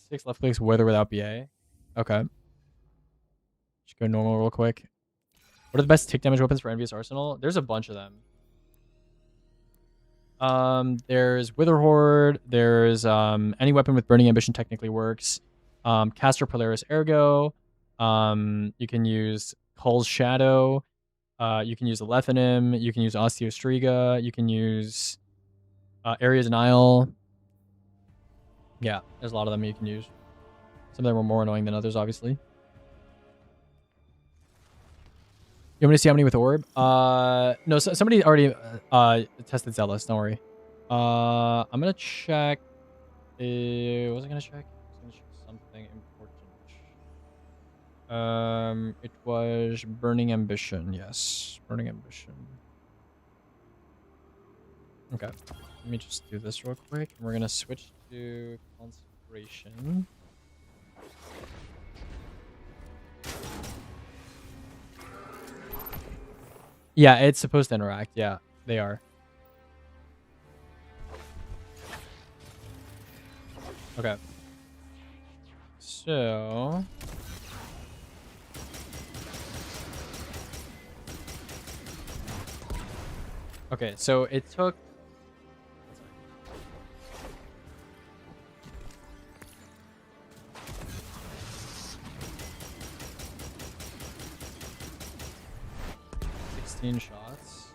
6 left clicks with or without BA. Okay. Just go normal real quick. What are the best tick damage weapons for Envious Arsenal? There's a bunch of them. There's Wither Horde. There's any weapon with Burning Ambition technically works. Caster Polaris Ergo. You can use Cull's Shadow. You can use Alethanim. You can use Osteostriga. You can use Area's Nile. Yeah, there's a lot of them you can use. Some of them are more annoying than others, obviously. You want me to see how many with Orb? No, somebody already tested Zealous. Don't worry. I'm gonna check. What was I gonna check? I was gonna check something important. It was Burning Ambition. Yes, Burning Ambition. Okay, let me just do this real quick. And we're gonna switch to Consecration. Yeah, it's supposed to interact. Yeah, they are. Okay. So... Okay, so it took... shots.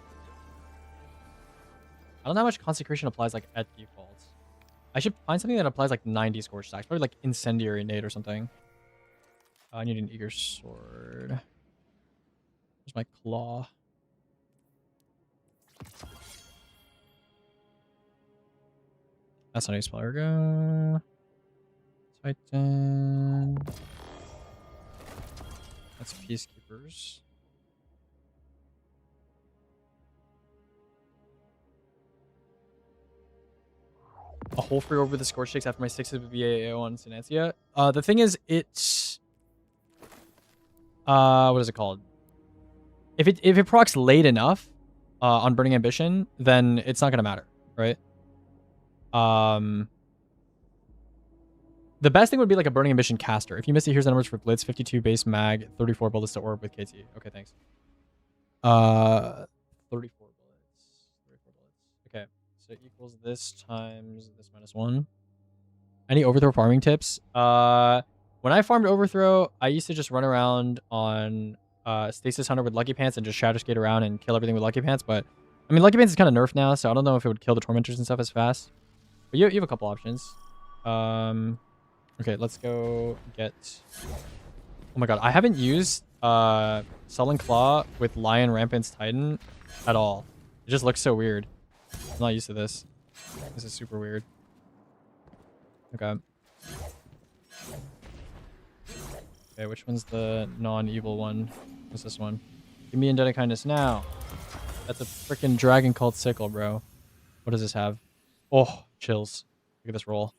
I don't know how much Consecration applies like at default. I should find something that applies like 90 scorch stacks. Probably like Incendiary Nade or something. I need an Eager Sword. Where's my claw? That's not a spell. Ergo. Titan. That's Peacekeepers. A whole free orb with the scorch stakes after my 6 of BAO on Sinantia. The thing is, it's... what is it called? If it procs late enough on Burning Ambition, then it's not going to matter, right? The best thing would be like a Burning Ambition caster. If you missed it, here's the numbers for Blitz. 52 base mag, 34 bullets to orb with KT. Okay, thanks. 34 bullets. 34 bullets. Okay. So it equals this times this minus 1. Any overthrow farming tips? When I farmed overthrow, I used to just run around on Stasis Hunter with Lucky Pants and just shadow skate around and kill everything with Lucky Pants. But I mean, Lucky Pants is kind of nerfed now, so I don't know if it would kill the Tormentors and stuff as fast. But you have a couple options. Okay, let's go get... Oh my god, I haven't used Sullen Claw with Lion Rampant's Titan at all. It just looks so weird. I'm not used to this. This is super weird. Okay. Okay, which one's the non-evil one? What's this one? Give me Indebted Kindness now. That's a freaking Dragon Cult Sickle, bro. What does this have? Oh, chills. Look at this roll.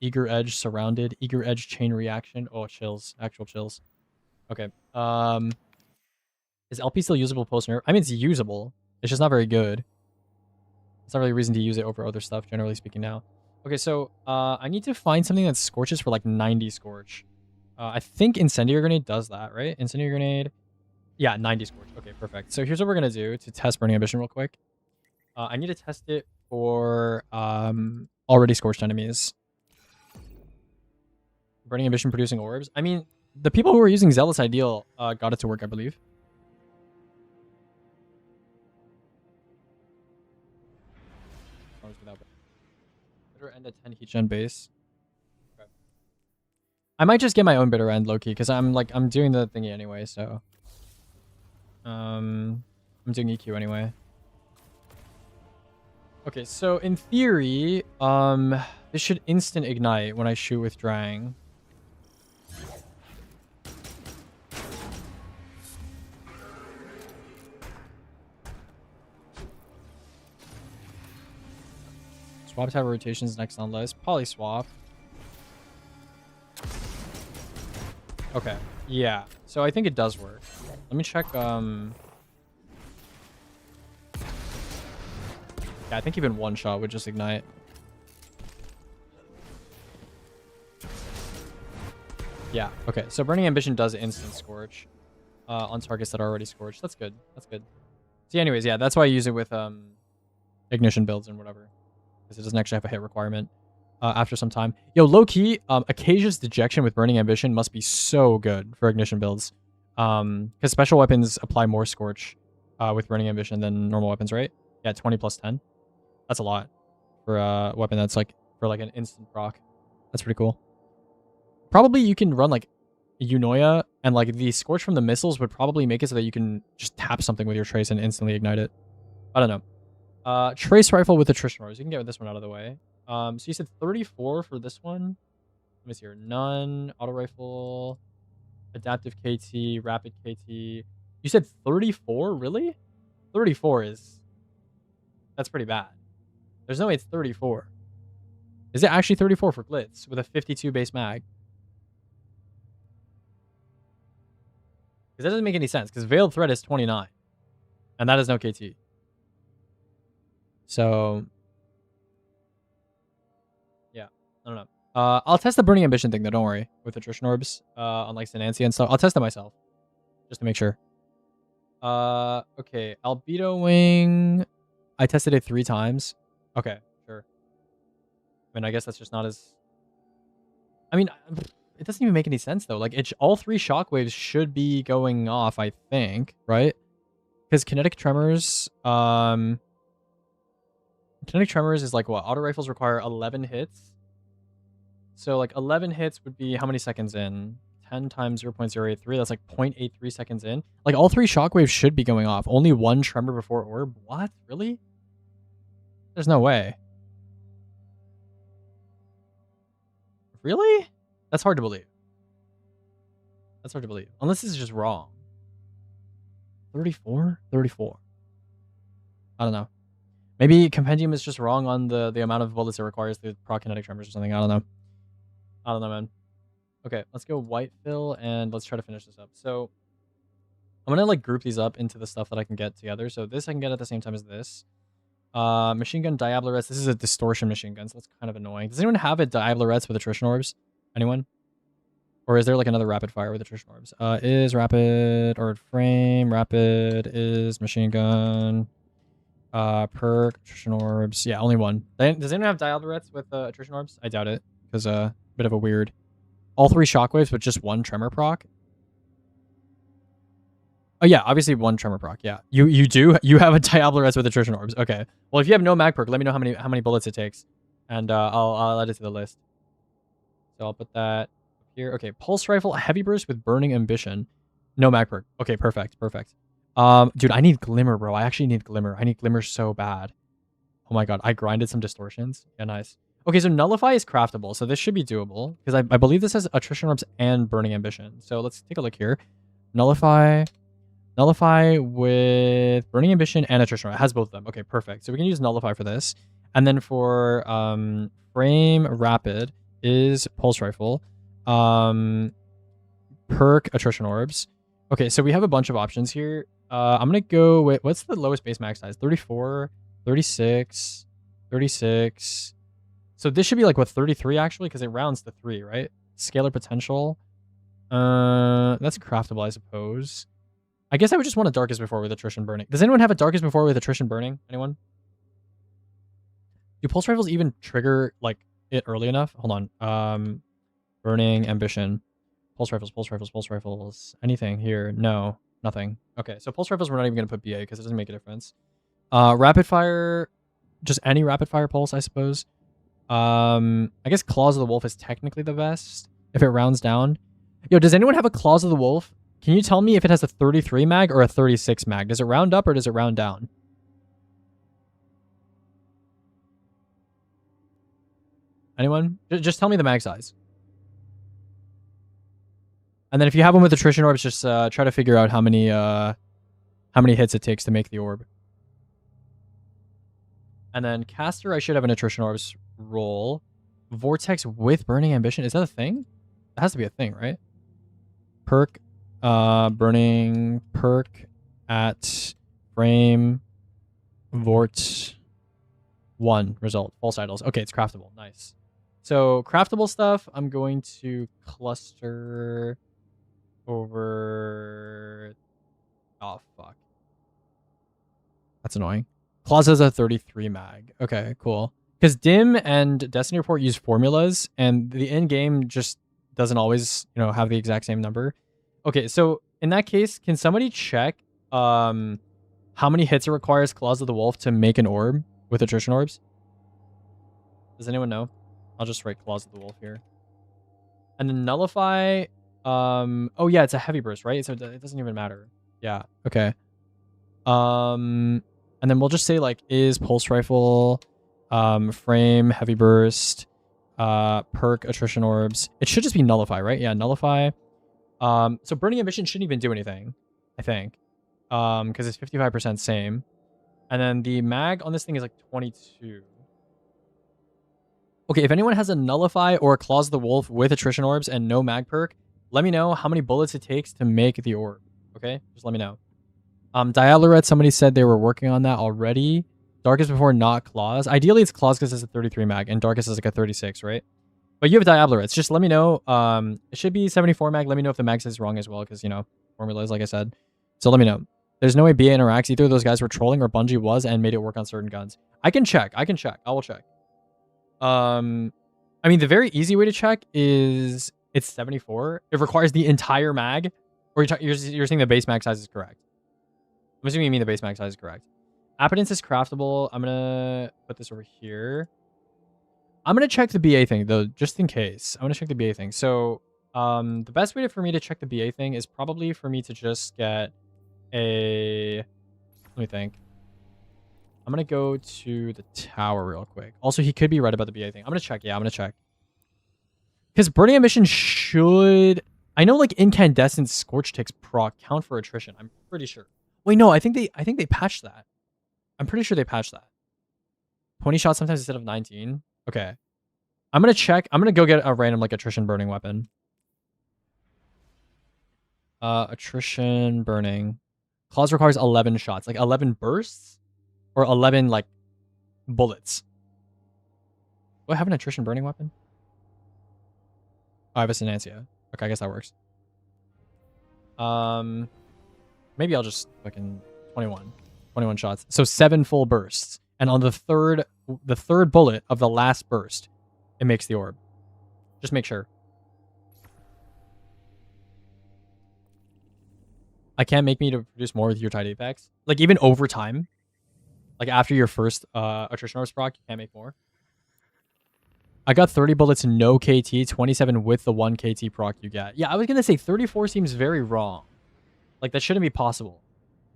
Eager Edge Surrounded. Eager Edge Chain Reaction. Oh, chills. Actual chills. Okay. Is LP still usable post-nerf? I mean, it's usable. It's just not very good. It's not really a reason to use it over other stuff, generally speaking now. Okay, so I need to find something that scorches for like 90 scorch. I think Incendiary Grenade does that, right? Incendiary Grenade. Yeah, 90 scorch. Okay, perfect. So here's what we're going to do to test Burning Ambition real quick. I need to test it for already scorched enemies. Burning Ambition producing orbs. I mean, the people who are using Zealous Ideal got it to work, I believe. bitter end at 10 heat gen base. Okay. I might just get my own bitter end, low key, because I'm doing the thingy anyway. So, I'm doing EQ anyway. Okay, so in theory, this should instant ignite when I shoot with Drang. Swap type rotations next on list. Poly swap. Okay. Yeah. So I think it does work. Let me check. Yeah, I think even one shot would just ignite. Yeah. Okay. So Burning Ambition does instant scorch on targets that are already scorched. That's good. That's good. See, anyways, yeah, that's why I use it with ignition builds and whatever. Because it doesn't actually have a hit requirement after some time. Yo, low-key, Acacia's Dejection with Burning Ambition must be so good for ignition builds. Because special weapons apply more Scorch with Burning Ambition than normal weapons, right? Yeah, 20 plus 10. That's a lot for a weapon that's like, for like an instant proc. That's pretty cool. Probably you can run like Eunoia, and like the Scorch from the missiles would probably make it so that you can just tap something with your Trace and instantly ignite it. I don't know. Trace rifle with attrition roars. You can get this one out of the way. So you said 34 for this one. Let me see here. None. Auto rifle. Adaptive KT. Rapid KT. You said 34? Really? 34 is... That's pretty bad. There's no way it's 34. Is it actually 34 for Blitz with a 52 base mag? Because that doesn't make any sense. Because Veiled Threat is 29. And that is no KT. So, yeah, I don't know. I'll test the Burning Ambition thing though, don't worry, with Attrition Orbs, on like Sinancy and stuff. I'll test it myself, just to make sure. Okay, Albedo Wing, I tested it 3 times. Okay, sure. I mean, I guess that's just not as... I mean, it doesn't even make any sense though. Like, all 3 shockwaves should be going off, I think, right? Because Kinetic Tremors, Kinetic Tremors is like what? Auto rifles require 11 hits. So like 11 hits would be how many seconds in? 10 times 0.083. That's like 0.83 seconds in. Like all 3 shockwaves should be going off. Only 1 tremor before orb. What? Really? There's no way. Really? That's hard to believe. That's hard to believe. Unless this is just wrong. 34? 34. I don't know. Maybe Compendium is just wrong on the amount of bullets it requires to proc kinetic tremors or something. I don't know. I don't know, man. Okay, let's go white fill and let's try to finish this up. So I'm gonna like group these up into the stuff that I can get together. So this I can get at the same time as this. Machine gun Diablerets. This is a distortion machine gun, so that's kind of annoying. Does anyone have a Diablerets with attrition orbs? Anyone? Or is there like another rapid fire with attrition orbs? Is rapid or frame rapid is machine gun. Perk, attrition orbs. Yeah, only one. Does anyone have Dialderets with attrition orbs? I doubt it, because bit of a weird. All 3 shockwaves, but just 1 tremor proc. Oh yeah, obviously 1 tremor proc. Yeah, you do. You have a Diablerets with attrition orbs. Okay. Well, if you have no mag perk, let me know how many bullets it takes, and I'll add it to the list. So I'll put that up here. Okay, pulse rifle, heavy burst with burning ambition, no mag perk. Okay, perfect, perfect. Dude, I need Glimmer, bro. I actually need Glimmer. I need Glimmer so bad. Oh my god, I grinded some distortions. Yeah, nice. Okay, so Nullify is craftable, so this should be doable. Because I believe this has Attrition Orbs and Burning Ambition. So let's take a look here. Nullify with Burning Ambition and Attrition Orbs. It has both of them. Okay, perfect. So we can use Nullify for this. And then for Frame Rapid is Pulse Rifle. Perk Attrition Orbs. Okay, so we have a bunch of options here. I'm going to go with, what's the lowest base max size? 34, 36, 36. So this should be like, what, 33 actually? Because it rounds to 3, right? Scalar potential. That's craftable, I suppose. I guess I would just want a Darkest Before with Attrition Burning. Does anyone have a Darkest Before with Attrition Burning? Anyone? Do Pulse Rifles even trigger, like, it early enough? Hold on. Burning Ambition. Pulse Rifles, Pulse Rifles, Pulse Rifles. Anything here? No. Nothing. Okay, so Pulse Rifles we're not even going to put BA because it doesn't make a difference. Rapid Fire. Just any Rapid Fire Pulse, I suppose. I guess Claws of the Wolf is technically the best if it rounds down. Yo, does anyone have a Claws of the Wolf? Can you tell me if it has a 33 mag or a 36 mag? Does it round up or does it round down? Anyone? Just tell me the mag size. And then if you have one with attrition orbs, just try to figure out how many hits it takes to make the orb. And then caster, I should have an attrition orbs roll. Vortex with burning ambition. Is that a thing? It has to be a thing, right? Perk, burning perk at frame vort 1 result. False idols. Okay, it's craftable. Nice. So craftable stuff, I'm going to cluster over. Oh fuck. That's annoying. Claws has a 33 mag. Okay, cool. Because Dim and Destiny Report use formulas, and the in-game just doesn't always, have the exact same number. Okay, so in that case, can somebody check how many hits it requires Claws of the Wolf to make an orb with attrition orbs? Does anyone know? I'll just write Claws of the Wolf here. And then Nullify, oh yeah, it's a heavy burst, right? So it doesn't even matter. Yeah, okay. And then we'll just say is pulse rifle, frame, heavy burst, perk, attrition orbs. It should just be nullify, right? Yeah, nullify. So burning ambition shouldn't even do anything, I think. Because it's 55% same. And then the mag on this thing is 22. Okay, if anyone has a nullify or a Claws of the Wolf with attrition orbs and no mag perk, let me know how many bullets it takes to make the orb. Okay? Just let me know. Diablerette, somebody said they were working on that already. Darkest before, not Claws. Ideally, it's Claws because it's a 33 mag, and Darkest is a 36, right? But you have Diablerettes. Just let me know. It should be 74 mag. Let me know if the mag is wrong as well, because, formulas, like I said. So let me know. There's no way BA interacts. Either of those guys were trolling or Bungie was and made it work on certain guns. I can check. I will check. I mean, the very easy way to check is it's 74. It requires the entire mag. Or you're saying the base mag size is correct. I'm assuming you mean the base mag size is correct. Appetence is craftable. I'm going to put this over here. I'm going to check the BA thing, though, just in case. I'm going to check the BA thing. So the best way for me to check the BA thing is probably for me to just get a... Let me think. I'm going to go to the tower real quick. Also, he could be right about the BA thing. I'm going to check. Yeah, I'm going to check. Because Burning Ambition should... I know, Incandescent Scorch Ticks proc count for attrition. I'm pretty sure. Wait, no, I think they patched that. I'm pretty sure they patched that. 20 shots sometimes instead of 19. Okay. I'm going to check. I'm going to go get a random, attrition burning weapon. Attrition burning. Claws requires 11 shots. 11 bursts? Or 11, bullets? Do I have an attrition burning weapon? Oh, I have a Synancia. Okay, I guess that works. Maybe I'll just fucking 21 shots. So 7 full bursts. And on the third bullet of the last burst, it makes the orb. Just make sure. I can't make me to produce more with your tied apex. Even over time. After your first attrition orbs proc, you can't make more. I got 30 bullets, no KT, 27 with the 1 KT proc you get. Yeah, I was going to say 34 seems very wrong. That shouldn't be possible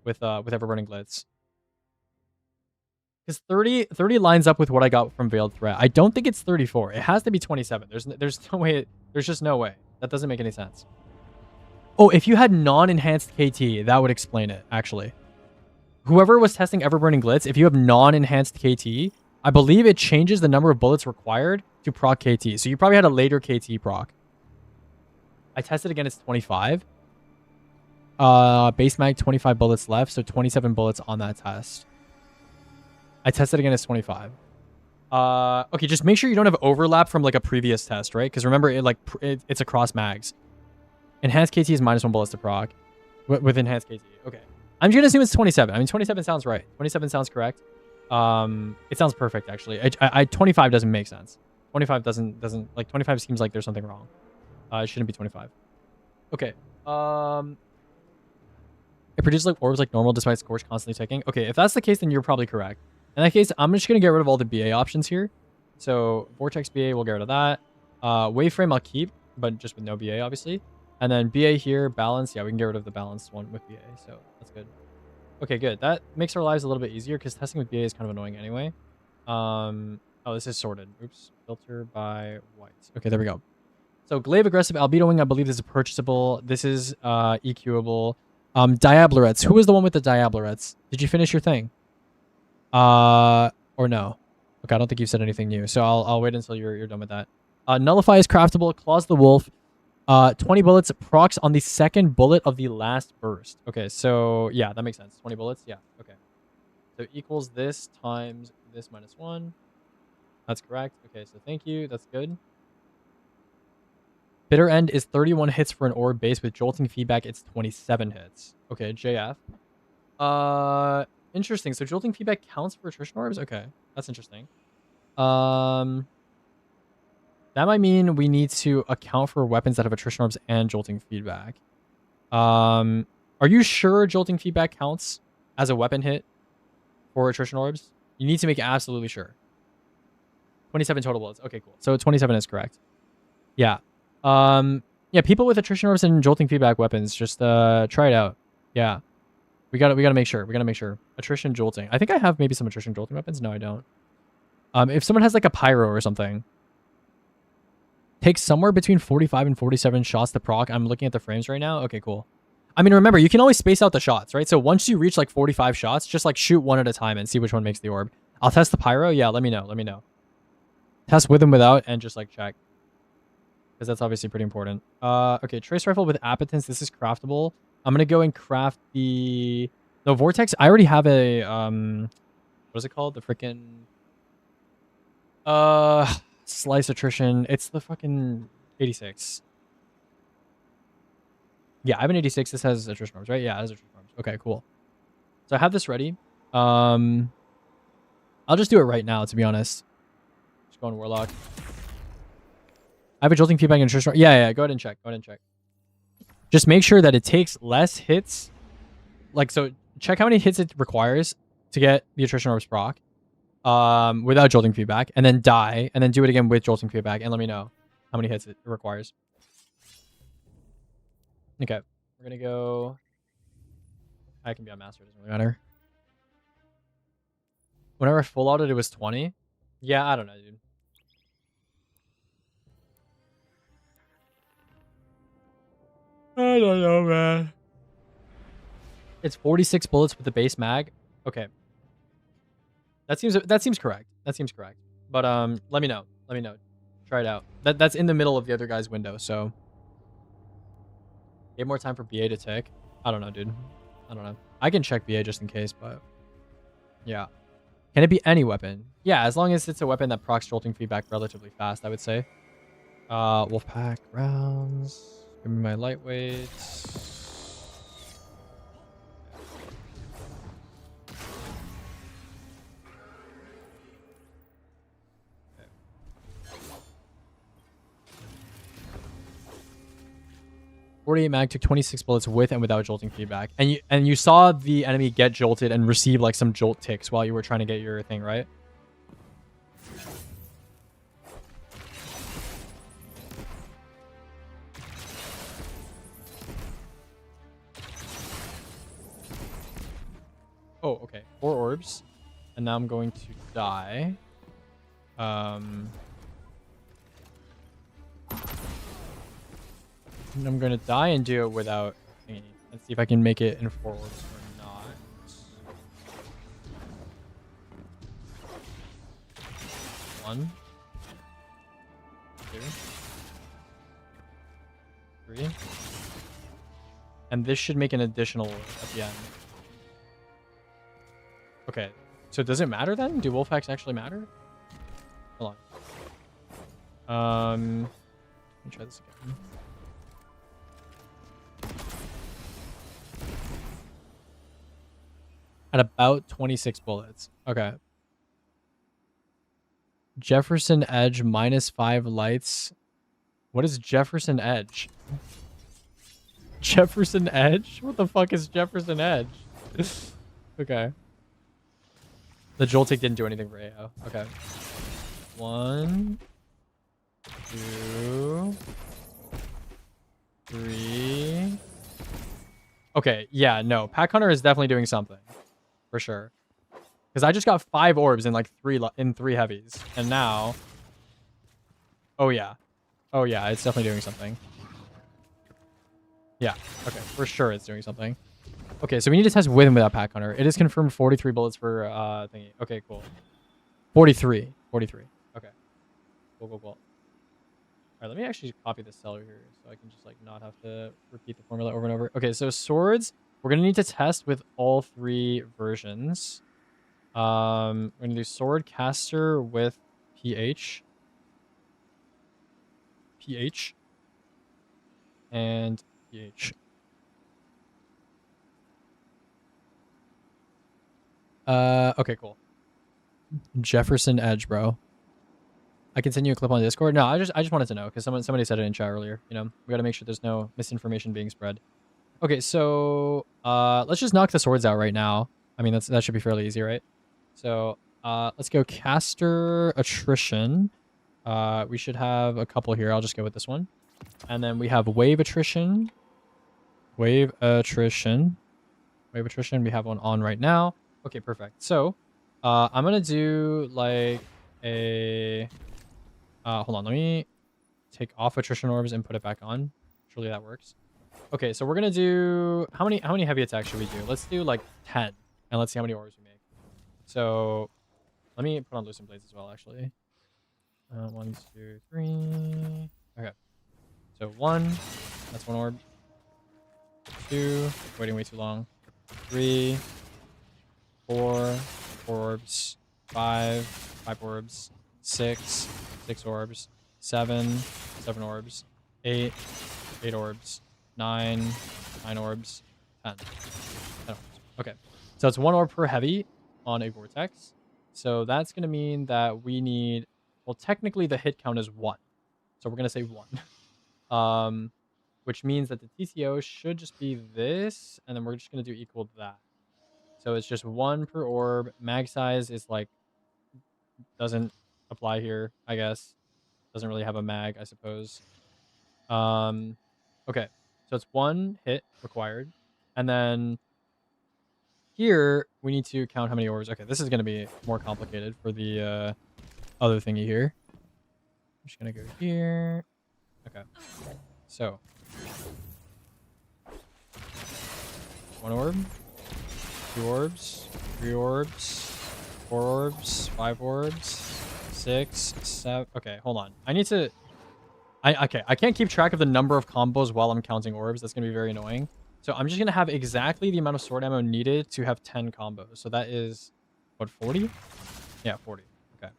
with Everburning Glitz. Because 30 lines up with what I got from Veiled Threat. I don't think it's 34. It has to be 27. There's no way. There's just no way. That doesn't make any sense. Oh, if you had non-enhanced KT, that would explain it, actually. Whoever was testing Everburning Glitz, if you have non-enhanced KT, I believe it changes the number of bullets required to proc KT. So you probably had a later KT proc. I tested again, it's 25. Base mag, 25 bullets left, so 27 bullets on that test. I tested again, it's 25. Okay, just make sure you don't have overlap from a previous test, right? Because remember, it's across mags. Enhanced KT is -1 bullets to proc with enhanced KT. Okay, I'm just gonna assume it's 27. I mean, 27 sounds right. 27 sounds correct. It sounds perfect actually. 25 doesn't make sense. 25 doesn't 25 seems like there's something wrong. It shouldn't be 25. Okay. It produces orbs like normal despite Scorch constantly ticking. Okay, if that's the case, then you're probably correct. In that case, I'm just gonna get rid of all the BA options here. So Vortex BA, we'll get rid of that. Waveframe I'll keep, but just with no BA, obviously. And then BA here, balance. Yeah, we can get rid of the balanced one with BA, so that's good. Okay, good. That makes our lives a little bit easier because testing with BA is kind of annoying anyway. Oh, this is sorted. Oops. Filter by white. Okay, there we go. So Glaive Aggressive Albedo Wing, I believe this is purchasable. This is EQable. Diablerets. Who was the one with the Diablerets? Did you finish your thing? Or no? Okay, I don't think you said anything new. So I'll wait until you're done with that. Nullify is craftable. Claws the Wolf. 20 bullets procs on the second bullet of the last burst. Okay, so yeah, that makes sense. 20 bullets. Yeah. Okay. So equals this times this minus 1. That's correct. Okay, so thank you. That's good. Bitter End is 31 hits for an orb base with jolting feedback. It's 27 hits. Okay, JF. Interesting. So jolting feedback counts for attrition orbs? Okay, that's interesting. That might mean we need to account for weapons that have attrition orbs and jolting feedback. Are you sure jolting feedback counts as a weapon hit for attrition orbs? You need to make absolutely sure. 27 total bullets. Okay, cool. So 27 is correct. Yeah. Yeah, people with attrition orbs and jolting feedback weapons, just try it out. Yeah. We gotta make sure. We gotta make sure. Attrition jolting. I think I have maybe some attrition jolting weapons. No, I don't. If someone has like a pyro or something, takes somewhere between 45 and 47 shots to proc. I'm looking at the frames right now. Okay, cool. I mean, remember, you can always space out the shots, right? So once you reach like 45 shots, just like shoot one at a time and see which one makes the orb. I'll test the pyro. Yeah, let me know. Let me know. Test with and without and just like check. Because that's obviously pretty important. Okay, trace rifle with appetence. This is craftable. I'm gonna go and craft the vortex. I already have a what is it called? The freaking slice attrition. It's the fucking 86. Yeah, I have an 86. This has attrition orbs, right? Yeah, it has attrition orbs. Okay, cool. So I have this ready. I'll just do it right now, to be honest. Just go on Warlock. I have a jolting feedback and attrition. Yeah, go ahead and check. Go ahead and check. Just make sure that it takes less hits. Like, so check how many hits it requires to get the attrition orbs proc. Without jolting feedback, and then die, and then do it again with jolting feedback, and let me know how many hits it requires. Okay, we're gonna go. I can be on master, doesn't really matter. Whenever I full outed, it was 20. Yeah, I don't know, dude. I don't know, man. It's 46 bullets with the base mag. Okay. That seems correct. That seems correct. But let me know. Let me know. Try it out. That's in the middle of the other guy's window, so get more time for BA to tick. I don't know, dude. I don't know. I can check BA just in case, but yeah. Can it be any weapon? Yeah, as long as it's a weapon that procs jolting feedback relatively fast, I would say. Wolfpack rounds. Give me my lightweights. Okay. 48 mag took 26 bullets with and without jolting feedback. And you saw the enemy get jolted and receive like some jolt ticks while you were trying to get your thing, right? Oh, okay. 4 orbs. And now I'm going to die. And I'm going to die and do it without any. Let's see if I can make it in 4 orbs or not. One. 2. 3. And this should make an additional orb at the end. Okay, so does it matter then? Do wolf hacks actually matter? Hold on. Let me try this again. At about 26 bullets. Okay. Jefferson Edge -5 lights. What is Jefferson Edge? Jefferson Edge? What the fuck is Jefferson Edge? Okay. The Joltic didn't do anything for AO. Okay. 1, 2, 3. Okay, yeah, no. Pack Hunter is definitely doing something. For sure. Because I just got 5 orbs in like 3 heavies. And now... Oh, yeah. Oh, yeah, it's definitely doing something. Yeah, okay. For sure it's doing something. Okay, so we need to test with and without Pack Hunter. It is confirmed 43 bullets for thingy. Okay, cool. 43. 43. Okay. Cool, cool, cool. Alright, let me actually copy the seller here so I can just like not have to repeat the formula over and over. Okay, so swords, we're gonna need to test with all 3 versions. We're gonna do sword caster with PH. PH. And PH. Okay, cool. Jefferson Edge, bro. I can send you a clip on Discord. No, I just wanted to know because somebody said it in chat earlier. You know, we got to make sure there's no misinformation being spread. Okay, so let's just knock the swords out right now. I mean, that should be fairly easy, right? So let's go caster attrition. We should have a couple here. I'll just go with this one, and then we have wave attrition. Wave attrition. Wave attrition. We have one on right now. Okay, perfect. So I'm gonna do like a. Hold on, let me take off attrition orbs and put it back on. Surely that works. Okay, so we're gonna do how many heavy attacks should we do? Let's do like 10, and let's see how many orbs we make. So let me put on loosen blades as well, actually. 1, 2, 3. Okay, so 1, that's 1 orb. 2, waiting way too long. 3, 4, 4 orbs. 5 orbs. 6 orbs, 7 orbs, 8 orbs, 9 orbs, 10 orbs. Okay, so it's 1 orb per heavy on a vortex. So that's going to mean that we need, well, technically the hit count is 1. So we're going to say 1. Which means that the TTO should just be this, and then we're just going to do equal to that. So it's just 1 per orb. Mag size is like, doesn't apply here, I guess. Doesn't really have a mag, I suppose. Okay, so it's 1 hit required, and then here we need to count how many orbs. Okay, this is going to be more complicated for the other thingy here. I'm just going to go here. Okay, so 1 orb, 2 orbs, 3 orbs, 4 orbs, 5 orbs, 6, 7. Okay, hold on. I need to. Okay, I can't keep track of the number of combos while I'm counting orbs. That's gonna be very annoying. So I'm just gonna have exactly the amount of sword ammo needed to have 10 combos. So that is what, 40? Yeah, 40. Okay.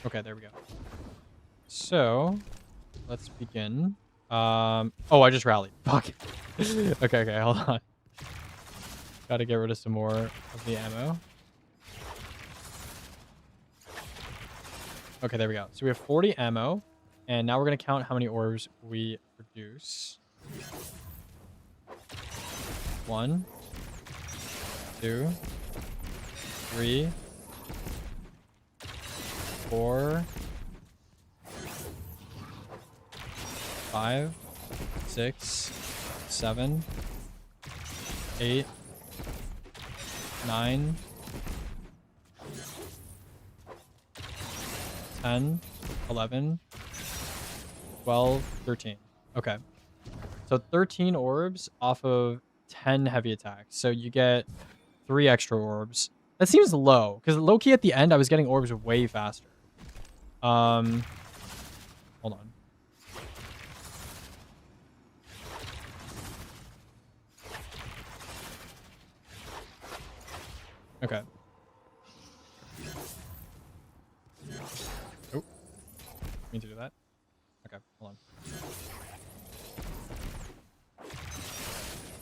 Okay, there we go. So let's begin. Oh, I just rallied. Fuck. Okay, hold on. Gotta get rid of some more of the ammo. Okay, there we go. So we have 40 ammo, and now we're gonna count how many orbs we produce. 1, 2, 3, 4, 5, 6, 7, 8, 9, 10, 11, 12, 13. Okay. So 13 orbs off of 10 heavy attacks. So you get 3 extra orbs. That seems low, because low-key at the end, I was getting orbs way faster. Hold on. Okay. Oh. Need to do that? Okay, hold on.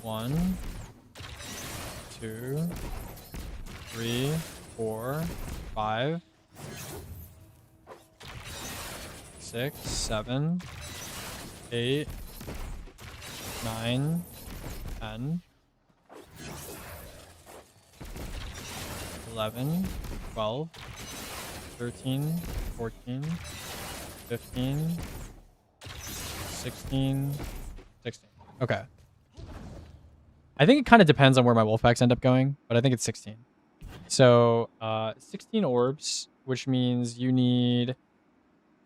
1, 2, 3, 4, 5, 6, 7, 8, 9, 10, 11, 12, 13, 14, 15, 16, 16. Okay. I think it kind of depends on where my wolf packs end up going, but I think it's 16. So 16 orbs, which means you need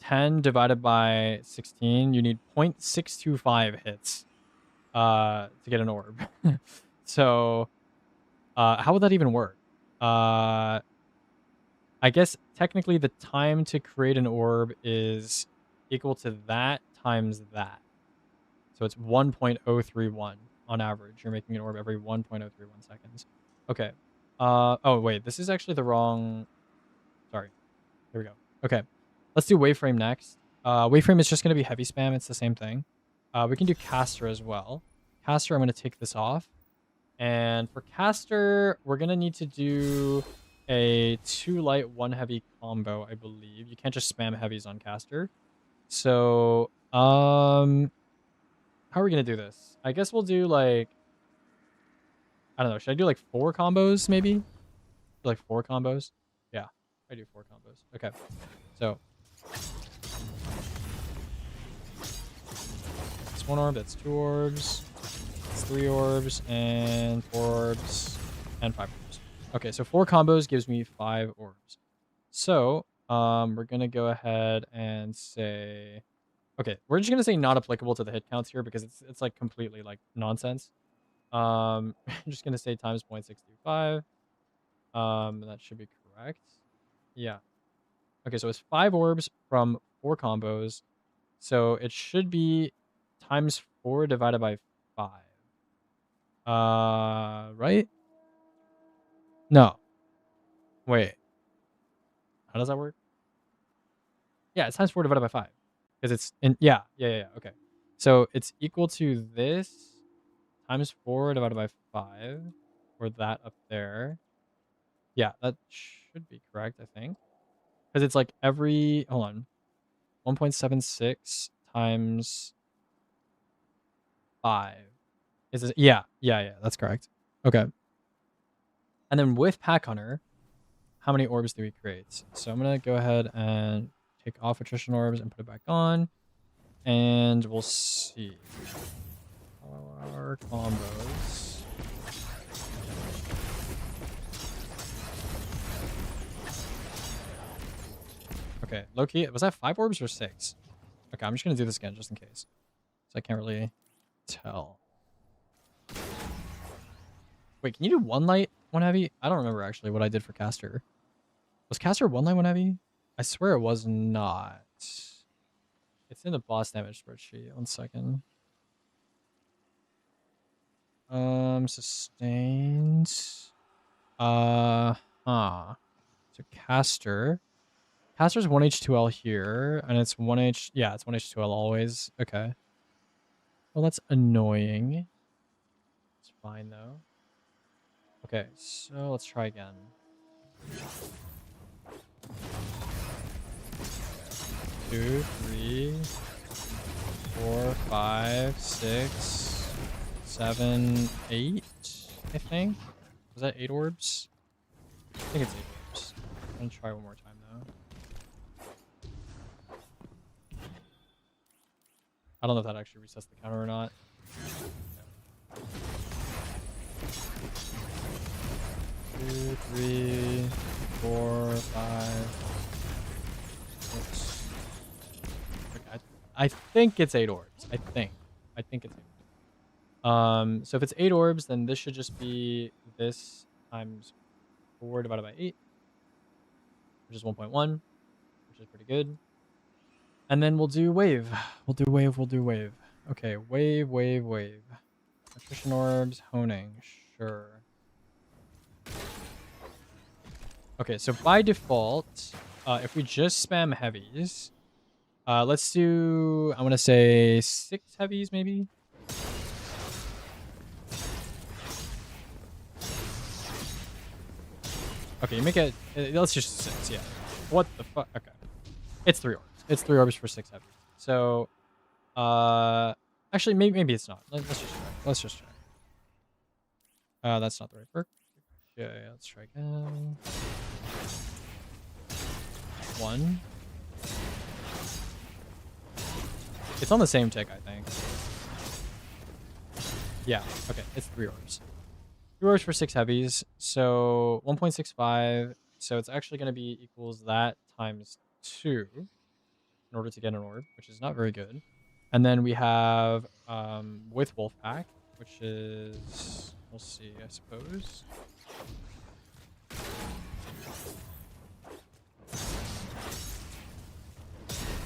10 divided by 16. You need 0.625 hits to get an orb. So how would that even work? I guess technically the time to create an orb is equal to that times that. So it's 1.031 on average. You're making an orb every 1.031 seconds. Okay. Oh, wait. This is actually the wrong... Sorry. Here we go. Okay. Let's do Waveframe next. Waveframe is just going to be heavy spam. It's the same thing. We can do Caster as well. Caster, I'm going to take this off. And for Caster, we're going to need to do a 2 light, 1 heavy combo, I believe. You can't just spam heavies on Caster. So, how are we going to do this? I guess we'll do like... I don't know. Should I do like 4 combos maybe? Like 4 combos? Yeah, I do 4 combos. Okay. So, it's 1 orb, that's 2 orbs, it's 3 orbs, and 4 orbs, and 5 orbs. Okay, so 4 combos gives me 5 orbs. So, we're gonna go ahead and say, okay, we're just gonna say not applicable to the hit counts here because it's like completely like nonsense. I'm just gonna say times 0.625. That should be correct. Yeah. Okay, so it's 5 orbs from 4 combos. So it should be times 4 divided by 5. Right? No. Wait. How does that work? Yeah, it's times 4 divided by 5. Because it's in yeah. Okay. So it's equal to this times 4 divided by 5. Or that up there. Yeah, that should be correct, I think. Because it's like every hold on. 1.76 times 5. Is this, yeah, that's correct. Okay. And then with Pack Hunter, how many orbs do we create? So I'm gonna go ahead and take off attrition orbs and put it back on. And we'll see. Our combos. Okay, low key, was that 5 orbs or 6? Okay, I'm just gonna do this again just in case. So I can't really tell. Wait, can you do 1 light, 1 heavy? I don't remember actually what I did for Caster. Was Caster 1 light, 1 heavy? I swear it was not. It's in the boss damage spreadsheet. 1 second. Sustained. So Caster. Caster's 1H2L here, and it's 1H... Yeah, it's 1H2L always. Okay. Well, that's annoying. It's fine, though. Okay, so let's try again. Two, 3, 4, 5, 6, 7, 8, I think. Was that 8 orbs? I think it's 8 orbs. I'm gonna try one more time, though. I don't know if that actually resets the counter or not. Two, 3, 4, 5, 6. Okay, I think it's 8 orbs. I think it's 8 orbs. So if it's 8 orbs, then this should just be this times 4 divided by 8, which is 1.1, which is pretty good. And then we'll do wave. We'll do wave. Okay, wave. Attrition orbs, honing, sure. Okay, so by default, if we just spam heavies, let's do, I want to say 6 heavies maybe? Okay, you make it, let's just 6, yeah. What the fuck? Okay. It's 3 orbs. It's 3 orbs for 6 heavies. So, actually, maybe it's not. Let's just try. That's not the right perk. Okay, let's try again. 1. It's on the same tick, I think. Yeah, okay, it's 3 orbs. 3 orbs for 6 heavies, so 1.65. So it's actually going to be equals that times 2 in order to get an orb, which is not very good. And then we have with Wolfpack, which is, we'll see, I suppose.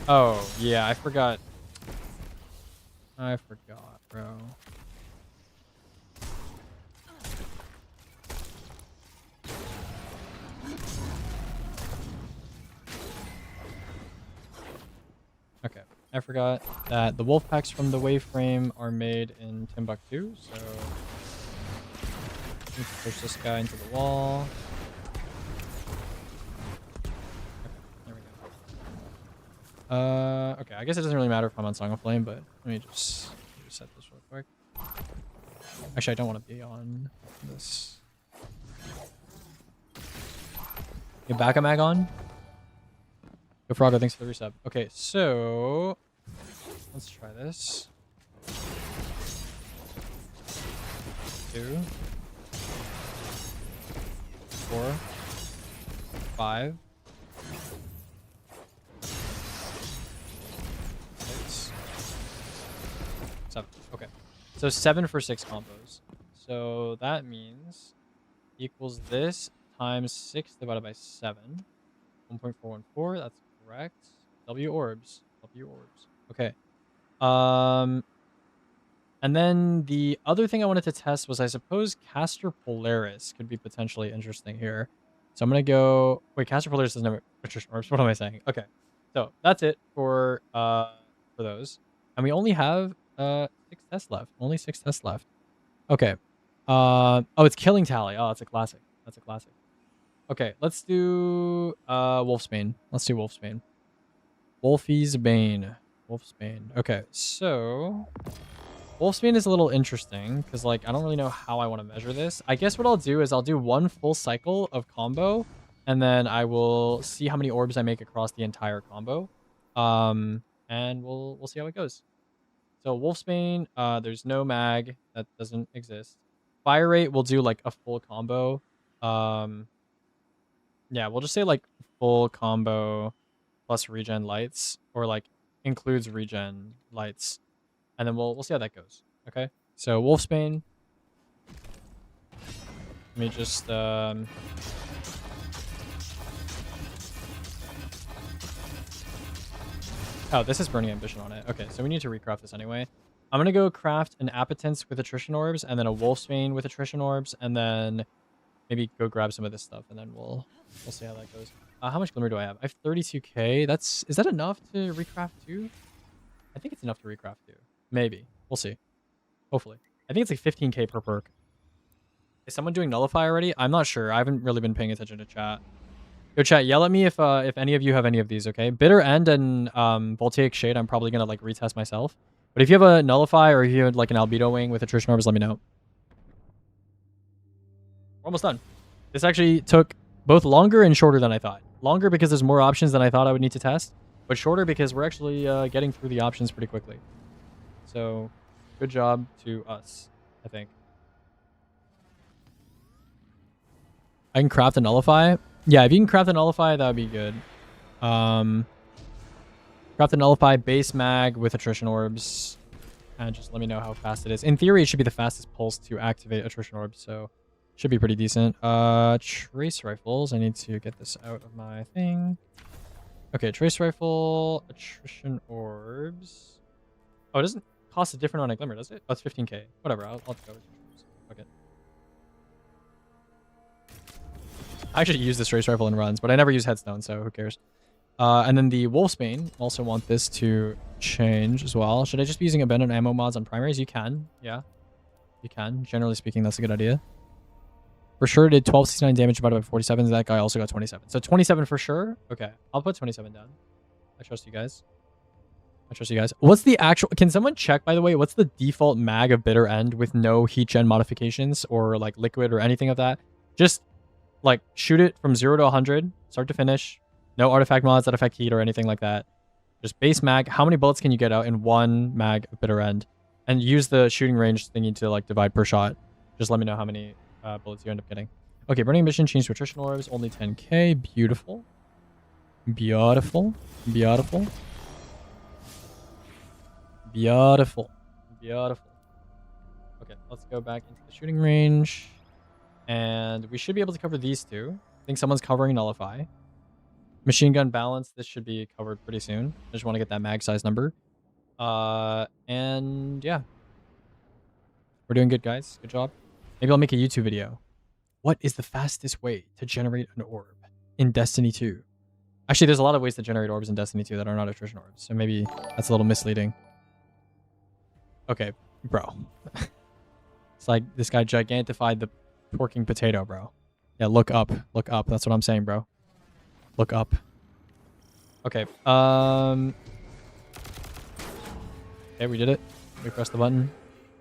Oh, yeah, I forgot. I forgot, bro. Okay, I forgot that the wolf packs from the Waveframe are made in Timbuktu, so need to push this guy into the wall. Okay, there we go. Okay, I guess it doesn't really matter if I'm on Song of Flame, but let me just reset this real quick. Actually, I don't want to be on this. Get back a mag on. Go Froggo, thanks for the resub. Okay, so let's try this. 2, 4, 5, 6, 7. Okay, so 7 for 6 combos. So that means equals this times 6 divided by 7. 1.414. That's correct. W orbs. W orbs. Okay. And then the other thing I wanted to test was, I suppose, Caster Polaris could be potentially interesting here. So I'm gonna go. Wait, Caster Polaris doesn't have attrition orbs. What am I saying? Okay. So that's it for those. And we only have 6 tests left. Only 6 tests left. Okay. Oh, it's Killing Tally. Oh, that's a classic. That's a classic. Okay, let's do Wolfsbane. Let's do Wolfsbane. Wolfie's Bane. Wolfsbane. Okay, so Wolfsbane is a little interesting because, like, I don't really know how I want to measure this. I guess what I'll do is I'll do 1 full cycle of combo, and then I will see how many orbs I make across the entire combo. And we'll see how it goes. So Wolfsbane, there's no mag. That doesn't exist. Fire rate, we'll do like a full combo. Yeah, we'll just say like full combo plus regen lights, or like includes regen lights, and then we'll see how that goes. Okay, so Wolfsbane. Let me just oh, this is Burning Ambition on it. Okay, so we need to recraft this anyway. I'm gonna go craft an Appetence with attrition orbs, and then a Wolfsbane with attrition orbs, and then maybe go grab some of this stuff, and then we'll see how that goes. How much glimmer do I have? I have 32k. Is that enough to recraft 2? I think it's enough to recraft 2. Maybe. We'll see. Hopefully. I think it's like 15k per perk. Is someone doing Nullify already? I'm not sure. I haven't really been paying attention to chat. Yo, chat, yell at me if any of you have any of these, okay? Bitter End and Voltaic Shade, I'm probably gonna like retest myself. But if you have a Nullify, or if you have like an Albedo Wing with attrition orbs, let me know. We're almost done. This actually took both longer and shorter than I thought. Longer because there's more options than I thought I would need to test, but shorter because we're actually getting through the options pretty quickly. So, good job to us, I think. I can craft a Nullify. Yeah, if you can craft a Nullify, that would be good. Craft a Nullify base mag with attrition orbs, and just let me know how fast it is. In theory, it should be the fastest pulse to activate attrition orbs, so should be pretty decent. Trace rifles. I need to get this out of my thing. Okay, trace rifle, attrition orbs. Oh, it doesn't cost a different on a glimmer, does it? Oh, it's 15k. Whatever, I'll go with attrition orbs. Okay. I actually use this trace rifle in runs, but I never use headstone, so who cares? And then the Wolfsbane, also want this to change as well. Should I just be using abandoned ammo mods on primaries? You can, yeah. You can. Generally speaking, that's a good idea. For sure did 1269 damage divided by 47. That guy also got 27. So 27 for sure? Okay, I'll put 27 down. I trust you guys. I trust you guys. What's the actual... Can someone check, by the way, what's the default mag of Bitter End with no heat gen modifications or like liquid or anything of that? Just like shoot it from 0 to 100, start to finish. No artifact mods that affect heat or anything like that. Just base mag. How many bullets can you get out in one mag of Bitter End? And use the shooting range thingy to like divide per shot. Just let me know how many bullets you end up getting. Okay, burning mission changed to attrition orbs. Only 10k. Beautiful. Beautiful. Beautiful. Beautiful. Beautiful. Okay, let's go back into the shooting range. And we should be able to cover these two. I think someone's covering Nullify. Machine gun balance. This should be covered pretty soon. I just want to get that mag size number. And yeah. We're doing good, guys. Good job. Maybe I'll make a YouTube video. What is the fastest way to generate an orb in Destiny 2? Actually, there's a lot of ways to generate orbs in Destiny 2 that are not attrition orbs. So maybe that's a little misleading. Okay, bro. It's like this guy gigantified the twerking potato, bro. Yeah, look up. Look up. That's what I'm saying, bro. Look up. Okay. Okay, we did it. We pressed the button.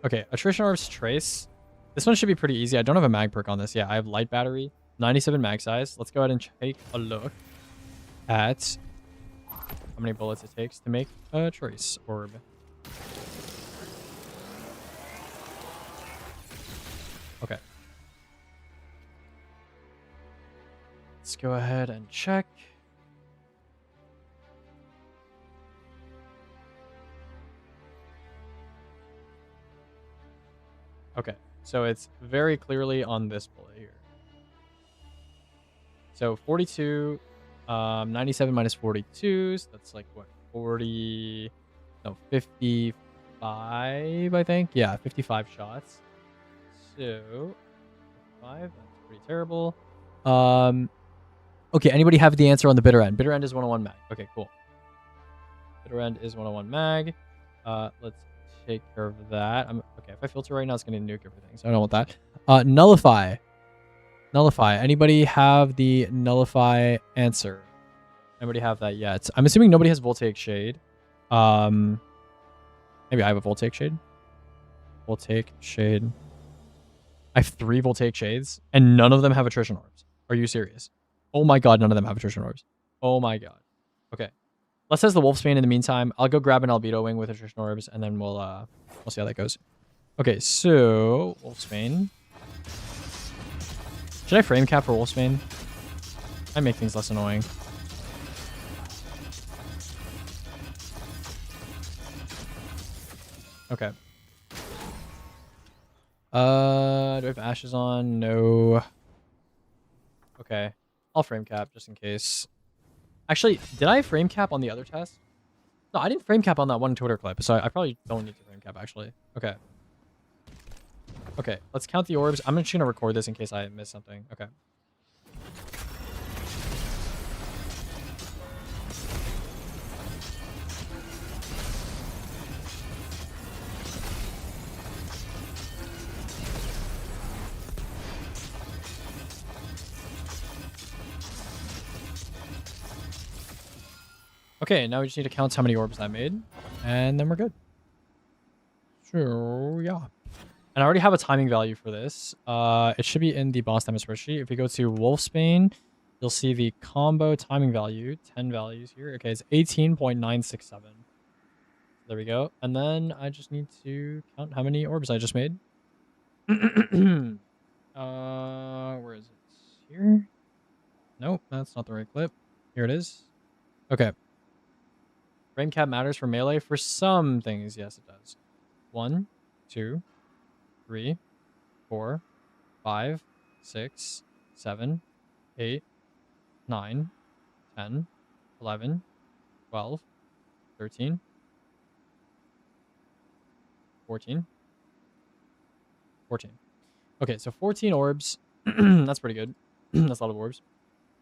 Okay, attrition orbs trace. This one should be pretty easy. I don't have a mag perk on this. Yeah, I have light battery, 97 mag size. Let's go ahead and take a look at how many bullets it takes to make a trace orb. Okay. Let's go ahead and check. Okay, so it's very clearly on this bullet here. So 42, 97 minus 42, so that's like what, 40, no, 55, I think. Yeah, 55 shots. So 55, that's pretty terrible. Okay, anybody have the answer on the bitter end? Bitter end is 101 mag. Okay, cool. Bitter end is 101 mag. Let's take care of that. Okay, if I filter right now, it's going to nuke everything, so I don't want that. Nullify. Nullify. Anybody have the nullify answer? Anybody have that yet? I'm assuming nobody has voltaic shade. Maybe I have a voltaic shade. Voltaic shade. I have 3 voltaic shades, and none of them have attrition orbs. Are you serious? Oh my god, none of them have attrition orbs. Oh my god. Okay. Let's test the Wolfsbane in the meantime. I'll go grab an Albedo Wing with attrition orbs, and then we'll see how that goes. Okay, so Wolfsbane. Should I frame cap for Wolfsbane? I make things less annoying. Okay. Do I have ashes on? No. Okay. I'll frame cap just in case. Actually, did I frame cap on the other test? No, I didn't frame cap on that one Twitter clip, so I probably don't need to frame cap, actually. Okay. Okay, let's count the orbs. I'm just going to record this in case I miss something. Okay. Okay, now we just need to count how many orbs that made, and then we're good. So, yeah. And I already have a timing value for this. It should be in the boss damage spreadsheet. If we go to Wolfsbane, you'll see the combo timing value, 10 values here. Okay, it's 18.967. There we go. And then I just need to count how many orbs I just made. Where is it? Here? Nope, that's not the right clip. Here it is. Okay. Frame cap matters for melee. For some things, yes, it does. 1, 2, 3, 4, 5, 6, 7, 8, 9, 10, 11, 12, 13, 14. 14. Okay, so 14 orbs. That's pretty good. That's a lot of orbs.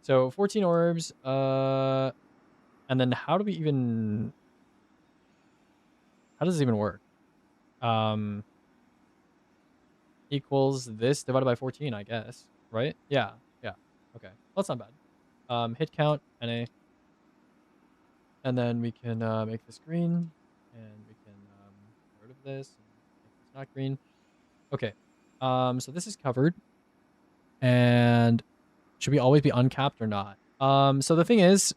So 14 orbs. And then how do we even... How does this even work? Equals this divided by 14, I guess. Right? Yeah. Yeah. Okay. That's not bad. Hit count, NA. And then we can make this green. and we can get rid of this. And make this not green. Okay. So this is covered. And should we always be uncapped or not? So the thing is,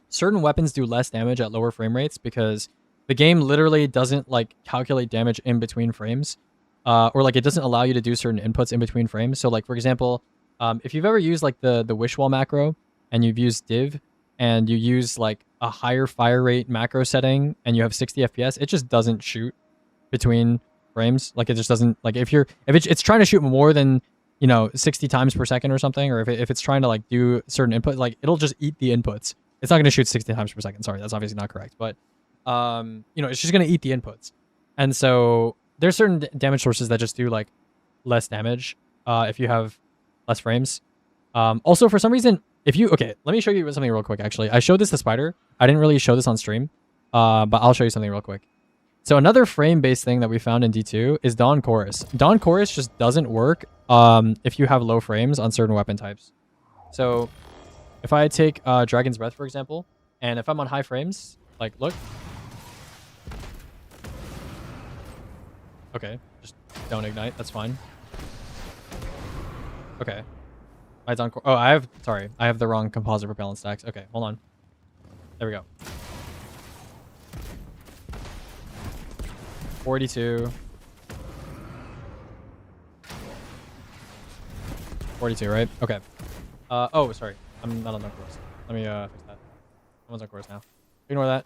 certain weapons do less damage at lower frame rates because the game literally doesn't like calculate damage in between frames, or like it doesn't allow you to do certain inputs in between frames. So like for example, if you've ever used like the wish wall macro and you've used div and you use like a higher fire rate macro setting and you have 60 FPS, it just doesn't shoot between frames. Like it just doesn't, like if it's trying to shoot more than 60 times per second or something, or if it's trying to like do certain input, like it'll just eat the inputs. It's not going to shoot 60 times per second. Sorry, that's obviously not correct, but it's just going to eat the inputs. And so there's certain damage sources that just do like less damage if you have less frames. Also, for some reason, let me show you something real quick. Actually, I showed this to Spider. I didn't really show this on stream, but I'll show you something real quick. So another frame-based thing that we found in D2 is Dawn Chorus. Dawn Chorus just doesn't work if you have low frames on certain weapon types. So if I take Dragon's Breath, for example, and if I'm on high frames, like, look. Okay, just don't ignite. That's fine. Okay. My Dawn Chorus. Oh, I have the wrong composite propellant stacks. Okay, hold on. There we go. 42. 42, right? Okay. Oh, sorry. I'm not on that course. Let me fix that. I'm on that course now. Ignore that.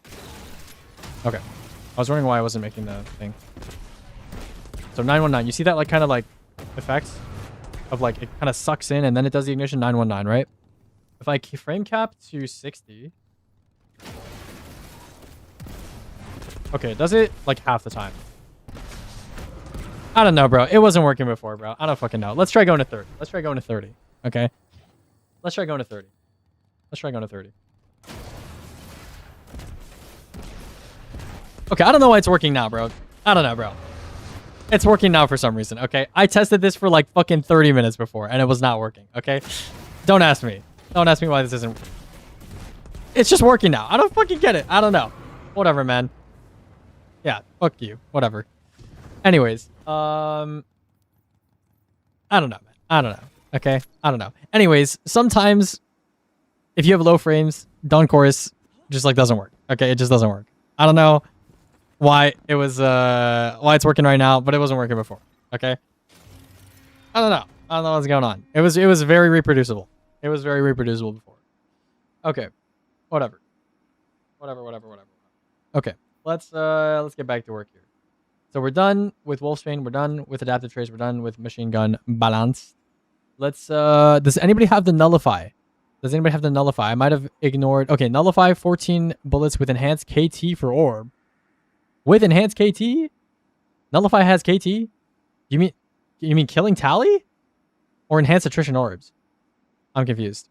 Okay. I was wondering why I wasn't making the thing. So 919. You see that like kind of like effect of like it kind of sucks in and then it does the ignition 919, right? If I frame cap to 60. Okay, does it like half the time? I don't know, bro. It wasn't working before, bro. I don't fucking know. Let's try going to 30. Let's try going to 30. Okay. Let's try going to 30. Let's try going to 30. Okay, I don't know why it's working now, bro. I don't know, bro. It's working now for some reason, okay? I tested this for like fucking 30 minutes before, and it was not working, okay? Don't ask me. Don't ask me why this isn't... It's just working now. I don't fucking get it. I don't know. Whatever, man. Yeah, fuck you. Whatever. Anyways, I don't know, man. I don't know. Okay? I don't know. Anyways, sometimes if you have low frames, Dawn Chorus just like doesn't work. Okay? It just doesn't work. I don't know why it was why it's working right now, but it wasn't working before. Okay? I don't know. I don't know what's going on. It was very reproducible. It was very reproducible before. Okay. Whatever. Okay. Let's get back to work here. So we're done with Wolfsbane, we're done with Adaptive Trace, we're done with Machine Gun Balance. Let's does anybody have the Nullify? I might have ignored. Okay, Nullify 14 bullets with enhanced KT for orb. With enhanced KT? Nullify has KT? You mean killing tally? Or enhanced attrition orbs? I'm confused.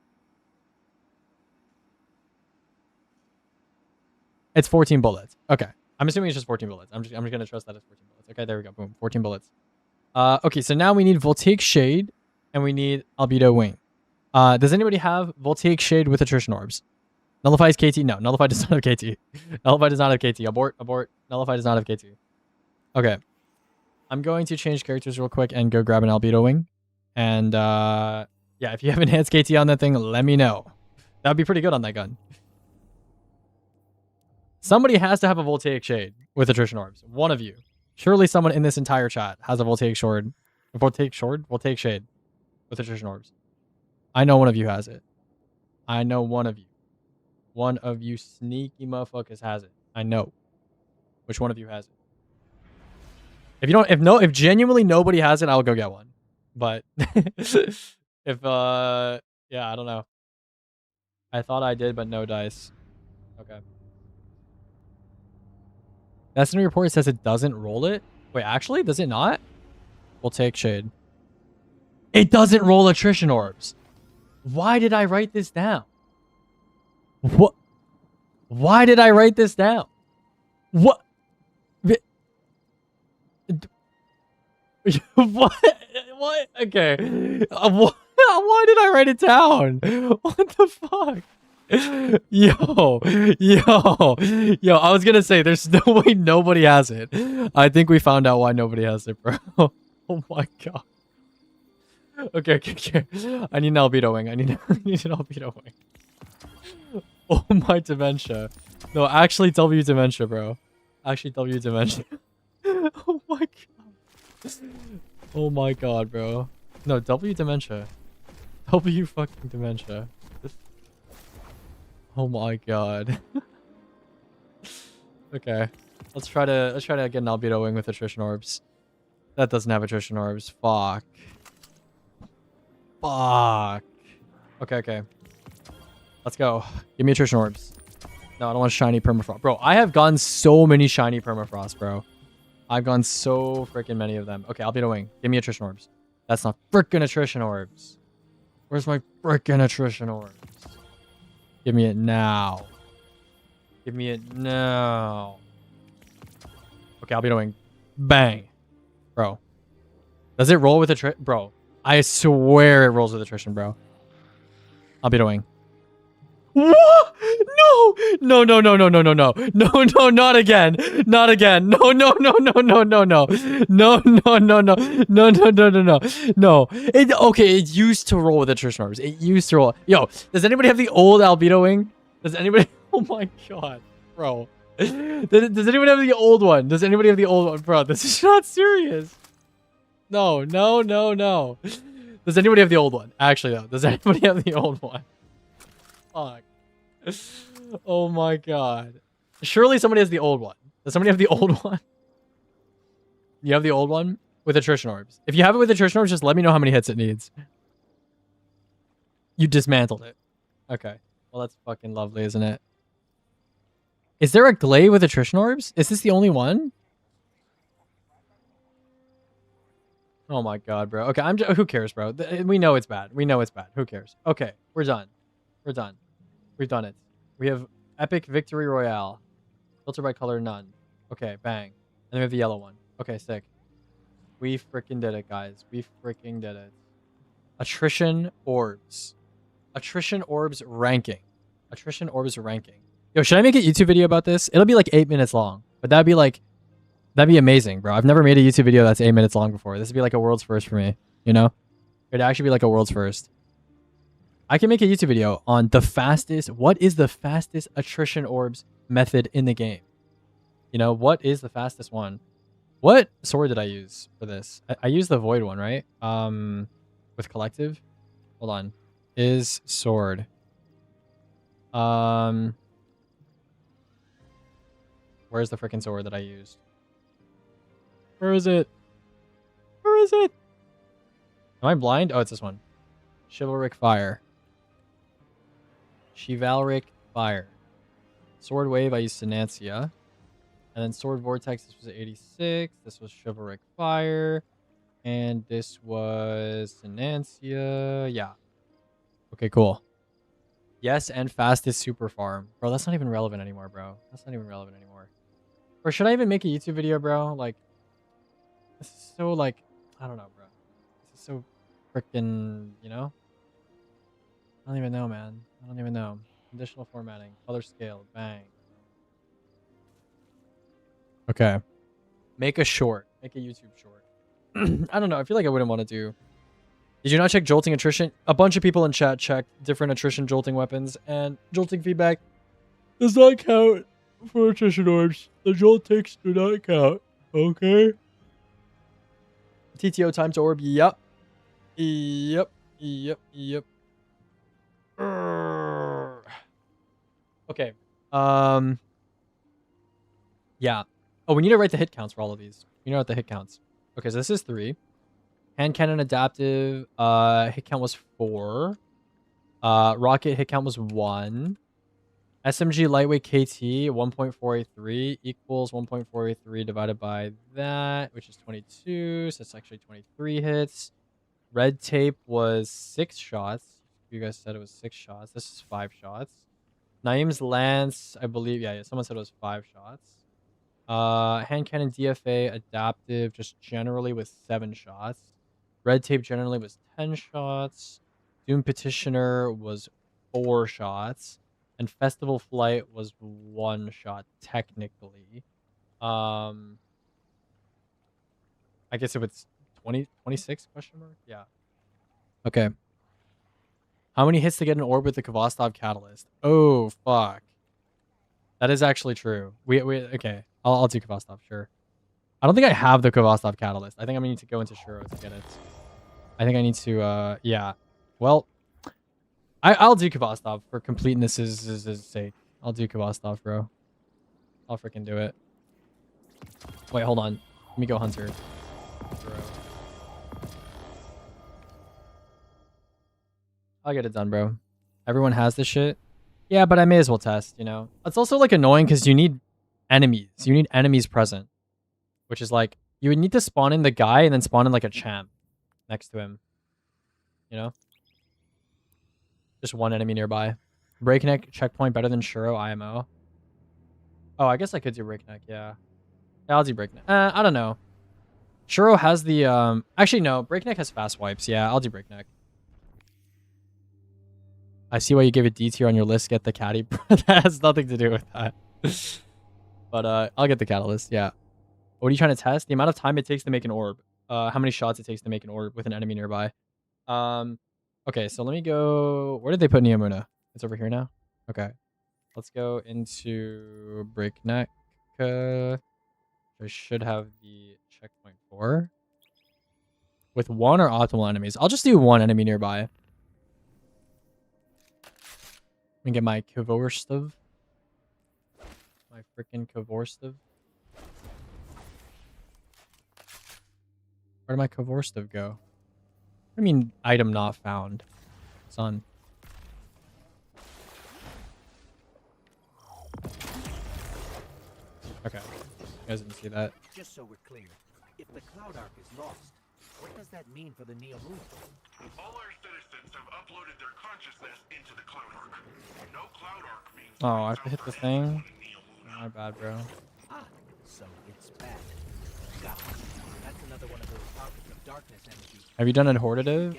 It's 14 bullets. Okay. I'm assuming it's just 14 bullets. I'm just gonna trust that it's 14 bullets. Okay, there we go. Boom. 14 bullets. Okay, so now we need Voltaic Shade and we need Albedo Wing. Does anybody have Voltaic Shade with attrition orbs? Nullify is KT? No, Nullify does not have KT. Nullify does not have KT. Abort. Nullify does not have KT. Okay. I'm going to change characters real quick and go grab an Albedo Wing. And yeah, if you have enhanced KT on that thing, let me know. That would be pretty good on that gun. Somebody has to have a Voltaic Shade with attrition orbs. One of you. Surely someone in this entire chat has a Voltaic Shade with attrition orbs. I know one of you has it. I know one of you. One of you sneaky motherfuckers has it. I know. Which one of you has it? If genuinely nobody has it, I'll go get one. But if yeah, I don't know. I thought I did, but no dice. Okay. Destiny report says it doesn't roll it. Wait, actually, does it not? We'll take Shade. It doesn't roll attrition orbs. Why did I write this down? What? Why did I write this down? What? What? Okay. Why did I write it down? What the fuck? Yo, yo, I was gonna say there's no way nobody has it. I think we found out why nobody has it, bro. Oh my god. Okay. I need an albedo wing. I need an albedo wing. Oh my dementia. No, actually W dementia, bro. Actually W dementia. Oh my god. Oh my god, bro. No, W dementia. W fucking dementia. Oh my god. Okay. Let's try to get an albedo wing with attrition orbs. That doesn't have attrition orbs. Fuck. Fuck. Okay. Let's go. Give me attrition orbs. No, I don't want shiny permafrost. Bro, I have gotten so many shiny permafrost, bro. I've gotten so freaking many of them. Okay, albedo wing. Give me attrition orbs. That's not freaking attrition orbs. Where's my freaking attrition orbs? Give me it now. Give me it now. Okay, albedo wing. Bang. Bro. Does it roll with attrition? Bro, I swear it rolls with attrition, bro. Albedo wing. What? No, not again. Not again. No. No. It used to roll with attrition orbs. It used to roll. Yo, does anybody have the old albedo wing? Does anybody? Oh my god, bro. Does anyone have the old one? Does anybody have the old one? Bro, this is not serious. No. Does anybody have the old one? Actually, though, does anybody have the old one? Fuck. Oh my god. Surely somebody has the old one. Does somebody have the old one? You have the old one? With attrition orbs. If you have it with attrition orbs, just let me know how many hits it needs. You dismantled it. Okay. Well, that's fucking lovely, isn't it? Is there a Glade with attrition orbs? Is this the only one? Oh my god, bro. Okay, who cares, bro? We know it's bad. Who cares? Okay, we're done. We've done it. We have epic victory royale. Filter by color, none. Okay, bang. And then we have the yellow one. Okay, sick. We freaking did it, guys. We freaking did it. Attrition orbs. Attrition orbs ranking. Yo, should I make a YouTube video about this? It'll be like 8 minutes long. But that'd be amazing, bro. I've never made a YouTube video that's 8 minutes long before. This would be like a world's first for me, you know? It'd actually be like a world's first. I can make a YouTube video on what is the fastest attrition orbs method in the game? You know, what is the fastest one? What sword did I use for this? I used the void one, right? With collective. Hold on. Is sword. Where's the freaking sword that I used? Where is it? Am I blind? Oh, it's this one. Chivalric Fire. Sword Wave, I used Synancia. And then Sword Vortex, this was 86. This was Chivalric Fire. And this was Synancia. Yeah. Okay, cool. Yes, and fastest super farm. Bro, that's not even relevant anymore, bro. Or should I even make a YouTube video, bro? Like, this is so, like, I don't know, bro. This is so freaking, you know? I don't even know, man. Conditional formatting. Color scale. Bang. Okay. Make a YouTube short. I don't know. I feel like I wouldn't want to do. Did you not check jolting attrition? A bunch of people in chat checked different attrition jolting weapons, and jolting feedback does not count for attrition orbs. The jolt ticks do not count. Okay. TTO time to orb. Yep. Okay. Yeah. Oh, we need to write the hit counts for all of these. You know what the hit counts. Okay, so this is 3. Hand cannon adaptive hit count was 4. Rocket hit count was 1. SMG lightweight KT 1.483 equals 1.483 divided by that, which is 22. So it's actually 23 hits. Red tape was 6 shots. You guys said it was 6 shots. This is 5 shots. Naeem's lance, I believe, yeah, someone said it was 5 shots. Hand cannon DFA adaptive just generally was 7 shots. Red tape generally was 10 shots. Doom petitioner was 4 shots. And Festival Flight was one shot technically. I guess it was 20, 26 question mark? Yeah. Okay. How many hits to get an orb with the Kvostov catalyst? Oh fuck. That is actually true. We okay. I'll do Kvostov, sure. I don't think I have the Kvostov catalyst. I think I'm gonna need to go into Shuro to get it. I think I need to yeah. Well, I'll do Kvostov for completeness' sake. I'll do Kvostov, bro. I'll freaking do it. Wait, hold on. Let me go Hunter. Bro. I'll get it done, bro. Everyone has this shit. Yeah, but I may as well test, you know? It's also like annoying because you need enemies. You need enemies present. Which is like, you would need to spawn in the guy and then spawn in like a champ next to him. You know? Just one enemy nearby. Breakneck checkpoint better than Shuro IMO. Oh, I guess I could do Breakneck, yeah. Yeah, I'll do Breakneck. I don't know. Shuro has the actually no, Breakneck has fast wipes. Yeah, I'll do Breakneck. I see why you gave it D tier on your list. Get the caddy. That has nothing to do with that. But I'll get the catalyst. Yeah. What are you trying to test? The amount of time it takes to make an orb. How many shots it takes to make an orb with an enemy nearby. Okay, so let me go. Where did they put Neomuna? It's over here now. Okay, let's go into Breakneck. I should have the checkpoint for with one or optimal enemies. I'll just do one enemy nearby. Let me get my Kvorstov. My freaking Kvorstov. Where did my Kvorstov go? I mean, item not found. Son. Okay. You guys didn't see that. Just so we're clear, if the Cloud Ark is lost, what does that mean for the Neo Moon? All our citizens have uploaded their consciousness into the Cloud Ark. No Cloud Ark means Oh, I have to hit the thing. Neo Moon. My bad, bro. Ah, so it's bad. Got it. That's another one of those pockets of darkness energy. Have you done a hortative?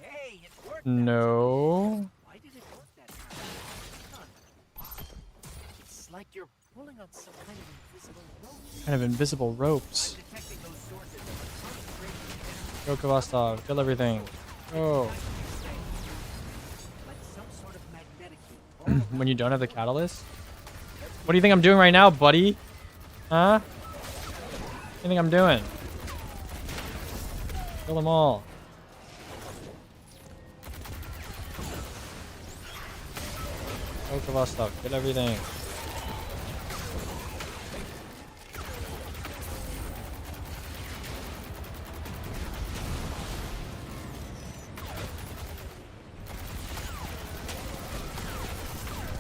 Hey, it worked. No. Why did it work that time? Huh. It's like you're pulling on some kind of invisible rope. Kind of invisible ropes. I'm detecting those sources of a concentration energy. Go Kvostov. Kill everything. Go. Like some sort of magnetic field. When you don't have the catalyst? What do you think I'm doing right now, buddy? Huh? What do you think I'm doing? Kill them all. Go Kvostov. Kill everything.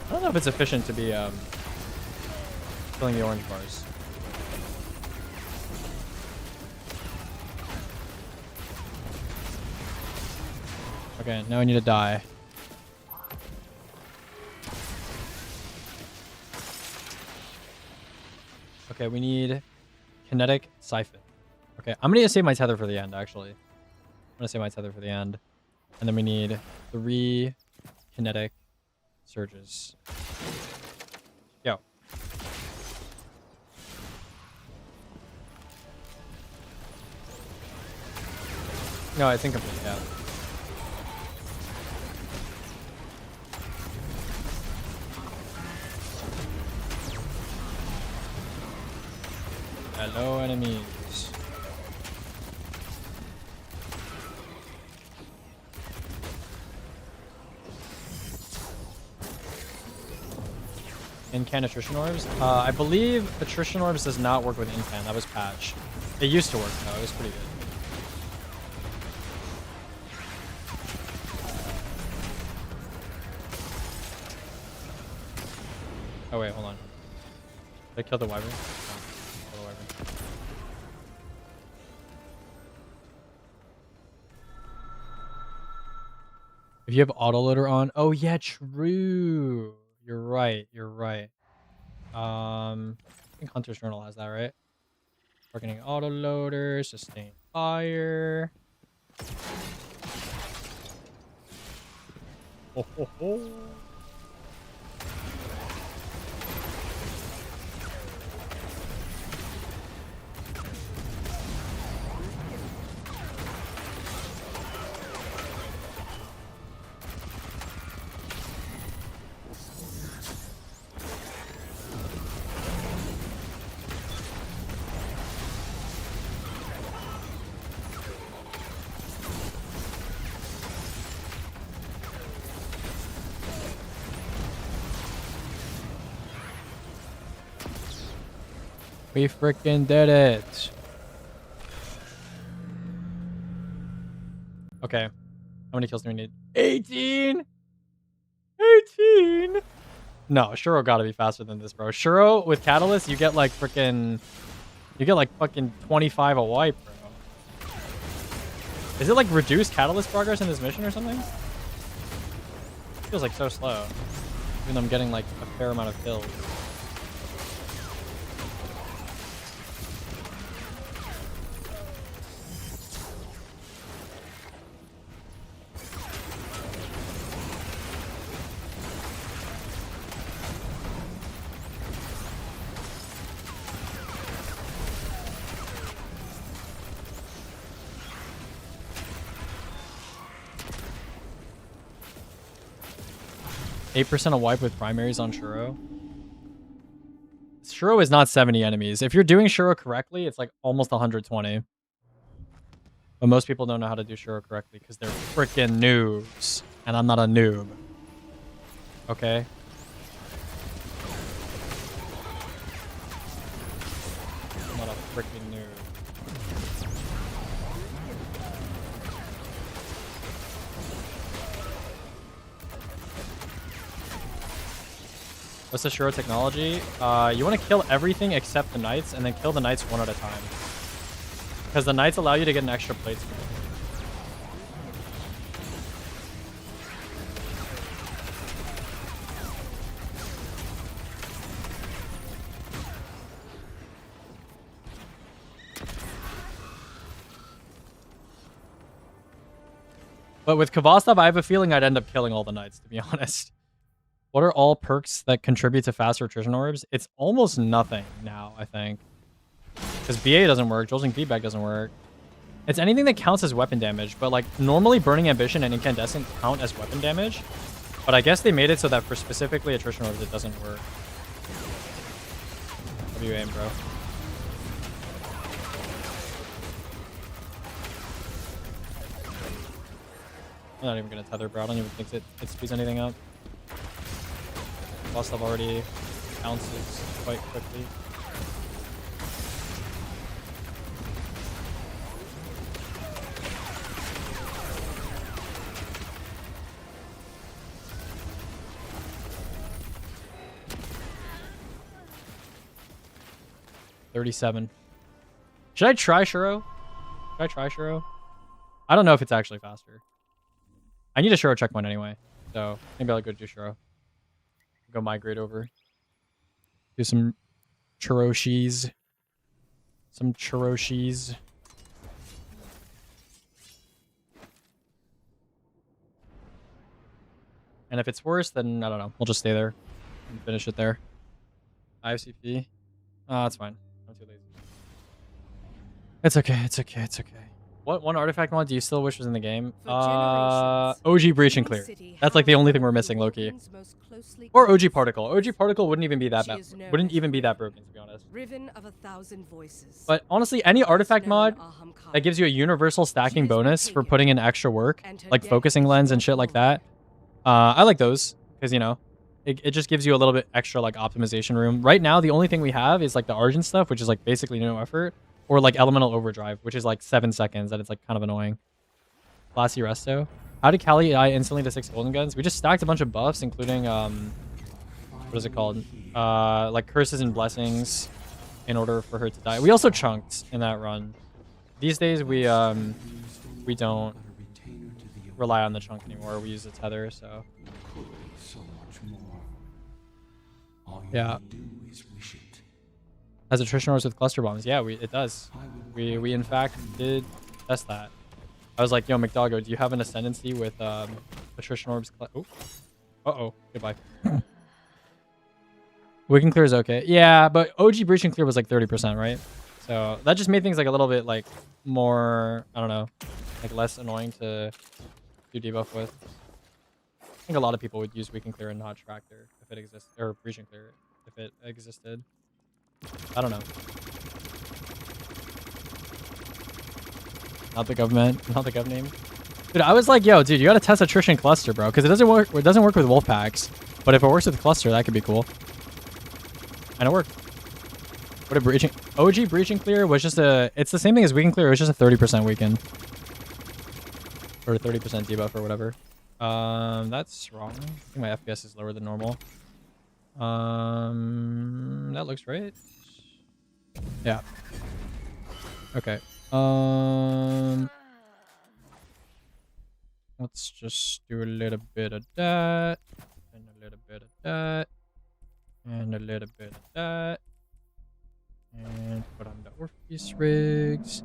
I don't know if it's efficient to be filling the orange bars. Okay, now I need to die. Okay, we need kinetic siphon. Okay, I'm gonna save my tether for the end, actually. I'm gonna save my tether for the end. And then we need 3 kinetic surges. Yo. No, it's incomplete, yeah. Hello, enemies. In-can attrition orbs? I believe attrition orbs does not work with in-can. That was patch. It used to work though. It was pretty good. Oh wait, hold on. Did I kill the wyvern? No, kill the wyvern. If you have autoloader on, oh yeah, true. You're right. You're right. I think Hunter's Journal has that, right? Targeting autoloader, sustain fire. Ho, ho, ho. We freaking did it. Okay. How many kills do we need? 18? 18? No, Shuro gotta be faster than this, bro. Shuro with Catalyst, you get like freaking... You get like fucking 25 a wipe, bro. Is it like reduced Catalyst progress in this mission or something? It feels like so slow. Even though I'm getting like a fair amount of kills. 8% a wipe with primaries on Shuro. Shuro is not 70 enemies. If you're doing Shuro correctly, it's like almost 120. But most people don't know how to do Shuro correctly because they're freaking noobs. And I'm not a noob. Okay? I'm not a freaking noob. What's the Shuro technology? You want to kill everything except the knights, and then kill the knights one at a time. Because the knights allow you to get an extra plate speed. But with Kvastov, I have a feeling I'd end up killing all the knights, to be honest. What are all perks that contribute to faster attrition orbs? It's almost nothing now, I think. Because BA doesn't work, Jolting Feedback doesn't work. It's anything that counts as weapon damage, but like normally Burning Ambition and Incandescent count as weapon damage. But I guess they made it so that for specifically attrition orbs it doesn't work. W aim, bro. I'm not even gonna tether, bro. I don't even think it speeds anything up. Kvastov already bounces quite quickly. $37. Should I try Shuro? Should I try Shuro? I don't know if it's actually faster. I need a Shuro checkpoint anyway, so maybe I'll go do Shuro. Go migrate over. Do some Churoshies. Some Churoshies. And if it's worse, then I don't know. We'll just stay there and finish it there. IFCP. That's fine. I'm too lazy. It's okay. It's okay. It's okay. What one artifact mod do you still wish was in the game? OG Breach and Clear. That's like the only thing we're missing, Loki. Or OG Particle. OG Particle wouldn't even be that bad. Wouldn't even be that broken, to be honest. But honestly, any artifact mod that gives you a universal stacking bonus for putting in extra work, like focusing lens and shit like that, I like those because, you know, it just gives you a little bit extra like optimization room. Right now, the only thing we have is like the Argent stuff, which is like basically no effort. Or like Elemental Overdrive, which is like 7 seconds, and it's like kind of annoying. Classy Resto. How did Kali die instantly to 6 golden guns? We just stacked a bunch of buffs, including what is it called? Like curses and blessings, in order for her to die. We also chunked in that run. These days we don't rely on the chunk anymore. We use the tether, so yeah. Has attrition orbs with cluster bombs? Yeah, it does. We in fact did test that. I was like, yo, McDoggo, do you have an ascendancy with attrition orbs. Oh. Uh-oh. Goodbye. We can clear is okay. Yeah, but OG breach and clear was like 30%, right? So that just made things like a little bit like more, I don't know, like less annoying to do debuff with. I think a lot of people would use weaken clear and not tractor if it exists, or breach and clear if it existed. I don't know. Not the government, not the gov name. Dude, I was like, yo, dude, you gotta test attrition cluster, bro, because it doesn't work. It doesn't work with wolf packs, but if it works with cluster, that could be cool. And it worked. What a breaching OG breaching clear was just a. It's the same thing as weaken clear. It was just a 30% weaken, or a 30% debuff or whatever. That's wrong. I think my FPS is lower than normal. That looks right. Yeah. Okay. Let's just do a little bit of that, and a little bit of that, and a little bit of that, and put on the Orpheus rigs.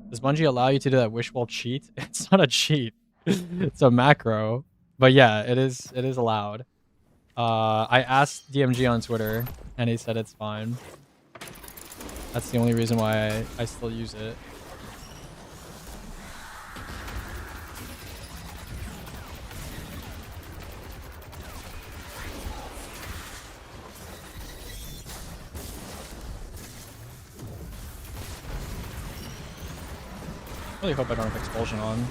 Does Bungie allow you to do that wishful cheat? It's not a cheat. It's a macro. But yeah, it is allowed. I asked DMG on Twitter, and he said it's fine. That's the only reason why I still use it. I really hope I don't have expulsion on.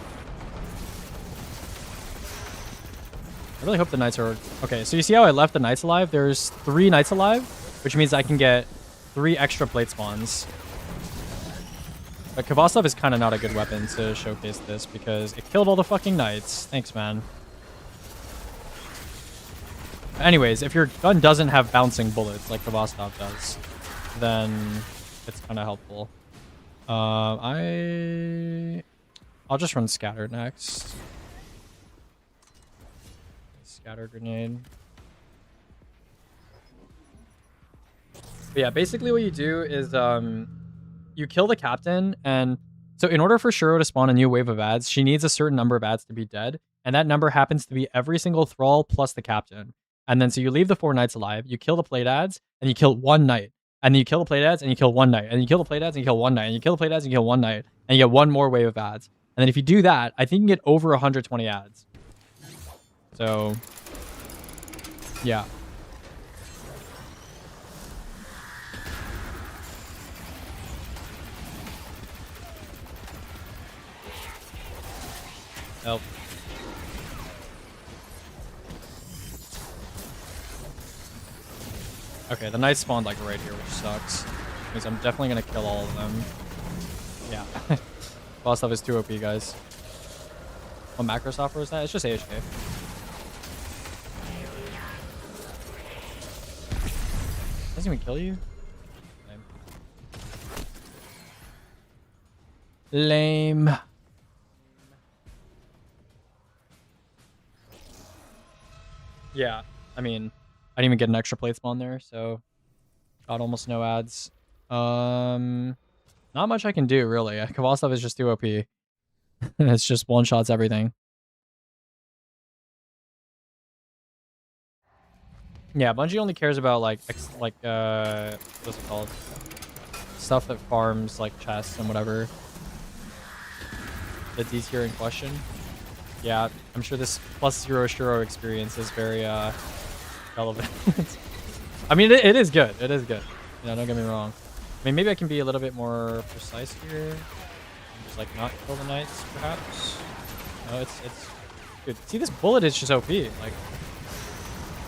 I really hope the knights are... Okay, so you see how I left the knights alive? There's 3 knights alive, which means I can get 3 extra plate spawns. But Kvasov is kind of not a good weapon to showcase this because it killed all the fucking knights. Thanks, man. Anyways, if your gun doesn't have bouncing bullets like Kvasov does, then it's kind of helpful. I'll just run scatter next. Scatter grenade. But yeah, basically what you do is you kill the captain, and so in order for Shuro to spawn a new wave of ads, she needs a certain number of ads to be dead, and that number happens to be every single thrall plus the captain. And then so you leave the 4 knights alive, you kill the plate ads, and you kill 1 knight. And then you kill the plate ads and you kill 1 knight. And you kill the plate ads and you kill 1 knight. And you kill the plate ads and you kill 1 knight. And you get 1 more wave of ads. And then if you do that, I think you can get over 120 ads. So, yeah. Help. Okay, the knights spawned like right here, which sucks. Means I'm definitely gonna kill all of them. Yeah. Boss stuff is too OP, guys. What macro software is that? It's just AHK. Doesn't even kill you? Lame. Lame. Yeah, I mean, I didn't even get an extra plate spawn there, so got almost no ads. Not much I can do, really. Kvasov is just too OP. It's just one-shots everything. Yeah, Bungie only cares about, like, what's it called? Stuff that farms, like, chests and whatever. The D tier in question. Yeah, I'm sure this +0 Shuro experience is very, relevant. I mean, it is good. It is good. You know, don't get me wrong. I mean, maybe I can be a little bit more precise here. Just, like, not kill the knights, perhaps. No, it's good. See, this bullet is just OP. Like,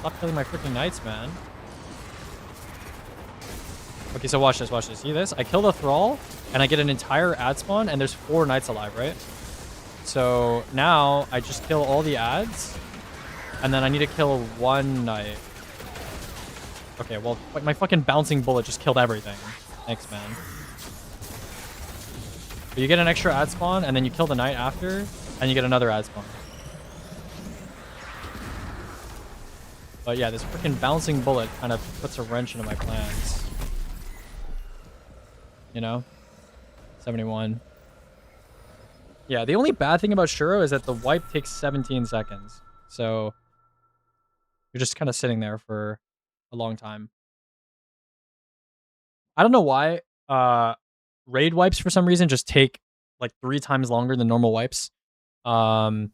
stop killing my freaking knights, man. Okay, so watch this, watch this. See this? I kill the thrall, and I get an entire ad spawn, and there's 4 knights alive, right? So now I just kill all the ads, and then I need to kill 1 knight. Okay, well, my fucking bouncing bullet just killed everything. Thanks, man. But you get an extra ad spawn, and then you kill the knight after, and you get another ad spawn. But yeah, this freaking bouncing bullet kind of puts a wrench into my plans. You know? 71. Yeah, the only bad thing about Shuro is that the wipe takes 17 seconds. So you're just kind of sitting there for a long time. I don't know why raid wipes for some reason just take like 3 times longer than normal wipes. Yeah,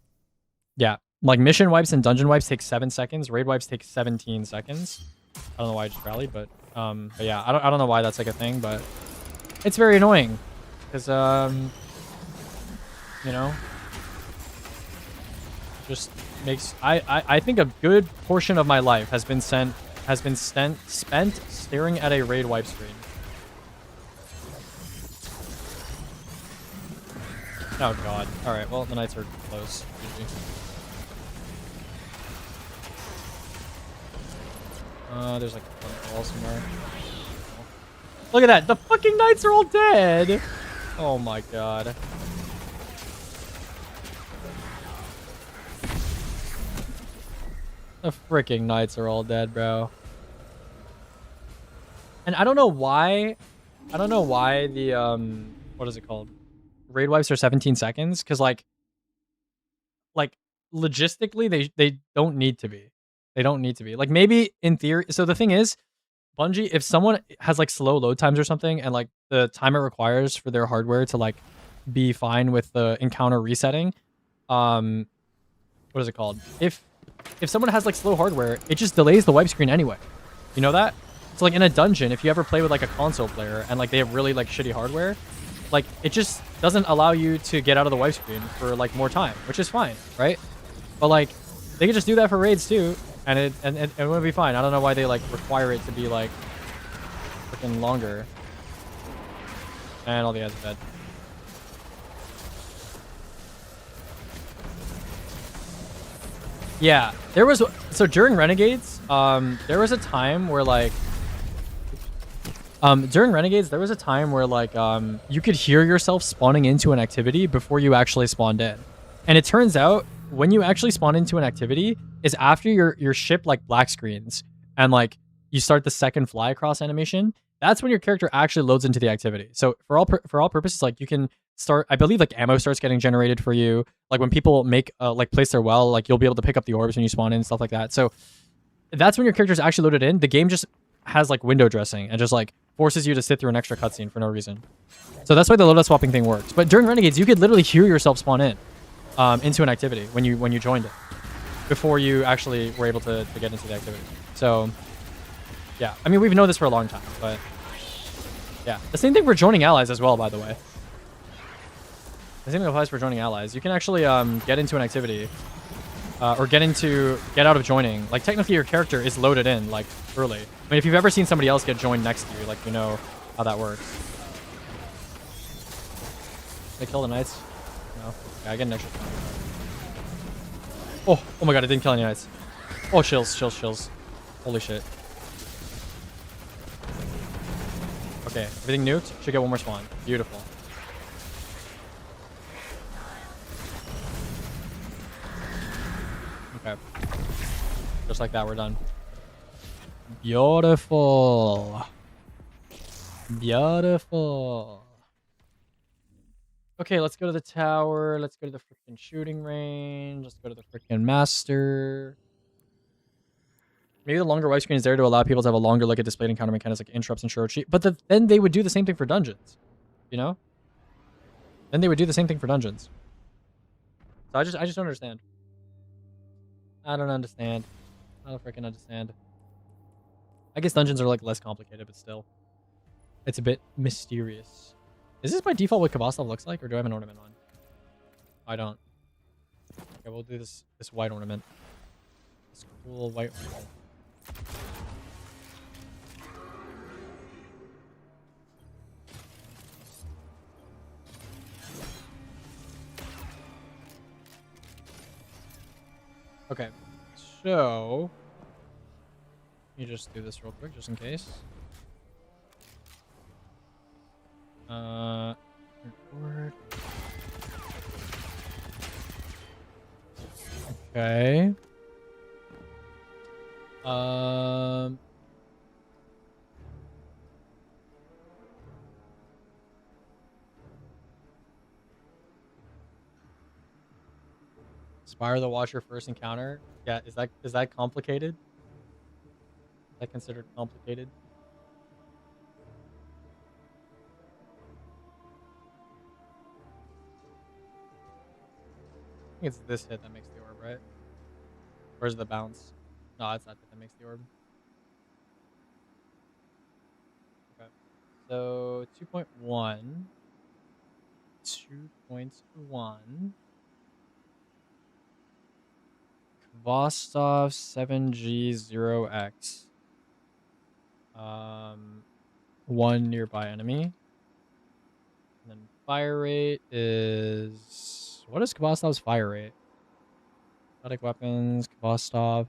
like mission wipes and dungeon wipes take 7 seconds. Raid wipes take 17 seconds. I don't know why I just rallied, but yeah, I don't know why that's like a thing, but it's very annoying because you know, just makes I think a good portion of my life has been spent staring at a raid wipe screen. Oh god. All right. Well, the knights are close. GG. There's like a wall somewhere. Look at that. The fucking knights are all dead. Oh my god. The freaking knights are all dead, bro. And I don't know why. I don't know why the what is it called? Raid wipes are 17 seconds because like logistically they don't need to be. They don't need to be. Like maybe in theory. So the thing is, Bungie, if someone has like slow load times or something, and like the time it requires for their hardware to like be fine with the encounter resetting, what is it called? If someone has like slow hardware, it just delays the wipe screen anyway. You know that? So like in a dungeon, if you ever play with like a console player and like they have really like shitty hardware, like it just doesn't allow you to get out of the wipe screen for like more time, which is fine, right? But like they could just do that for raids too, and it would be fine. I don't know why they like require it to be like freaking longer. And all the ads are dead. Yeah, there was so during Renegades, there was a time where like during Renegades, there was a time where like you could hear yourself spawning into an activity before you actually spawned in. And it turns out when you actually spawn into an activity is after your ship like black screens and like you start the second fly across animation. That's when your character actually loads into the activity. So for all purposes, like you can start, I believe like ammo starts getting generated for you. Like when people make like place their well, like you'll be able to pick up the orbs when you spawn in and stuff like that. So that's when your character's actually loaded in. The game just has like window dressing and just like forces you to sit through an extra cutscene for no reason. So that's why the loadout swapping thing works. But during Renegades, you could literally hear yourself spawn in into an activity when you joined it before you actually were able to get into the activity. So yeah, I mean we've known this for a long time, but yeah, the same thing for joining allies as well. By the way, the same thing applies for joining allies. You can actually get into an activity. Or get out of joining. Like technically your character is loaded in like early. I mean if you've ever seen somebody else get joined next to you, like you know how that works. They kill the knights? No. Yeah, I get an extra time. Oh my god, I didn't kill any knights. Oh chills. Holy shit. Okay, everything nuked. Should get one more spawn. Beautiful. Okay. Just like that, we're done. Beautiful. Beautiful. Okay, let's go to the tower. Let's go to the freaking shooting range. Let's go to the freaking master. Maybe the longer white screen is there to allow people to have a longer look at displayed encounter mechanics like interrupts and short sheet. But then they would do the same thing for dungeons. You know? Then they would do the same thing for dungeons. So I just don't understand. I don't understand. I don't freaking understand. I guess dungeons are like less complicated, but still. It's a bit mysterious. Is this by default what Kvaslav looks like, or do I have an ornament on? I don't. Okay, we'll do this white ornament. This cool white ornament. Okay, so let me just do this real quick, just in case. Record. Okay. Fire the Watcher first encounter. Yeah, is that complicated? Is that considered complicated? I think it's this hit that makes the orb, right? Where's the bounce? No, it's that hit that makes the orb. Okay. So 2.1. 2.1. Vostov 7G0X. 1 nearby enemy. And then fire rate is... What is Kvostov's fire rate? Static weapons, Kvostov.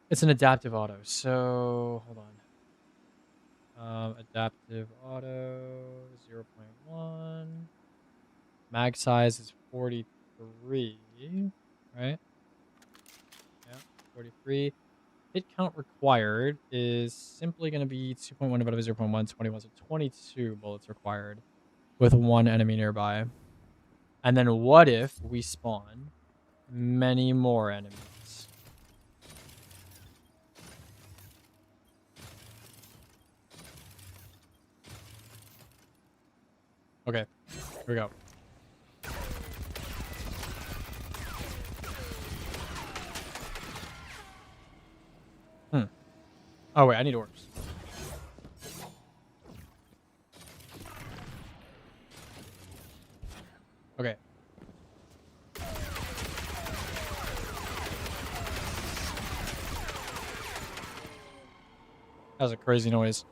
It's an adaptive auto, so... Hold on. Adaptive auto 0.1. Mag size is 43, right? Yeah, 43. Hit count required is simply going to be 2.1 divided by 0.1, 21, so 22 bullets required with one enemy nearby. And then what if we spawn many more enemies? Okay, here we go. Oh wait, I need orbs. Okay. That was a crazy noise.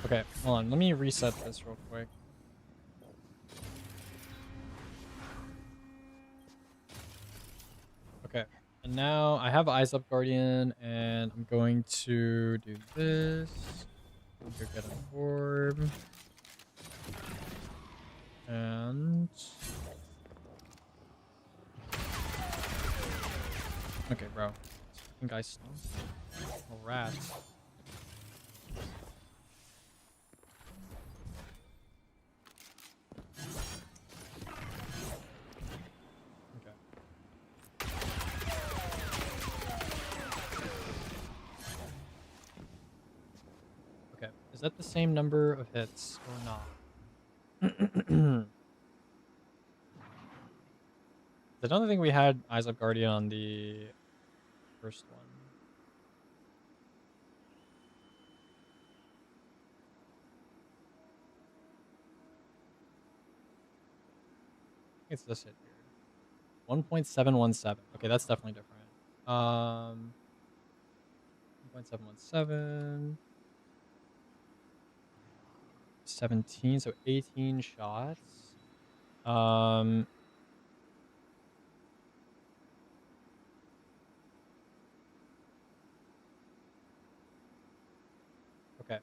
Okay, hold on. Let me reset this real quick. Okay, and now I have Eyes Up Guardian, and I'm going to do this. Go get an orb. And... Okay, bro. This fucking guy's slow. Oh, rat. Okay. Okay, is that the same number of hits or not? I don't think we had Eyes Up Guardian on the first one. It's this hit here. 1.717. Okay, that's definitely different. 1.717. 17, so 18 shots. Okay.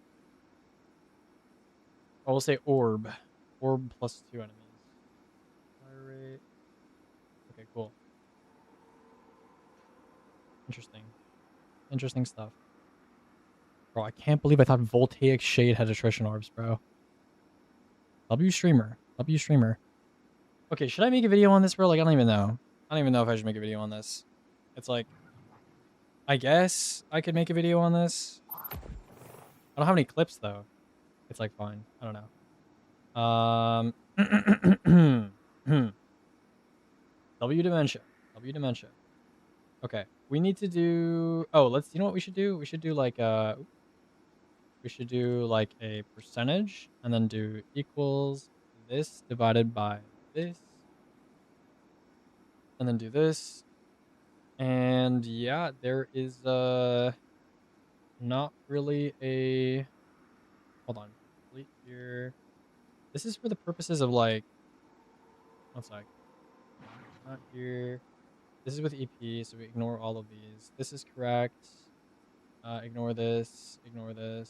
I will say orb. Orb plus 2 enemies. Fire rate. Okay, cool. Interesting. Interesting stuff. Bro, I can't believe I thought Voltaic Shade had attrition orbs, bro. W streamer. W streamer. Okay, should I make a video on this, bro? Like, I don't even know. I don't even know if I should make a video on this. It's like... I guess I could make a video on this. I don't have any clips, though. It's like, fine. I don't know. W dementia. W dementia. Okay. We need to do... Oh, let's... You know what we should do? We should do like we should do like a percentage and then do equals this divided by this. And then do this. And yeah, there is not really a... Hold on. Delete here. This is for the purposes of like... One sec. Not here. This is with EP, so we ignore all of these. This is correct. Ignore this. Ignore this.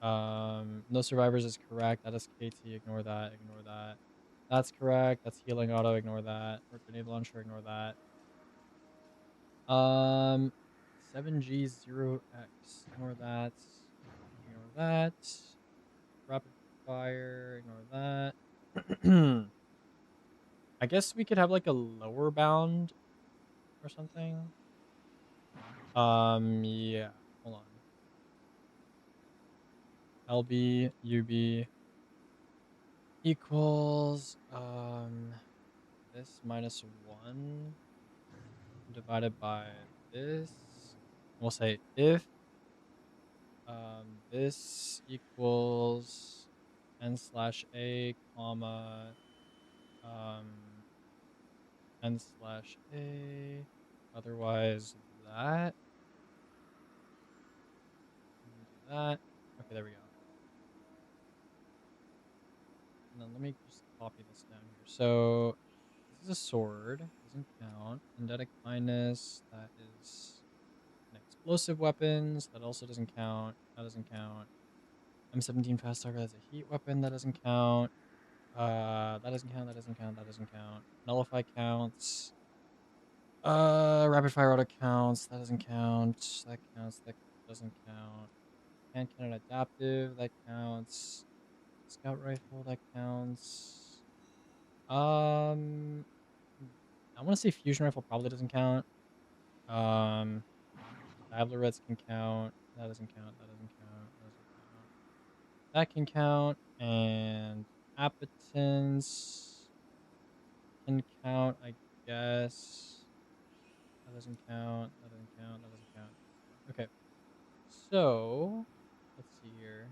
No survivors is correct. That is KT. Ignore that. Ignore that. That's correct. That's healing auto. Ignore that. Or grenade launcher. Ignore that. 7G0X. Ignore that. Ignore that. Rapid fire. Ignore that. I guess we could have like a lower bound or something. Yeah. Hold on. LB UB equals this minus 1 divided by this. We'll say if this equals n slash a comma um n slash a, otherwise that, and then do that. Okay, there we go. And then let me just copy this down here. So this is a sword, doesn't count. Undead kindness, that is an explosive weapons, that also doesn't count. That doesn't count. M17 fast target, that's a heat weapon, that doesn't count. That doesn't count, that doesn't count, that doesn't count. Nullify counts. Rapid fire auto counts, that doesn't count. That counts, that doesn't count. Hand cannon adaptive, that counts. Scout rifle, that counts. I want to say fusion rifle probably doesn't count. Diablerets can count. That doesn't count. That doesn't count. That doesn't count. That can count. And appetence can count, I guess. That doesn't count. That doesn't count. That doesn't count. Okay. So, let's see here.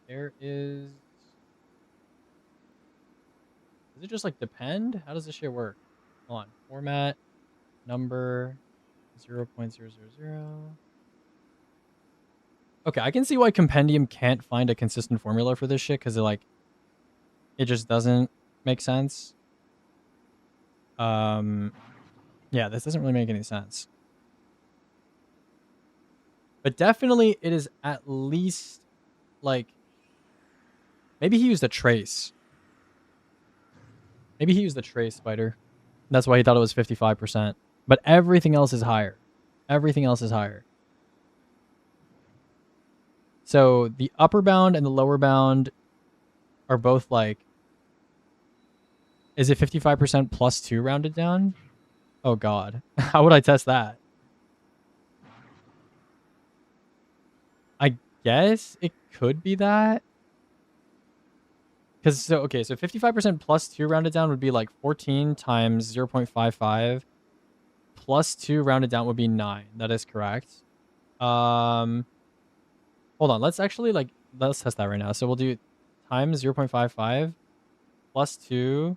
There is... Does it just like depend? How does this shit work? Hold on. Format, number, 0.000. Okay, I can see why Compendium can't find a consistent formula for this shit, because it just doesn't make sense. Yeah, this doesn't really make any sense. But definitely it is at least like, maybe he used a trace. Maybe he used the trace, Spider. That's why he thought it was 55%. But everything else is higher. Everything else is higher. So the upper bound and the lower bound are both like... Is it 55% plus 2 rounded down? Oh god. How would I test that? I guess it could be that. Because, so, okay, so 55% plus 2 rounded down would be like 14 times 0.55. Plus 2 rounded down would be 9. That is correct. Hold on. Let's actually, like, let's test that right now. So we'll do times 0.55 plus 2,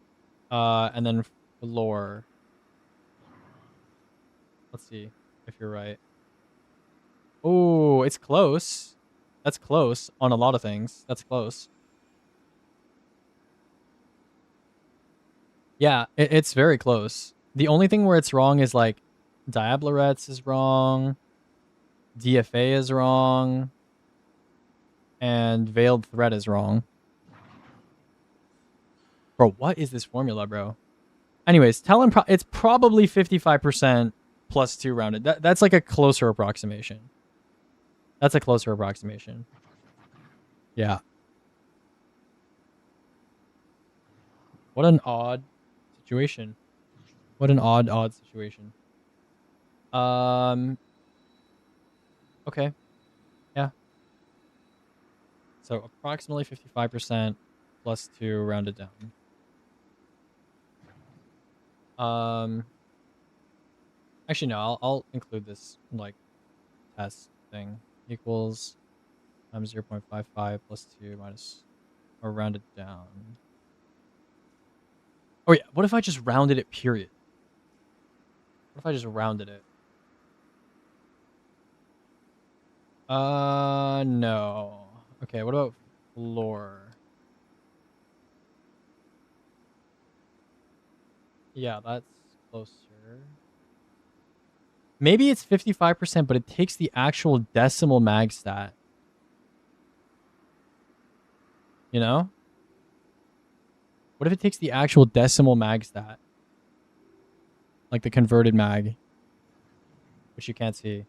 and then floor. Let's see if you're right. Oh, it's close. That's close on a lot of things. That's close. Yeah, it's very close. The only thing where it's wrong is like Diablerets is wrong, DFA is wrong, and Veiled Threat is wrong. Bro, what is this formula, bro? Anyways, tell him it's probably 55% plus 2 rounded. That's like a closer approximation. That's a closer approximation. Yeah. What an odd situation. What an odd situation. Okay. Yeah. So approximately 55% plus 2 rounded down. Actually no, I'll include this like test thing. Equals times 0.55 plus 2 minus, or rounded down. Oh yeah, what if I just rounded it, period? What if I just rounded it? No. Okay, what about floor? Yeah, that's closer. Maybe it's 55%, but it takes the actual decimal mag stat. You know? What if it takes the actual decimal mag stat? Like the converted mag. Which you can't see.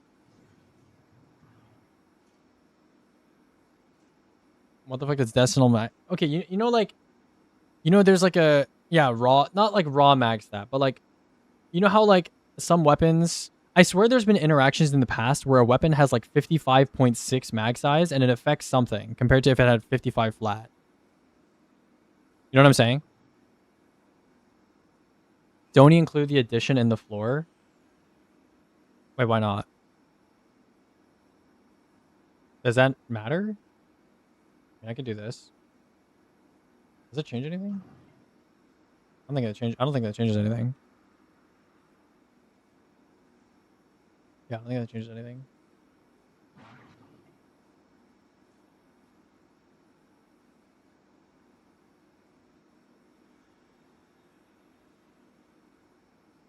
What the fuck is decimal mag? Okay, you know like... You know, there's like a raw, not like raw mag stat, but like, you know how like some weapons. I swear there's been interactions in the past where a weapon has like 55.6 mag size and it affects something compared to if it had 55 flat. You know what I'm saying? Don't include the addition in the floor. Wait, why not? Does that matter? I can do this. Does it change anything? I don't think that changes anything. Yeah, I don't think that changes anything.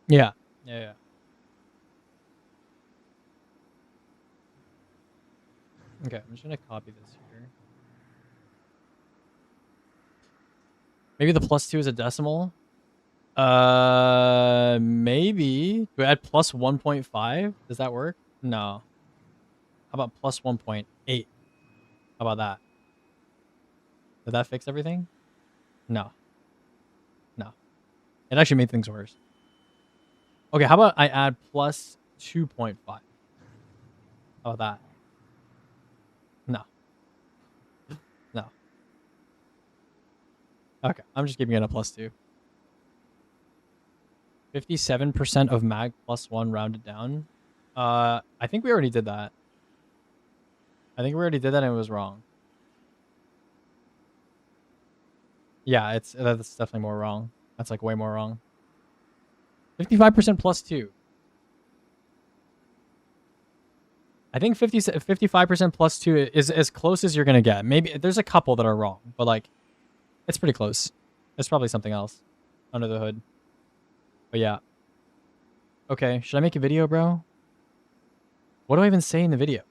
Yeah. Yeah. Okay, I'm just gonna copy this here. Maybe the +2 is a decimal. Maybe. Do I add plus 1.5? Does that work? No. How about plus 1.8? How about that? Did that fix everything? No. No. It actually made things worse. Okay, how about I add plus 2.5? How about that? No. No. Okay, I'm just giving it a +2. 57% of mag +1 rounded down. I think we already did that. I think we already did that and it was wrong. Yeah, that's definitely more wrong. That's like way more wrong. 55% +2. I think 55% +2 is as close as you're gonna get. Maybe there's a couple that are wrong, but like, it's pretty close. There's probably something else under the hood. But yeah. Okay, should I make a video, bro? What do I even say in the video?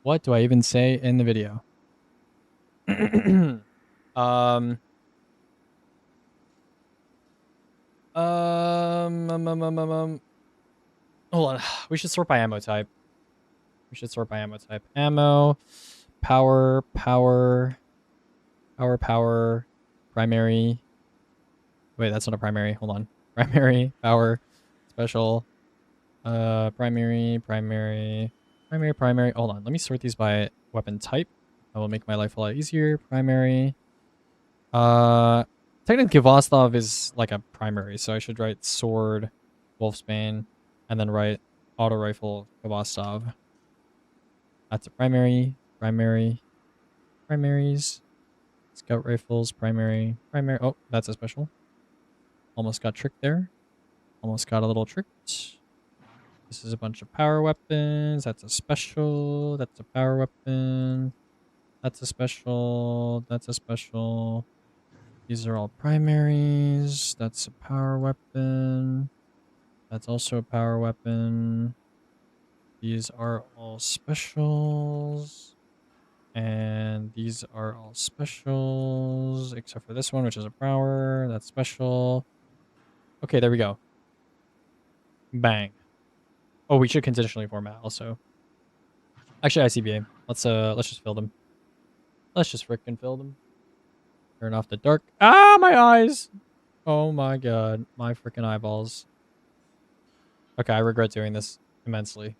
What do I even say in the video? um, hold on. We should sort by ammo type. Ammo, power, primary. Wait, that's not a primary. Hold on. Primary, power, special, primary. Hold on. Let me sort these by weapon type. That will make my life a lot easier. Primary. Technically Vostov is like a primary, so I should write sword, Wolfsbane, and then write auto rifle Vostov. That's a primary. Primaries. Scout rifles, primary. Oh, that's a special. Almost got tricked there. Almost got a little tricked. This is a bunch of power weapons. That's a special. That's a power weapon. That's a special. That's a special. These are all primaries. That's a power weapon. That's also a power weapon. These are all specials. And these are all specials, except for this one, which is a power. That's special. Okay, there we go. Bang. Oh, we should conditionally format also. Actually, ICBA. Let's just fill them. Let's just frickin' fill them. Turn off the dark. Ah, my eyes. Oh my god, my frickin' eyeballs. Okay, I regret doing this immensely.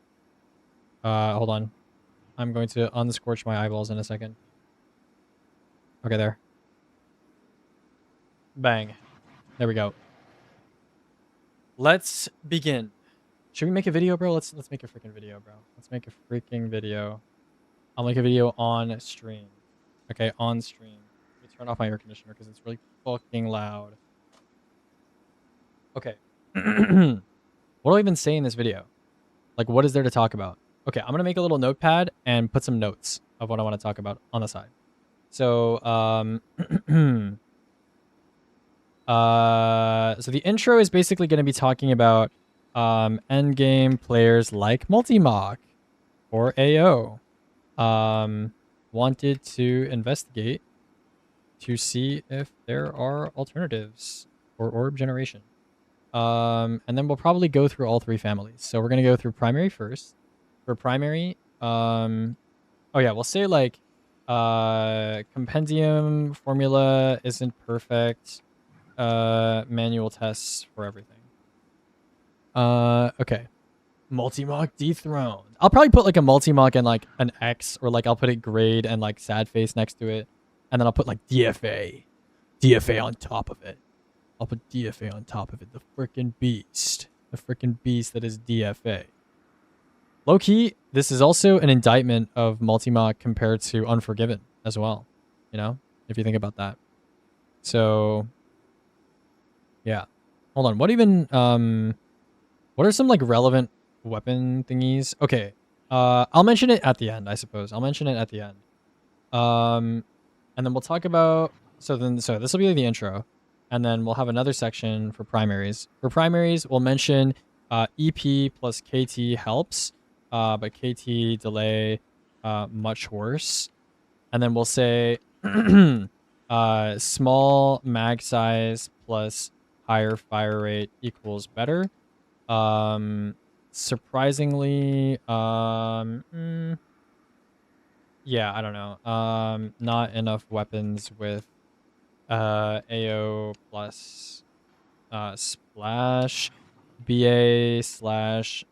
Hold on. I'm going to unscorch my eyeballs in a second. Okay, there. Bang. There we go. Let's begin. Should we make a video, bro? Let's make a freaking video, bro. Let's make a freaking video. I'll make a video on stream. Okay, on stream. Let me turn off my air conditioner because it's really fucking loud. Okay. What do I even say in this video? Like, what is there to talk about? Okay, I'm gonna make a little notepad and put some notes of what I want to talk about on the side. So, so the intro is basically going to be talking about endgame players like Multimach or AO wanted to investigate to see if there are alternatives for orb generation. And then we'll probably go through all three families. So we're going to go through primary first. For primary, oh yeah, we'll say like Compendium formula isn't perfect. Manual tests for everything. Okay. Multi-mock dethroned. I'll probably put like a multi-mock and like an X, or like I'll put it grade and like sad face next to it. And then I'll put like DFA. DFA on top of it. I'll put DFA on top of it. The freaking beast. The freaking beast that is DFA. Low key, this is also an indictment of multi-mock compared to Unforgiven as well. You know, if you think about that. So, yeah. Hold on. What even, what are some like relevant weapon thingies? Okay. I'll mention it at the end, I suppose. I'll mention it at the end. And then we'll talk about, so this will be the intro. And then we'll have another section for primaries. For primaries, we'll mention EP plus KT helps, but KT delay much worse. And then we'll say small mag size plus higher fire rate equals better. Surprisingly, yeah, I don't know. Not enough weapons with AO plus splash, BA slash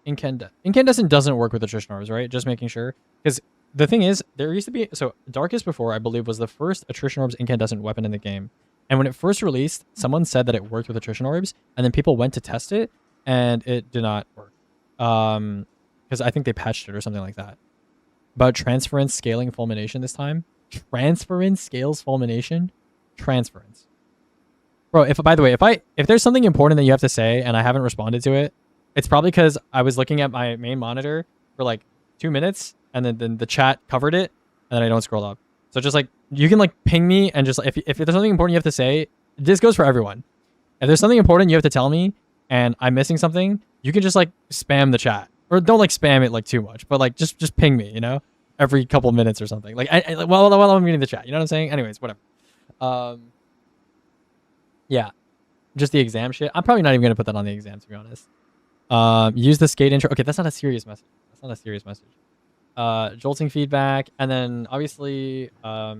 incandescent doesn't work with attrition orbs, right? Just making sure, because the thing is, there used to be, so Darkest Before, I believe, was the first attrition orbs incandescent weapon in the game. And when it first released, someone said that it worked with attrition orbs, and then people went to test it, and it did not work. Because I think they patched it or something like that. But transference scaling fulmination this time. Transference scales fulmination. Transference. Bro, if by the way, if there's something important that you have to say and I haven't responded to it, it's probably because I was looking at my main monitor for like 2 minutes, and then the chat covered it, and then I don't scroll up. So just like, you can like ping me, and just if there's something important you have to say, this goes for everyone. If there's something important you have to tell me and I'm missing something, you can just like spam the chat, or don't like spam it like too much, but like just ping me, you know, every couple of minutes or something. Like while I'm reading the chat, you know what I'm saying? Anyways, whatever. Yeah, just the exam shit. I'm probably not even gonna put that on the exam, to be honest. Use the skate intro. Okay, that's not a serious message. That's not a serious message. Jolting feedback, and then obviously, what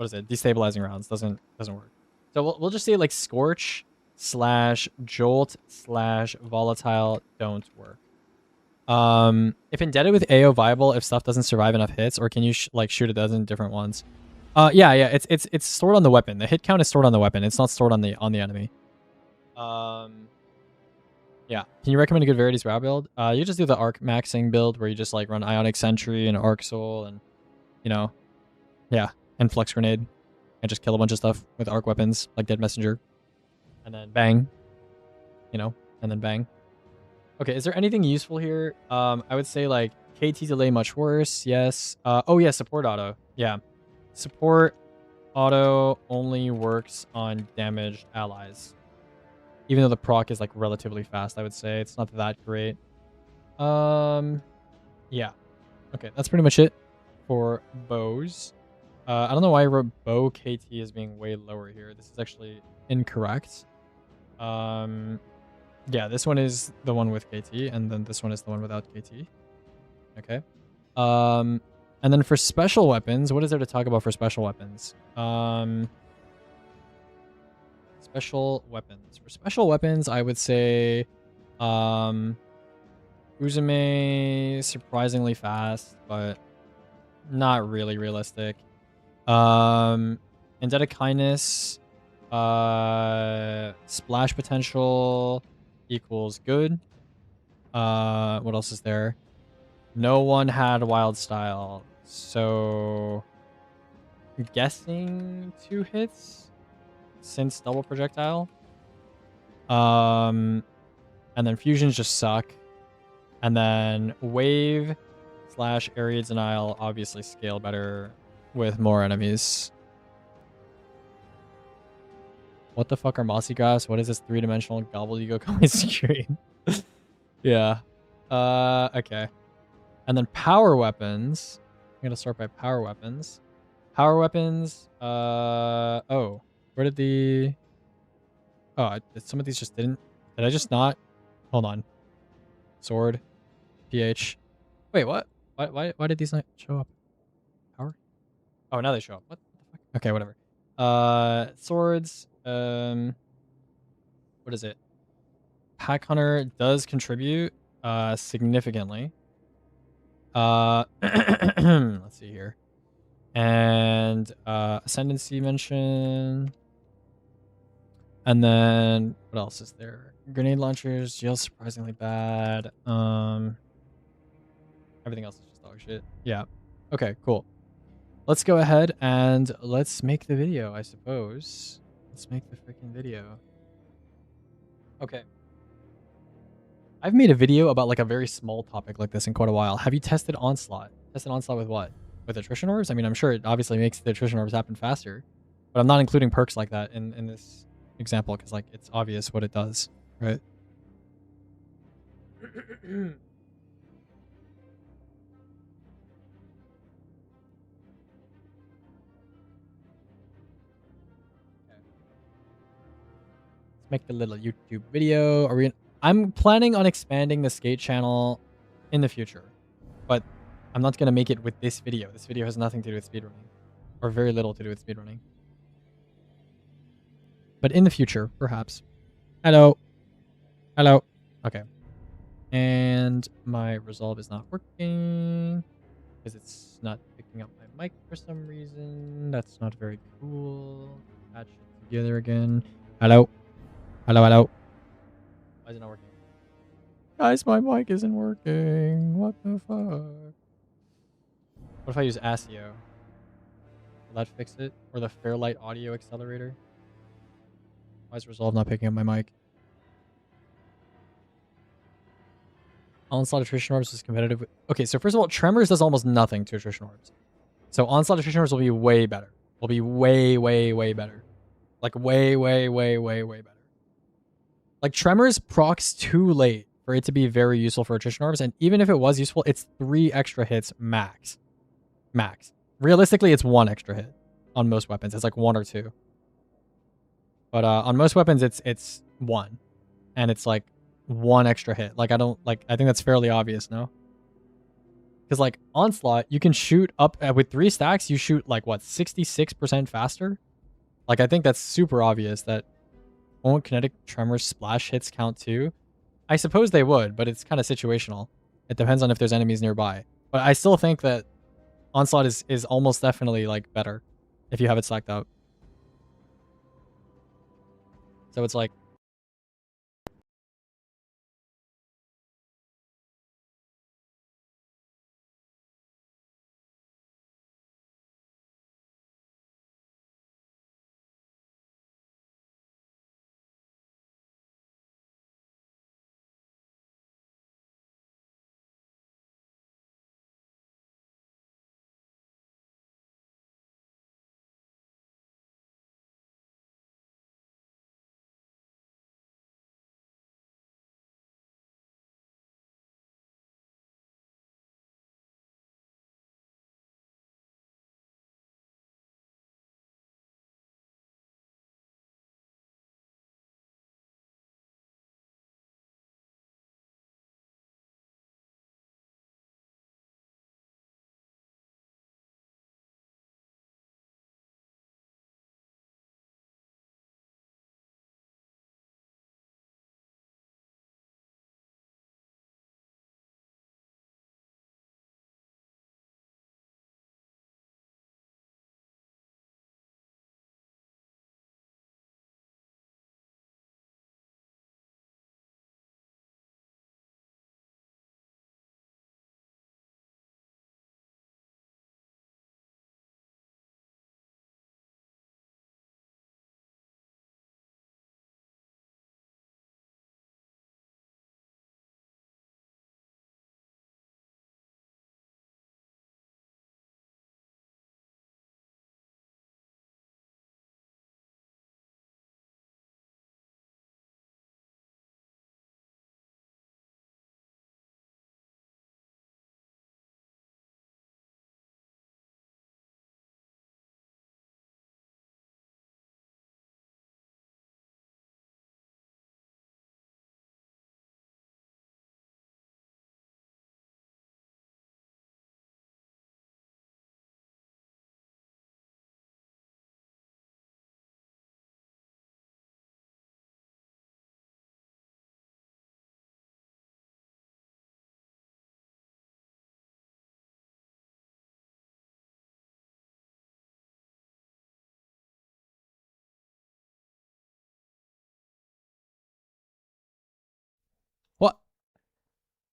is it? Destabilizing rounds doesn't work. So we'll just say like scorch slash jolt slash volatile don't work. If indebted with AO viable, if stuff doesn't survive enough hits, or can you like shoot a dozen different ones? Yeah, it's stored on the weapon. The hit count is stored on the weapon. It's not stored on the enemy. Yeah. Can you recommend a good Verity's Row build? You just do the arc maxing build where you just like run Ionic Sentry and Arc Soul and, you know, yeah, and Flux Grenade, and just kill a bunch of stuff with arc weapons like Dead Messenger, and then bang, you know, and then bang. Okay, is there anything useful here? I would say like KT delay much worse. Yes. Oh yeah, support auto. Yeah, support auto only works on damaged allies. Even though the proc is like relatively fast, I would say it's not that great. Yeah. Okay, that's pretty much it for bows. I don't know why I wrote bow KT as being way lower here. This is actually incorrect. Yeah, this one is the one with KT, and then this one is the one without KT. Okay. And then for special weapons, what is there to talk about for special weapons? Special weapons. For special weapons, I would say Uzume surprisingly fast, but not really realistic. Indebted Kindness, splash potential equals good. What else is there? No one had wild style, so I'm guessing 2 hits since double projectile. And then fusions just suck. And then wave slash area denial obviously scale better with more enemies. What the fuck are mossy grass? What is this 3-dimensional gobbledygook on my screen? Yeah. Okay. And then power weapons. I'm gonna start by power weapons. Power weapons. Oh, where did the? Oh, some of these just didn't. Did I just not? Hold on. Sword, PH. Wait, what? Why did these not show up? Power. Oh, now they show up. What the fuck? Okay, whatever. Swords. What is it? Pack Hunter does contribute significantly. Let's see here. And Ascendancy mention. And then what else is there? Grenade launchers, jail surprisingly bad. Everything else is just dog shit. Yeah. Okay, cool. Let's go ahead and let's make the video, I suppose. Let's make the freaking video. Okay. I've made a video about like a very small topic like this in quite a while. Have you tested Onslaught? Tested Onslaught with what? With attrition orbs? I mean, I'm sure it obviously makes the attrition orbs happen faster, but I'm not including perks like that in this example because like it's obvious what it does, right? Let's make the little YouTube video. I'm planning on expanding the skate channel in the future, but I'm not going to make it with this video. This video has nothing to do with speedrunning, or very little to do with speedrunning. But in the future, perhaps. Hello. Hello. Okay. And my resolve is not working because it's not picking up my mic for some reason. That's not very cool. Patch it together again. Hello. Hello, hello. Why is it not working? Guys, my mic isn't working. What the fuck? What if I use ASIO? Will that fix it? Or the Fairlight audio accelerator? Why is Resolve not picking up my mic? Onslaught attrition orbs is competitive with... Okay, so first of all, Tremors does almost nothing to attrition orbs. So Onslaught attrition orbs will be way better. Will be way, way, way better. Like way, way, way, way, way better. Like Tremors procs too late for it to be very useful for attrition orbs, and even if it was useful, it's 3 extra hits max. Max. Realistically, it's 1 extra hit on most weapons. It's like 1 or 2. But on most weapons, it's 1, and it's like 1 extra hit. Like I think that's fairly obvious, no? Because like Onslaught, you can shoot up with 3 stacks. You shoot like what 66% faster. Like I think that's super obvious that won't kinetic tremors splash hits count too? I suppose they would, but it's kind of situational. It depends on if there's enemies nearby. But I still think that Onslaught is almost definitely like better if you have it stacked up. So it's like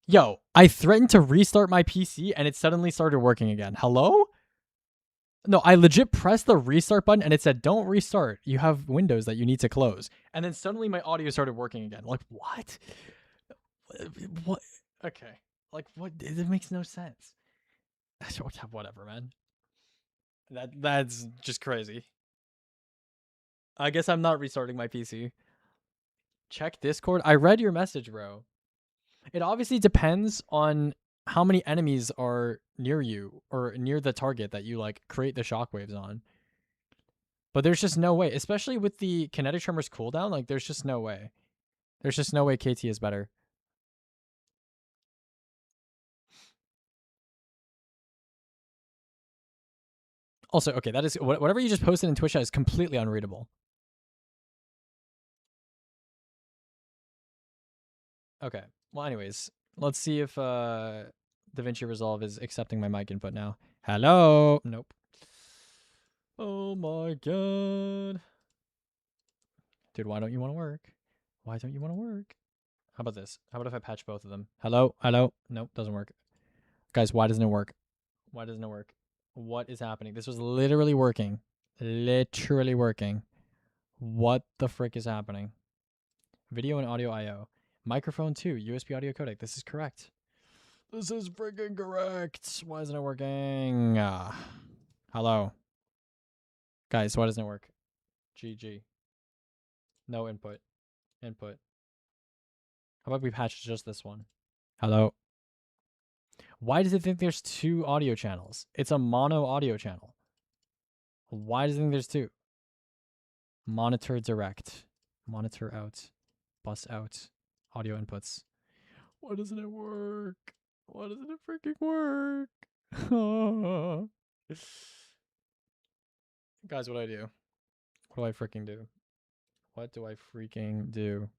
Yo, I threatened to restart my PC and it suddenly started working again. Hello? No, I legit pressed the restart button and it said, don't restart. You have windows that you need to close. And then suddenly my audio started working again. Like, what? What? Okay. Like, what? It makes no sense. Whatever, man. That's just crazy. I guess I'm not restarting my PC. Check Discord. I read your message, bro. It obviously depends on how many enemies are near you or near the target that you like create the shockwaves on. But there's just no way, especially with the kinetic tremors cooldown, like there's just no way. There's just no way KT is better. Also, okay, that is whatever you just posted in Twitch chat is completely unreadable. Okay. Well, anyways, let's see if DaVinci Resolve is accepting my mic input now. Hello. Nope. Oh my god. Dude, why don't you want to work? Why don't you want to work? How about this? How about if I patch both of them? Hello? Hello? Nope, doesn't work. Guys, why doesn't it work? Why doesn't it work? What is happening? This was literally working. Literally working. What the frick is happening? Video and audio I/O. Microphone 2, USB audio codec. This is correct. This is freaking correct. Why isn't it working? Hello. Guys, why doesn't it work? GG. No input. Input. How about we patch just this one? Hello. Why does it think there's 2 audio channels? It's a mono audio channel. Why does it think there's 2? Monitor direct. Monitor out. Bus out. Audio inputs. Why doesn't it work? Why doesn't it freaking work? Guys, what do I do? What do I freaking do? What do I freaking do?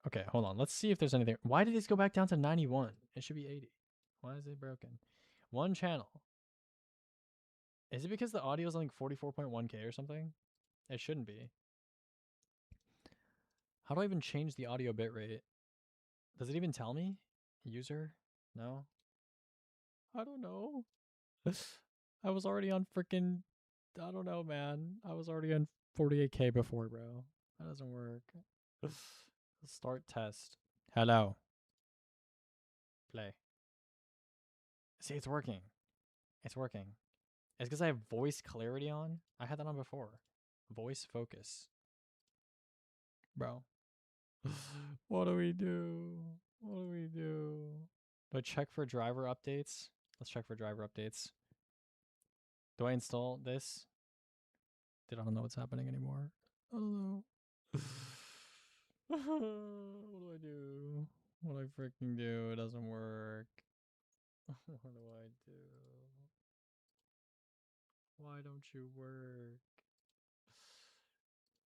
Okay, hold on. Let's see if there's anything. Why did this go back down to 91? It should be 80. Why is it broken? One channel. Is it because the audio is like 44.1K or something? It shouldn't be. How do I even change the audio bitrate? Does it even tell me? User? No? I don't know. I was already on freaking. I don't know, man. I was already on 48K before, bro. That doesn't work. Start test. Hello. Play. See, it's working. It's working. It's because I have voice clarity on. I had that on before. Voice focus. Bro. What do we do? What do we do? Do I check for driver updates? Let's check for driver updates. Do I install this? Dude, I don't know what's happening anymore. I don't know. What do I do? What do I freaking do? It doesn't work. What do I do? Why don't you work?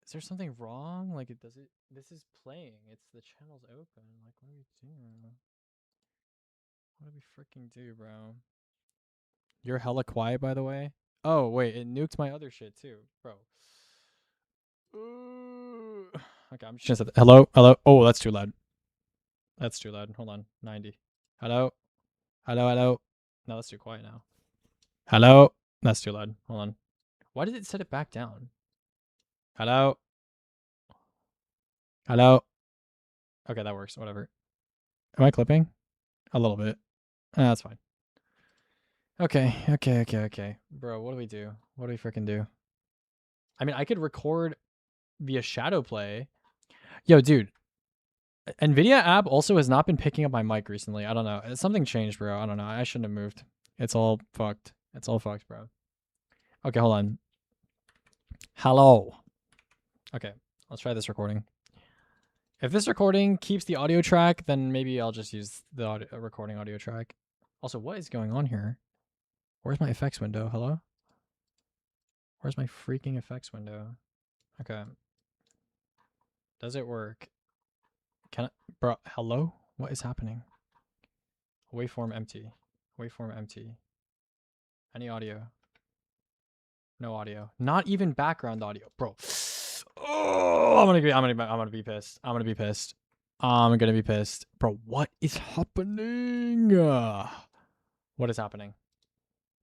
Is there something wrong? Like, it does it? This is playing. It's the channel's open. Like, what do we do? What do we freaking do, bro? You're hella quiet, by the way. Oh, wait. It nuked my other shit, too. Bro. Okay, I'm just gonna say that. Hello? Hello? Oh, that's too loud. That's too loud. Hold on. 90. Hello? Hello? Hello? No, that's too quiet now. Hello? That's too loud. Hold on. Why did it set it back down? Hello? Hello? Okay, that works. Whatever. Am I clipping? A little bit. That's fine. Okay. Bro, what do we do? What do we freaking do? I mean, I could record via shadow play. Yo, dude. NVIDIA app also has not been picking up my mic recently. I don't know. Something changed, bro. I don't know. I shouldn't have moved. It's all fucked. It's all fucked, bro. Okay, hold on. Hello. Okay, let's try this recording. If this recording keeps the audio track, then maybe I'll just use the recording audio track. Also, what is going on here? Where's my effects window? Hello? Where's my freaking effects window? Okay. Does it work? Can I? Bro, hello? What is happening? Waveform empty. Waveform empty. Any audio? No audio. Not even background audio, bro. Oh, I'm gonna be pissed. I'm gonna be pissed. I'm gonna be pissed. Bro, what is happening? What is happening?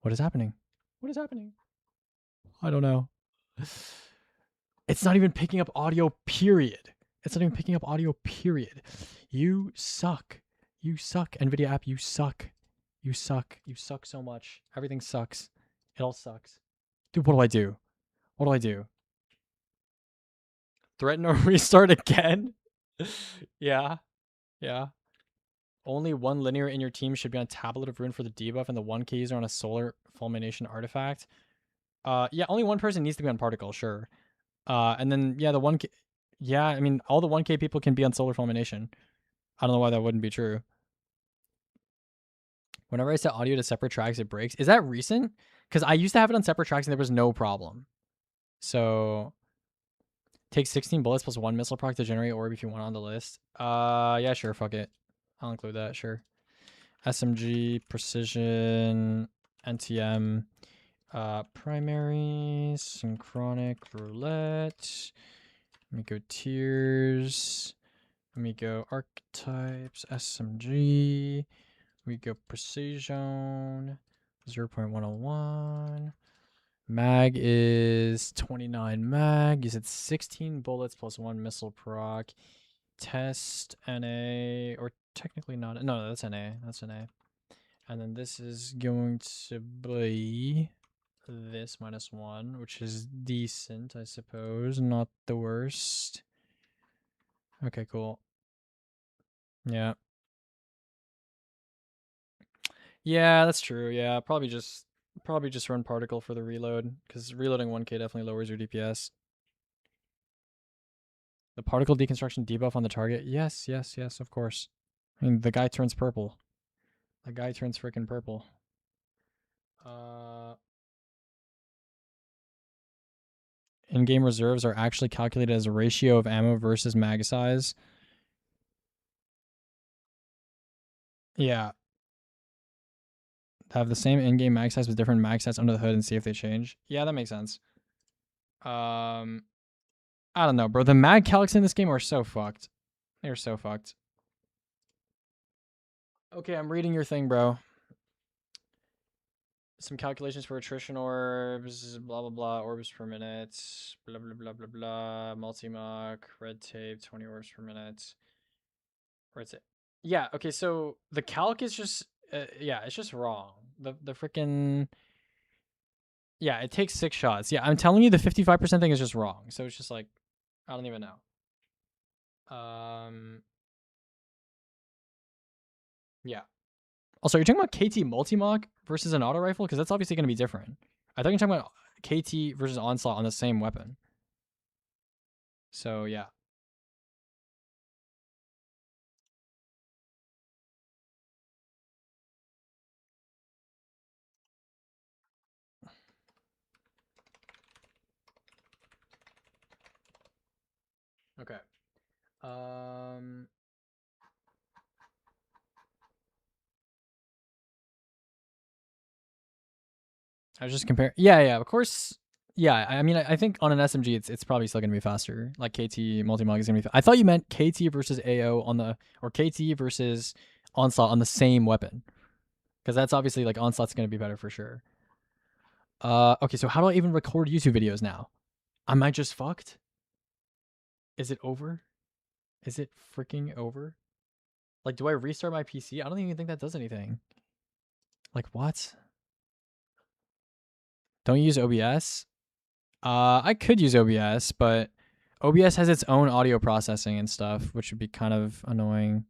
What is happening? What is happening? I don't know. It's not even picking up audio, period. It's not even picking up audio, period. You suck. You suck. NVIDIA app, you suck. You suck. You suck so much. Everything sucks. It all sucks. Dude, what do I do? What do I do? Threaten or restart again? Yeah. Yeah. Only one linear in your team should be on Tablet of Ruin for the debuff, and the 1K user on a Solar Fulmination artifact. Yeah, only one person needs to be on Particle, sure. And then yeah, the 1K. Yeah, I mean, all the 1K people can be on Solar Fulmination. I don't know why that wouldn't be true. Whenever I set audio to separate tracks, it breaks. Is that recent? Because I used to have it on separate tracks and there was no problem. So take 16 bullets plus 1 missile proc to generate orb if you want on the list. Yeah, sure, fuck it. I'll include that, sure. SMG, precision, NTM, primary, synchronic roulette. Let me go tiers. Let me go archetypes, SMG. We go precision, 0.101. Mag is 29 mag. You said 16 bullets plus 1 missile proc. Test NA, or technically not. No, that's NA. That's NA. And then this is going to be this -1, which is decent, I suppose. Not the worst. Okay, cool. Yeah. Yeah, that's true. Yeah, probably just run particle for the reload, because reloading 1K definitely lowers your DPS. The particle deconstruction debuff on the target. Yes, yes, yes, of course. I mean, the guy turns purple. The guy turns freaking purple. In-game reserves are actually calculated as a ratio of ammo versus mag size. Yeah. Have the same in-game mag size with different mag size under the hood and see if they change. Yeah, that makes sense. I don't know, bro. The mag calcs in this game are so fucked. They're so fucked. Okay, I'm reading your thing, bro. Some calculations for attrition orbs, blah, blah, blah, orbs per minute, blah, blah, blah, blah, blah, multi-mock, red tape, 20 orbs per minute. Red tape. Yeah, okay, so the calc is just, yeah, it's just wrong. The freaking, yeah, it takes 6 shots. Yeah, I'm telling you the 55% thing is just wrong. So it's just like, I don't even know. Yeah. Also, you're talking about KT multi-mock versus an auto rifle? Because that's obviously going to be different. I thought you're talking about KT versus Onslaught on the same weapon. So, yeah. Okay. I was just comparing. Yeah, yeah, of course. Yeah, I mean, I think on an SMG, it's probably still gonna be faster. Like KT multi-mag is gonna be. I thought you meant KT versus AO on the, or KT versus Onslaught on the same weapon, because that's obviously like Onslaught's gonna be better for sure. Okay, so how do I even record YouTube videos now? Am I just fucked? Is it over? Is it freaking over? Like, do I restart my PC? I don't even think that does anything. Like, what? Don't use OBS? I could use OBS, but OBS has its own audio processing and stuff, which would be kind of annoying.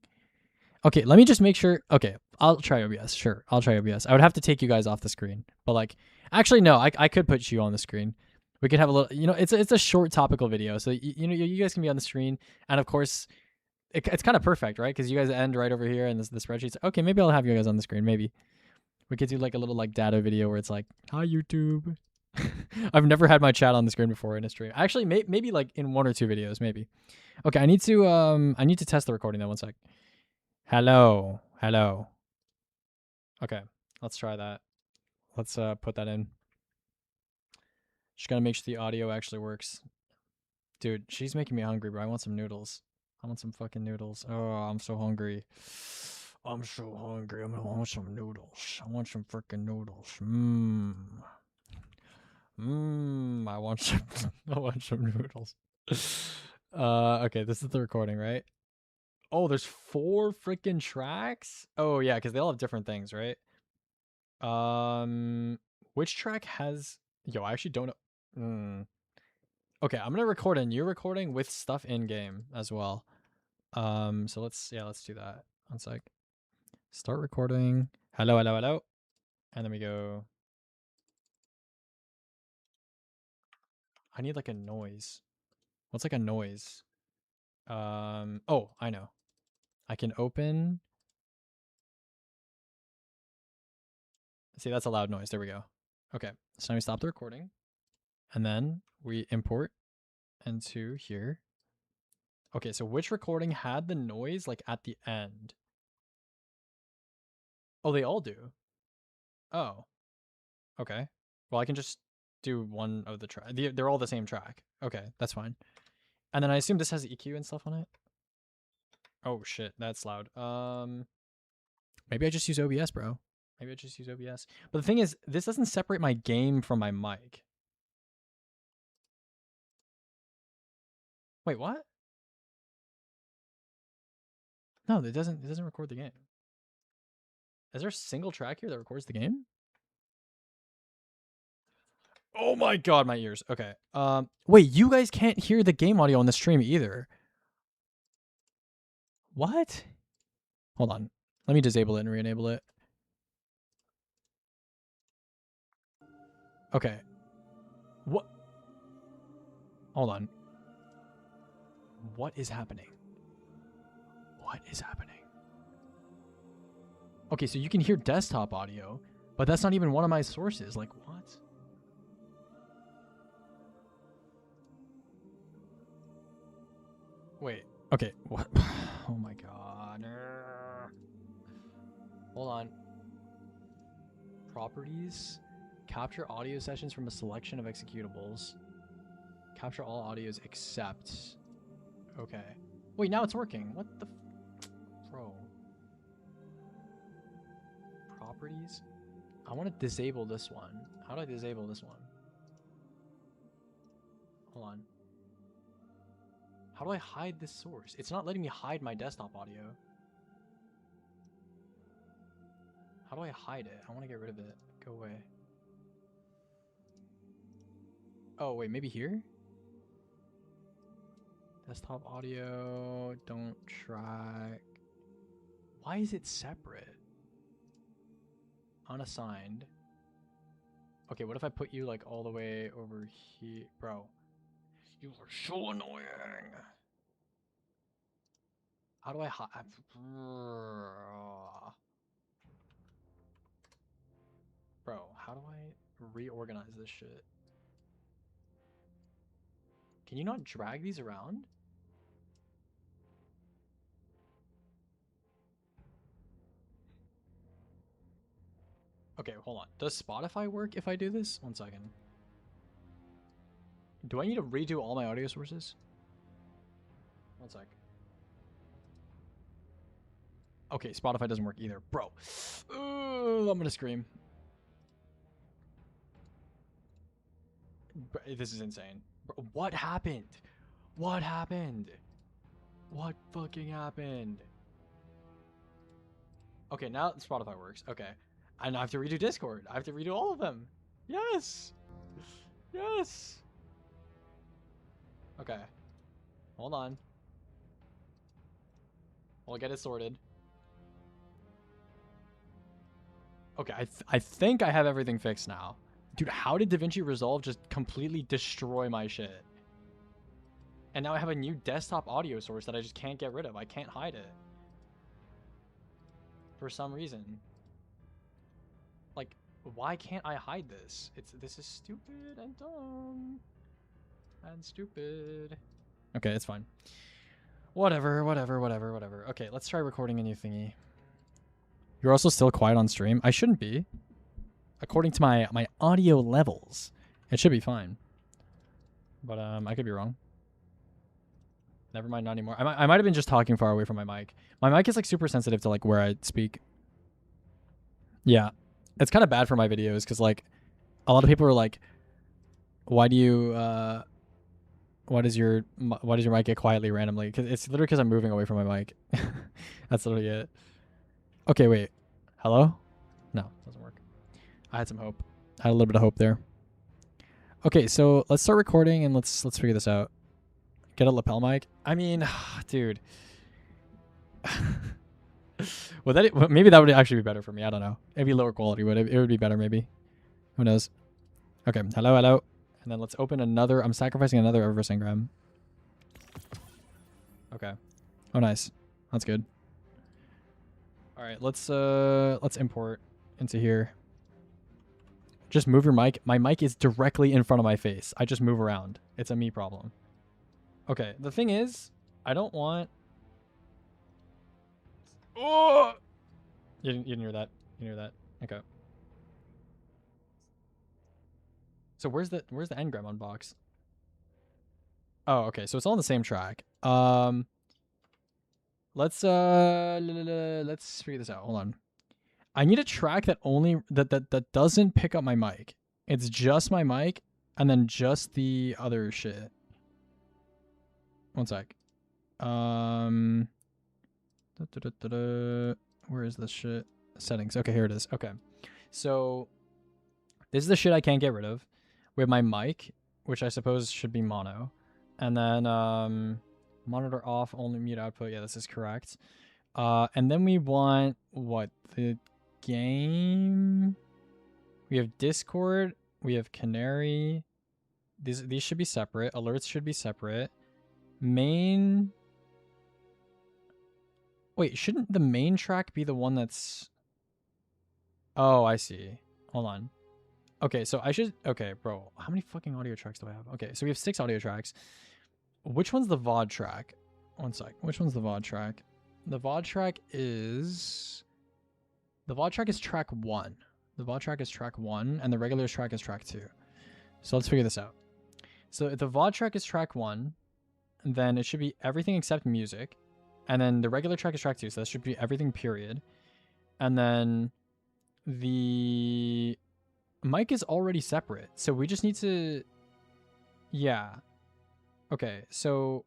Okay, let me just make sure. Okay, I'll try OBS. Sure, I'll try OBS. I would have to take you guys off the screen, but like, actually, no, I could put you on the screen. We could have a little, you know, it's a short topical video, so you know, you guys can be on the screen, and of course, it's kind of perfect, right? Because you guys end right over here, and the spreadsheets. Okay, maybe I'll have you guys on the screen. Maybe we could do like a little like data video where it's like, hi YouTube. I've never had my chat on the screen before in a stream. Actually, maybe like in 1 or 2 videos, maybe. Okay, I need to test the recording though. 1 sec. Hello. Okay, let's try that. Let's put that in. Just gotta make sure the audio actually works. Dude, she's making me hungry, bro. I want some noodles. I want some fucking noodles. Oh, I'm so hungry. I'm so hungry. I'm gonna want some noodles. I want some freaking noodles. I want some. I want some noodles. Okay, this is the recording, right? Oh, there's 4 freaking tracks. Oh yeah, because they all have different things, right? Which track has? Yo, I actually don't know. Okay, I'm gonna record and you're recording with stuff in game as well. So let's do that. One sec. Start recording. Hello, hello, hello. And then we go. I need like a noise. What's like a noise? Oh, I know. I can open. See, that's a loud noise. There we go. Okay, so now we stop the recording. And then we import into here. Okay, so which recording had the noise like at the end? Oh, they all do. Oh, okay. Well, I can just do one of the track. They're all the same track. Okay, that's fine. And then I assume this has EQ and stuff on it. Oh shit, that's loud. Maybe I just use OBS, bro. Maybe I just use OBS. But the thing is, this doesn't separate my game from my mic. Wait, what? No, it doesn't. It doesn't record the game. Is there a single track here that records the game? Oh my god, my ears. Okay. Wait, you guys can't hear the game audio on the stream either. What? Hold on. Let me disable it and re-enable it. Okay. What? Hold on. What is happening? What is happening? Okay, so you can hear desktop audio, but that's not even one of my sources. Like, what? Wait. Okay. What? Oh my god. Hold on. Properties. Capture audio sessions from a selection of executables. Capture all audios except. Okay. Wait, now it's working. What the? Bro. Properties? I want to disable this one. How do I disable this one? Hold on. How do I hide this source? It's not letting me hide my desktop audio. How do I hide it? I want to get rid of it. Go away. Oh, wait, maybe here? Desktop audio, don't track. Why is it separate? Unassigned. Okay, what if I put you like all the way over here? Bro, you are so annoying. How do I hide? Bro, how do I reorganize this shit? Can you not drag these around? Okay, hold on. Does Spotify work if I do this? One second. Do I need to redo all my audio sources? One sec. Okay, Spotify doesn't work either. Bro. I'm gonna scream. This is insane. Bro, what happened? What happened? What fucking happened? Okay, now Spotify works. Okay. And I have to redo Discord. I have to redo all of them. Yes. Yes. Okay. Hold on. We'll get it sorted. Okay, I think I have everything fixed now. Dude, how did DaVinci Resolve just completely destroy my shit? And now I have a new desktop audio source that I just can't get rid of. I can't hide it. For some reason. Like, why can't I hide this? This is stupid and dumb. And stupid. Okay, it's fine. Whatever. Okay, let's try recording a new thingy. You're also still quiet on stream? I shouldn't be. According to my audio levels, it should be fine. But I could be wrong. Never mind, not anymore. I might have been just talking far away from my mic. My mic is like super sensitive to like where I speak. Yeah, it's kind of bad for my videos because like a lot of people are like, why do you why does your mic get quietly randomly? Because it's literally because I'm moving away from my mic. That's literally it. Okay, wait. Hello? No, doesn't work. I had some hope. I had a little bit of hope there. Okay, so let's start recording and let's figure this out. Get a lapel mic. I mean, dude. Well, maybe that would actually be better for me. I don't know. It'd be lower quality, but it would be better maybe. Who knows? Okay, hello. And then let's open another. I'm sacrificing another reverse engram. Okay. Oh, nice. That's good. All right, let's import into here. Just move your mic. My mic is directly in front of my face. I just move around. It's a me problem. Okay, the thing is, I don't want... Oh! You didn't hear that. You didn't hear that. Okay. So where's the engram on box? Oh, okay. So it's all on the same track. Let's figure this out. Hold on. I need a track that only that doesn't pick up my mic. It's just my mic and then just the other shit. One sec. Where is this shit? Settings. Okay, here it is. Okay. So this is the shit I can't get rid of. We have my mic, which I suppose should be mono. And then monitor off, only mute output. Yeah, this is correct. And then we want what? The game. We have Discord. We have Canary. These should be separate. Alerts should be separate. Main. Wait, shouldn't the main track be the one that's... Oh, I see. Hold on. Okay, so I should... Okay, bro. How many fucking audio tracks do I have? Okay, so we have 6 audio tracks. Which one's the VOD track? One sec. Which one's the VOD track? The VOD track is... The VOD track is track 1. The VOD track is track 1, and the regular track is track 2. So let's figure this out. So if the VOD track is track 1, then it should be everything except music. And then the regular track is track 2, so that should be everything, period. And then the mic is already separate, so we just need to... Yeah. Okay, so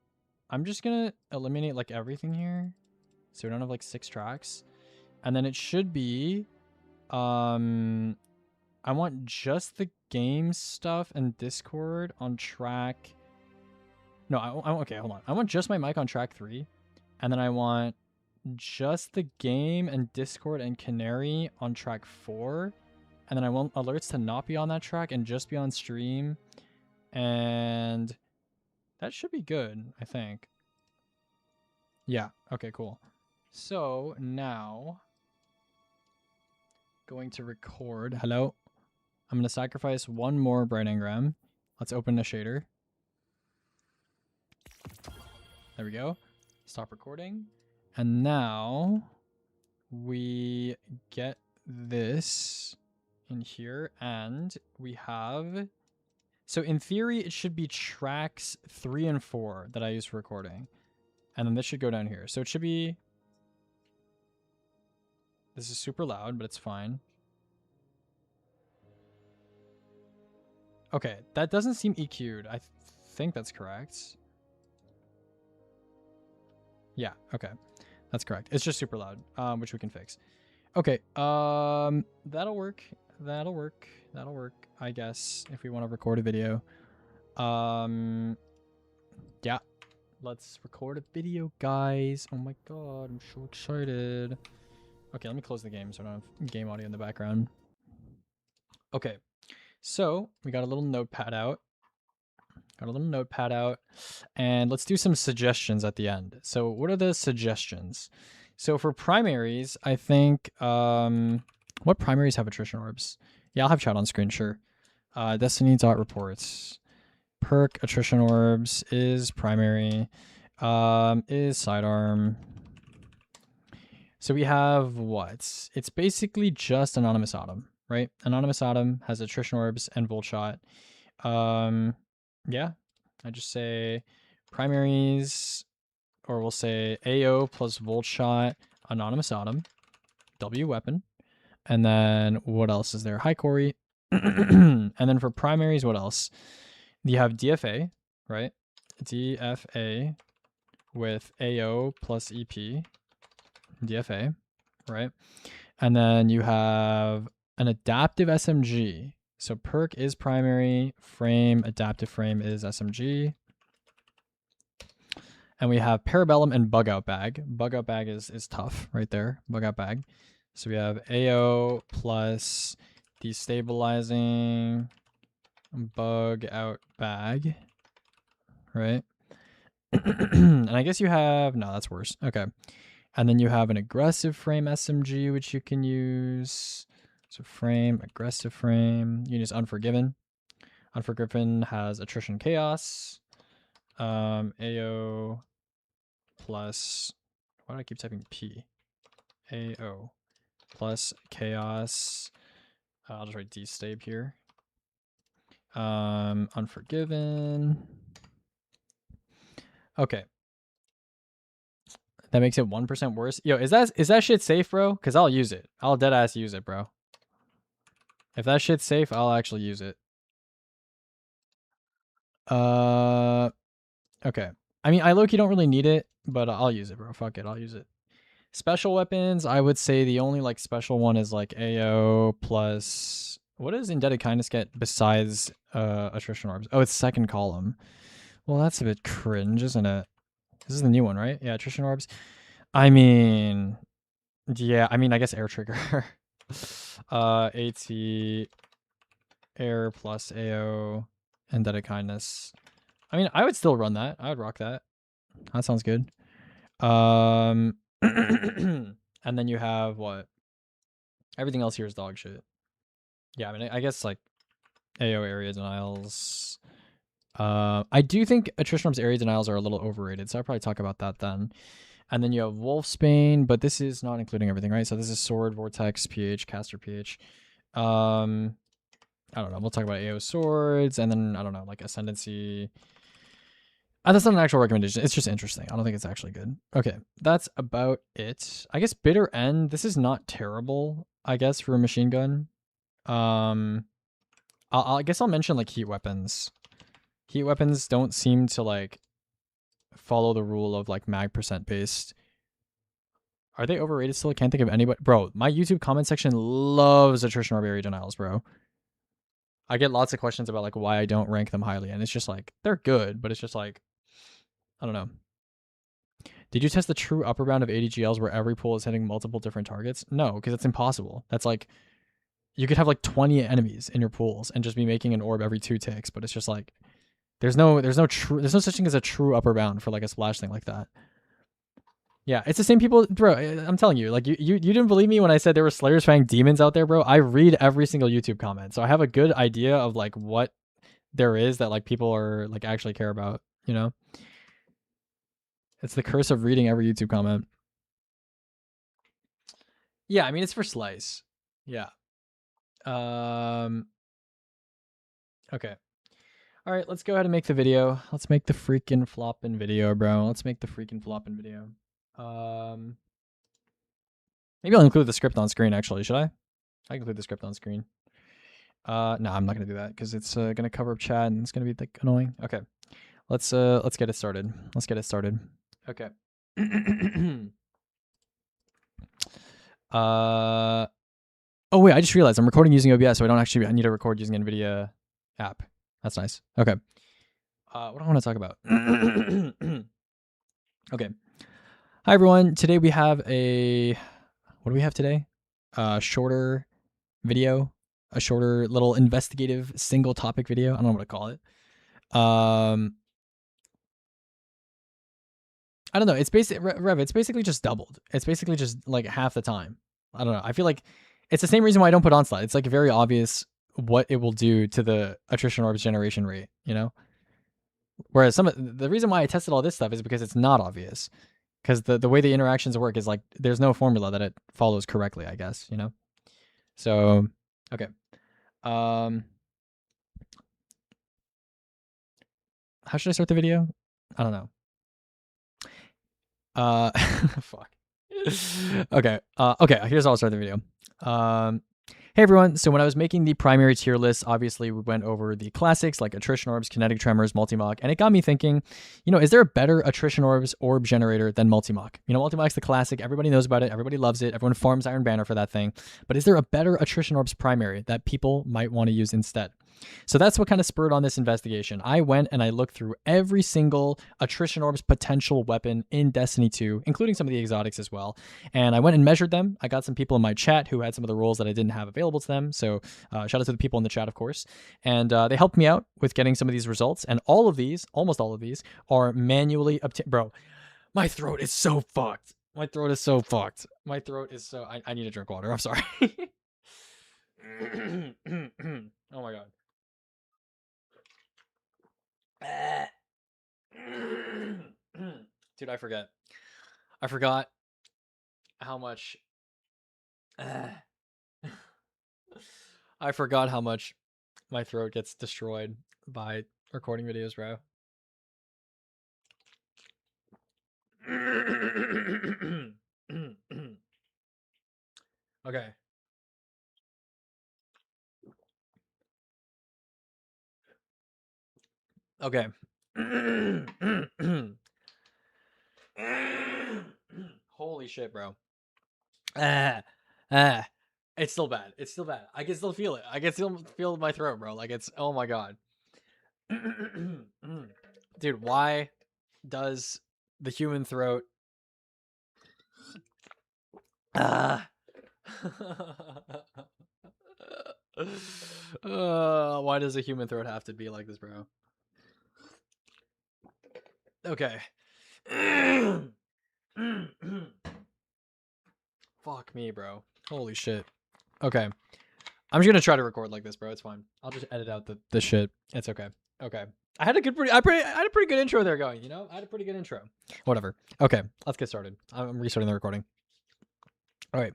I'm just gonna eliminate like everything here, so we don't have like 6 tracks. And then it should be... I want just the game stuff and Discord on track... No, okay, hold on. I want just my mic on track 3. And then I want just the game and Discord and Canary on track 4. And then I want alerts to not be on that track and just be on stream. And that should be good, I think. Yeah, okay, cool. So now, going to record. Hello. I'm going to sacrifice one more bright engram. Let's open the shader. There we go. Stop recording. And now we get this in here and we have... So in theory, it should be tracks 3 and 4 that I use for recording. And then this should go down here. So it should be... This is super loud, but it's fine. Okay, that doesn't seem EQ'd. I think that's correct. Yeah, okay. That's correct. It's just super loud, which we can fix. Okay, that'll work. That'll work. That'll work, I guess, if we want to record a video. Yeah. Let's record a video, guys. Oh my god, I'm so excited. Okay, let me close the game so I don't have game audio in the background. Okay, so we got a little notepad out. And let's do some suggestions at the end. So what are the suggestions? So for primaries, I think, what primaries have attrition orbs? Yeah, I'll have chat on screen, sure. Destiny.reports. Perk attrition orbs is primary, is sidearm. So we have what? It's basically just Anonymous Autumn, right? Anonymous Autumn has attrition orbs and Volt Shot. Yeah, I just say primaries or we'll say AO plus Volt Shot, Anonymous Autumn, W weapon. And then what else is there? Hi, Corey. And then for primaries, what else? You have DFA, right? DFA with AO plus EP, DFA, right? And then you have an adaptive SMG. So perk is primary, frame, adaptive frame is SMG. And we have Parabellum and Bug Out Bag. Bug Out Bag is tough right there. Bug Out Bag. So we have AO plus destabilizing Bug Out Bag. Right? And I guess you have... No, that's worse. Okay. And then you have an aggressive frame SMG, which you can use. So frame, aggressive frame. You can use Unforgiven. Unforgiven has Attrition Chaos. AO plus... Why do I keep typing P? AO plus Chaos. I'll just write D-Stab here. Unforgiven. Okay. That makes it 1% worse. Yo, is that shit safe, bro? Because I'll use it. I'll deadass use it, bro. If that shit's safe, I'll actually use it. Okay. I mean, I low-key don't really need it, but I'll use it, bro. Fuck it, I'll use it. Special weapons, I would say the only like special one is like AO plus... What does Indebted Kindness get besides Attrition Orbs? Oh, it's second column. Well, that's a bit cringe, isn't it? This is the new one, right? Yeah, Attrition Orbs. I mean... Yeah, I mean, I guess Air Trigger. AT... Air plus AO... Indebted Kindness. I mean, I would still run that. I would rock that. That sounds good. And then you have what? Everything else here is dog shit. Yeah, I mean, I guess like AO area denials. I do think Attrition's area denials are a little overrated, so I'll probably talk about that then. And then you have Wolfsbane, but this is not including everything, right? So this is Sword, Vortex, PH, Caster PH. I don't know. We'll talk about AO swords, and then I don't know, like Ascendancy. That's not an actual recommendation. It's just interesting. I don't think it's actually good. Okay, that's about it. I guess Bitter End. This is not terrible. I guess for a machine gun. I guess I'll mention like heat weapons. Heat weapons don't seem to like follow the rule of like mag percent based. Are they overrated still? I can't think of anybody. Bro, my YouTube comment section loves attrition or area denials, bro. I get lots of questions about like why I don't rank them highly, and it's just like they're good, but it's just like I don't know. Did you test the true upper bound of ADGLs where every pool is hitting multiple different targets? No, because it's impossible. That's like you could have like 20 enemies in your pools and just be making an orb every 2 ticks, but it's just like there's no such thing as a true upper bound for like a splash thing like that. Yeah, it's the same people, bro. I'm telling you, like you didn't believe me when I said there were Slayers fighting demons out there, bro. I read every single YouTube comment, so I have a good idea of like what there is that like people are like actually care about. You know, it's the curse of reading every YouTube comment. Yeah, I mean it's for slice. Yeah. Okay. All right, let's go ahead and make the video. Let's make the freaking flopping video, bro. Let's make the freaking flopping video. Maybe I'll include the script on screen, actually. Should I? I can include the script on screen. No, I'm not gonna do that because it's gonna cover up chat and it's gonna be like annoying. Okay. Let's get it started. Let's get it started. Okay. Oh wait, I just realized I'm recording using OBS, so I don't actually need to record using NVIDIA app. That's nice. Okay. What do I want to talk about? Okay. Hi everyone. Today we have a what do we have today? Shorter video, a shorter little investigative single topic video. I don't know what to call it. I don't know. It's Rev. It's basically just doubled. It's basically just like half the time. I don't know. I feel like it's the same reason why I don't put onslaught. It's like very obvious what it will do to the attrition orbs generation rate. You know. Whereas the reason why I tested all this stuff is because it's not obvious. Because the way the interactions work is like there's no formula that it follows correctly, I guess, you know? So, okay. How should I start the video? I don't know. Fuck. Okay. Okay. Here's how I'll start the video. Hey everyone. So when I was making the primary tier list, obviously we went over the classics like attrition orbs, kinetic tremors, multi-mach, and it got me thinking, is there a better attrition orbs orb generator than multi-mach? Multi-mach's the classic. Everybody knows about it. Everybody loves it. Everyone farms Iron Banner for that thing. But is there a better attrition orbs primary that people might want to use instead? So that's what kind of spurred on this investigation. I went and I looked through every single attrition orbs potential weapon in Destiny 2, including some of the exotics as well. And I went and measured them. I got some people in my chat who had some of the roles that I didn't have available to them. So shout out to the people in the chat, of course. And they helped me out with getting some of these results. And all of these, almost all of these, are manually obtained. Bro, my throat is so fucked. My throat is so fucked. My throat is so... I need to drink water. I'm sorry. Oh my god. Dude, I forgot how much I forgot how much my throat gets destroyed by recording videos, bro. Okay. Okay. Holy shit, bro. It's still bad. It's still bad. I can still feel it. I can still feel my throat, bro. Like it's, oh my god. Dude, why does the human throat why does a human throat have to be like this, bro? Okay. Fuck me, bro. Holy shit. Okay. I'm just gonna try to record like this, bro. It's fine. I'll just edit out the shit. It's okay. Okay. I had a pretty good intro there going, I had a pretty good intro. Whatever. Okay, let's get started. I'm restarting the recording. All right.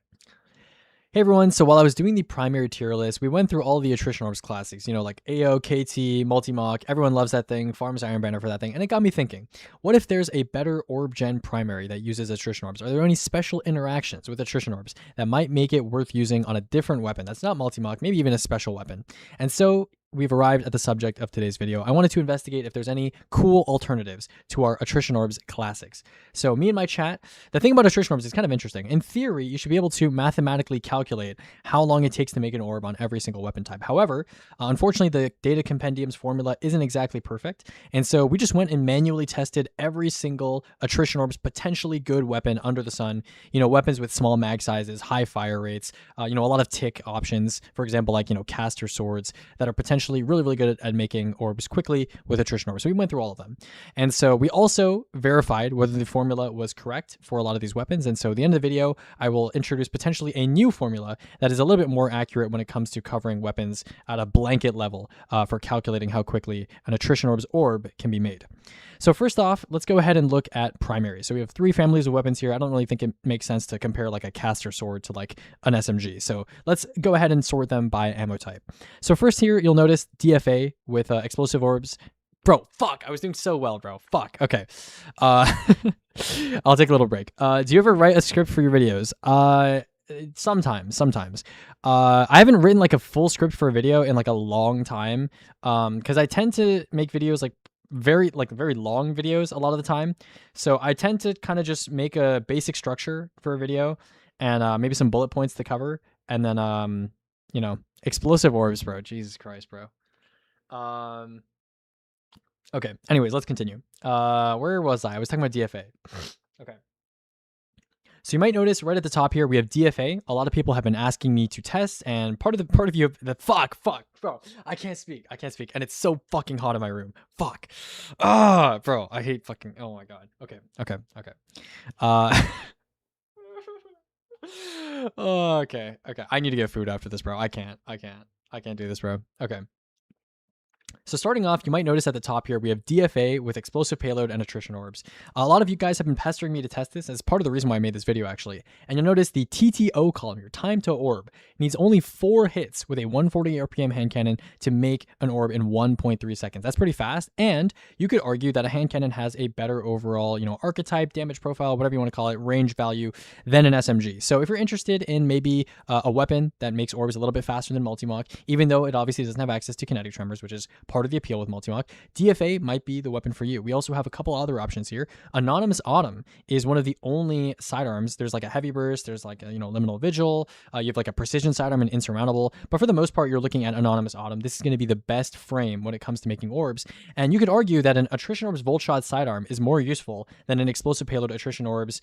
Hey everyone, so while I was doing the primary tier list, we went through all the attrition orbs classics, like AO, KT, Multi-Mach, everyone loves that thing, farms Iron Banner for that thing, and it got me thinking, what if there's a better orb gen primary that uses attrition orbs? Are there any special interactions with attrition orbs that might make it worth using on a different weapon that's not Multi-Mach, maybe even a special weapon? And so we've arrived at the subject of today's video. I wanted to investigate if there's any cool alternatives to our attrition orbs classics. So me and my chat, the thing about attrition orbs is kind of interesting. In theory, you should be able to mathematically calculate how long it takes to make an orb on every single weapon type. However, unfortunately, the data compendium's formula isn't exactly perfect. And so we just went and manually tested every single attrition orbs potentially good weapon under the sun. Weapons with small mag sizes, high fire rates, a lot of tick options. For example, like, caster swords that are potentially really, really good at making orbs quickly with attrition orbs. So we went through all of them. And so we also verified whether the formula was correct for a lot of these weapons. And so at the end of the video, I will introduce potentially a new formula that is a little bit more accurate when it comes to covering weapons at a blanket level for calculating how quickly an attrition orbs orb can be made. So first off, let's go ahead and look at primaries. So we have 3 families of weapons here. I don't really think it makes sense to compare like a caster sword to like an SMG. So let's go ahead and sort them by ammo type. So first here, you'll notice DFA with explosive orbs. Bro, fuck, I was doing so well, bro. Fuck, okay. I'll take a little break. Do you ever write a script for your videos? Sometimes. I haven't written like a full script for a video in like a long time because I tend to make videos like very long videos a lot of the time. So I tend to kind of just make a basic structure for a video and maybe some bullet points to cover. And then, explosive orbs, bro. Jesus Christ, bro. Okay. Anyways, let's continue. Where was I? I was talking about DFA. Okay. So you might notice right at the top here, we have DFA. A lot of people have been asking me to test, and part of you, fuck, bro, I can't speak, and it's so fucking hot in my room. Fuck, bro, I hate fucking. Oh my god. Okay. Okay. I need to get food after this, bro. I can't do this, bro. Okay. So starting off, you might notice at the top here, we have DFA with explosive payload and attrition orbs. A lot of you guys have been pestering me to test this as part of the reason why I made this video actually. And you'll notice the TTO column here, time to orb, needs only 4 hits with a 140 RPM hand cannon to make an orb in 1.3 seconds. That's pretty fast. And you could argue that a hand cannon has a better overall, archetype, damage profile, whatever you want to call it, range value than an SMG. So if you're interested in maybe a weapon that makes orbs a little bit faster than Multi-Mach, even though it obviously doesn't have access to kinetic tremors, which is part of the appeal with Multi-Mach, DFA might be the weapon for you. We also have a couple other options here. Anonymous Autumn is one of the only sidearms. There's like a heavy burst, there's like a liminal vigil, you have like a precision sidearm and insurmountable, but for the most part you're looking at Anonymous Autumn. This is going to be the best frame when it comes to making orbs, and you could argue that an attrition orbs volt shot sidearm is more useful than an explosive payload attrition orbs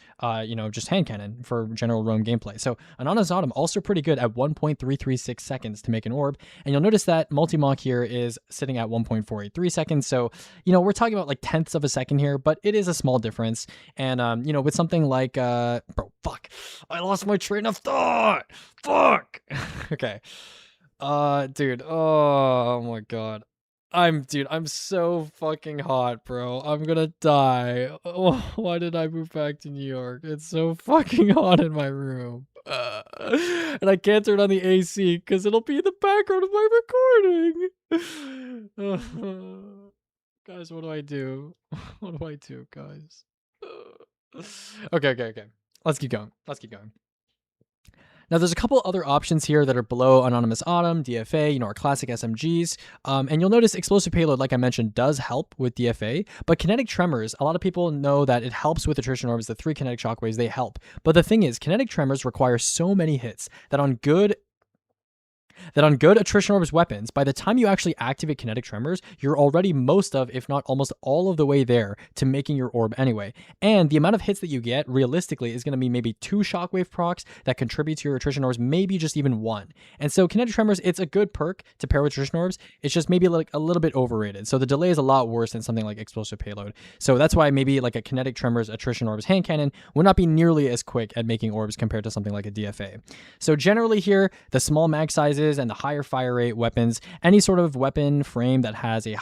just hand cannon for general roam gameplay. So Anonymous Autumn also pretty good at 1.336 seconds to make an orb, and you'll notice that Multi-Mach here is sitting at 1.483 seconds. So, we're talking about like tenths of a second here, but it is a small difference. And, with something like, bro, fuck, I lost my train of thought. Fuck. Okay. Dude. Oh my God. I'm so fucking hot, bro. I'm gonna die. Oh, why did I move back to New York? It's so fucking hot in my room. And I can't turn on the AC because it'll be in the background of my recording. Guys, what do I do? What do I do, guys? Okay. Let's keep going. Now, there's a couple other options here that are below Anonymous Autumn, DFA, our classic SMGs. And you'll notice explosive payload, like I mentioned, does help with DFA, but kinetic tremors, a lot of people know that it helps with attrition orbs. The 3 kinetic shockwaves, they help. But the thing is, kinetic tremors require so many hits that on good attrition orbs weapons, by the time you actually activate kinetic tremors, you're already most of, if not almost all of the way there to making your orb anyway. And the amount of hits that you get, realistically, is going to be maybe 2 shockwave procs that contribute to your attrition orbs, maybe just even 1. And so kinetic tremors, it's a good perk to pair with attrition orbs. It's just maybe like a little bit overrated. So the delay is a lot worse than something like explosive payload. So that's why maybe like a kinetic tremors attrition orbs hand cannon would not be nearly as quick at making orbs compared to something like a DFA. So generally here, the small mag sizes and the higher fire rate weapons, any sort of weapon frame that has a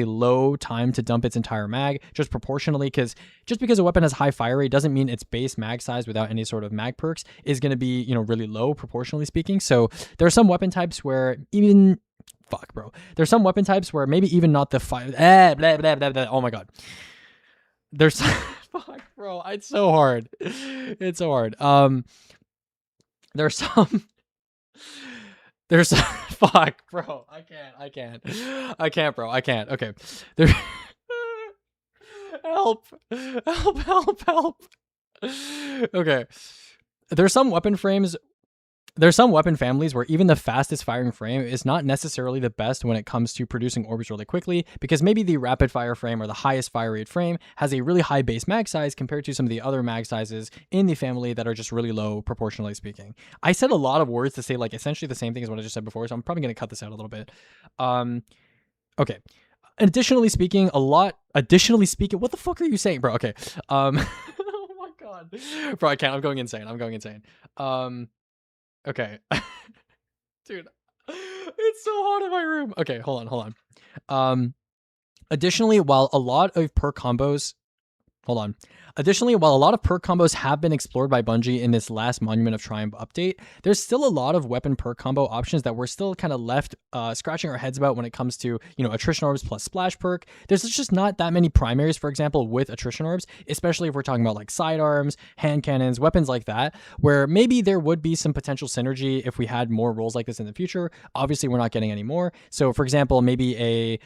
low time to dump its entire mag, just proportionally, just because a weapon has high fire rate doesn't mean its base mag size without any sort of mag perks is going to be, really low proportionally speaking. So there are some weapon types where even there's some weapon types where maybe even not the fire oh my God, there's fuck bro, it's so hard. There's fuck, bro. I can't, bro. I can't. Okay. There. Help. Okay. There's some weapon families where even the fastest firing frame is not necessarily the best when it comes to producing orbs really quickly, because maybe the rapid fire frame or the highest fire rate frame has a really high base mag size compared to some of the other mag sizes in the family that are just really low proportionally speaking. I said a lot of words to say like essentially the same thing as what I just said before, so I'm probably going to cut this out a little bit. Okay. Additionally speaking, what the fuck are you saying, bro? Okay. Oh my God. Bro, I can't. I'm going insane. Okay. Dude, it's so hot in my room. Okay, hold on. Additionally, while a lot of perk combos have been explored by Bungie in this last Monument of Triumph update, there's still a lot of weapon perk combo options that we're still kind of left scratching our heads about when it comes to, attrition orbs plus splash perk. There's just not that many primaries, for example, with attrition orbs, especially if we're talking about like sidearms, hand cannons, weapons like that, where maybe there would be some potential synergy if we had more roles like this in the future. Obviously, we're not getting any more. So, for example, maybe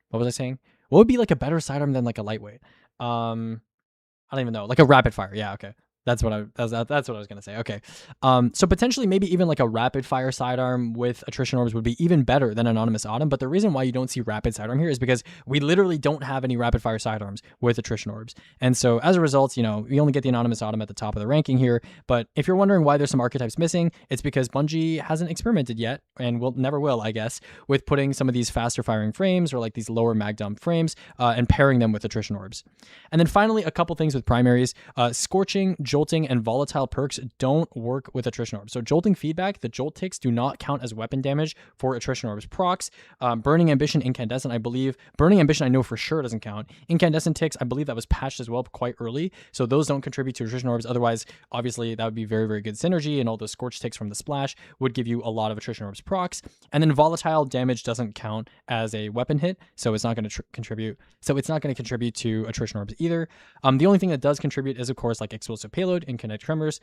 what was I saying? What would be like a better sidearm than like a lightweight? I don't even know, like a rapid fire. Yeah, okay. That's what I was gonna say. Okay. So potentially maybe even like a rapid fire sidearm with attrition orbs would be even better than Anonymous Autumn. But the reason why you don't see rapid sidearm here is because we literally don't have any rapid fire sidearms with attrition orbs. And so as a result, we only get the Anonymous Autumn at the top of the ranking here. But if you're wondering why there's some archetypes missing, it's because Bungie hasn't experimented yet, and never will, I guess, with putting some of these faster firing frames or like these lower mag dump frames and pairing them with attrition orbs. And then finally, a couple things with primaries. Scorching, jolting, and volatile perks don't work with attrition orbs. So jolting feedback, the jolt ticks do not count as weapon damage for attrition orbs. Procs, burning ambition, incandescent, I believe. Burning ambition, I know for sure doesn't count. Incandescent ticks, I believe that was patched as well quite early. So those don't contribute to attrition orbs. Otherwise, obviously, that would be very, very good synergy, and all those scorch ticks from the splash would give you a lot of attrition orbs procs. And then volatile damage doesn't count as a weapon hit, so it's not going to contribute. So it's not going to contribute to attrition orbs either. The only thing that does contribute is, of course, like explosive payload and kinetic tremors.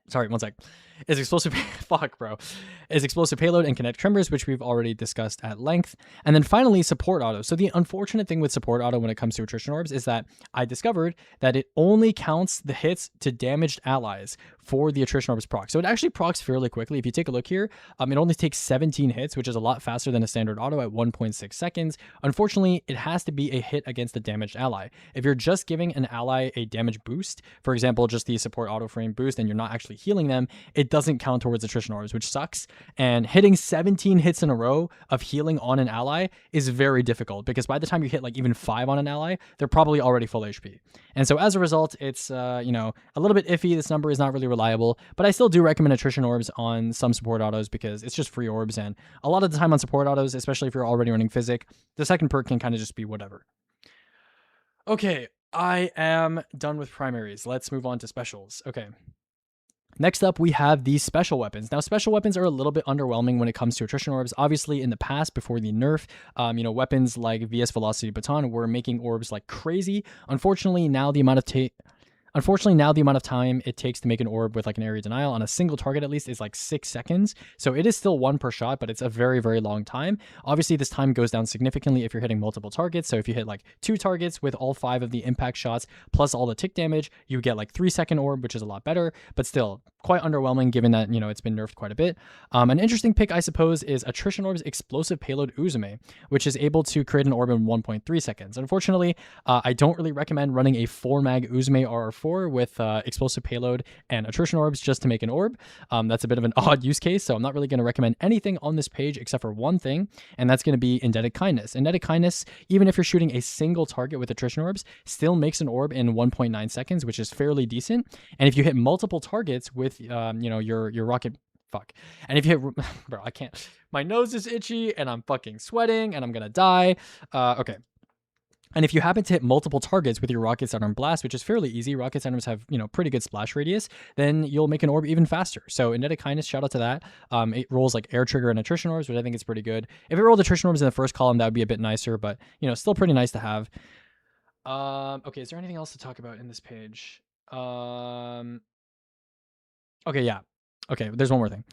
Sorry, one sec. Is explosive fuck, bro. Is explosive payload and kinetic tremors, which we've already discussed at length. And then finally, support auto. So the unfortunate thing with support auto when it comes to attrition orbs is that I discovered that it only counts the hits to damaged allies for the attrition orbs proc. So it actually procs fairly quickly. If you take a look here, it only takes 17 hits, which is a lot faster than a standard auto at 1.6 seconds. Unfortunately, it has to be a hit against a damaged ally. If you're just giving an ally a damage boost, for example, just the support auto frame boost, and you're not actually healing them, it doesn't count towards attrition orbs, which sucks. And hitting 17 hits in a row of healing on an ally is very difficult, because by the time you hit like even 5 on an ally, they're probably already full HP. And so as a result, it's you know, a little bit iffy. This number is not really reliable, but I still do recommend attrition orbs on some support autos because it's just free orbs, and a lot of the time on support autos, especially if you're already running physic, the second perk can kind of just be whatever. Okay, I am done with primaries. Let's move on to specials. Okay. Next up, we have these special weapons. Now, special weapons are a little bit underwhelming when it comes to attrition orbs. Obviously, in the past, before the nerf, you know, weapons like VS Velocity Baton were making orbs like crazy. Unfortunately, now the amount of time it takes to make an orb with like an area denial on a single target at least is like 6 seconds. So it is still 1 per shot, but it's a very, very long time. Obviously, this time goes down significantly if you're hitting multiple targets. So if you hit like 2 targets with all 5 of the impact shots plus all the tick damage, you get like 3-second orb, which is a lot better, but still quite underwhelming given that, you know, it's been nerfed quite a bit. An interesting pick, I suppose, is Attrition Orb's Explosive Payload Uzume, which is able to create an orb in 1.3 seconds. Unfortunately, I don't really recommend running a 4-mag Uzume RR4 with Explosive Payload and Attrition Orbs just to make an orb. That's a bit of an odd use case, so I'm not really going to recommend anything on this page except for one thing, and that's going to be Indebted Kindness. Indebted Kindness, even if you're shooting a single target with Attrition Orbs, still makes an orb in 1.9 seconds, which is fairly decent. And if you hit multiple targets with you know, your rocket, fuck. And if you hit, bro, I can't. My nose is itchy and I'm fucking sweating and I'm gonna die. Okay. And if you happen to hit multiple targets with your Rocket Saturn Blast, which is fairly easy, Rocket Saturns have, you know, pretty good splash radius, then you'll make an orb even faster. So Indebted Kindness, shout out to that. It rolls like Air Trigger and Attrition Orbs, which I think is pretty good. If it rolled Attrition Orbs in the first column, that would be a bit nicer, but, you know, still pretty nice to have. Okay, is there anything else to talk about in this page? Okay, yeah. Okay, there's one more thing.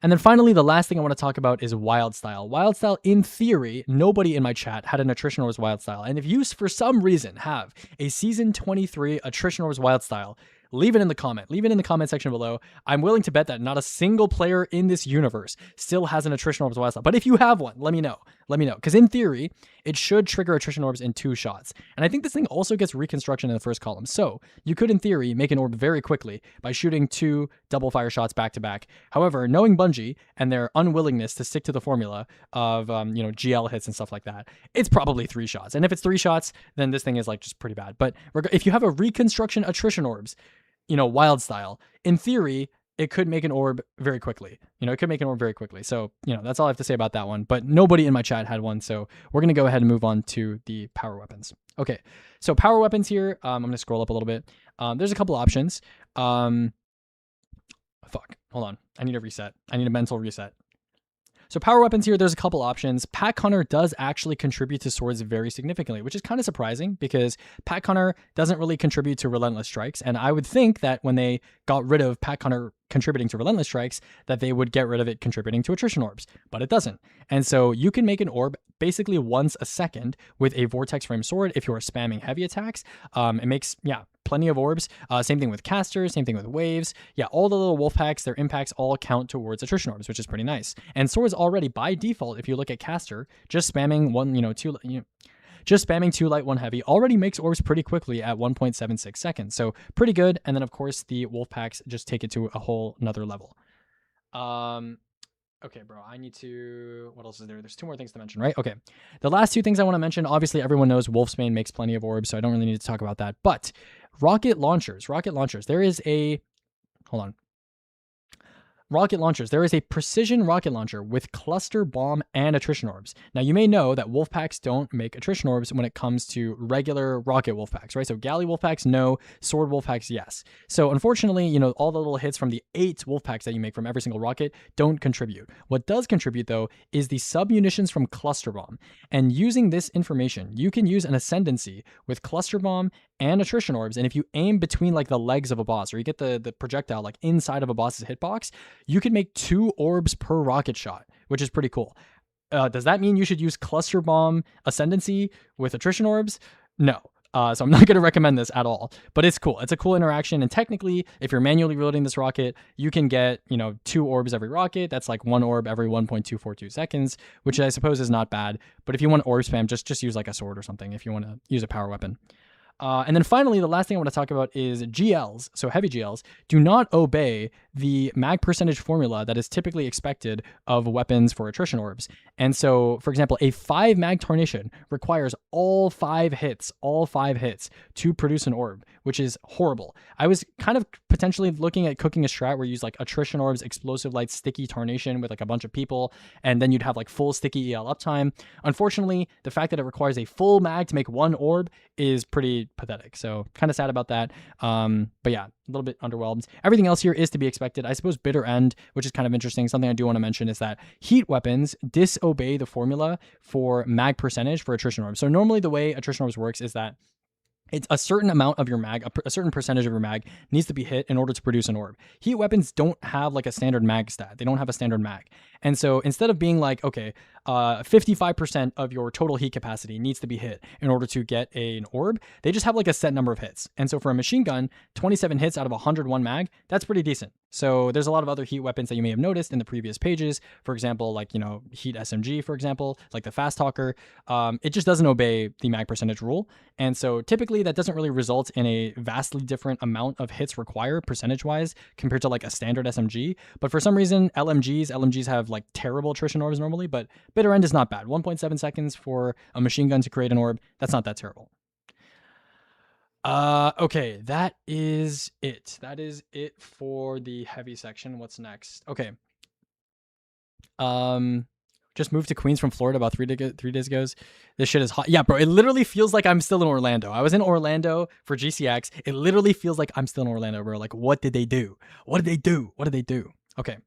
And then finally, the last thing I want to talk about is Wildstyle. Wildstyle, in theory, nobody in my chat had an Attrition Orbs Wildstyle. And if you, for some reason, have a Season 23 Attrition Orbs Wildstyle, leave it in the comment. Leave it in the comment section below. I'm willing to bet that not a single player in this universe still has an Attrition Orbs Wildstyle. But if you have one, let me know. Let me know. Because in theory, it should trigger Attrition Orbs in 2 shots. And I think this thing also gets Reconstruction in the first column. So you could, in theory, make an orb very quickly by shooting 2 double fire shots back to back. However, knowing Bungie and their unwillingness to stick to the formula of, you know, GL hits and stuff like that, it's probably 3 shots. And if it's 3 shots, then this thing is like just pretty bad. But if you have a Reconstruction Attrition Orbs, you know, Wildstyle, in theory, it could make an orb very quickly. You know, it could make an orb very quickly. So, you know, that's all I have to say about that one. But nobody in my chat had one. So we're going to go ahead and move on to the power weapons. Okay. So power weapons here. I'm going to scroll up a little bit. There's a couple options. Fuck. Hold on. I need a reset. I need a mental reset. So power weapons here, there's a couple options. Pack Hunter does actually contribute to swords very significantly, which is kind of surprising because Pack Hunter doesn't really contribute to Relentless Strikes. And I would think that when they got rid of Pack Hunter contributing to Relentless Strikes, that they would get rid of it contributing to Attrition Orbs, but it doesn't. And so you can make an orb basically once a second with a Vortex Frame Sword if you're spamming heavy attacks. It makes, yeah, plenty of orbs. Same thing with casters, same thing with waves. Yeah, all the little wolf packs, their impacts all count towards Attrition Orbs, which is pretty nice. And swords already by default, if you look at caster, just spamming 2 light, 1 heavy already makes orbs pretty quickly at 1.76 seconds. So pretty good. And then of course the wolf packs just take it to a whole nother level. Okay, bro, I need to. What else is there? There's two more things to mention, right? Okay. The last two things I want to mention, obviously, everyone knows Wolfsbane makes plenty of orbs, so I don't really need to talk about that. But rocket launchers, there is a. Hold on. Rocket launchers. There is a precision rocket launcher with cluster bomb and attrition orbs. Now, you may know that wolf packs don't make attrition orbs when it comes to regular rocket wolf packs, right? So galley wolf packs, no. Sword wolf packs, yes. So unfortunately, all the little hits from the 8 wolf packs that you make from every single rocket don't contribute. What does contribute, though, is the sub-munitions from cluster bomb. And using this information, you can use an ascendancy with cluster bomb and attrition orbs. And if you aim between like the legs of a boss, or you get the projectile like inside of a boss's hitbox, you can make 2 orbs per rocket shot, which is pretty cool. Does that mean you should use cluster bomb ascendancy with attrition orbs? No. So I'm not going to recommend this at all, but it's cool. It's a cool interaction. And technically, if you're manually reloading this rocket, you can get, 2 orbs every rocket. That's like 1 orb every 1.242 seconds, which I suppose is not bad. But if you want orb spam, just use like a sword or something if you want to use a power weapon. And then finally, the last thing I want to talk about is GLs. So heavy GLs do not obey the mag percentage formula that is typically expected of weapons for attrition orbs. And so, for example, a 5 mag tarnation requires all 5 hits to produce an orb, which is horrible. I was kind of potentially looking at cooking a strat where you use like attrition orbs, explosive light, sticky tarnation with like a bunch of people, and then you'd have like full sticky EL uptime. Unfortunately, the fact that it requires a full mag to make 1 orb is pretty pathetic. So kind of sad about that. But yeah, a little bit underwhelmed. Everything else here is to be expected. I suppose bitter end, which is kind of interesting. Something I do want to mention is that heat weapons disobey the formula for mag percentage for attrition orbs. So normally the way attrition orbs works is that it's a certain amount of your mag, a certain percentage of your mag needs to be hit in order to produce an orb. Heat weapons don't have like a standard mag stat. They don't have a standard mag. And so instead of being like, okay, 55% of your total heat capacity needs to be hit in order to get an orb, they just have like a set number of hits. And so for a machine gun, 27 hits out of 101 mag, that's pretty decent. So there's a lot of other heat weapons that you may have noticed in the previous pages. For example, like, heat SMG, for example, like the Fast Talker. It just doesn't obey the mag percentage rule. And so typically that doesn't really result in a vastly different amount of hits required percentage-wise compared to like a standard SMG. But for some reason, LMGs have like terrible attrition orbs normally, but bitter end is not bad. 1.7 seconds for a machine gun to create an orb. That's not that terrible. Okay, that is it. That is it for the heavy section. What's next? Okay. Just moved to Queens from Florida about 3 days ago. This shit is hot. Yeah, bro, it literally feels like I'm still in Orlando. I was in Orlando for GCX. It literally feels like I'm still in Orlando, bro. Like, what did they do? What did they do? What did they do? Okay.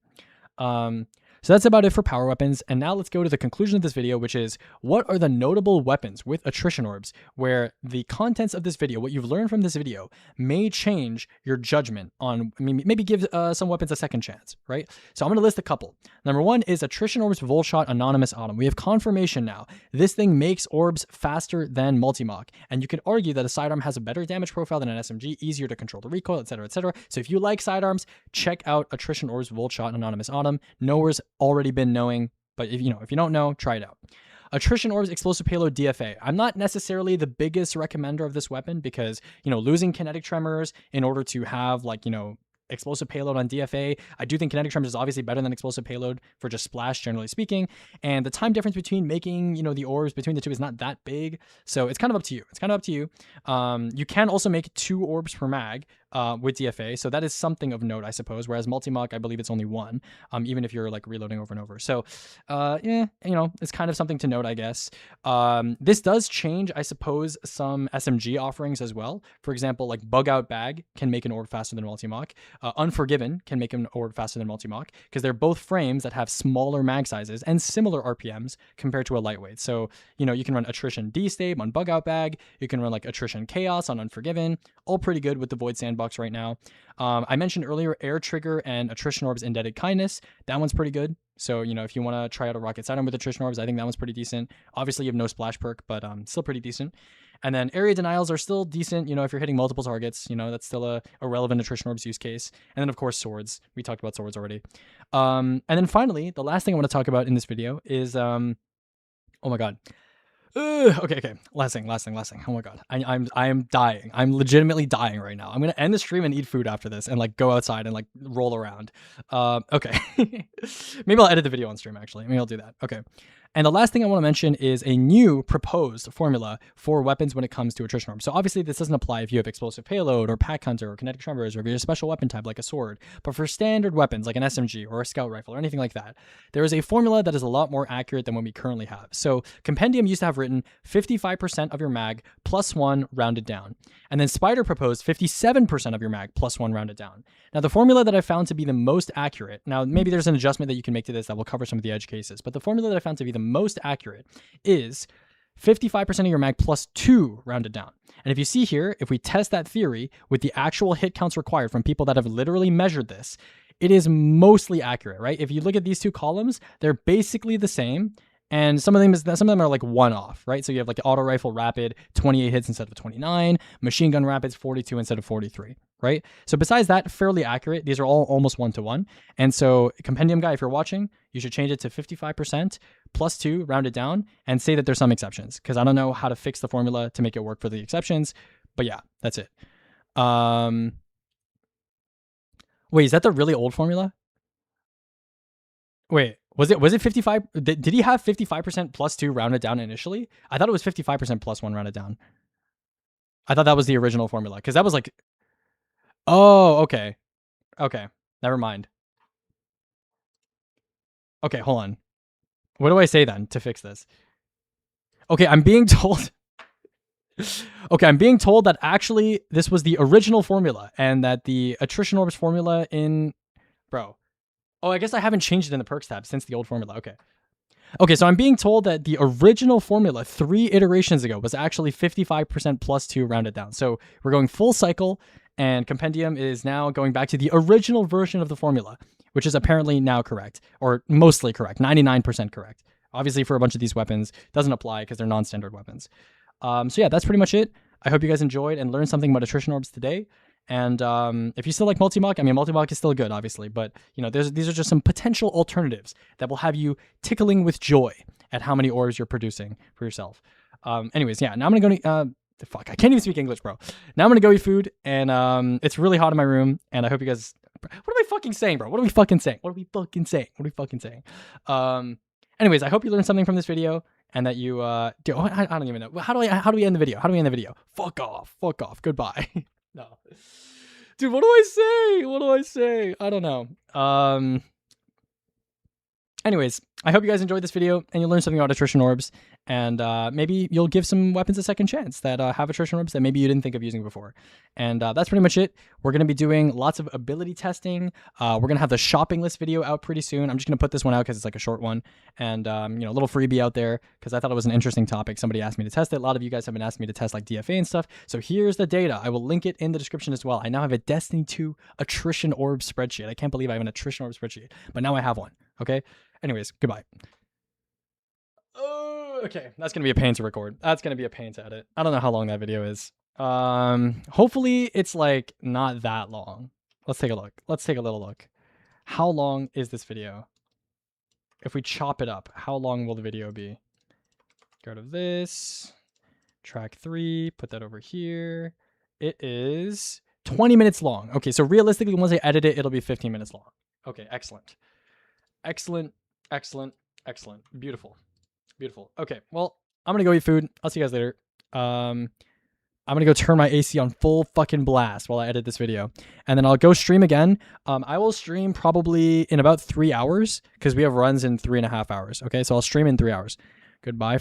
So that's about it for power weapons. And now let's go to the conclusion of this video, which is what are the notable weapons with attrition orbs where the contents of this video, what you've learned from this video, may change your judgment on, maybe give some weapons a second chance, right? So I'm going to list a couple. Number 1 is attrition orbs Volshot Anonymous Autumn. We have confirmation now. This thing makes orbs faster than multi-mock. And you could argue that a sidearm has a better damage profile than an SMG, easier to control the recoil, etc., etc. So if you like sidearms, check out attrition orbs Volshot Anonymous Autumn. Nowhere's already been knowing, but if you don't know, try it out. Attrition orbs explosive payload DFA. I'm not necessarily the biggest recommender of this weapon because, losing kinetic tremors in order to have explosive payload on DFA. I do think kinetic tremors is obviously better than explosive payload for just splash, generally speaking. And the time difference between making, the orbs between the two is not that big. So it's kind of up to you. You can also make 2 orbs per mag with DFA. So that is something of note, I suppose. Whereas multi-mock, I believe it's only 1, even if you're like reloading over and over. So, it's kind of something to note, I guess. This does change, I suppose, some SMG offerings as well. For example, like Bug Out Bag can make an orb faster than multi-mock. Unforgiven can make an orb faster than multi-mock because they're both frames that have smaller mag sizes and similar RPMs compared to a lightweight. So, you can run Attrition D-Stave on Bug Out Bag. You can run like Attrition Chaos on Unforgiven. All pretty good with the Void Sandbox right now. I mentioned earlier Air Trigger and Attrition Orbs Indebted Kindness. That one's pretty good. So, if you want to try out a Rocket Sidearm with Attrition Orbs, I think that one's pretty decent. Obviously, you have no splash perk, but still pretty decent. And then Area Denials are still decent, if you're hitting multiple targets, that's still a relevant Attrition Orbs use case. And then, of course, Swords. We talked about Swords already. And then finally, the last thing I want to talk about in this video is, oh my god. Okay. Last thing. Oh my god, I am dying. I'm legitimately dying right now. I'm gonna end the stream and eat food after this, and like go outside and like roll around. Okay. Maybe I'll edit the video on stream. Actually, maybe I'll do that. Okay. And the last thing I want to mention is a new proposed formula for weapons when it comes to attrition orb. So obviously this doesn't apply if you have explosive payload or pack hunter or kinetic tremors or if you're a special weapon type like a sword. But for standard weapons like an SMG or a scout rifle or anything like that, there is a formula that is a lot more accurate than what we currently have. So Compendium used to have written 55% of your mag plus 1 rounded down. And then Spider proposed 57% of your mag plus 1 rounded down. Now the formula that I found to be the most accurate, now maybe there's an adjustment that you can make to this that will cover some of the edge cases, but the formula that I found to be the most accurate is 55% of your mag plus 2 rounded down. And if you see here, if we test that theory with the actual hit counts required from people that have literally measured this, it is mostly accurate, right? If you look at these two columns, they're basically the same. And some of them are like one off, right? So you have like auto rifle rapid, 28 hits instead of 29, machine gun rapids, 42 instead of 43, right? So besides that, fairly accurate. These are all almost 1-to-1. And so Compendium guy, if you're watching, you should change it to 55% plus 2 rounded down and say that there's some exceptions, because I don't know how to fix the formula to make it work for the exceptions. But yeah, that's it. Wait, is that the really old formula? Wait, was it 55? Did he have 55% plus 2 rounded down initially? I thought it was 55% plus 1 rounded down. I thought that was the original formula, because that was like, oh, okay. Okay, never mind. Okay, hold on. What do I say then to fix this? Okay, I'm being told... Okay, I'm being told that actually this was the original formula and that the attrition orbs formula in... Bro. Oh, I guess I haven't changed it in the perks tab since the old formula. Okay. Okay, so I'm being told that the original formula 3 iterations ago was actually 55% plus 2 rounded down. So we're going full cycle, and Compendium is now going back to the original version of the formula, which is apparently now correct, or mostly correct, 99% correct. Obviously, for a bunch of these weapons, doesn't apply because they're non-standard weapons. So yeah, that's pretty much it. I hope you guys enjoyed and learned something about attrition orbs today. And if you still like multi-mock, I mean, multi-mock is still good, obviously, but you know, these are just some potential alternatives that will have you tickling with joy at how many orbs you're producing for yourself. Anyways, yeah, now I'm gonna go. Fuck, I can't even speak English, bro. Now I'm gonna go eat food, and it's really hot in my room, and I hope you guys. What am I fucking saying, bro? What are we fucking saying? Anyways, I hope you learned something from this video. And that you, I don't even know. How do we end the video? Fuck off. Goodbye. No. Dude, what do I say? I don't know. Anyways, I hope you guys enjoyed this video and you learned something about attrition orbs. And maybe you'll give some weapons a second chance that have attrition orbs that maybe you didn't think of using before. And that's pretty much it. We're going to be doing lots of ability testing. We're going to have the shopping list video out pretty soon. I'm just going to put this one out because it's like a short one. And, you know, a little freebie out there because I thought it was an interesting topic. Somebody asked me to test it. A lot of you guys have been asking me to test like DFA and stuff. So here's the data. I will link it in the description as well. I now have a Destiny 2 attrition orb spreadsheet. I can't believe I have an attrition orb spreadsheet, but now I have one. Okay. Anyways, goodbye. Okay, that's gonna be a pain to record. That's gonna be a pain to edit. I don't know how long that video is. Hopefully it's like not that long. Let's take a look. Let's take a little look. How long is this video? If we chop it up, how long will the video be? Go to this, track 3, put that over here. It is 20 minutes long. Okay, so realistically, once I edit it, it'll be 15 minutes long. Okay, excellent. Beautiful. Okay, well, I'm gonna go eat food. I'll see you guys later. I'm gonna go turn my AC on full fucking blast while I edit this video, and then I'll go stream again. I will stream probably in about 3 hours because we have runs in 3.5 hours. Okay, so I'll stream in 3 hours. Goodbye.